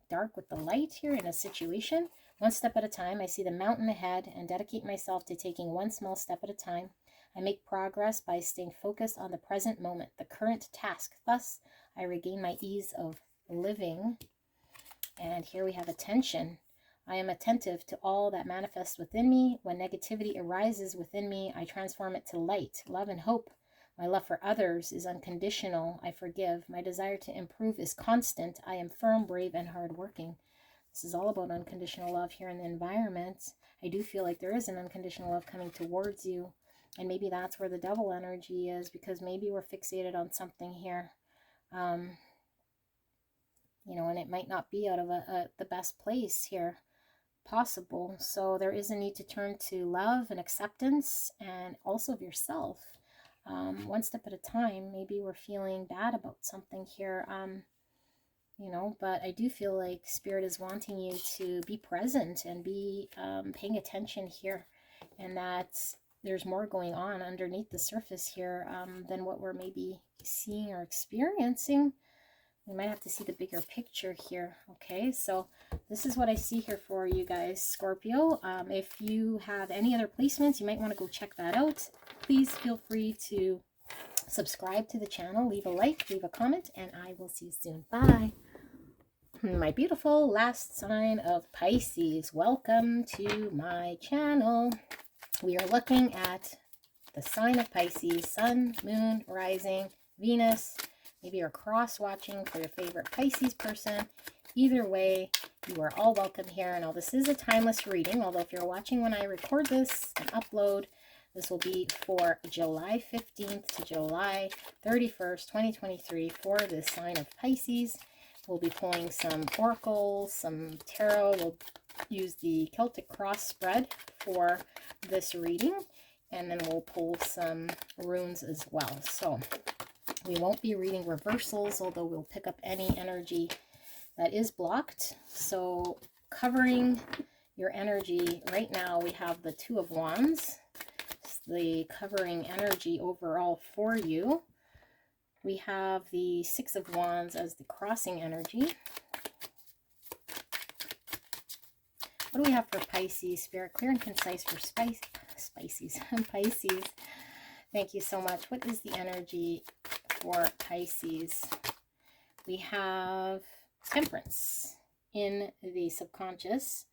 dark with the light here in a situation. One step at a time. I see the mountain ahead and dedicate myself to taking one small step at a time. I make progress by staying focused on the present moment, the current task. Thus, I regain my ease of living. And here we have attention. I am attentive to all that manifests within me. When negativity arises within me, I transform it to light, love, and hope. My love for others is unconditional. I forgive. My desire to improve is constant. I am firm, brave, and hardworking. This is all about unconditional love here in the environment. I do feel like there is an unconditional love coming towards you. And maybe that's where the devil energy is, because maybe we're fixated on something here. You know, and it might not be out of the best place here possible. So there is a need to turn to love and acceptance, and also of yourself. One step at a time. Maybe we're feeling bad about something here, you know, but I do feel like Spirit is wanting you to be present and be paying attention here, and that there's more going on underneath the surface here than what we're maybe seeing or experiencing. We might have to see the bigger picture here. Okay, so this is what I see here for you guys, Scorpio. If you have any other placements, you might want to go check that out. Please feel free to subscribe to the channel, leave a like, leave a comment, and I will see you soon. Bye. My beautiful last sign of Pisces, welcome to my channel. We are looking at the sign of Pisces, Sun, Moon, Rising, Venus. Maybe you're cross-watching for your favorite Pisces person. Either way, you are all welcome here. Now, this is a timeless reading, although if you're watching when I record this and upload, this will be for July 15th to July 31st, 2023 for the sign of Pisces. We'll be pulling some oracles, some tarot. We'll use the Celtic cross spread for this reading, and then we'll pull some runes as well. So we won't be reading reversals, although we'll pick up any energy that is blocked. So covering your energy right now, we have the Two of Wands, the covering energy overall for you. We have the Six of Wands as the crossing energy. What do we have for Pisces? Spirit, clear and concise for Pisces. Thank you so much. What is the energy for Pisces? We have Temperance in the subconscious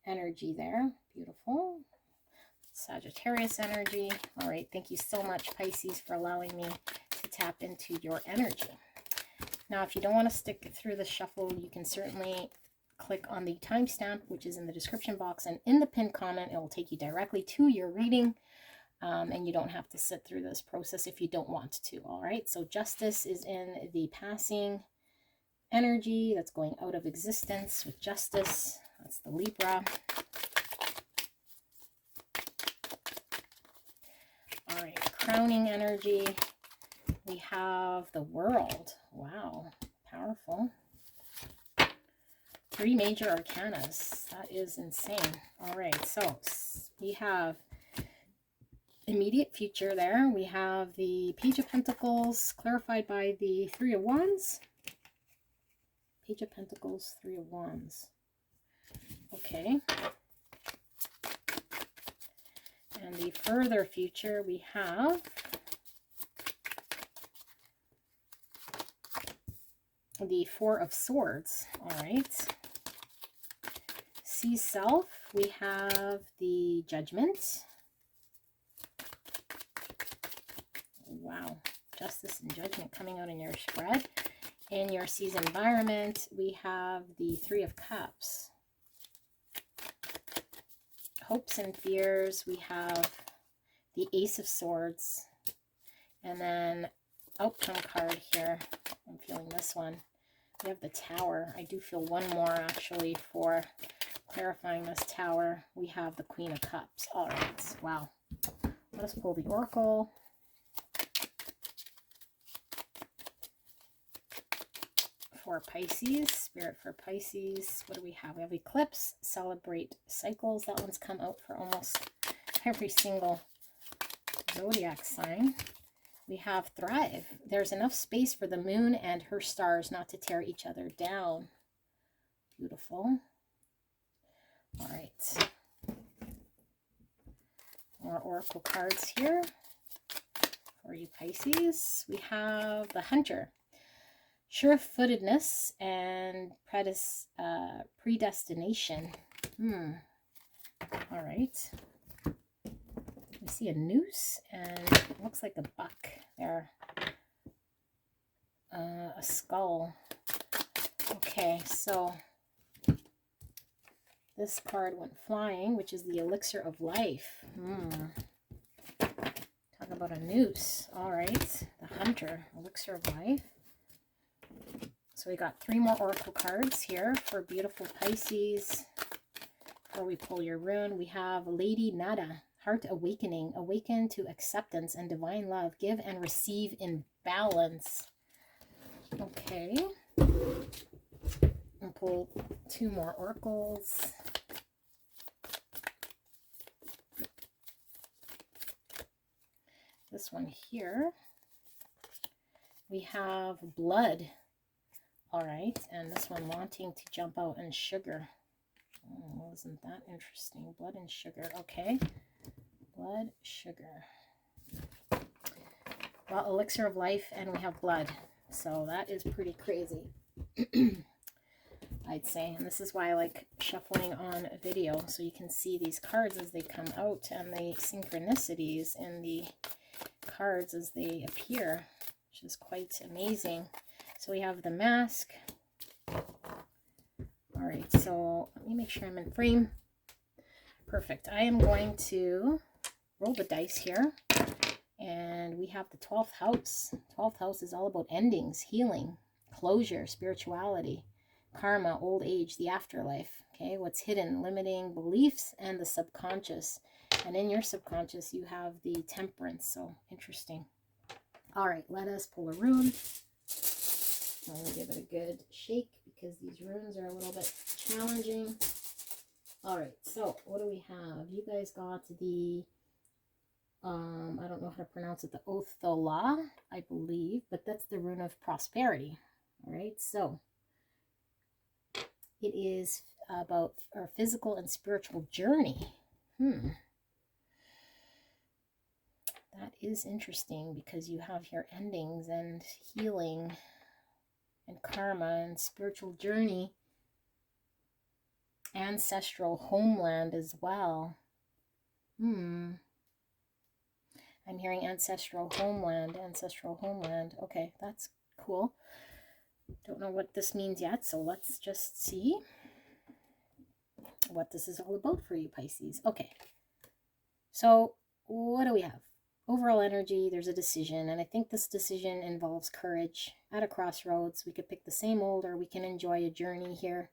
energy there. Beautiful. Sagittarius energy. All right. Thank you so much, Pisces, for allowing me to tap into your energy. Now, if you don't want to stick through the shuffle, you can certainly click on the timestamp, which is in the description box, and in the pinned comment, it will take you directly to your reading. And you don't have to sit through this process if you don't want to. All right, so Justice is in the passing energy that's going out of existence with Justice. That's the Libra. All right, crowning energy. We have the World. Wow, powerful. 3 major arcanas. That is insane. All right, so we have immediate future there. We have the Page of Pentacles clarified by the Three of Wands. Page of Pentacles, Three of Wands. Okay. And the further future, we have the Four of Swords. All right. See Self, we have the Judgment. Wow, Justice and Judgment coming out in your spread. In your Seas environment, we have the Three of Cups. Hopes and fears, we have the Ace of Swords. And then outcome card here, I'm feeling this one. We have the Tower. I do feel one more actually for clarifying this Tower. We have the Queen of Cups. All right, wow. Let us pull the Oracle. For Pisces, Spirit for Pisces. What do we have? We have Eclipse, Celebrate Cycles. That one's come out for almost every single zodiac sign. We have Thrive. There's enough space for the moon and her stars not to tear each other down. Beautiful. All right. More oracle cards here for you Pisces. We have the Hunter. Sure-footedness and predestination. All right. We see a noose and it looks like a buck there. A skull. Okay, so this card went flying, which is the Elixir of Life. about a noose? All right, the Hunter, elixir of life. So we got 3 more oracle cards here for beautiful Pisces. Before we pull your rune, we have Lady Nada, heart awakening, awaken to acceptance and divine love, give and receive in balance. Okay, I'll pull 2 more oracles. This one here, we have blood. All right, and this one wanting to jump out, and sugar. Oh, isn't that interesting? Blood and sugar. Okay, blood, sugar. Well, elixir of life, and we have blood. So that is pretty crazy, I'd say. And this is why I like shuffling on video, so you can see these cards as they come out and the synchronicities in the cards as they appear, which is quite amazing. So we have the mask. All right, so let me make sure I'm in frame. Perfect. I am going to roll the dice here. And we have the 12th house. 12th house is all about endings, healing, closure, spirituality, karma, old age, the afterlife. Okay, what's hidden, limiting beliefs, and the subconscious. And in your subconscious, you have the temperance. So interesting. All right, let us pull a rune. I'm going to give it a good shake because these runes are a little bit challenging. All right, so what do we have? You guys got the, I don't know how to pronounce it, the Othola, I believe, but that's the rune of prosperity. All right, so it is about our physical and spiritual journey. That is interesting because you have your endings and healing and karma and spiritual journey, ancestral homeland as well. I'm hearing ancestral homeland, ancestral homeland. Okay, that's cool. Don't know what this means yet, so let's just see what this is all about for you, Pisces. Okay, so what do we have? Overall energy, there's a decision, and I think this decision involves courage. At a crossroads, we could pick the same old, or we can enjoy a journey here,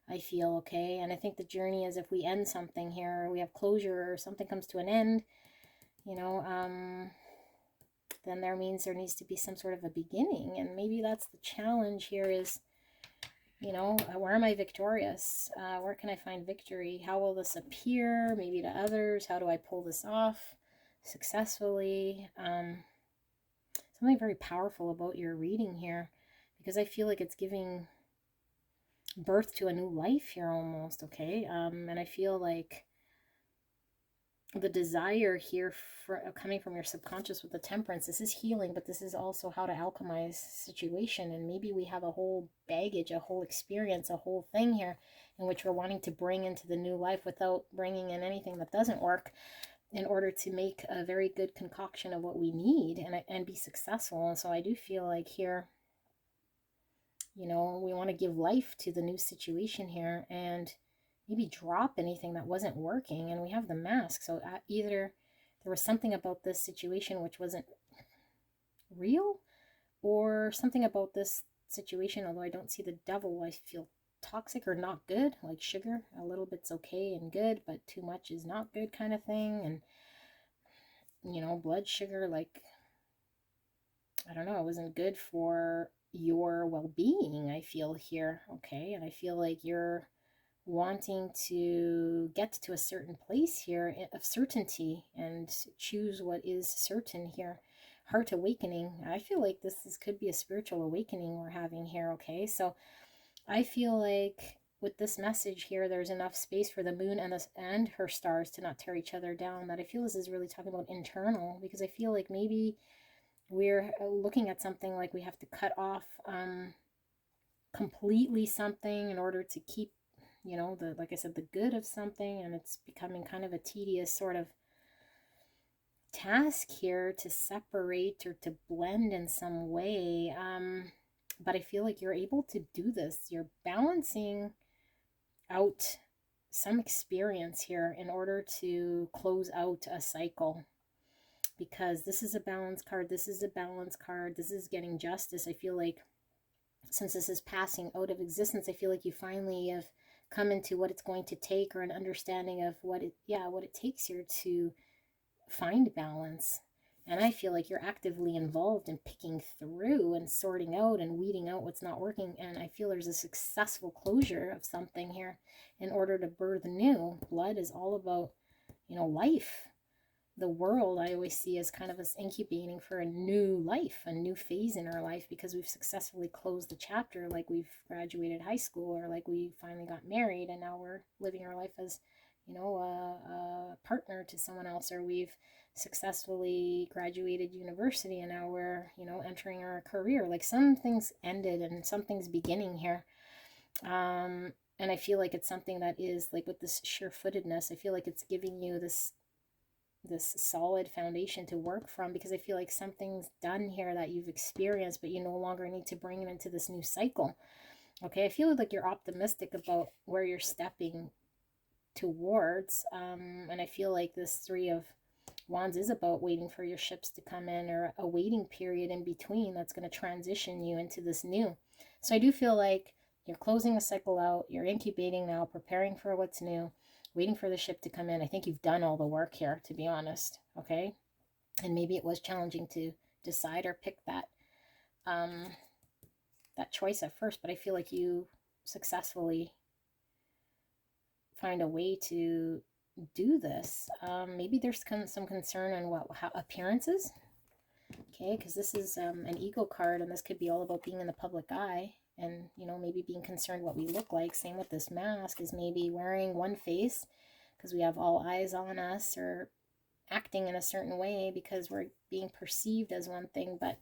I feel, okay? And I think the journey is if we end something here, or we have closure, or something comes to an end, you know, then there means there needs to be some sort of a beginning. And maybe that's the challenge here is, you know, where am I victorious? Where can I find victory? How will this appear maybe to others? How do I pull this off successfully? Something very powerful about your reading here, because I feel like it's giving birth to a new life here almost, okay? And I feel like the desire here for coming from your subconscious with the temperance, this is healing, but this is also how to alchemize situation. And maybe we have a whole baggage, a whole experience, a whole thing here in which we're wanting to bring into the new life without bringing in anything that doesn't work, in order to make a very good concoction of what we need and be successful. And so I do feel like here, you know, we want to give life to the new situation here and maybe drop anything that wasn't working. And we have the mask. So either there was something about this situation which wasn't real, or something about this situation, although I don't see the devil, I feel toxic or not good, like sugar. A little bit's okay and good, but too much is not good kind of thing. And, you know, blood sugar, like, I don't know, it wasn't good for your well-being, I feel here, okay? And I feel like you're wanting to get to a certain place here of certainty and choose what is certain here. Heart awakening. I feel like could be a spiritual awakening we're having here, okay? So I feel like with this message here, there's enough space for the moon and her stars to not tear each other down. That I feel this is really talking about internal, because I feel like maybe we're looking at something like we have to cut off completely something in order to keep, you know, like I said, the good of something, and it's becoming kind of a tedious sort of task here to separate or to blend in some way. But I feel like you're able to do this. You're balancing out some experience here in order to close out a cycle. because this is a balance card. This is a balance card. This is getting justice. I feel like since this is passing out of existence, I feel like you finally have come into what it's going to take, or an understanding of what it takes here to find balance. And I feel like you're actively involved in picking through and sorting out and weeding out what's not working. And I feel there's a successful closure of something here in order to birth new. Blood is all about, you know, life. The world I always see as kind of us incubating for a new life, a new phase in our life, because we've successfully closed the chapter, like we've graduated high school, or like we finally got married and now we're living our life as, you know, a partner to someone else, or we've successfully graduated university and now we're, you know, entering our career. Like some things ended and something's beginning here. And I feel like it's something that is like, with this sure-footedness, I feel like it's giving you this solid foundation to work from, because I feel like something's done here that you've experienced, but you no longer need to bring it into this new cycle. Okay, I feel like you're optimistic about where you're stepping towards, and I feel like this Three of Wands is about waiting for your ships to come in, or a waiting period in between that's going to transition you into this new. So I do feel like you're closing a cycle out, you're incubating now, preparing for what's new, waiting for the ship to come in. I think you've done all the work here, to be honest, okay? And maybe it was challenging to decide or pick that that choice at first, but I feel like you successfully find a way to do this. Maybe there's some concern on how appearances, okay? Because this is an ego card, and this could be all about being in the public eye, and, you know, maybe being concerned what we look like. Same with this mask, is maybe wearing one face because we have all eyes on us, or acting in a certain way because we're being perceived as one thing, but,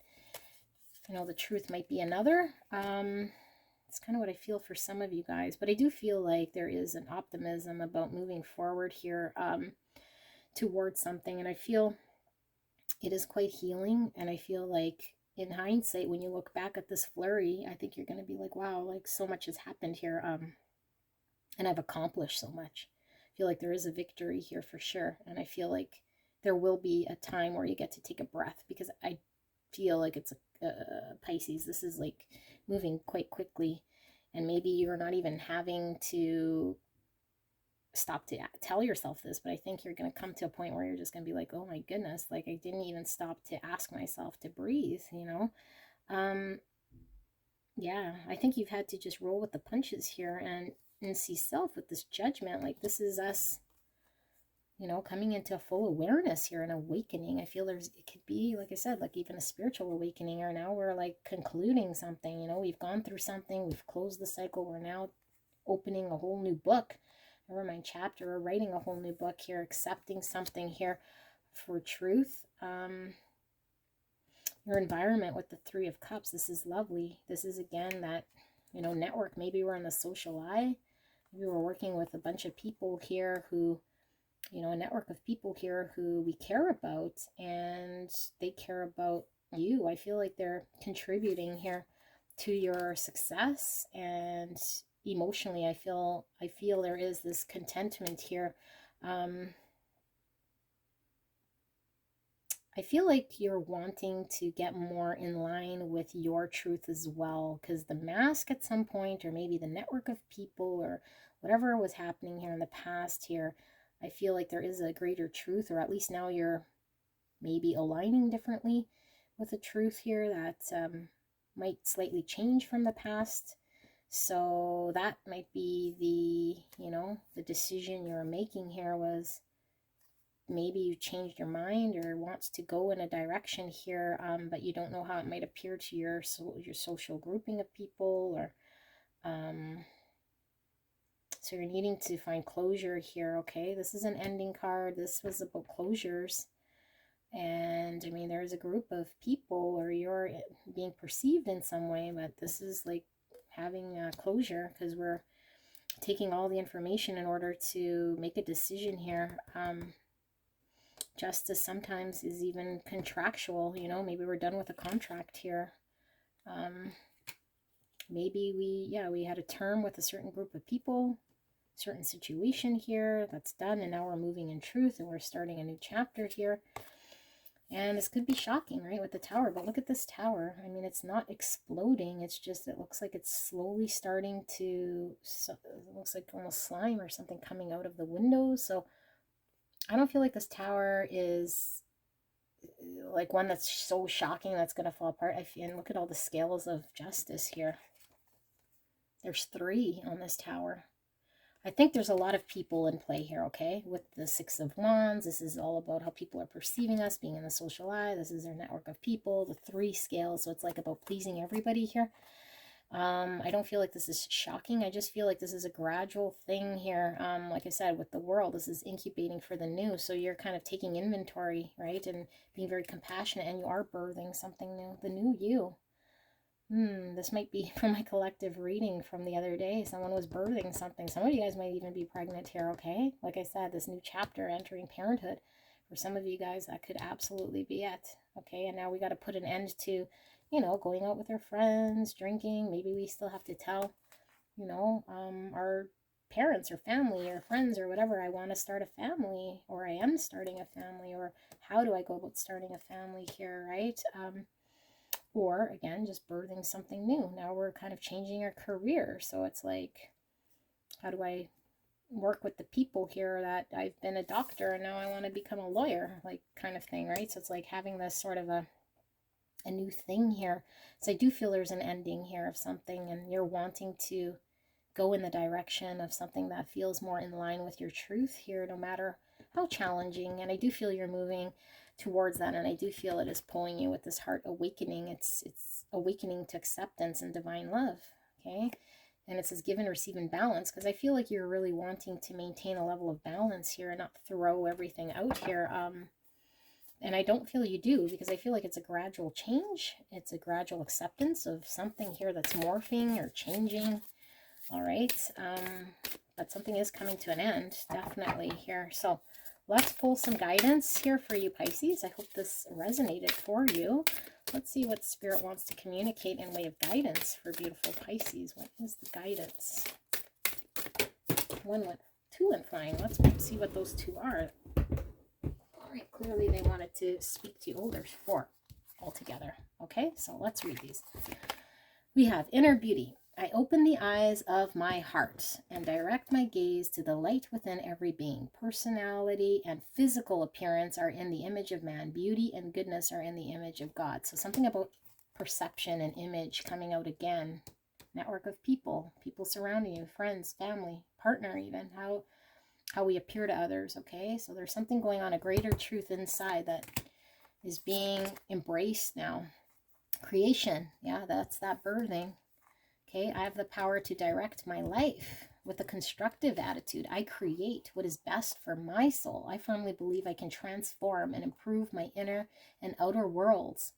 you know, the truth might be another. It's kind of what I feel for some of you guys, but I do feel like there is an optimism about moving forward here towards something, and I feel it is quite healing. And I feel like in hindsight, when you look back at this flurry, I think you're going to be like, wow, like so much has happened here, and I've accomplished so much. I feel like there is a victory here for sure, and I feel like there will be a time where you get to take a breath, because I feel like it's a Pisces. This is like moving quite quickly, and maybe you're not even having to stop to tell yourself this, but I think you're going to come to a point where you're just going to be like, oh my goodness, like I didn't even stop to ask myself to breathe, you know? Yeah, I think you've had to just roll with the punches here and see self with this judgment. Like this is us, you know, coming into a full awareness here, and awakening. I feel it could be, like I said, like even a spiritual awakening, or now we're like concluding something, you know, we've gone through something, we've closed the cycle, we're now opening a whole new book, never mind chapter, we're writing a whole new book here, accepting something here for truth. Your environment with the Three of Cups, this is lovely. This is again that, you know, network. Maybe we're in the social eye, maybe we're working with a bunch of people here who, you know, a network of people here who we care about, and they care about you. I feel like they're contributing here to your success, and emotionally I feel there is this contentment here. I feel like you're wanting to get more in line with your truth as well, because the mask at some point, or maybe the network of people, or whatever was happening here in the past here, I feel like there is a greater truth, or at least now you're maybe aligning differently with the truth here that might slightly change from the past. So that might be the, you know, the decision you're making here was maybe you changed your mind or wants to go in a direction here, but you don't know how it might appear to your social grouping of people, or so you're needing to find closure here. Okay, this is an ending card. This was about closures, and I mean there's a group of people, or you're being perceived in some way, but this is like having a closure, because we're taking all the information in order to make a decision here. Justice sometimes is even contractual, you know, maybe we're done with a contract here. Maybe we had a term with a certain group of people, certain situation here, that's done, and now we're moving in truth, and we're starting a new chapter here. And this could be shocking, right, with the tower. But look at this tower. I mean, it's not exploding. It's just, it looks like it's slowly starting to, it looks like almost slime or something coming out of the windows. So I don't feel like this tower is like one that's so shocking that's going to fall apart. And look at all the scales of justice here. There's 3 on this tower. I think there's a lot of people in play here, okay? With the 6 of Wands, this is all about how people are perceiving us, being in the social eye. This is their network of people, the 3 scales. So it's like about pleasing everybody here. I don't feel like this is shocking. I just feel like this is a gradual thing here. Like I said, with the world, this is incubating for the new. So you're kind of taking inventory, right? And being very compassionate, and you are birthing something new, the new you. This might be from my collective reading from the other day. Someone was birthing something. Some of you guys might even be pregnant here, okay? Like I said, this new chapter entering parenthood. For some of you guys, that could absolutely be it, okay? And now we got to put an end to, you know, going out with our friends, drinking. Maybe we still have to tell, you know, our parents or family or friends or whatever, I want to start a family, or I am starting a family, or how do I go about starting a family here, right? Or again, just birthing something new. Now we're kind of changing our career. So it's like, how do I work with the people here that I've been a doctor and now I want to become a lawyer, like kind of thing, right? So it's like having this sort of a new thing here. So I do feel there's an ending here of something, and you're wanting to go in the direction of something that feels more in line with your truth here, no matter how challenging. And I do feel you're moving towards that, and I do feel it is pulling you with this heart awakening. It's awakening to acceptance and divine love, okay? And it says give and receive in balance, because I feel like you're really wanting to maintain a level of balance here and not throw everything out here. And I don't feel you do, because I feel like it's a gradual change. It's a gradual acceptance of something here that's morphing or changing. All right. But something is coming to an end, definitely here. So let's pull some guidance here for you, Pisces. I hope this resonated for you. Let's see what Spirit wants to communicate in way of guidance for beautiful Pisces. What is the guidance? 1 went, 2 went flying. Let's see what those 2 are. All right, clearly they wanted to speak to you. Oh, there's 4 altogether. Okay, so let's read these. We have inner beauty. I open the eyes of my heart and direct my gaze to the light within every being. Personality and physical appearance are in the image of man. Beauty and goodness are in the image of God. So something about perception and image coming out again. Network of people, people surrounding you, friends, family, partner even, how we appear to others, okay? So there's something going on, a greater truth inside that is being embraced now. Creation, yeah, that's that birthing. Okay, I have the power to direct my life with a constructive attitude. I create what is best for my soul. I firmly believe I can transform and improve my inner and outer worlds.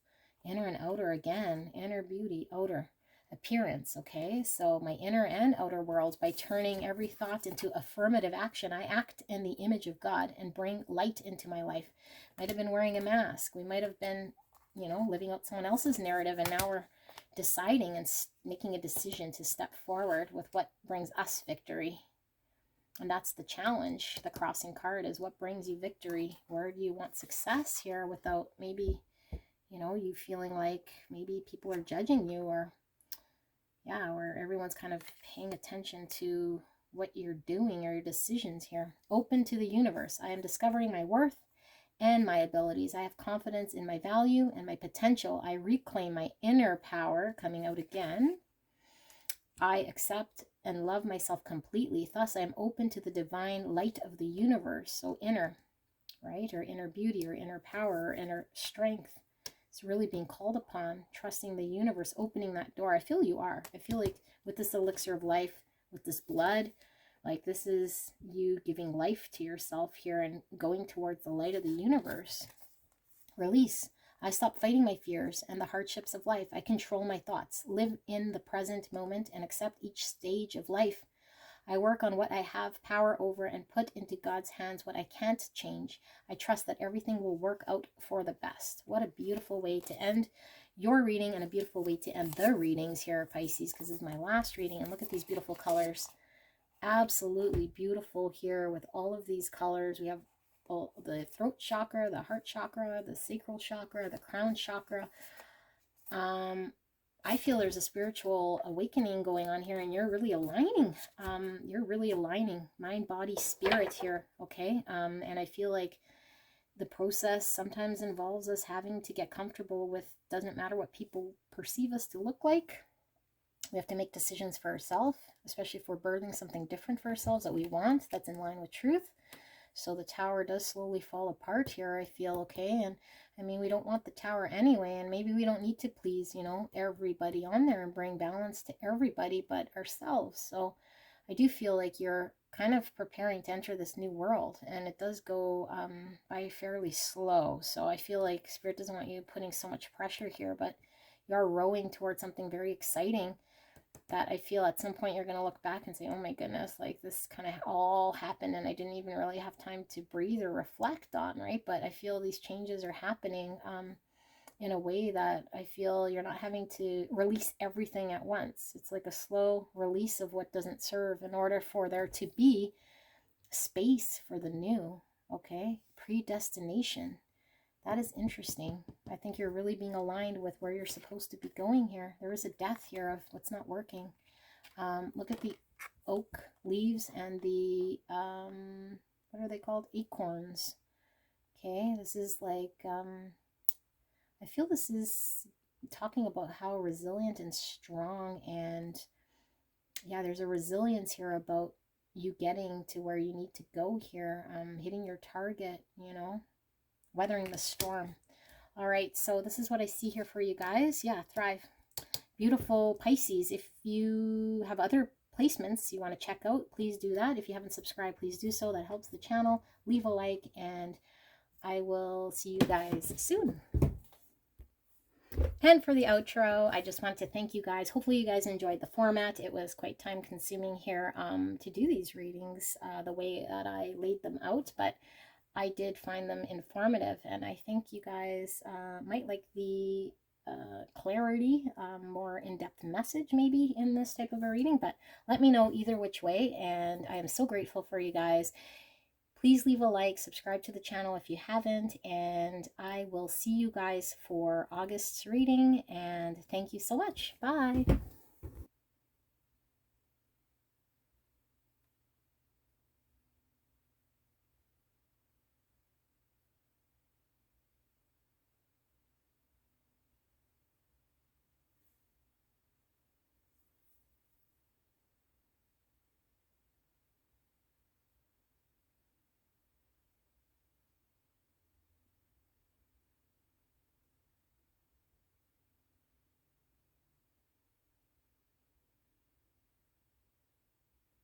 Inner and outer again, inner beauty, outer appearance, okay? So my inner and outer worlds, by turning every thought into affirmative action, I act in the image of God and bring light into my life. Might have been wearing a mask. We might have been, you know, living out someone else's narrative, and now we're deciding and making a decision to step forward with what brings us victory. And that's the challenge. The crossing card is what brings you victory. Where do you want success here without maybe, you know, you feeling like maybe people are judging you, or yeah, where everyone's kind of paying attention to what you're doing or your decisions here. Open to the universe. I am discovering my worth and my abilities. I have confidence in my value and my potential. I reclaim my inner power, coming out again. I accept and love myself completely. Thus, I am open to the divine light of the universe. So inner, right? Or inner beauty, or inner power, or inner strength. It's really being called upon, trusting the universe, opening that door. I feel you are. I feel like with this elixir of life, with this blood, like this is you giving life to yourself here and going towards the light of the universe. Release. I stop fighting my fears and the hardships of life. I control my thoughts, live in the present moment, and accept each stage of life. I work on what I have power over and put into God's hands what I can't change. I trust that everything will work out for the best. What a beautiful way to end your reading, and a beautiful way to end the readings here, Pisces, because this is my last reading. And look at these beautiful colors. Absolutely beautiful here with all of these colors. We have the throat chakra, the heart chakra, the sacral chakra, the crown chakra. I feel there's a spiritual awakening going on here, and you're really aligning. You're really aligning mind, body, spirit here, okay? And I feel like the process sometimes involves us having to get comfortable with, doesn't matter what people perceive us to look like. We have to make decisions for ourselves, especially if we're birthing something different for ourselves that we want, that's in line with truth. So the tower does slowly fall apart here, I feel, okay? And I mean, we don't want the tower anyway, and maybe we don't need to please, you know, everybody on there and bring balance to everybody but ourselves. So I do feel like you're kind of preparing to enter this new world, and it does go by fairly slow. So I feel like Spirit doesn't want you putting so much pressure here, but you are rowing towards something very exciting that I feel at some point you're going to look back and say, oh my goodness, like this kind of all happened and I didn't even really have time to breathe or reflect on, right? But I feel these changes are happening in a way that I feel you're not having to release everything at once. It's like a slow release of what doesn't serve in order for there to be space for the new, okay? Predestination. That is interesting. I think you're really being aligned with where you're supposed to be going here. There is a death here of what's not working. Look at the oak leaves and the, what are they called? Acorns. Okay, this is like, I feel this is talking about how resilient and strong, and yeah, there's a resilience here about you getting to where you need to go here, hitting your target, you know, weathering the storm. All right, so this is what I see here for you guys. Yeah, thrive. Beautiful Pisces. If you have other placements you want to check out, please do that. If you haven't subscribed, please do so. That helps the channel. Leave a like, and I will see you guys soon. And for the outro, I just want to thank you guys. Hopefully you guys enjoyed the format. It was quite time consuming here to do these readings the way that I laid them out, but I did find them informative, and I think you guys might like the clarity, more in-depth message maybe in this type of a reading, but let me know either which way, and I am so grateful for you guys. Please leave a like, subscribe to the channel if you haven't, and I will see you guys for August's reading, and thank you so much. Bye!